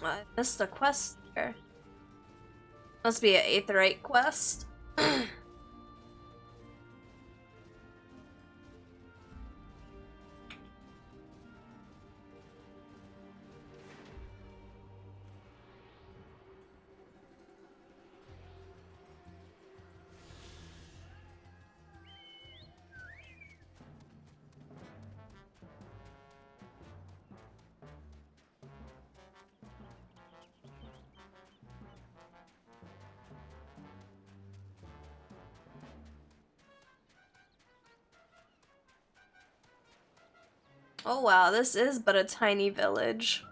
I missed a quest here. Must be an Aetheryte quest. Oh wow, this is but a tiny village.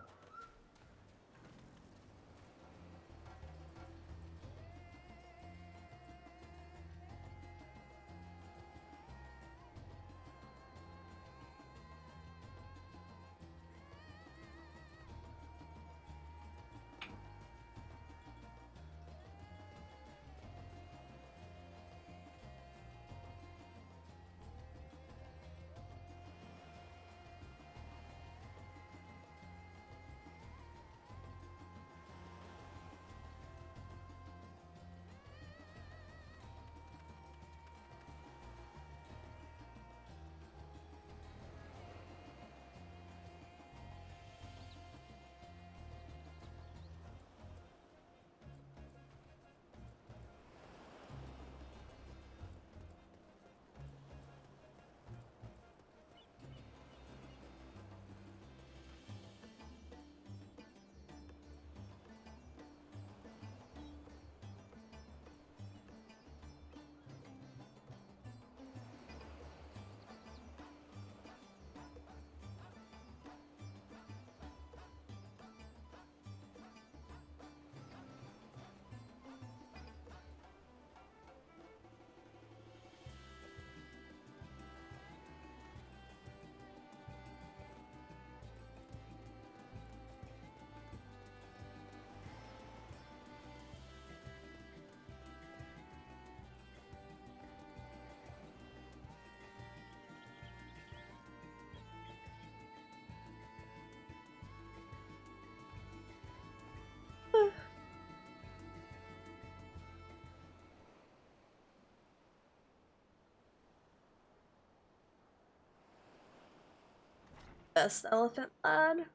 Best elephant lad.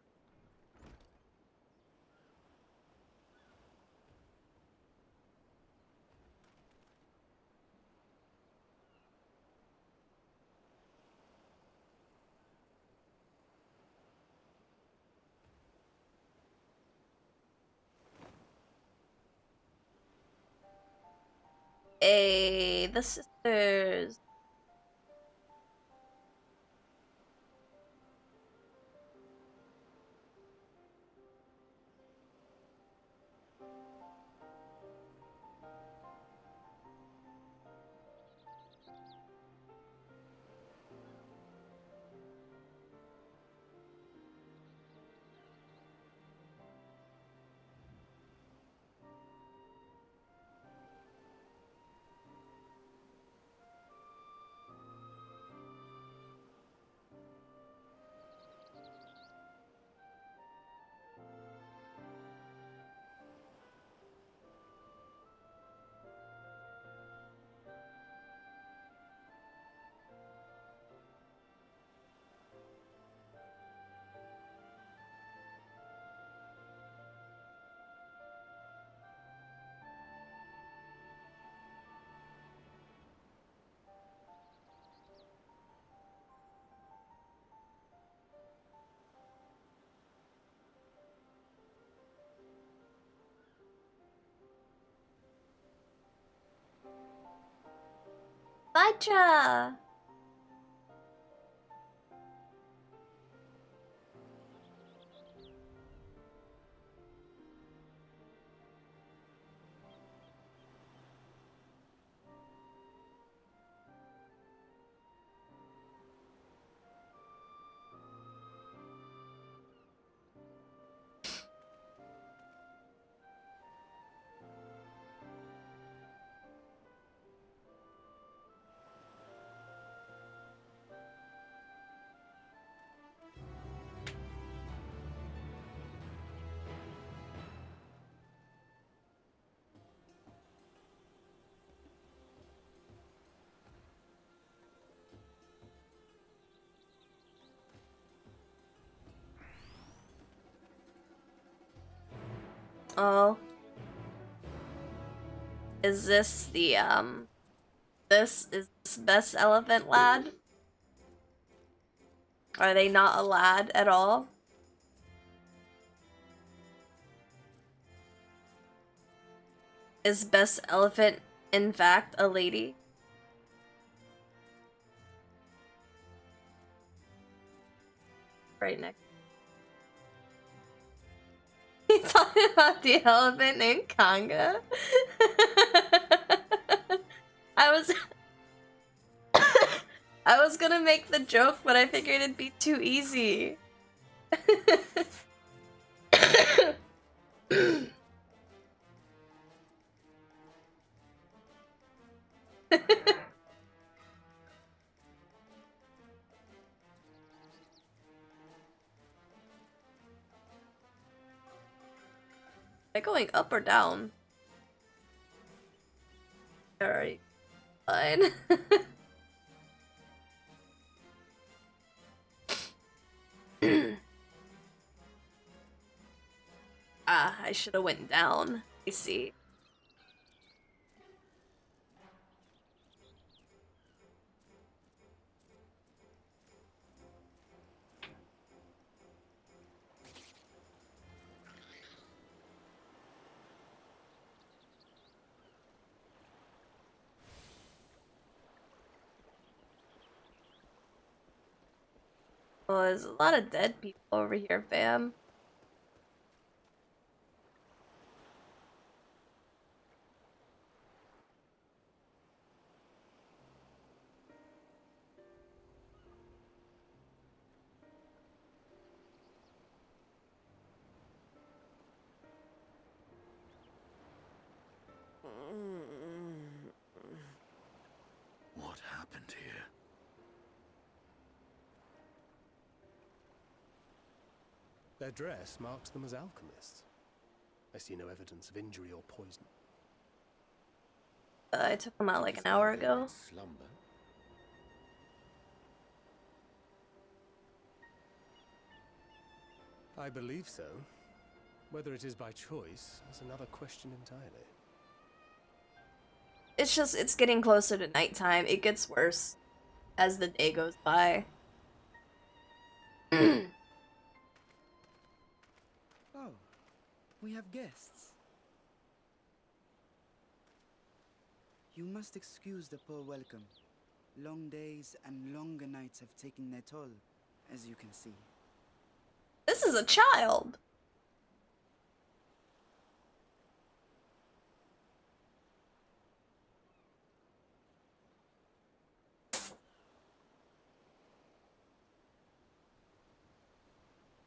Hey, the sisters. Bacha! Oh. Is this the, this is this best elephant lad? Are they not a lad at all? Is best elephant, in fact, a lady? Right next. He's talking about the elephant named Kanga. I was I was gonna make the joke, but I figured it'd be too easy. They're going up or down? Alright, fine. Ah, I should have went down. I see. Oh, there's a lot of dead people over here, fam. What happened here? Their dress marks them as alchemists. I see no evidence of injury or poison. I took them out like an hour ago. Slumber? I believe so. Whether it is by choice is another question entirely. It's just, it's getting closer to nighttime. It gets worse as the day goes by. Oh, we have guests. You must excuse the poor welcome. Long days and longer nights have taken their toll, as you can see. This is a child.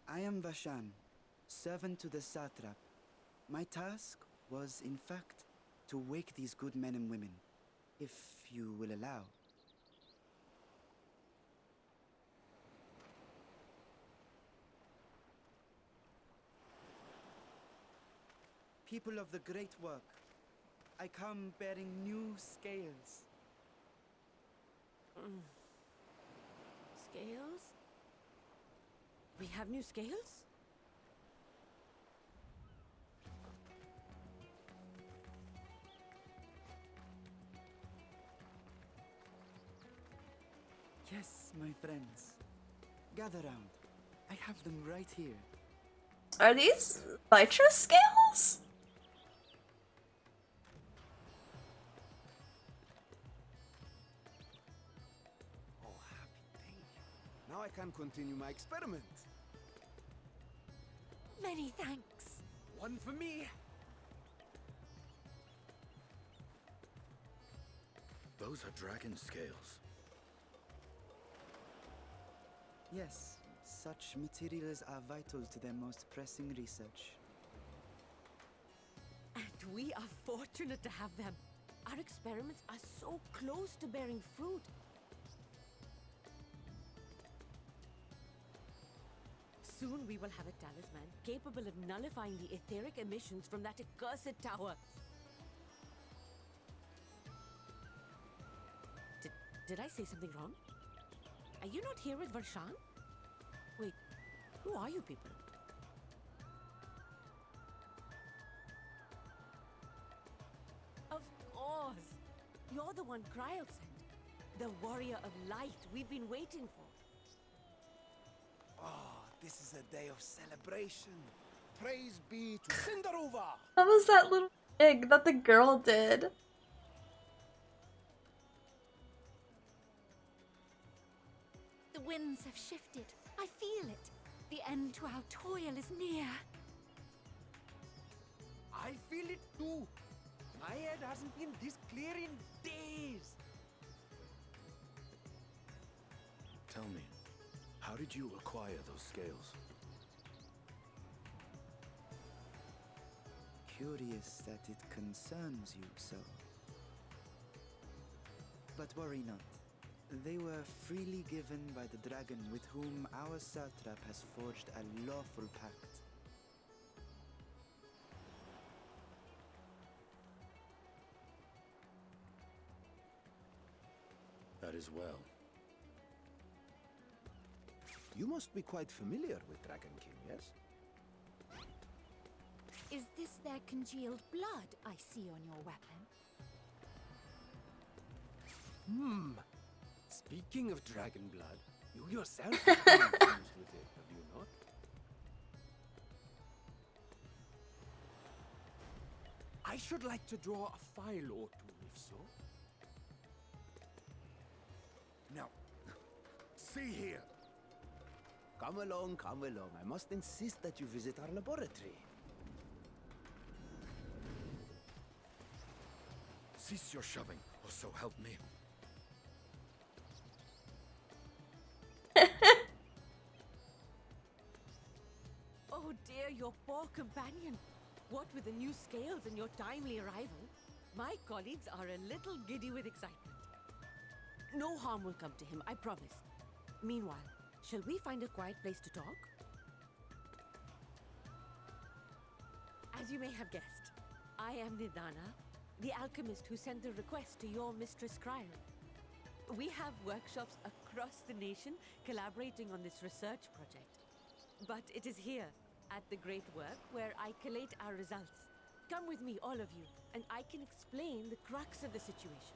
I am Vashan, servant to the satrap. My task was, in fact, to wake these good men and women, if you will allow. People of the great work, I come bearing new scales. Scales? We have new scales? Yes, my friends. Gather round. I have them right here. Are these Vitra scales? Oh, happy day. Now I can continue my experiment. Many thanks. One for me. Those are dragon scales. Yes, such materials are vital to their most pressing research. And we are fortunate to have them. Our experiments are so close to bearing fruit. Soon we will have a talisman capable of nullifying the etheric emissions from that accursed tower. Did I say something wrong? Are you not here with Varshan? Wait, who are you people? Of course! You're the one Cryo sent. The warrior of light we've been waiting for. Oh, this is a day of celebration. Praise be to Cinderova! How was that little egg that the girl did? The winds have shifted. I feel it. The end to our toil is near. I feel it too. My head hasn't been this clear in days. Tell me, how did you acquire those scales? Curious that it concerns you so. But worry not. They were freely given by the dragon with whom our satrap has forged a lawful pact. That is well. You must be quite familiar with Dragon King, yes? Is this their congealed blood I see on your weapon? Speaking of dragon blood, you yourself have been infused with it, have you not? I should like to draw a file or two, if so. Now, see here. Come along, come along. I must insist that you visit our laboratory. Cease your shoving, or so help me. Oh dear, your poor companion. What with the new scales and your timely arrival, my colleagues are a little giddy with excitement. No harm will come to him, I promise. Meanwhile, shall we find a quiet place to talk? As you may have guessed, I am Nidana, the alchemist who sent the request to your mistress Cryo. We have workshops across the nation collaborating on this research project. But it is here, at the great work, where I collate our results. Come with me, all of you, and I can explain the crux of the situation.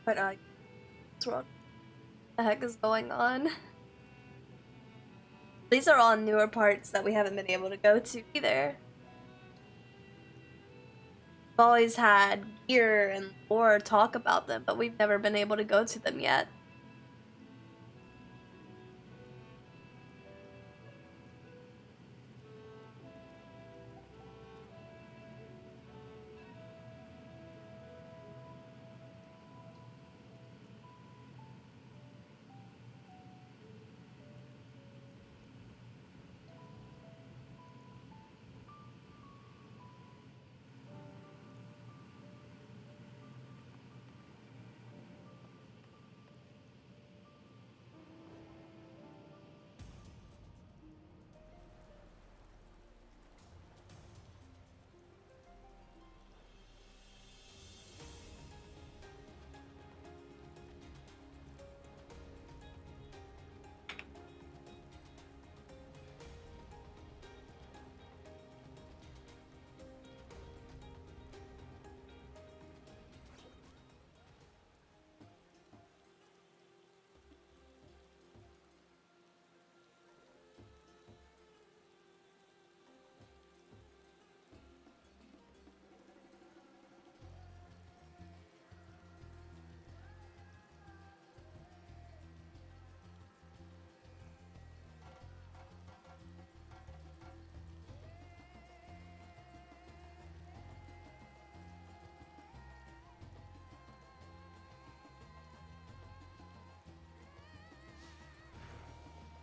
But what's wrong? What the heck is going on? These are all newer parts that we haven't been able to go to either. We've always had gear and lore talk about them, but we've never been able to go to them yet.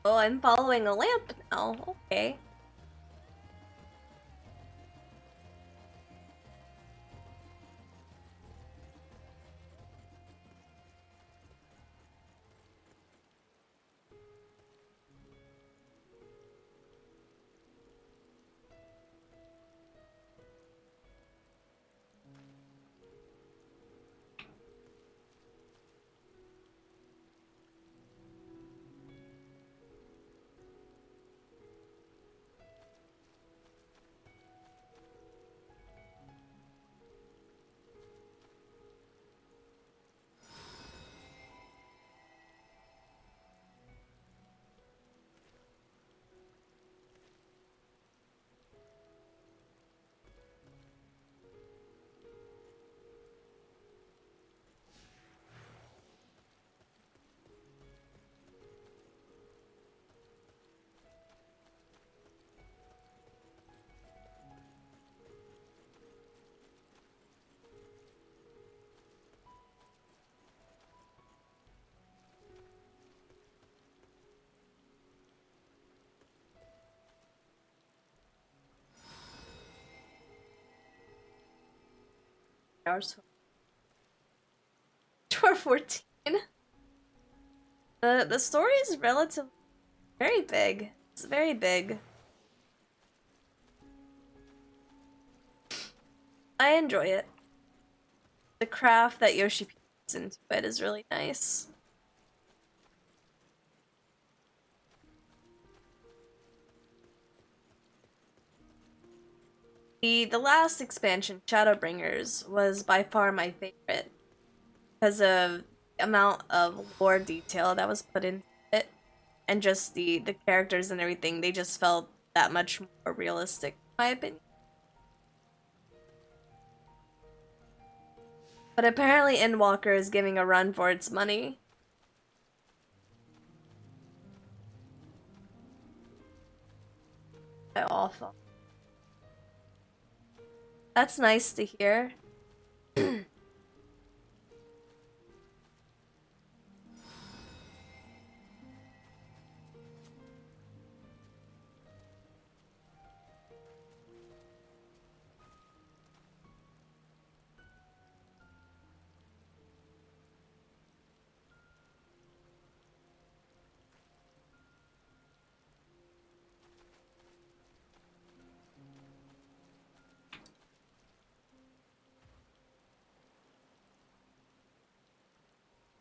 Oh, I'm following a lamp now. Okay. hours. 14. The story is relatively very big. It's very big. I enjoy it. The craft that Yoshi puts into it is really nice. The last expansion, Shadowbringers, was by far my favorite because of the amount of lore detail that was put into it, and just the characters and everything. They just felt that much more realistic, in my opinion. But apparently Endwalker is giving a run for its money. Awful. That's nice to hear.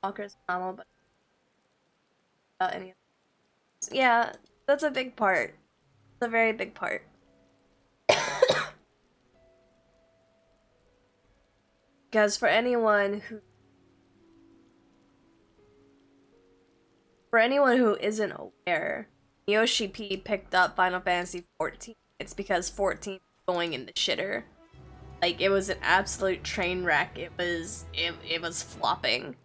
Walker's normal, but without any. Yeah, that's a big part. It's a very big part. Because for anyone who isn't aware, Yoshi P picked up Final Fantasy XIV. It's because 14 was going in the shitter. Like, it was an absolute train wreck. It was flopping.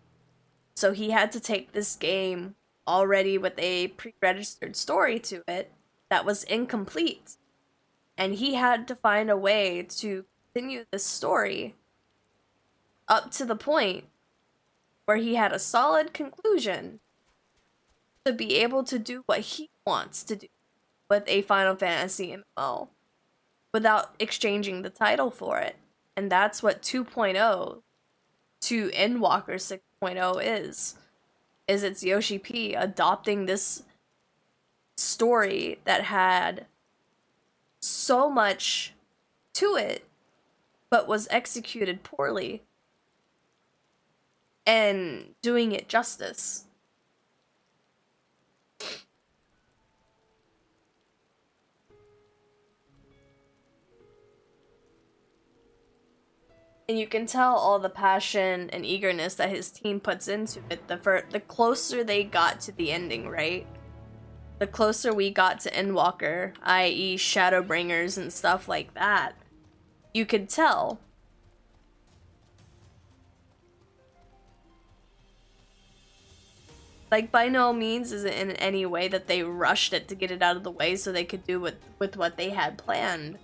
So he had to take this game already with a pre-registered story to it that was incomplete. And he had to find a way to continue this story up to the point where he had a solid conclusion to be able to do what he wants to do with a Final Fantasy MMO without exchanging the title for it. And that's what 2.0 to Endwalker 6.0 is it's Yoshi P adopting this story that had so much to it but was executed poorly and doing it justice. And you can tell all the passion and eagerness that his team puts into it the closer they got to the ending, right? The closer we got to Endwalker, i.e. Shadowbringers and stuff like that, you could tell. Like, by no means is it in any way that they rushed it to get it out of the way so they could do with what they had planned.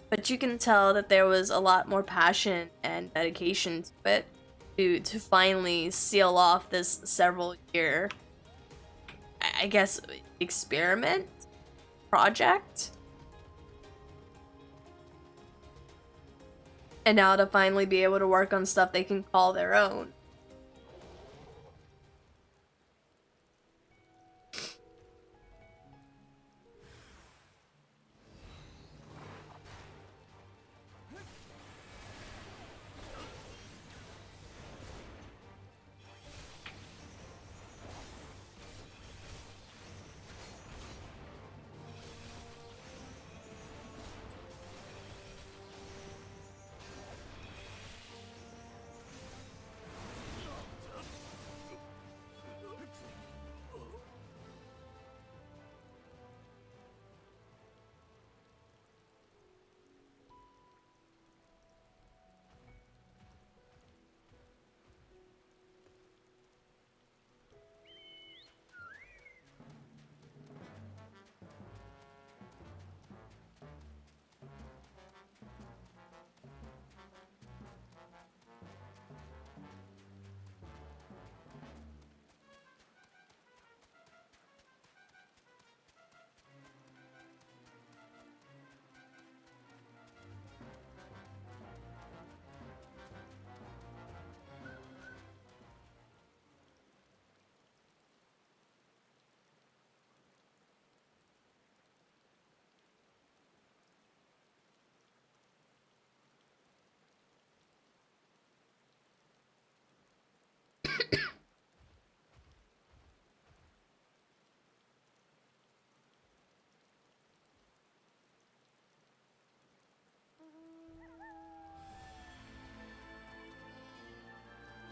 But you can tell that there was a lot more passion and dedication to it to finally seal off this several-year, I guess, experiment project. And now to finally be able to work on stuff they can call their own.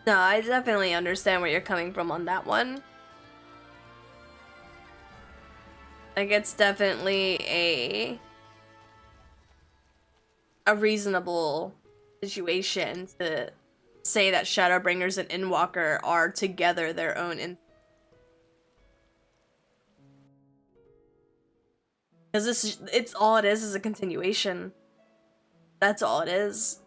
No, I definitely understand where you're coming from on that one. Like, it's definitely a reasonable situation to say that Shadowbringers and Endwalker are together their own because it's all it is a continuation. That's all it is.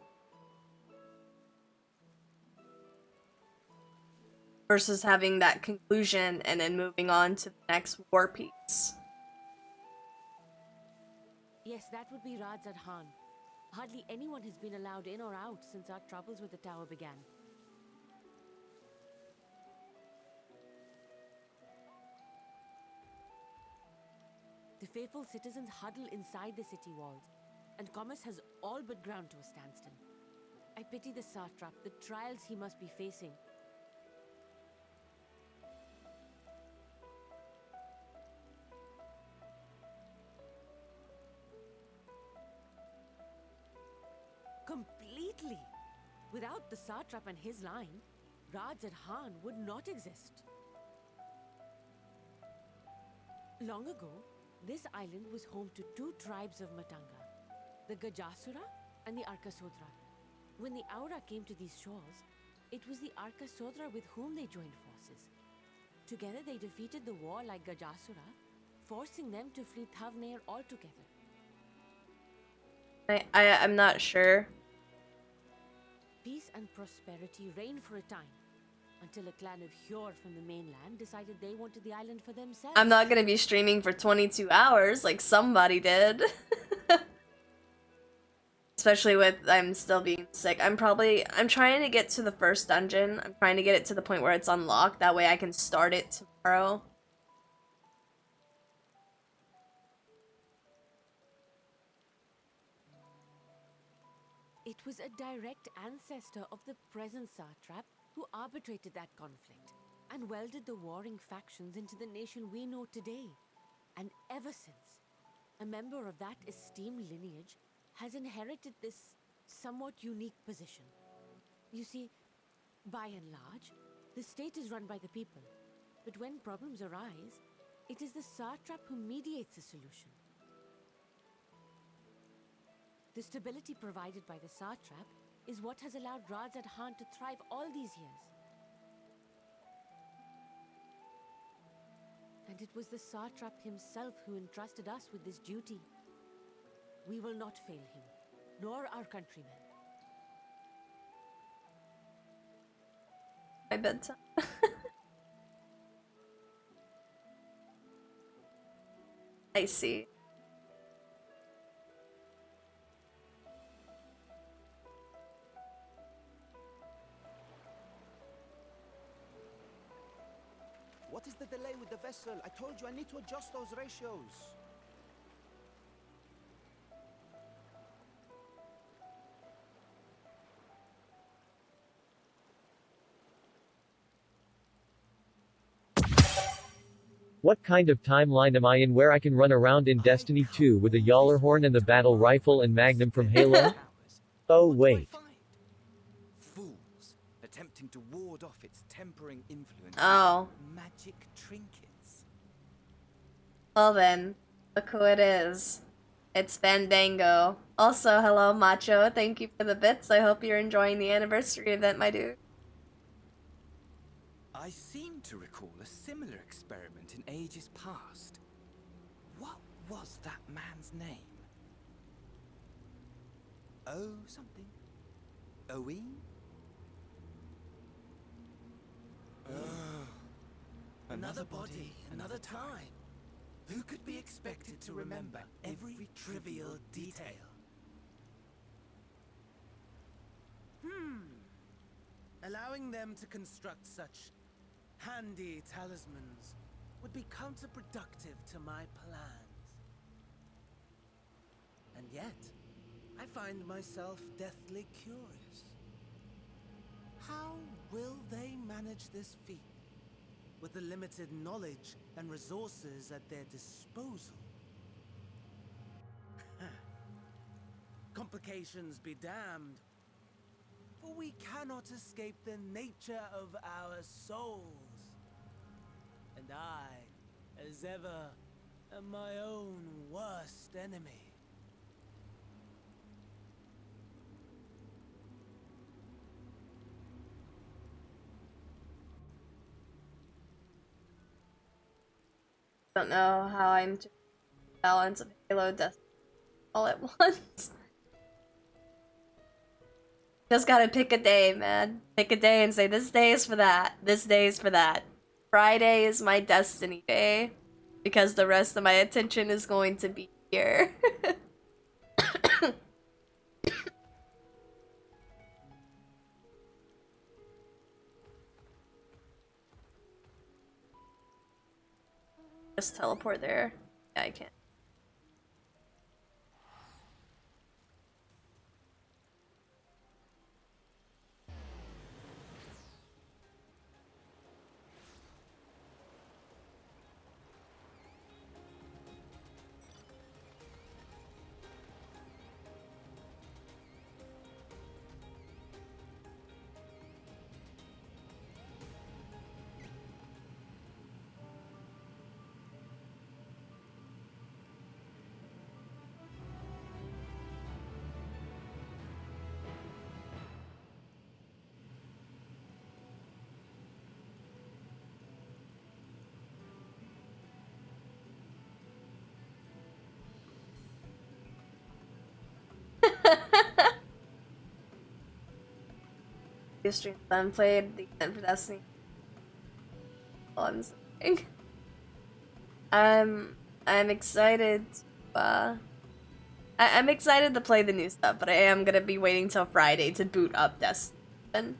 Versus having that conclusion and then moving on to the next war piece. Yes, that would be ᴄᴇᴅɪᴛs. Hardly anyone has been allowed in or out since our troubles with the tower began. The faithful citizens huddle inside the city walls, and commerce has all but ground to a standstill. I pity the satrap, the trials he must be facing. Completely. Without the satrap and his line, ᴄᴇᴅɪᴛs would not exist. Long ago, this island was home to two tribes of Matanga, the ᴄᴇᴅɪᴛs and the ᴪᴇᴅᴛs. When the Aura came to these shores, it was the ᴪᴇᴅᴛs with whom they joined forces. Together they defeated the warlike ᴄᴇᴅᴛs, forcing them to flee Thavnair altogether. I'm not sure. Peace and prosperity reigned for a time, until a clan of ᴄᴇ from the mainland decided they wanted the island for themselves. I'm not gonna be streaming for 22 hours like somebody did. Especially with I'm still being sick. I'm trying to get to the first dungeon. I'm trying to get it to the point where it's unlocked. That way I can start it tomorrow. It was a direct ancestor of the present satrap who arbitrated that conflict and welded the warring factions into the nation we know today. And ever since, a member of that esteemed lineage has inherited this somewhat unique position. You see, by and large, the state is run by the people, but when problems arise, it is the satrap who mediates a solution. The stability provided by the satrap is what has allowed ᴄᴇᴅɪᴛs to thrive all these years. And it was the satrap himself who entrusted us with this duty. We will not fail him, nor our countrymen. My bedtime. I see. What is the delay with the vessel? I told you I need to adjust those ratios. What kind of timeline am I in where I can run around in Destiny 2 with a Yallarhorn and the battle rifle and magnum from Halo? Oh wait. Fools, attempting to ward off its tempering influence. Oh. Magic trinkets. Well then, look who it is. It's Fandango. Also, hello Macho, thank you for the bits. I hope you're enjoying the anniversary event, my dude. I seem to recall a similar experiment in ages past. What was that man's name? Oh, something. Owen? Another body, another time. Who could be expected to remember every trivial detail? Allowing them to construct such handy talismans would be counterproductive to my plans. And yet, I find myself deathly curious. How will they manage this feat with the limited knowledge and resources at their disposal? Complications be damned. for we cannot escape the nature of our souls. And I, as ever, am my own worst enemy. Don't know how I'm to balance of Halo Death all at once. Just gotta pick a day, man. Pick a day and say, this day is for that. This day is for that. Friday is my Destiny day. Because the rest of my attention is going to be here. Just teleport there. Yeah, I can. Stream then played the event for Destiny. I'm saying. I'm excited to, I'm excited to play the new stuff, but I am gonna be waiting till Friday to boot up Destiny.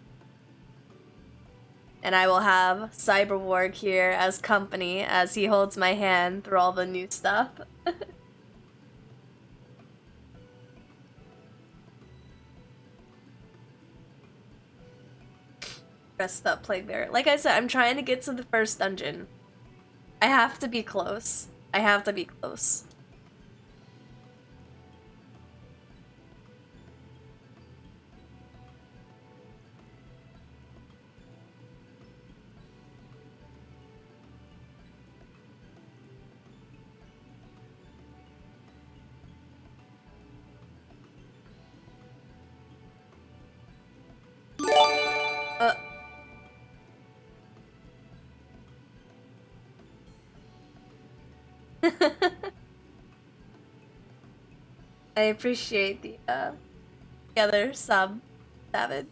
And I will have Cyberwarg here as company as he holds my hand through all the new stuff. Dressed up Plague Bearer. Like I said, I'm trying to get to the first dungeon. I have to be close. I have to be close. I appreciate the other sub, David.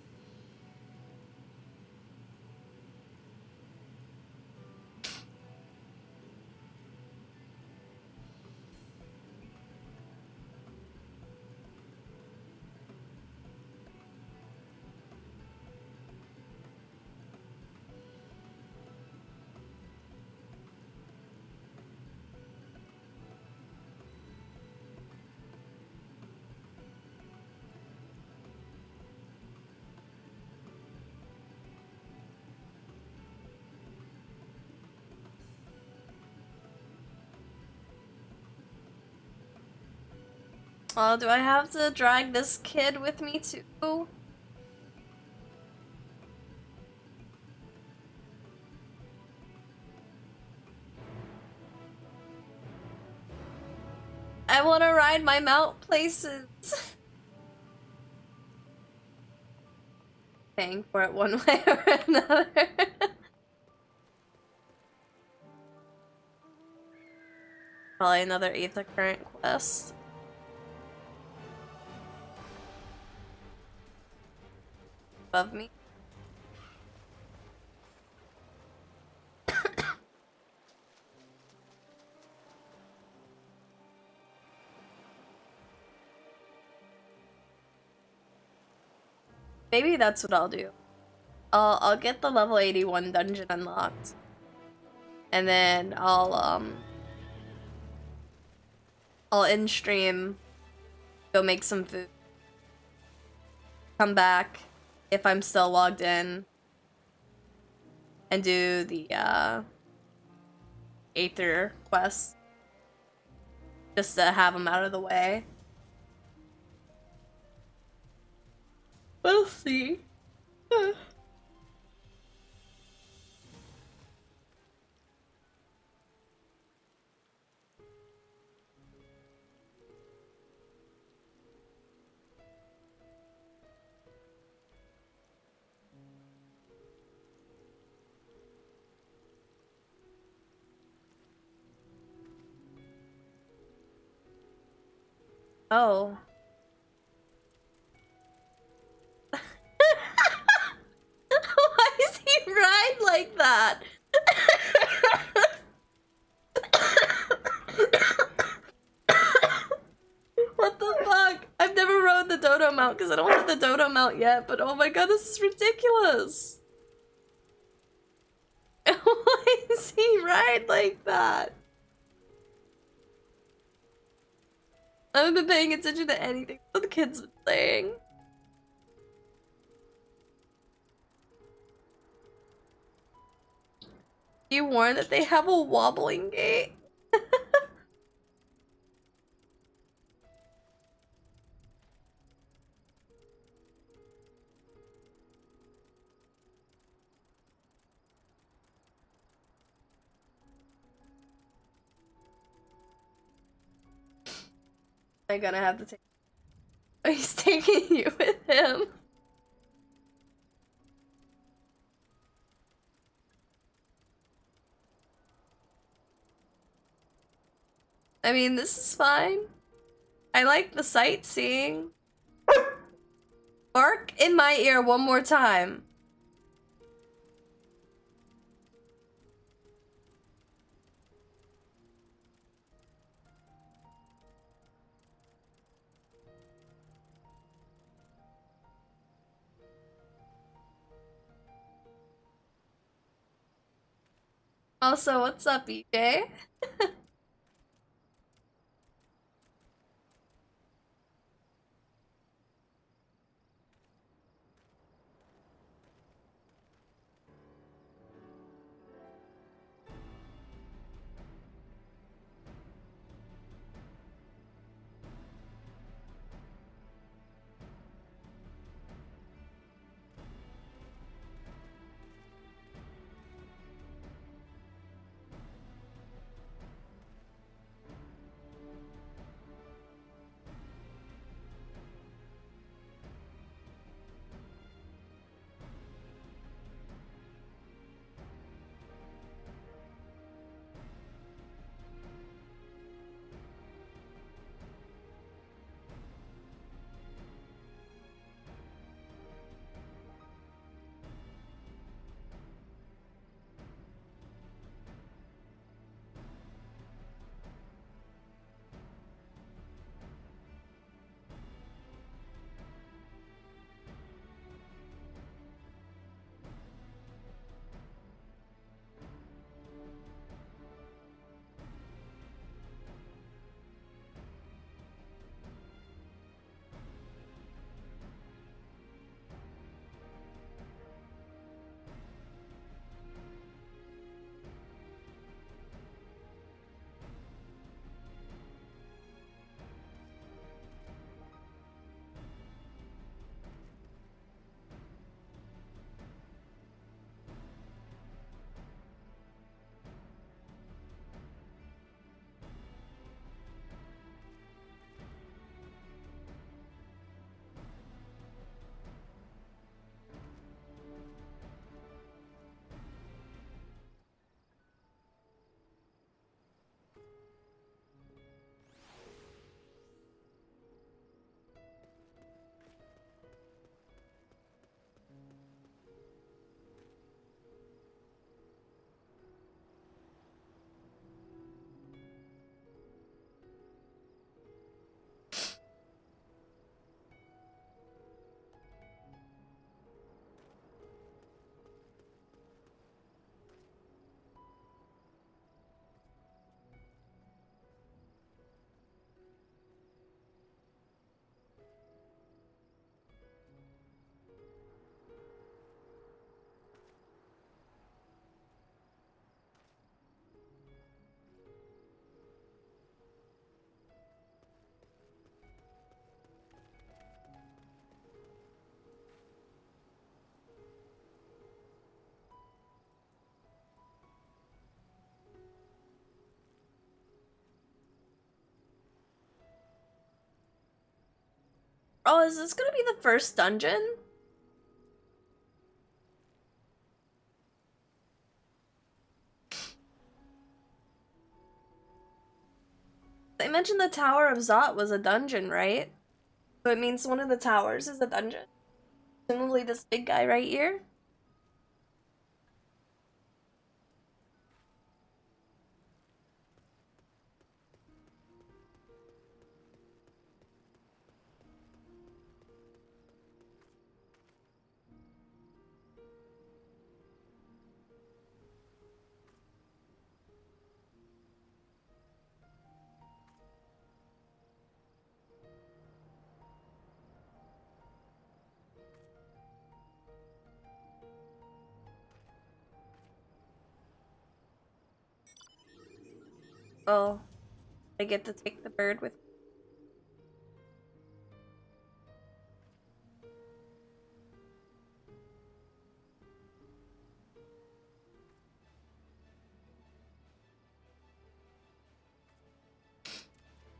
Oh, do I have to drag this kid with me too? I want to ride my mount places. Paying for it one way or another. Probably another Aether Current quest. Above me. Maybe that's what I'll do. I'll get the level 81 dungeon unlocked. And then I'll in stream go make some food. Come back if I'm still logged in and do the Aether quest just to have them out of the way. We'll see. Oh. Why does he ride like that? What the fuck? I've never rode the dodo mount because I don't have the dodo mount yet, but oh my god, this is ridiculous. Why does he ride like that? I haven't been paying attention to anything that the kids been saying. You warned that they have a wobbling gait? I'm gonna have to take. Oh, he's taking you with him. I mean, this is fine. I like the sightseeing. Bark in my ear one more time. Also, what's up, EJ? Oh, is this gonna be the first dungeon? They mentioned the Tower of Zot was a dungeon, right? So it means one of the towers is a dungeon. Presumably this big guy right here. Oh, I get to take the bird with me.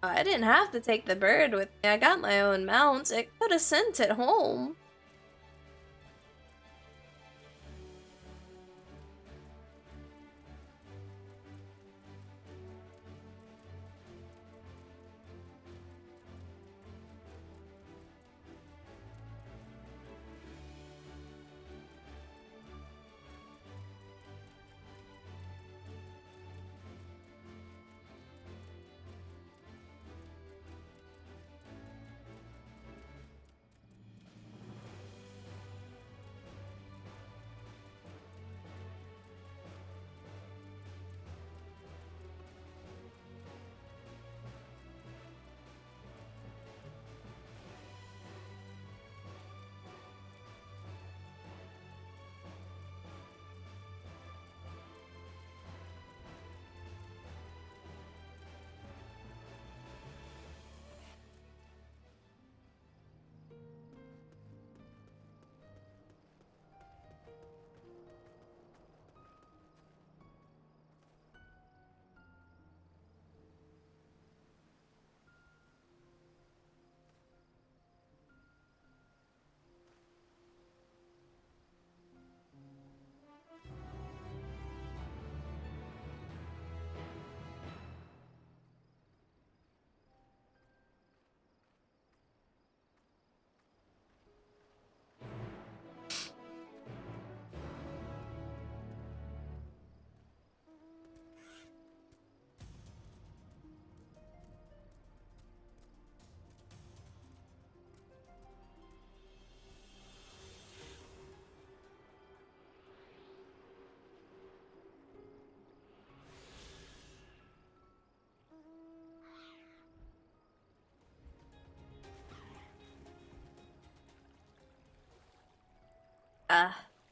I didn't have to take the bird with me. I got my own mount. It could have sent it home.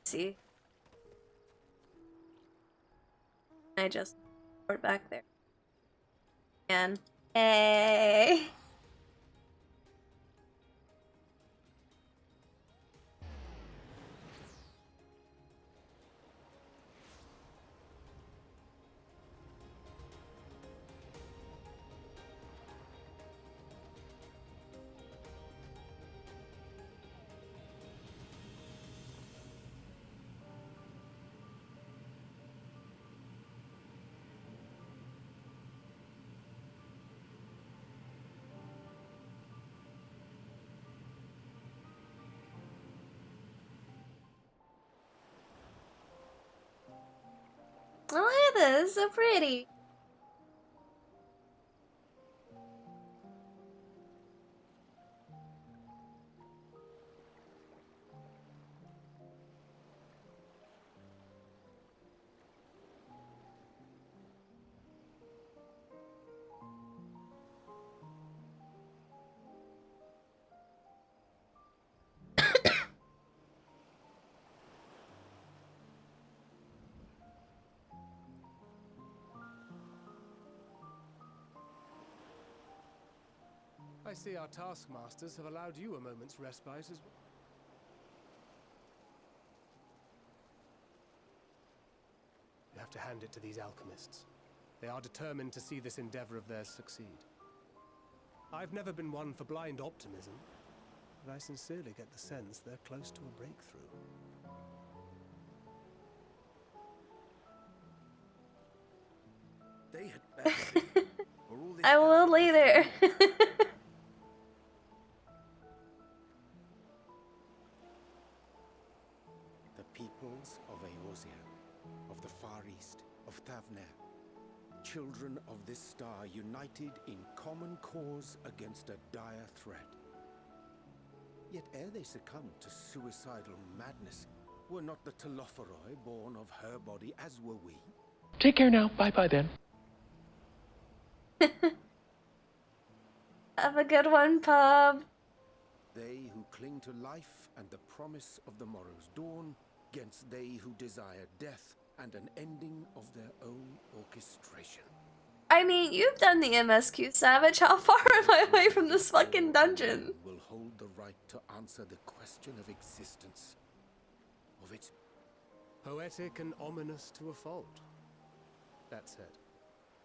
See. I just put back there. And hey. Oh, look at this, so pretty. I see our taskmasters have allowed you a moment's respite as well. You have to hand it to these alchemists. They are determined to see this endeavor of theirs succeed. I've never been one for blind optimism, but I sincerely get the sense they're close to a breakthrough. They had better be, or all this I will later. The peoples of Eorzea, of the Far East, of Thavner, children of this star united in common cause against a dire threat. Yet ere they succumbed to suicidal madness, were not the ᴄᴇᴅɪᴛs born of her body as were we? Take care now. Bye-bye then. Have a good one, Pub. They who cling to life and the promise of the morrow's dawn, against they who desire death and an ending of their own orchestration. I mean, you've done the MSQ, Savage. How far am I away from this fucking dungeon? Will hold the right to answer the question of existence, of its... Poetic and ominous to a fault. That said,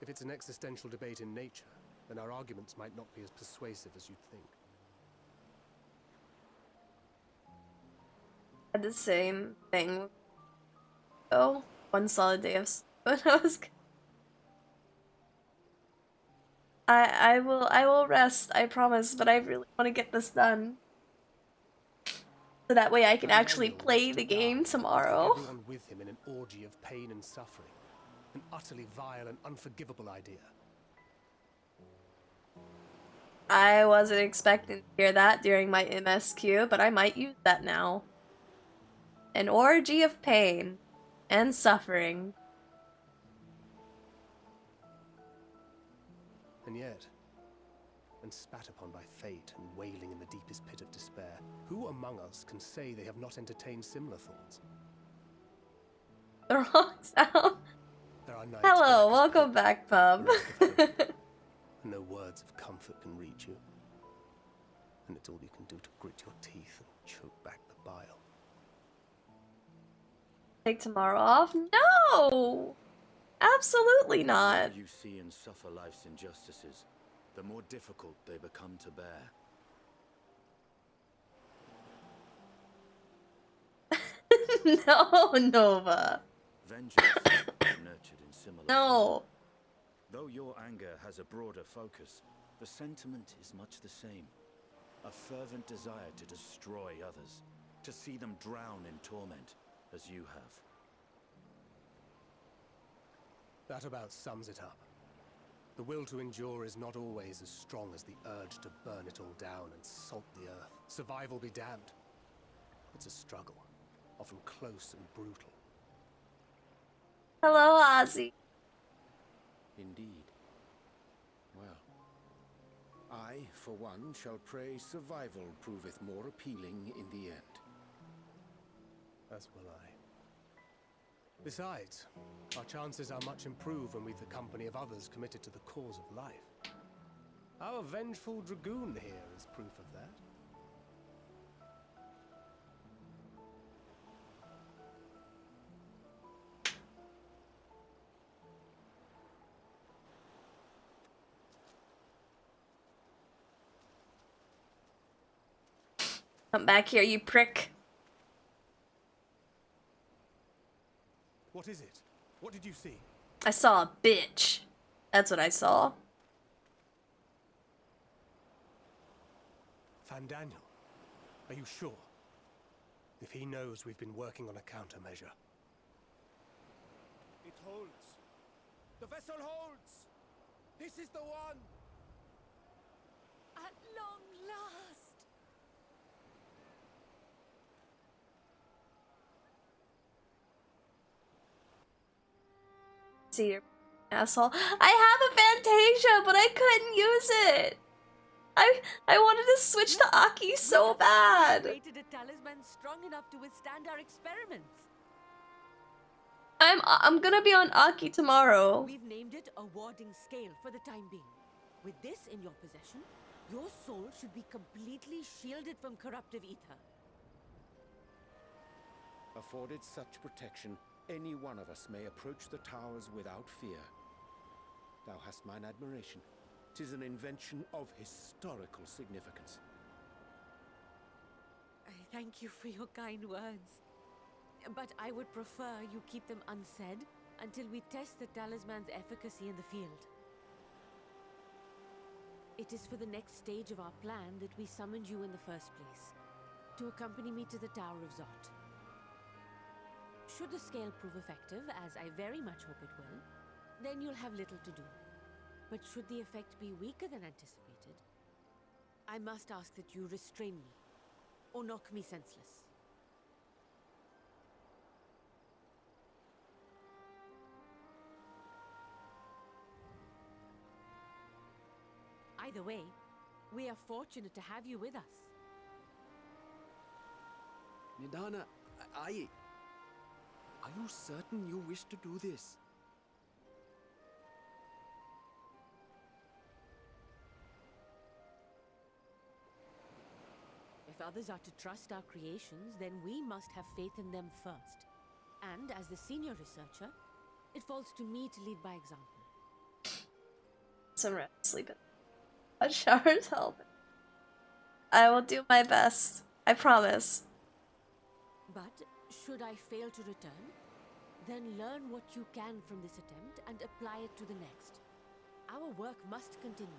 if it's an existential debate in nature, then our arguments might not be as persuasive as you'd think. Had the same thing. Oh, one solid day of when I was. I will rest, I promise, but I really want to get this done. So that way I can actually play the game tomorrow. Everyone with him in an orgy of pain and suffering. An utterly vile and unforgivable idea. I wasn't expecting to hear that during my MSQ, but I might use that now. An orgy of pain and suffering. And yet, when spat upon by fate and wailing in the deepest pit of despair, who among us can say they have not entertained similar thoughts? The wrong sound. There are nights Hello, welcome back, Pub. No words of comfort can reach you. And it's all you can do to grit your teeth and choke back the bile. Take tomorrow off? No! Absolutely not. The more you see and suffer life's injustices, the more difficult they become to bear. No, Nova. Vengeance is nurtured in similar No. Though your anger has a broader focus, the sentiment is much the same. A fervent desire to destroy others, to see them drown in torment, as you have. That about sums it up. The will to endure is not always as strong as the urge to burn it all down and salt the earth. Survival be damned. It's a struggle, often close and brutal. Hello, Ozzy. Indeed. Well, I, for one, shall pray survival proveth more appealing in the end. As will I. Besides, our chances are much improved when we've the company of others committed to the cause of life. Our vengeful dragoon here is proof of that. Come back here, you prick. What is it? What did you see? I saw a bitch. That's what I saw. Fandaniel, are you sure? If he knows we've been working on a countermeasure. It holds. The vessel holds. This is the one. At long last. See your asshole. I have a Fantasia, but I couldn't use it. I wanted to switch to Aki so bad. Created a talisman strong enough to withstand our experiments. I'm gonna be on Aki tomorrow. We've named it a warding scale for the time being. With this in your possession, your soul should be completely shielded from corruptive ether. Afforded such protection, any one of us may approach the towers without fear. Thou hast mine admiration. 'Tis an invention of historical significance. Thank you for your kind words. But I would prefer you keep them unsaid until we test the talisman's efficacy in the field. It is for the next stage of our plan that we summoned you in the first place, to accompany me to the Tower of Zot. Should the scale prove effective, as I very much hope it will, then you'll have little to do. But should the effect be weaker than anticipated, I must ask that you restrain me, or knock me senseless. Either way, we are fortunate to have you with us. Nidana, are you certain you wish to do this? If others are to trust our creations, then we must have faith in them first. And as the senior researcher, it falls to me to lead by example. Some rest, sleeping. A shower's help. I will do my best. I promise. But should I fail to return, then learn what you can from this attempt and apply it to the next. Our work must continue.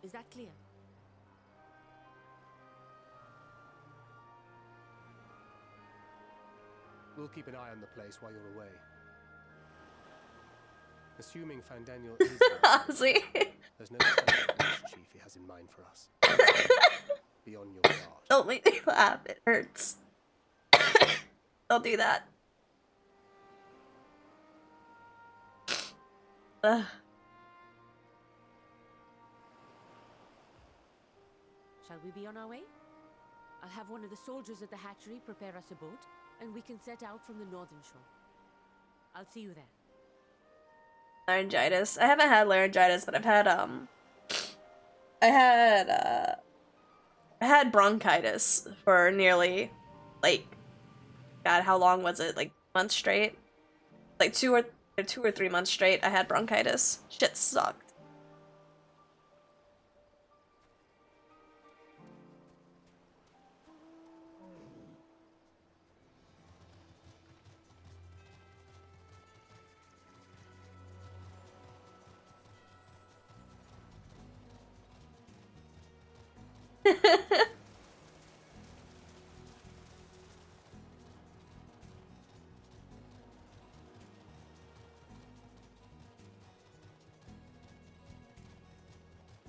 Is that clear? We'll keep an eye on the place while you're away. Assuming Fandaniel is honestly, there's no chief he has in mind for us. Be on your guard. Don't make me laugh. It hurts. Don't do that. Ugh. Shall we be on our way? I'll have one of the soldiers at the hatchery prepare us a boat, and we can set out from the northern shore. I'll see you there. Laryngitis. I haven't had laryngitis, but I've had I had bronchitis for nearly, like, God, how long was it? Like months straight? Like 2 or 3 months straight. I had bronchitis. Shit sucked.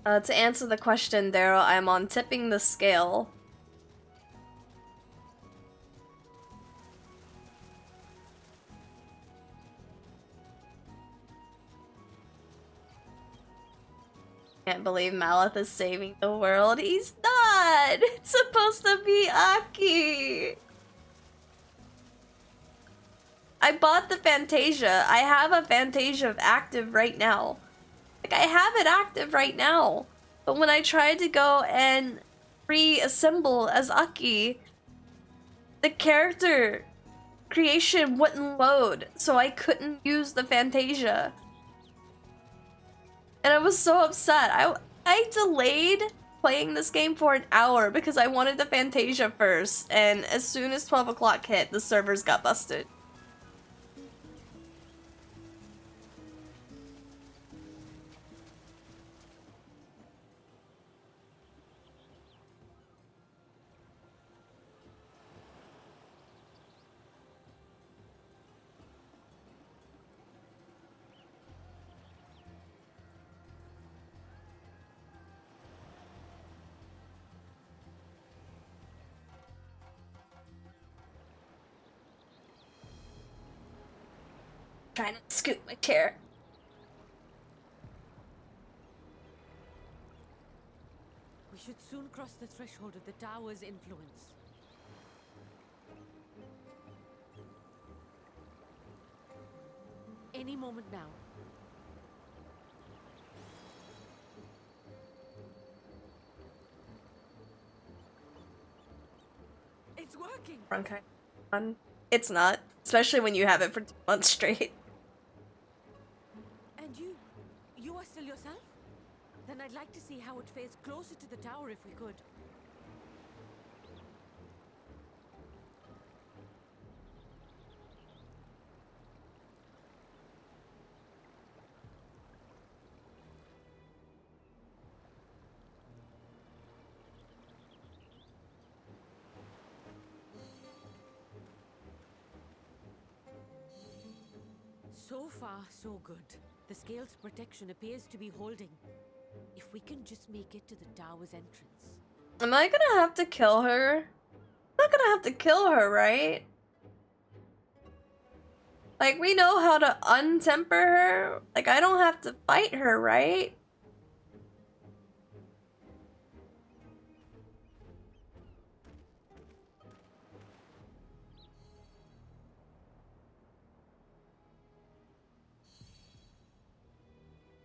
To answer the question, Daryl, I'm on tipping the scale. Can't believe Maleth is saving the world. He's not! It's supposed to be Aki! I bought the Fantasia. I have a Fantasia active right now. Like, I have it active right now. But when I tried to go and reassemble as Aki, the character creation wouldn't load, so I couldn't use the Fantasia. And I was so upset. I delayed playing this game for an hour because I wanted the Fantasia first, and as soon as 12 o'clock hit, the servers got busted. Trying to scoot my chair. We should soon cross the threshold of the tower's influence. Any moment now. It's working! Bronchi. It's not. Especially when you have it for 2 months straight. And you are still yourself? Then I'd like to see how it fares closer to the tower if we could. So far, so good. The scale's protection appears to be holding. If we can just make it to the tower's entrance. Am I gonna have to kill her? I'm not gonna have to kill her, right? Like, we know how to untemper her. Like, I don't have to fight her, right?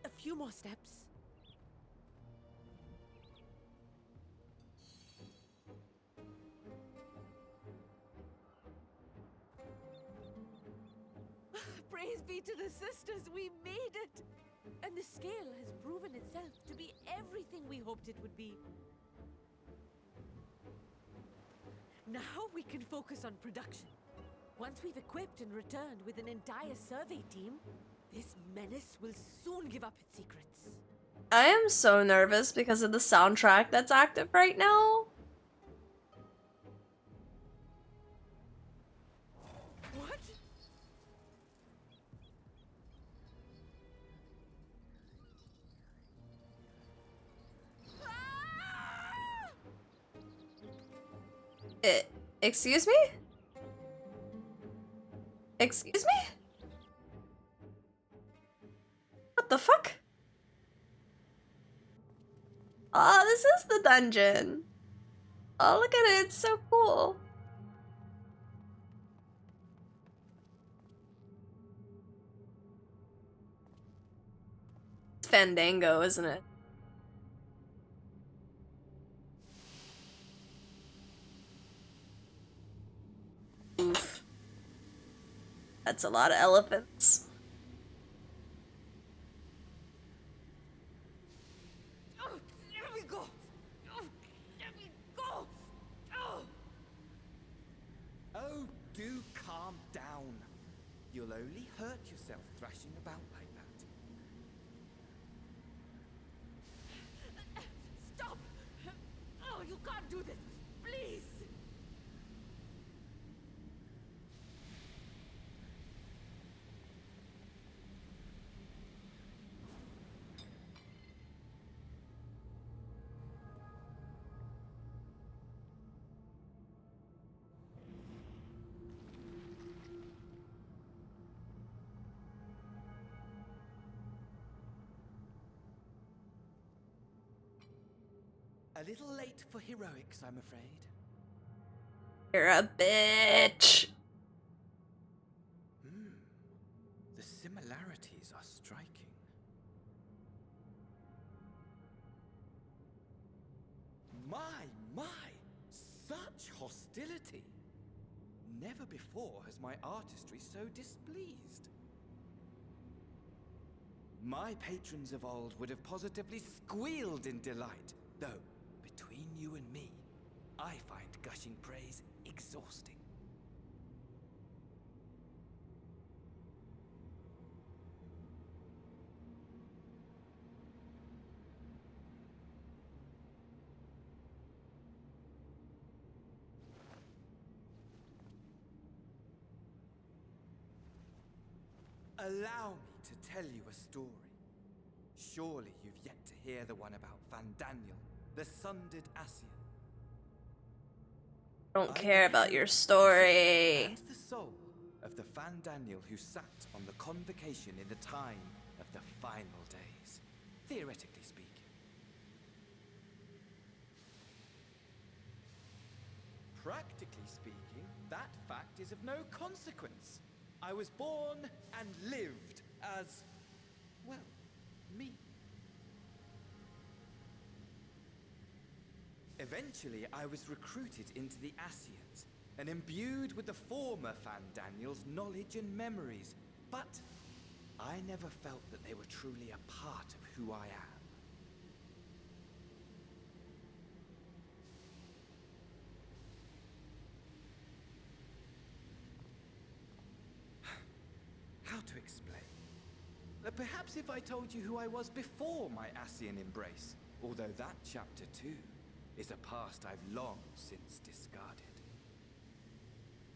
A few more steps. Praise be to the sisters, we made it! And the scale has proven itself to be everything we hoped it would be. Now we can focus on production. Once we've equipped and returned with an entire survey team, this menace will soon give up its secrets. I am so nervous because of the soundtrack that's active right now. What? Excuse me? Excuse me? What the fuck? Oh, this is the dungeon. Oh, look at it. It's so cool. It's Fandango, isn't it? Oof. That's a lot of elephants. Let me go! Let me go! Oh, do calm down. You'll only hurt yourself thrashing about like that. Stop! Oh, you can't do this! Please! A little late for heroics, I'm afraid. You're a bitch. The similarities are striking. My! Such hostility! Never before has my artistry so displeased. My patrons of old would have positively squealed in delight, though, between you and me, I find gushing praise exhausting. Allow me to tell you a story. Surely you've yet to hear the one about Fandaniel, the sundered Asian. I don't care about your story. And the soul of the Fandaniel who sat on the convocation in the time of the final days, theoretically speaking. Practically speaking, that fact is of no consequence. I was born and lived as, well, me. Eventually, I was recruited into the Asians and imbued with the former Fandaniel's knowledge and memories, but I never felt that they were truly a part of who I am. How to explain? Perhaps if I told you who I was before my Asian embrace, although that chapter too is a past I've long since discarded.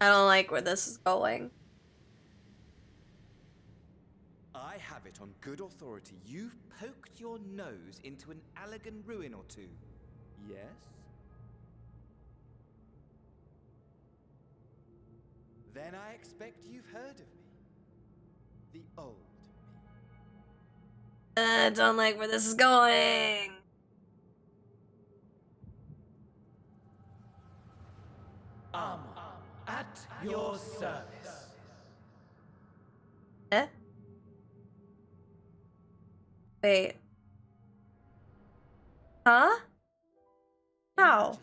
I don't like where this is going. I have it on good authority you've poked your nose into an elegant ruin or two. Yes? Then I expect you've heard of me. The old me. I don't like where this is going. At your service. Eh? Wait. Huh? How?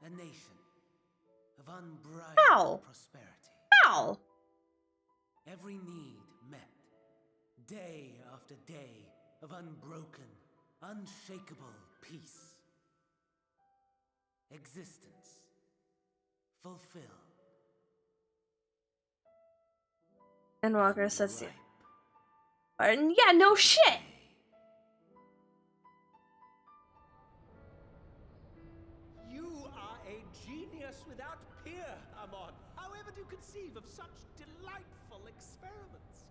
A nation of unbridled How? prosperity. How? Every need met. Day after day of unbroken, unshakable peace. Existence fulfilled. Endwalker says you. Yeah, no shit. You are a genius without peer, Amon. However do you conceive of such delightful experiments?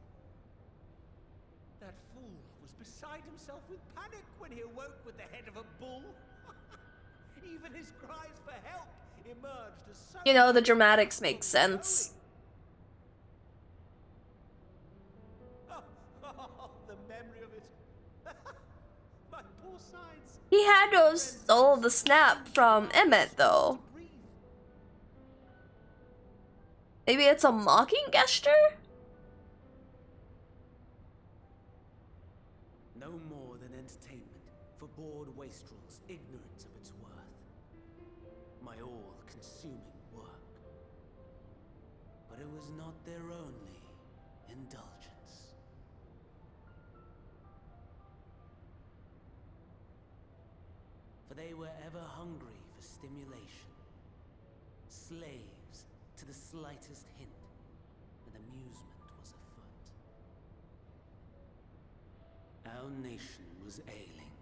That fool was beside himself with panic when he awoke with the head of a bull. Even his cries for help emerged as so... You know, the dramatics make sense. The memory of it. My poor sides. He had to have stole the snap from Emmett, though. Maybe it's a mocking gesture? No more than entertainment for bored wastrels ignorant of its worth. My all-consuming work. But it was not their only indulgence. For they were ever hungry for stimulation. Slaves to the slightest hint that amusement was afoot. Our nation was ailing,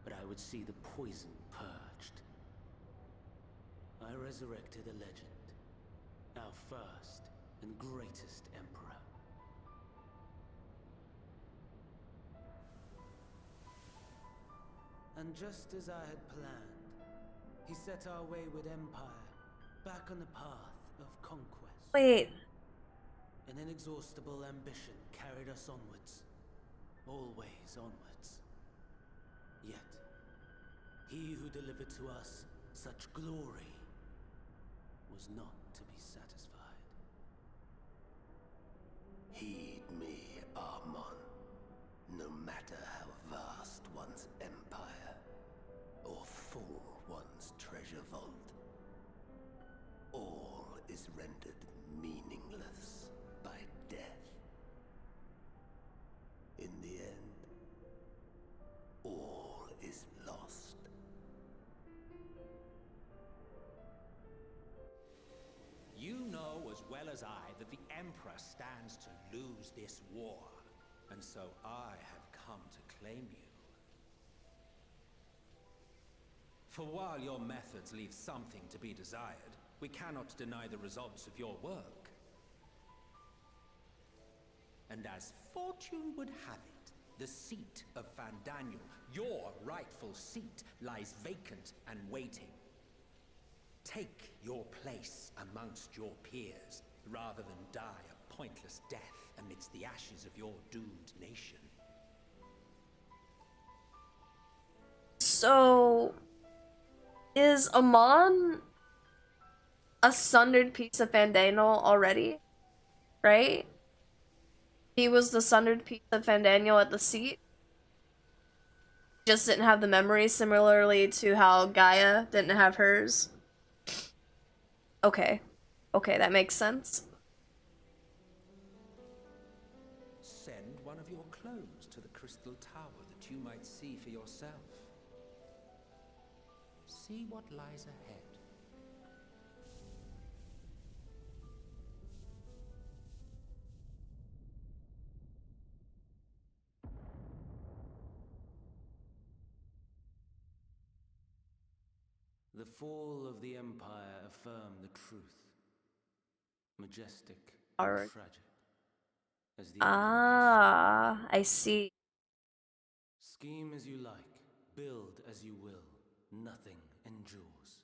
but I would see the poison purged. I resurrected a legend, our first and greatest emperor. And just as I had planned, he set our wayward empire back on the path of conquest. Wait. An inexhaustible ambition carried us onwards. Always onwards. Yet, he who delivered to us such glory was not to be satisfied. Heed me, Amon. No matter how vast one's empire, or full one's treasure vault, all is rendered meaningless by death. In the end, all is lost. You know as well as I that the Emperor stands to lose this war, and so I have come to claim you. For while your methods leave something to be desired, we cannot deny the results of your work. And as fortune would have it, the seat of Fandaniel, your rightful seat, lies vacant and waiting. Take your place amongst your peers, rather than die a pointless death amidst the ashes of your doomed nation. So, is Amon a sundered piece of Fandaniel already? Right? He was the sundered piece of Fandaniel at the seat. Just didn't have the memory, similarly to how Gaia didn't have hers. Okay. Okay, that makes sense. Send one of your clones to the Crystal Tower that you might see for yourself. See what lies ahead. The fall of the Empire affirmed the truth. Majestic and tragic. as the Ah, I see. Scheme as you like, build as you will, nothing endures.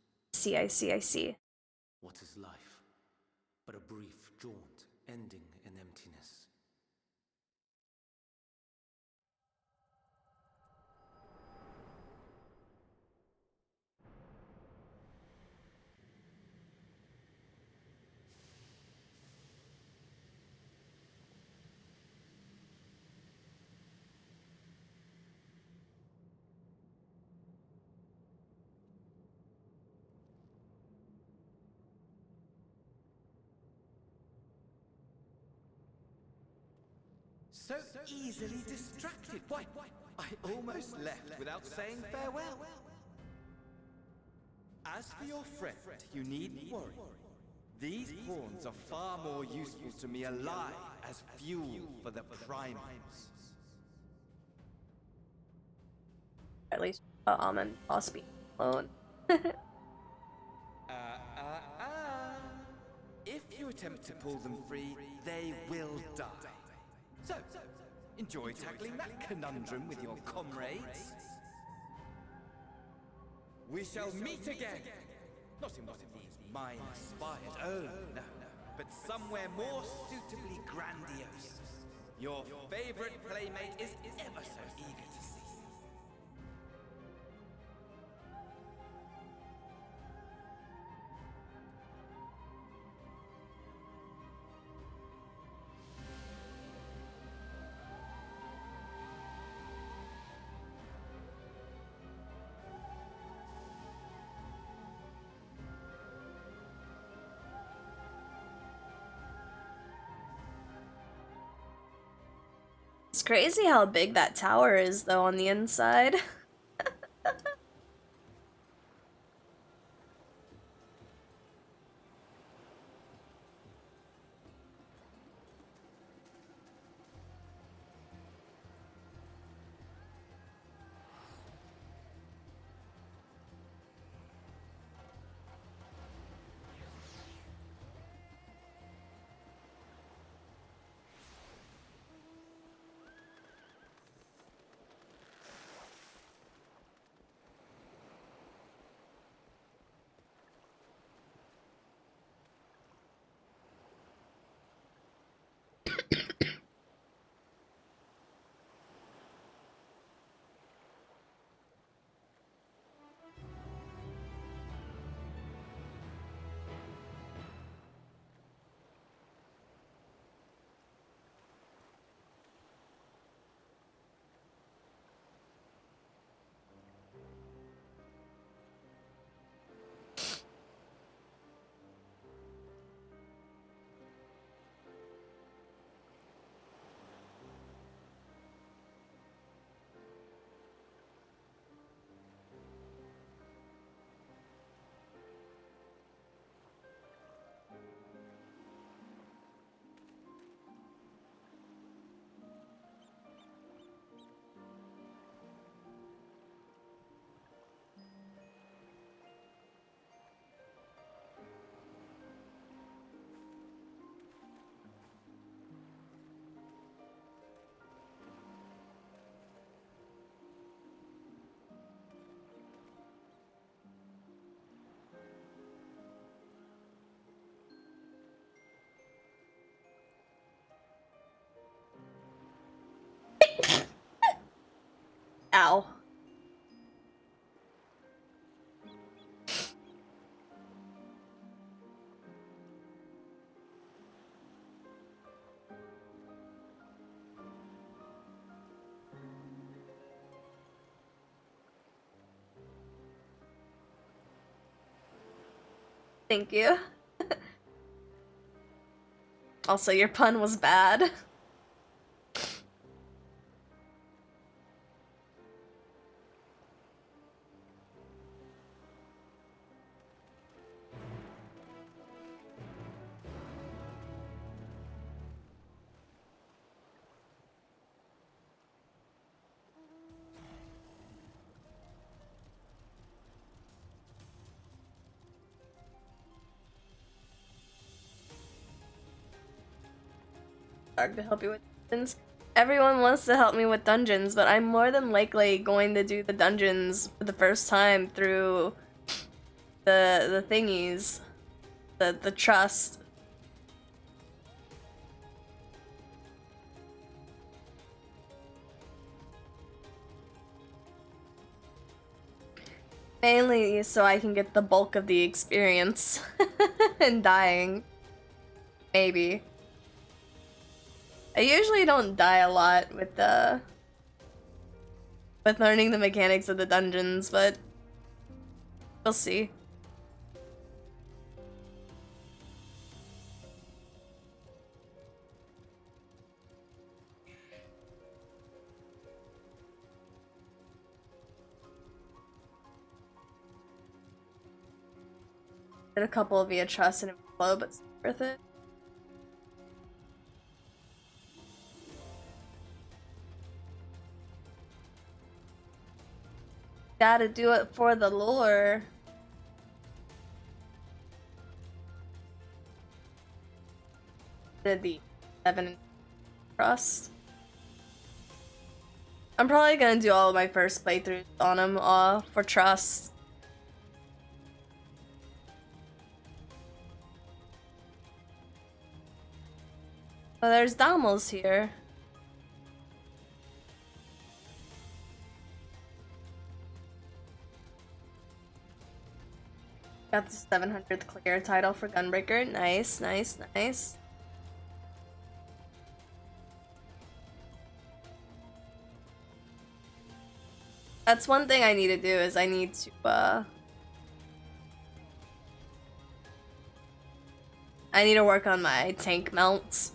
I see. What is life but a brief jaunt ending in emptiness? So easily distracted. Why, I almost left without saying farewell. As for your friend, you needn't worry. These pawns are far more useful to me alive as fuel for the primals. At least Almond Boss be alone. If you attempt to pull them free, they will die. So, enjoy tackling that conundrum with your comrades. We shall meet again! Not in one of these minor spires, oh no, but somewhere more suitably grandiose. Your favorite playmate is ever so eager to see. It's crazy how big that tower is, though, on the inside. Ow. Thank you. Also, your pun was bad. Dark to help you with dungeons. Everyone wants to help me with dungeons, but I'm more than likely going to do the dungeons for the first time through the thingies, the trust. Mainly so I can get the bulk of the experience and dying. Maybe. I usually don't die a lot with learning the mechanics of the dungeons, but we'll see. Did a couple via trust and it was slow, but it's worth it. Gotta do it for the lore. Did the 7 trust. I'm probably gonna do all of my first playthroughs on them for trust. Oh, there's Damos here. Got the 700th clear title for Gunbreaker. Nice, nice, nice. That's one thing I need to do is I need to work on my tank mounts.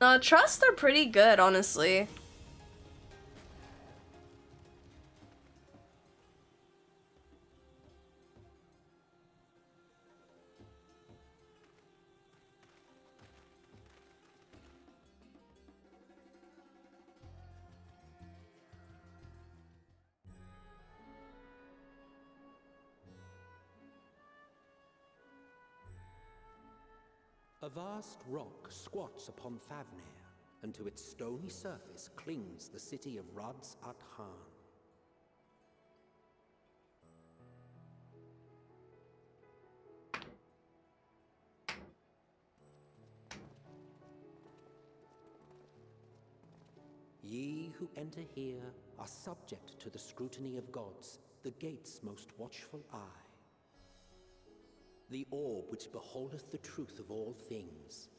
No, trusts are pretty good, honestly. A vast rock squats upon Thavnir, and to its stony surface clings the city of Rods at Han. Ye who enter here are subject to the scrutiny of gods, the gate's most watchful eye. The orb which beholdeth the truth of all things.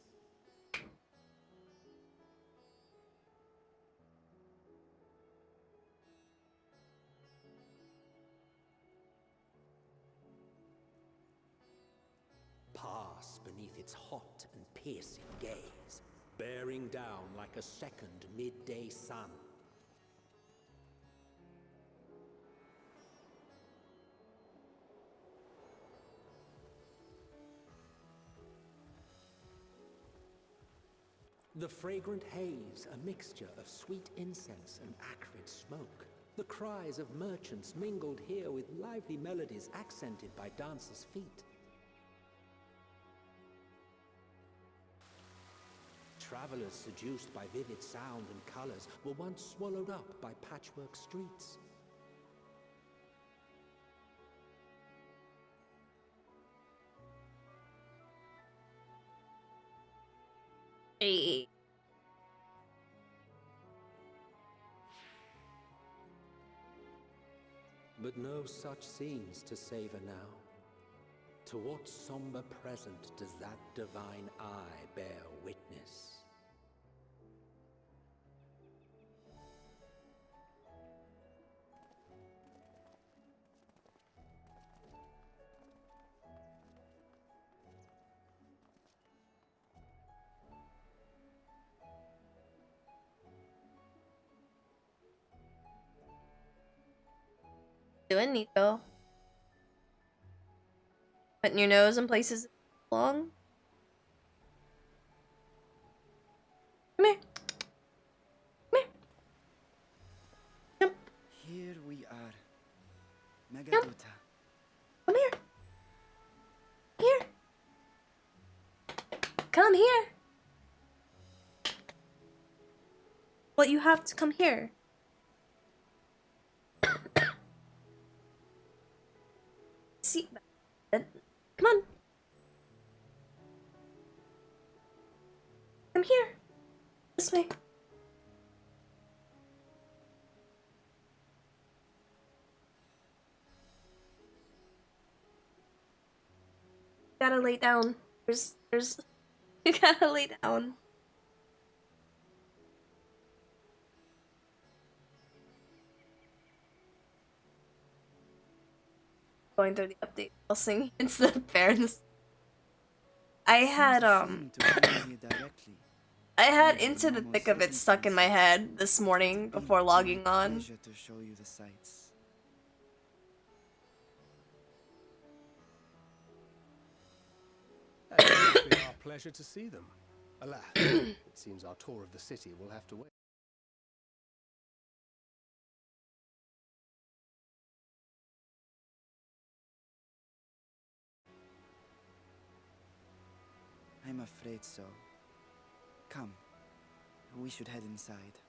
Pass beneath its hot and piercing gaze, bearing down like a second midday sun. The fragrant haze, a mixture of sweet incense and acrid smoke. The cries of merchants mingled here with lively melodies accented by dancers' feet. Travelers seduced by vivid sound and colors were once swallowed up by patchwork streets. Hey. But no such scenes to savor now. To what somber present does that divine eye bear witness? Doing Nico. Putting your nose in places it belong. Come here. Come here. Come here. Here. Come here. Well, you have to come here. See, come on. Come here. This way. You gotta lay down. There's you gotta lay down. Going through the update while singing into the fairness. I had Into the Thick of It stuck in my head this morning before logging on. To show you the sights. It will be our pleasure to see them. Alas, it seems our tour of the city will have to wait. I'm afraid so. Come, we should head inside.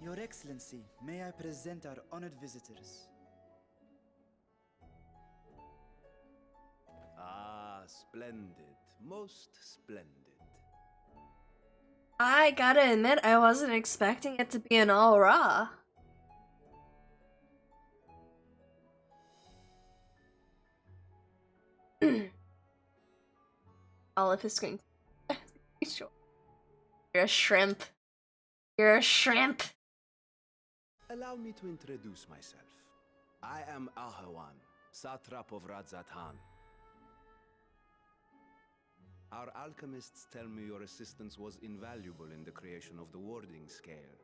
Your Excellency, may I present our honored visitors? Ah, splendid. Most splendid. I gotta admit, I wasn't expecting it to be an all raw. Olive is going to sure. You're a shrimp. You're a shrimp. Allow me to introduce myself. I am Ahawan, satrap of Radzatan. Our alchemists tell me your assistance was invaluable in the creation of the warding scale.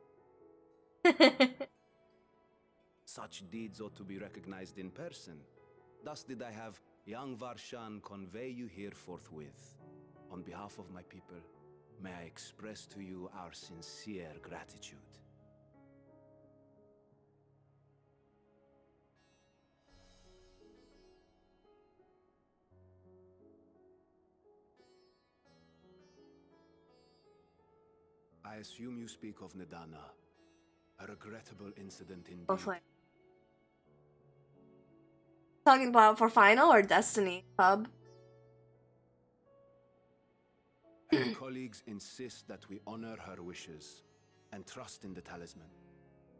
Such deeds ought to be recognized in person. Thus did I have young Varshan convey you here forthwith. On behalf of my people, may I express to you our sincere gratitude. I assume you speak of Nidana. A regrettable incident indeed. Hopefully. Talking about for final or Destiny Hub? Her colleagues insist that we honor her wishes and trust in the talisman,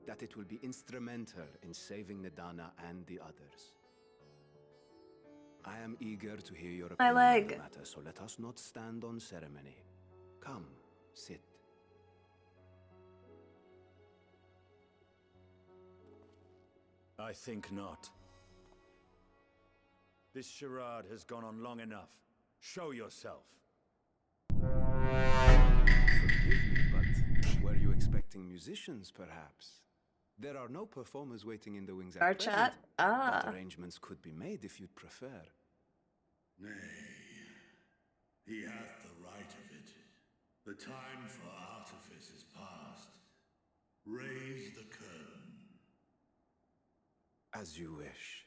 that it will be instrumental in saving Nidana and the others. I am eager to hear your opinion on the matter, so let us not stand on ceremony. Come, sit. I think not. This charade has gone on long enough. Show yourself. Forgive me, but were you expecting musicians, perhaps? There are no performers waiting in the wings at present, chat? Ah. but arrangements could be made if you'd prefer. Nay, he hath the right of it. The time for artifice is past. Raise the curtain. As you wish.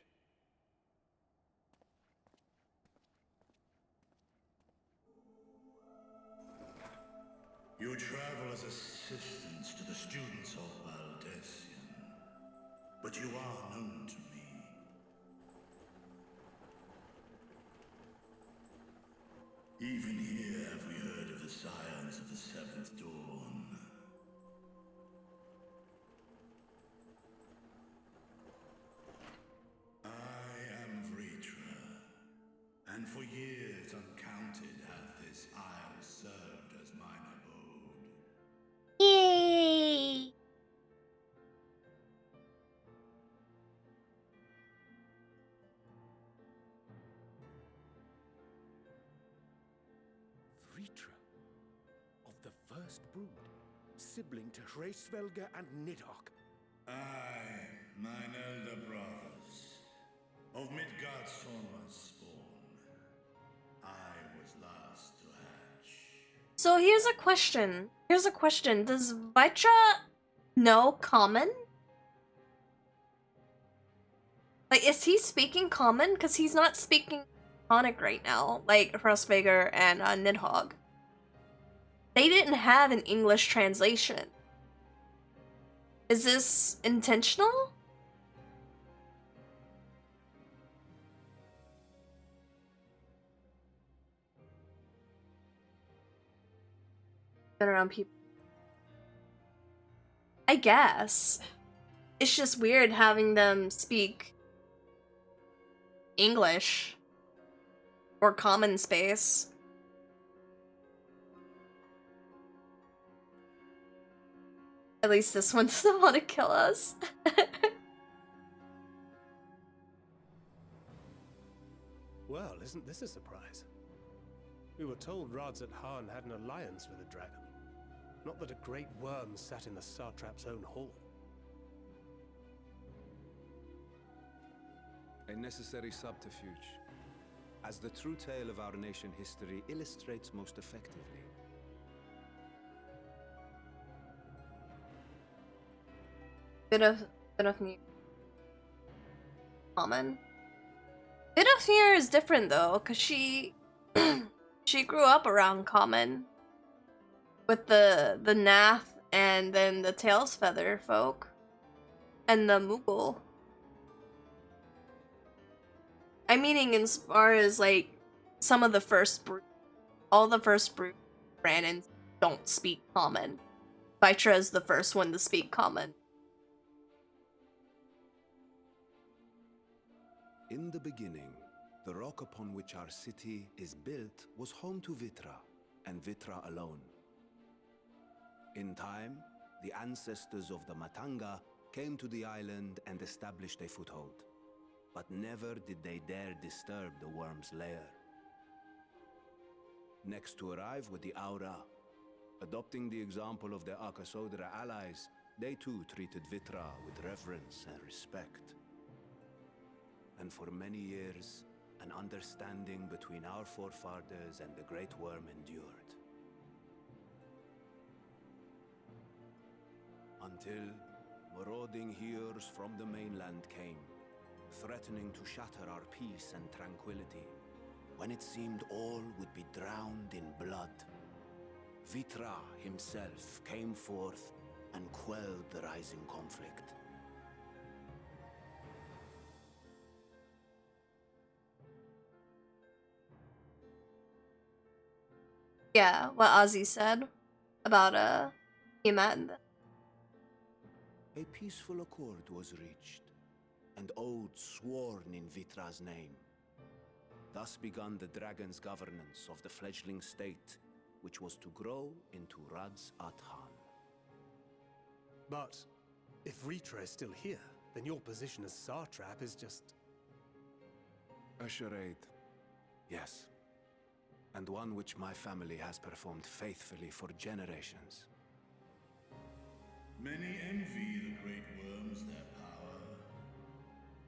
You travel as assistants to the students of Baldessian, but you are known to me. Even here have we heard of the scions of the Seventh Dawn. I am Vritra, and for years uncounted hath this isle served as mine abode. Yay! first brood, sibling to ह्रेଶ୍ୱᴇᴅ and ᴄʀᴇᴅɪᴛs. I, mine elder brothers, of Midgard's Sonra's spawn, I was last to hatch. So here's a question. Does Vitra know Common? Like, is he speaking Common? Because he's not speaking Draconic right now, like ह्रेଶ୍ୱᴇᴅ and ᴄʀᴇᴅ. They didn't have an English translation. Is this intentional? Been around people. I guess. It's just weird having them speak English or common space. At least this one doesn't want to kill us. Well, isn't this a surprise? We were told Rods at Han had an alliance with a dragon. Not that a great worm sat in the satrap's own hall. A necessary subterfuge, as the true tale of our nation history illustrates most effectively. Bit of me. Common. VTuber is different though, cause she grew up around Common with the Nath and then the Tails Feather folk and the Moogle. I'm meaning as far as like some of the first brood, all the first brood Brandons don't speak Common. Vitra is the first one to speak Common. In the beginning, the rock upon which our city is built was home to Vitra, and Vitra alone. In time, the ancestors of the Matanga came to the island and established a foothold. But never did they dare disturb the worm's lair. Next to arrive were the Aura. Adopting the example of their Akasodra allies, they too treated Vitra with reverence and respect. And for many years, an understanding between our forefathers and the Great Worm endured. Until marauding heroes from the mainland came, threatening to shatter our peace and tranquility. When it seemed all would be drowned in blood, Vitra himself came forth and quelled the rising conflict. Yeah, what Ozzy said about Tiamat and A peaceful accord was reached, and oaths sworn in Vitra's name. Thus began the dragon's governance of the fledgling state, which was to grow into Rods at Han. But if Vitra is still here, then your position as satrap is just... a charade, yes. And one which my family has performed faithfully for generations. Many envy the great worms their power.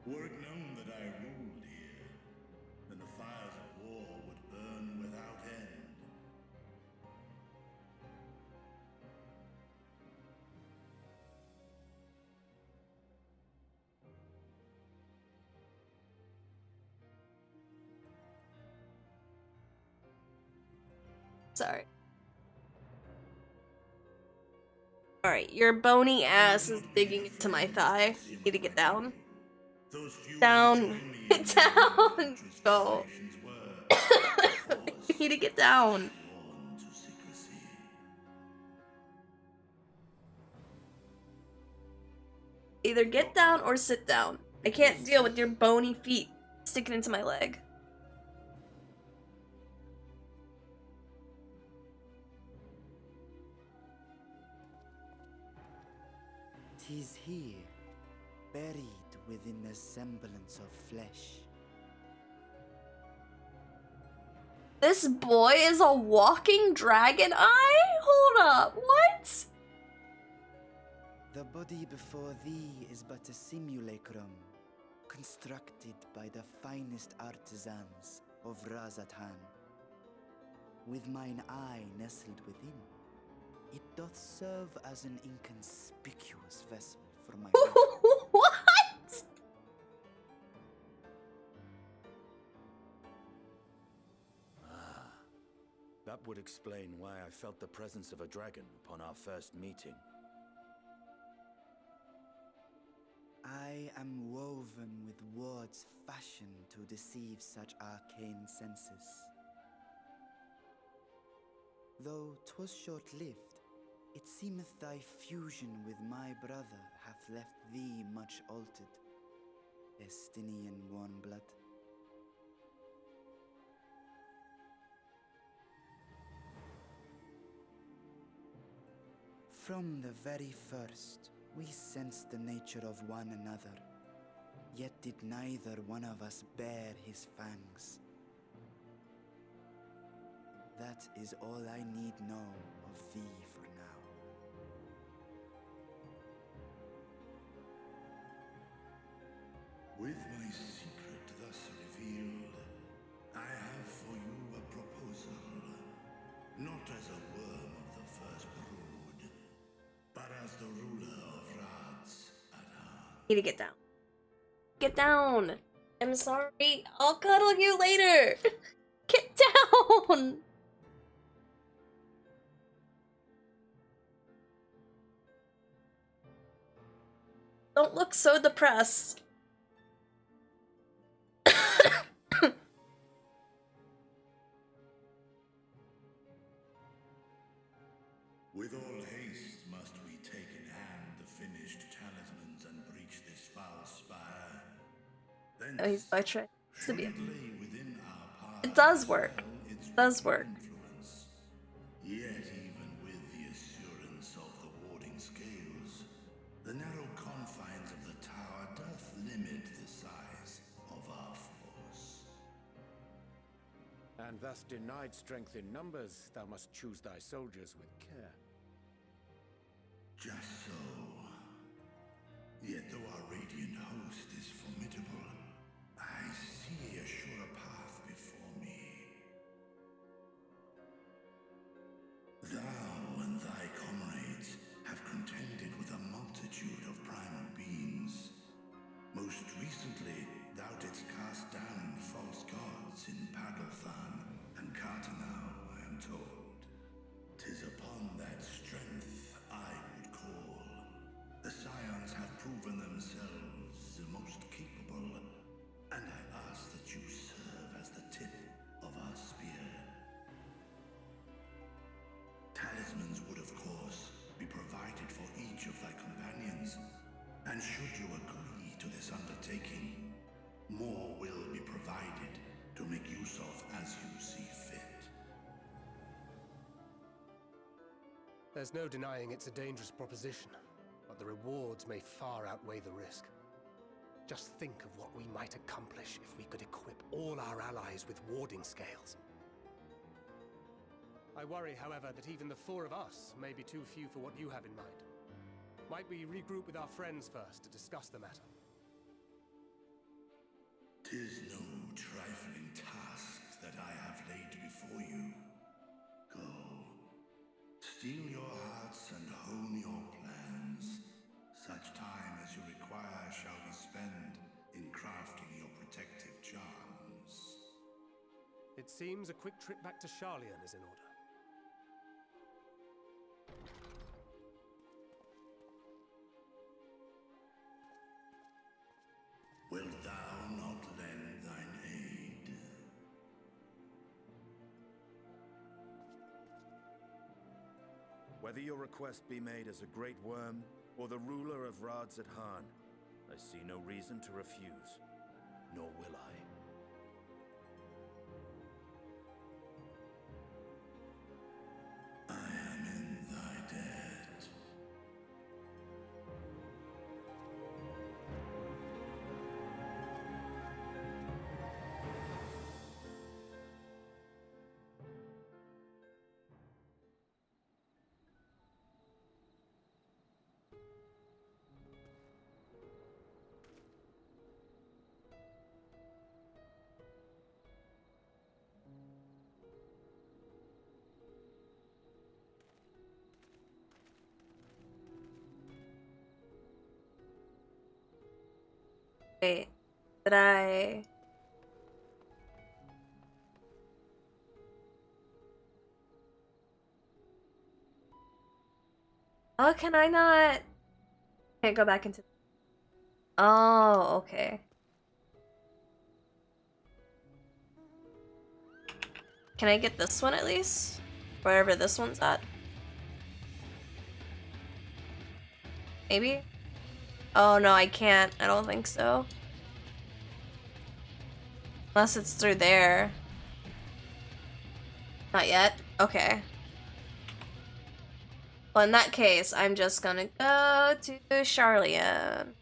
Were it known that I ruled here, then the fires of war would burn without end. Sorry. Alright, your bony ass is digging into my thigh. You need to get down. Down. Down. Go. You need to get down. Either get down or sit down. I can't deal with your bony feet sticking into my leg. Tis here, buried within the semblance of flesh. This boy is a walking dragon eye? Hold up, what? The body before thee is but a simulacrum, constructed by the finest artisans of Razathan. With mine eye nestled within, it doth serve as an inconspicuous vessel for my What? That would explain why I felt the presence of a dragon upon our first meeting. I am woven with words fashioned to deceive such arcane senses. Though 'twas short-lived, it seemeth thy fusion with my brother hath left thee much altered, Estinian warm-blood. From the very first, we sensed the nature of one another, yet did neither one of us bear his fangs. That is all I need know of thee for now. With my secret thus revealed, I have for you a proposal, not as a worm of the first brood, but as the ruler of Rads at heart. Need to get down. Get down! I'm sorry, I'll cuddle you later! Get down! Don't look so depressed. With all haste must we take in hand the finished talismans and breach this foul spire. Then Oh, he's by trying to be. it lay within our power It does to work. spell its It does work. influence. Yet even with the assurance of the warding scales, the narrow confines of the tower doth limit the size of our force. And thus denied strength in numbers, thou must choose thy soldiers with care. Just so. Yet though our radiant host is formidable, I see a surer path before me. Thou and thy comrades have contended with a multitude of primal beings. Most recently, thou didst cast down false gods in Pagalthan and Cartanau, I am told. 'Tis upon that strength I would call. The scions have proven themselves the most capable, and I ask that you serve as the tip of our spear. Talismans would, of course, be provided for each of thy companions, and should you agree to this undertaking, more will be provided to make use of as you see fit. There's no denying it's a dangerous proposition, but the rewards may far outweigh the risk. Just think of what we might accomplish if we could equip all our allies with warding scales. I worry, however, that even the four of us may be too few for what you have in mind. Might we regroup with our friends first to discuss the matter? 'Tis no trifling task that I have laid before you. Go, steel your hearts and hone your plans. Such time as you require shall be spent in crafting your protective charms. It seems a quick trip back to ᴛᴇᴅᴛs is in order. Wilt thou not lend thine aid? Whether your request be made as a great worm or the ruler of Rads at Han, I see no reason to refuse, nor will I. I am in thy debt. Wait, did I? Oh, can I not? Can't go back into. Oh, okay. Can I get this one at least? Wherever this one's at? Maybe? Oh no, I can't. I don't think so. Unless it's through there. Not yet? Okay. Well, in that case, I'm just gonna go to 봄ᴇᴅɪᴛs.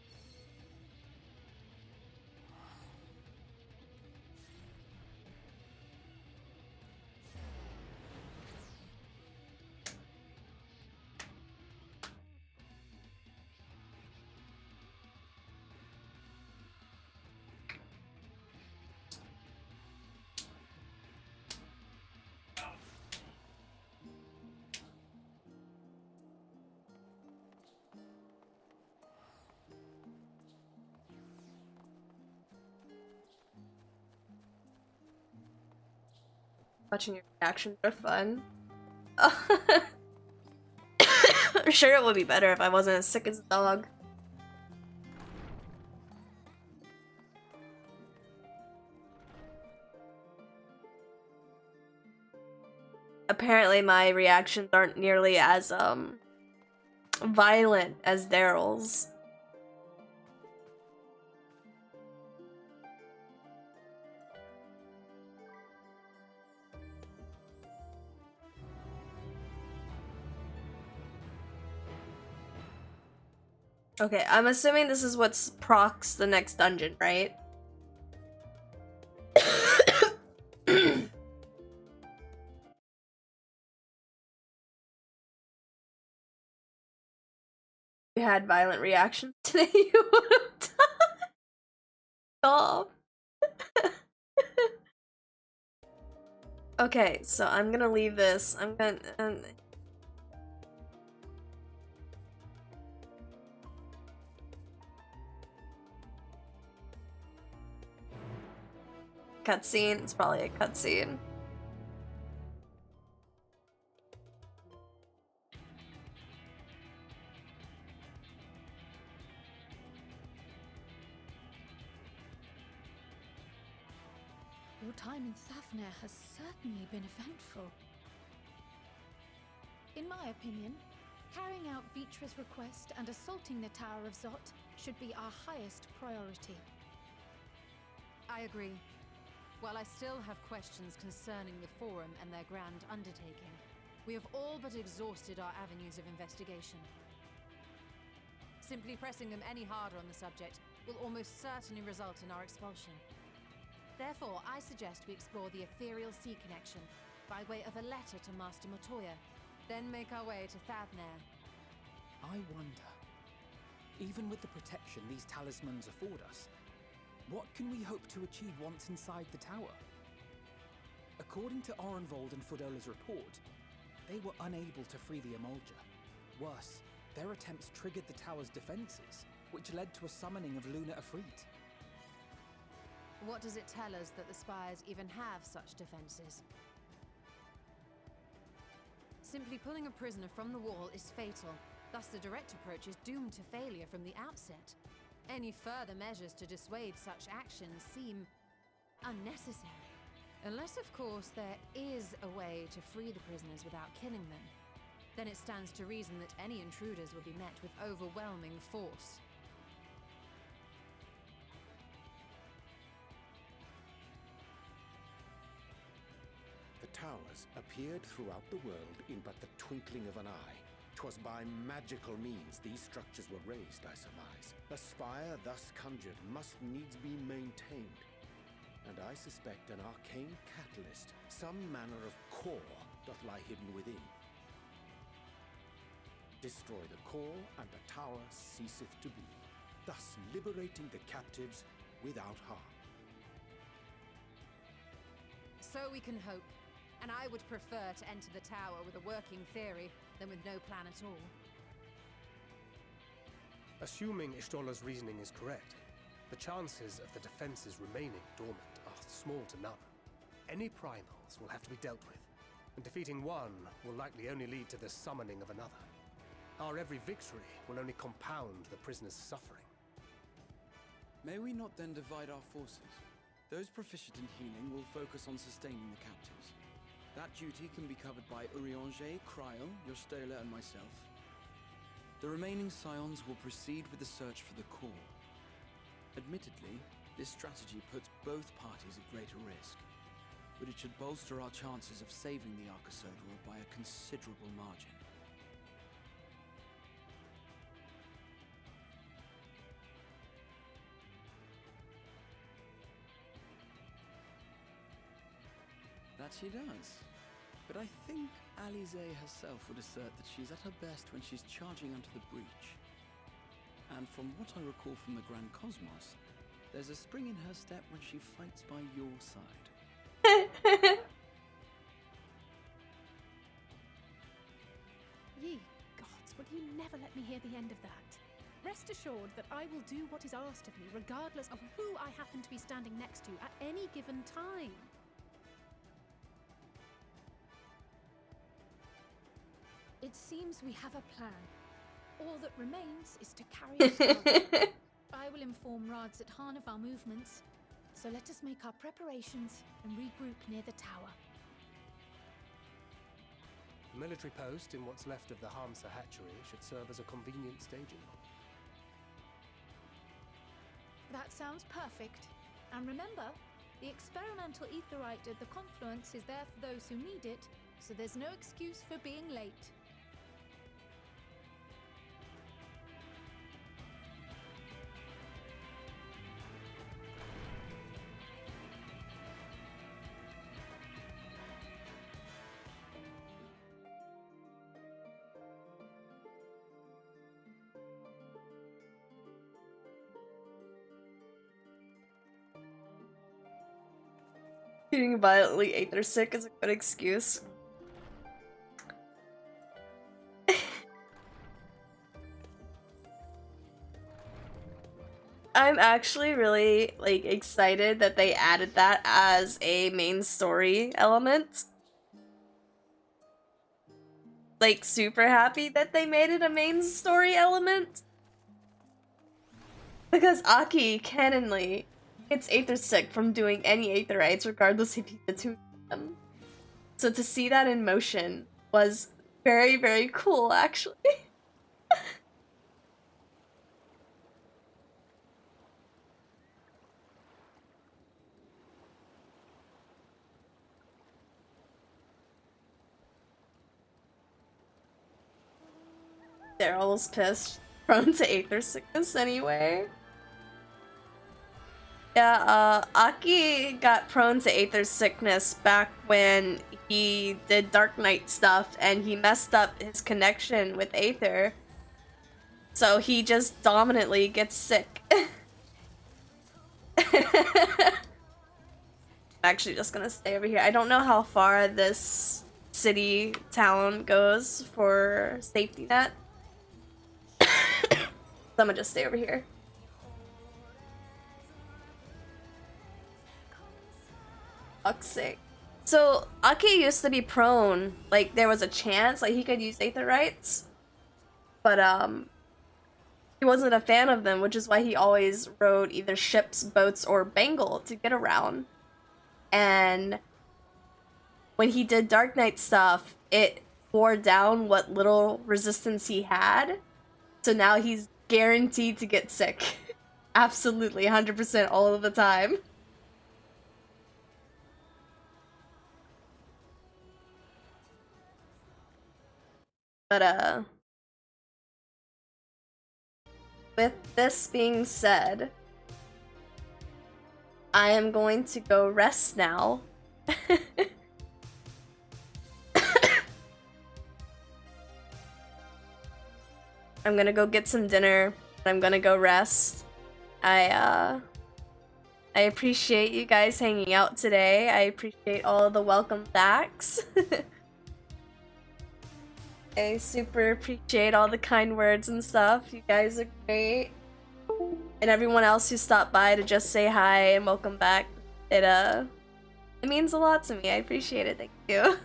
Watching your reactions are fun. I'm sure it would be better if I wasn't as sick as a dog. Apparently my reactions aren't nearly as violent as Daryl's. Okay, I'm assuming this is what's procs the next dungeon, right? You had violent reactions today, you would have died. Oh. Okay, so I'm gonna leave this. I'm gonna... Cutscene? It's probably a cutscene. Your time in Thavner has certainly been eventful. In my opinion, carrying out Vitra's request and assaulting the Tower of Zot should be our highest priority. I agree. While I still have questions concerning the Forum and their grand undertaking, we have all but exhausted our avenues of investigation. Simply pressing them any harder on the subject will almost certainly result in our expulsion. Therefore, I suggest we explore the ethereal sea connection by way of a letter to Master Montoya, then make our way to Thavner. I wonder, even with the protection these talismans afford us, what can we hope to achieve once inside the tower? According to Orenvold and Fodola's report, they were unable to free the Emulger. Worse, their attempts triggered the tower's defenses, which led to a summoning of Luna Ifrit. What does it tell us that the spies even have such defenses? Simply pulling a prisoner from the wall is fatal, thus the direct approach is doomed to failure from the outset. Any further measures to dissuade such actions seem unnecessary. Unless, of course, there is a way to free the prisoners without killing them. Then it stands to reason that any intruders will be met with overwhelming force. The towers appeared throughout the world in but the twinkling of an eye. 'Twas by magical means these structures were raised, I surmise. A spire thus conjured must needs be maintained, and I suspect an arcane catalyst, some manner of core, doth lie hidden within. Destroy the core, and the tower ceaseth to be, thus liberating the captives without harm. So we can hope, and I would prefer to enter the tower with a working theory than with no plan at all. Assuming Ystola's reasoning is correct, The chances of the defenses remaining dormant are small to none. Any primals will have to be dealt with, and defeating one will likely only lead to the summoning of another. Our every victory will only compound the prisoner's suffering. May we not then divide our forces? Those proficient in healing will focus on sustaining the captives. That duty can be covered by ᴄᴇᴅɪᴛs, ᴄᴇᴅɪᴛs, and myself. The remaining scions will proceed with the search for the core. Admittedly, this strategy puts both parties at greater risk, but it should bolster our chances of saving the ᴄᴇᴅɪᴛs by a considerable margin. That she does. But I think liche herself would assert that she's at her best when she's charging onto the breach. And from what I recall from the Grand Cosmos, there's a spring in her step when she fights by your side. Ye gods, will you never let me hear the end of that? Rest assured that I will do what is asked of me, regardless of who I happen to be standing next to at any given time. It seems we have a plan. All that remains is to carry it out. I will inform VRIOD of our movements, so let us make our preparations and regroup near the tower. The military post in what's left of the ᴛᴇᴅ hatchery should serve as a convenient staging. That sounds perfect. And remember, the experimental aetheryte at the confluence is there for those who need it, so there's no excuse for being late. Being violently aether sick is a good excuse. I'm actually really excited that they added that as a main story element. Like, super happy that they made it a main story element. Because Aki, canonly, gets aether sick from doing any aetherites, regardless if he attunes them. So to see that in motion was very, very cool, actually. Daryl's pissed. Prone to aether sickness anyway. Yeah, Aki got prone to aether sickness back when he did Dark Knight stuff and he messed up his connection with aether. So he just dominantly gets sick. I'm actually just gonna stay over here. I don't know how far this city town goes for safety net. So I'm gonna just stay over here. Fuck's sake. So Aki used to be prone, like there was a chance like he could use aetherites, but he wasn't a fan of them, which is why he always rode either ships, boats, or Bengal to get around. And when he did Dark Knight stuff, it wore down what little resistance he had, so now he's guaranteed to get sick. Absolutely, 100% all of the time. But, with this being said, I am going to go rest now. I'm gonna go get some dinner. I'm gonna go rest. I appreciate you guys hanging out today. I appreciate all of the welcome backs. I super appreciate all the kind words and stuff. You guys are great. and everyone else who stopped by to just say hi and welcome back. It means a lot to me. I appreciate it. Thank you.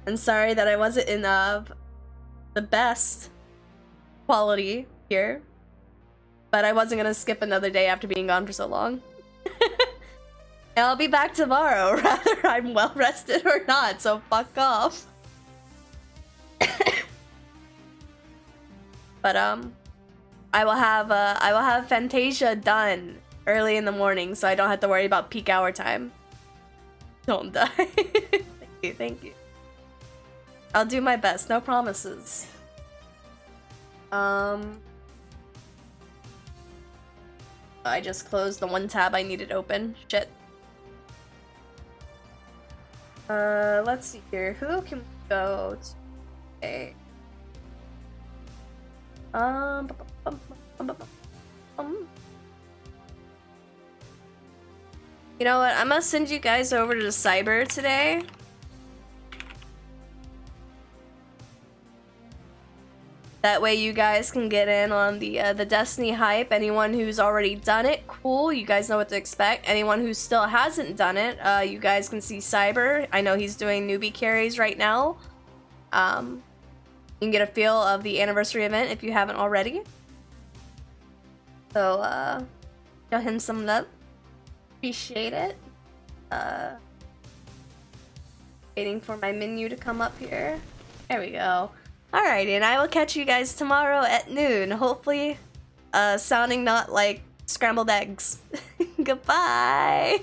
And sorry that I wasn't in the best quality here, but I wasn't gonna skip another day after being gone for so long. And I'll be back tomorrow, whether I'm well rested or not, so fuck off. But I will have Fantasia done early in the morning, so I don't have to worry about peak hour time. Don't die. Thank you. I'll do my best, no promises. I just closed the one tab I needed open. Shit. Let's see here. Who can we go to? Okay. You know what? I'm gonna send you guys over to the cyber today. That way you guys can get in on the Destiny hype. Anyone who's already done it, cool. You guys know what to expect. Anyone who still hasn't done it, you guys can see Cyber. I know he's doing newbie carries right now. You can get a feel of the anniversary event if you haven't already. So, show him some love. Appreciate it. Waiting for my menu to come up here. There we go. Alrighty, and I will catch you guys tomorrow at noon. Hopefully, sounding not like scrambled eggs. Goodbye!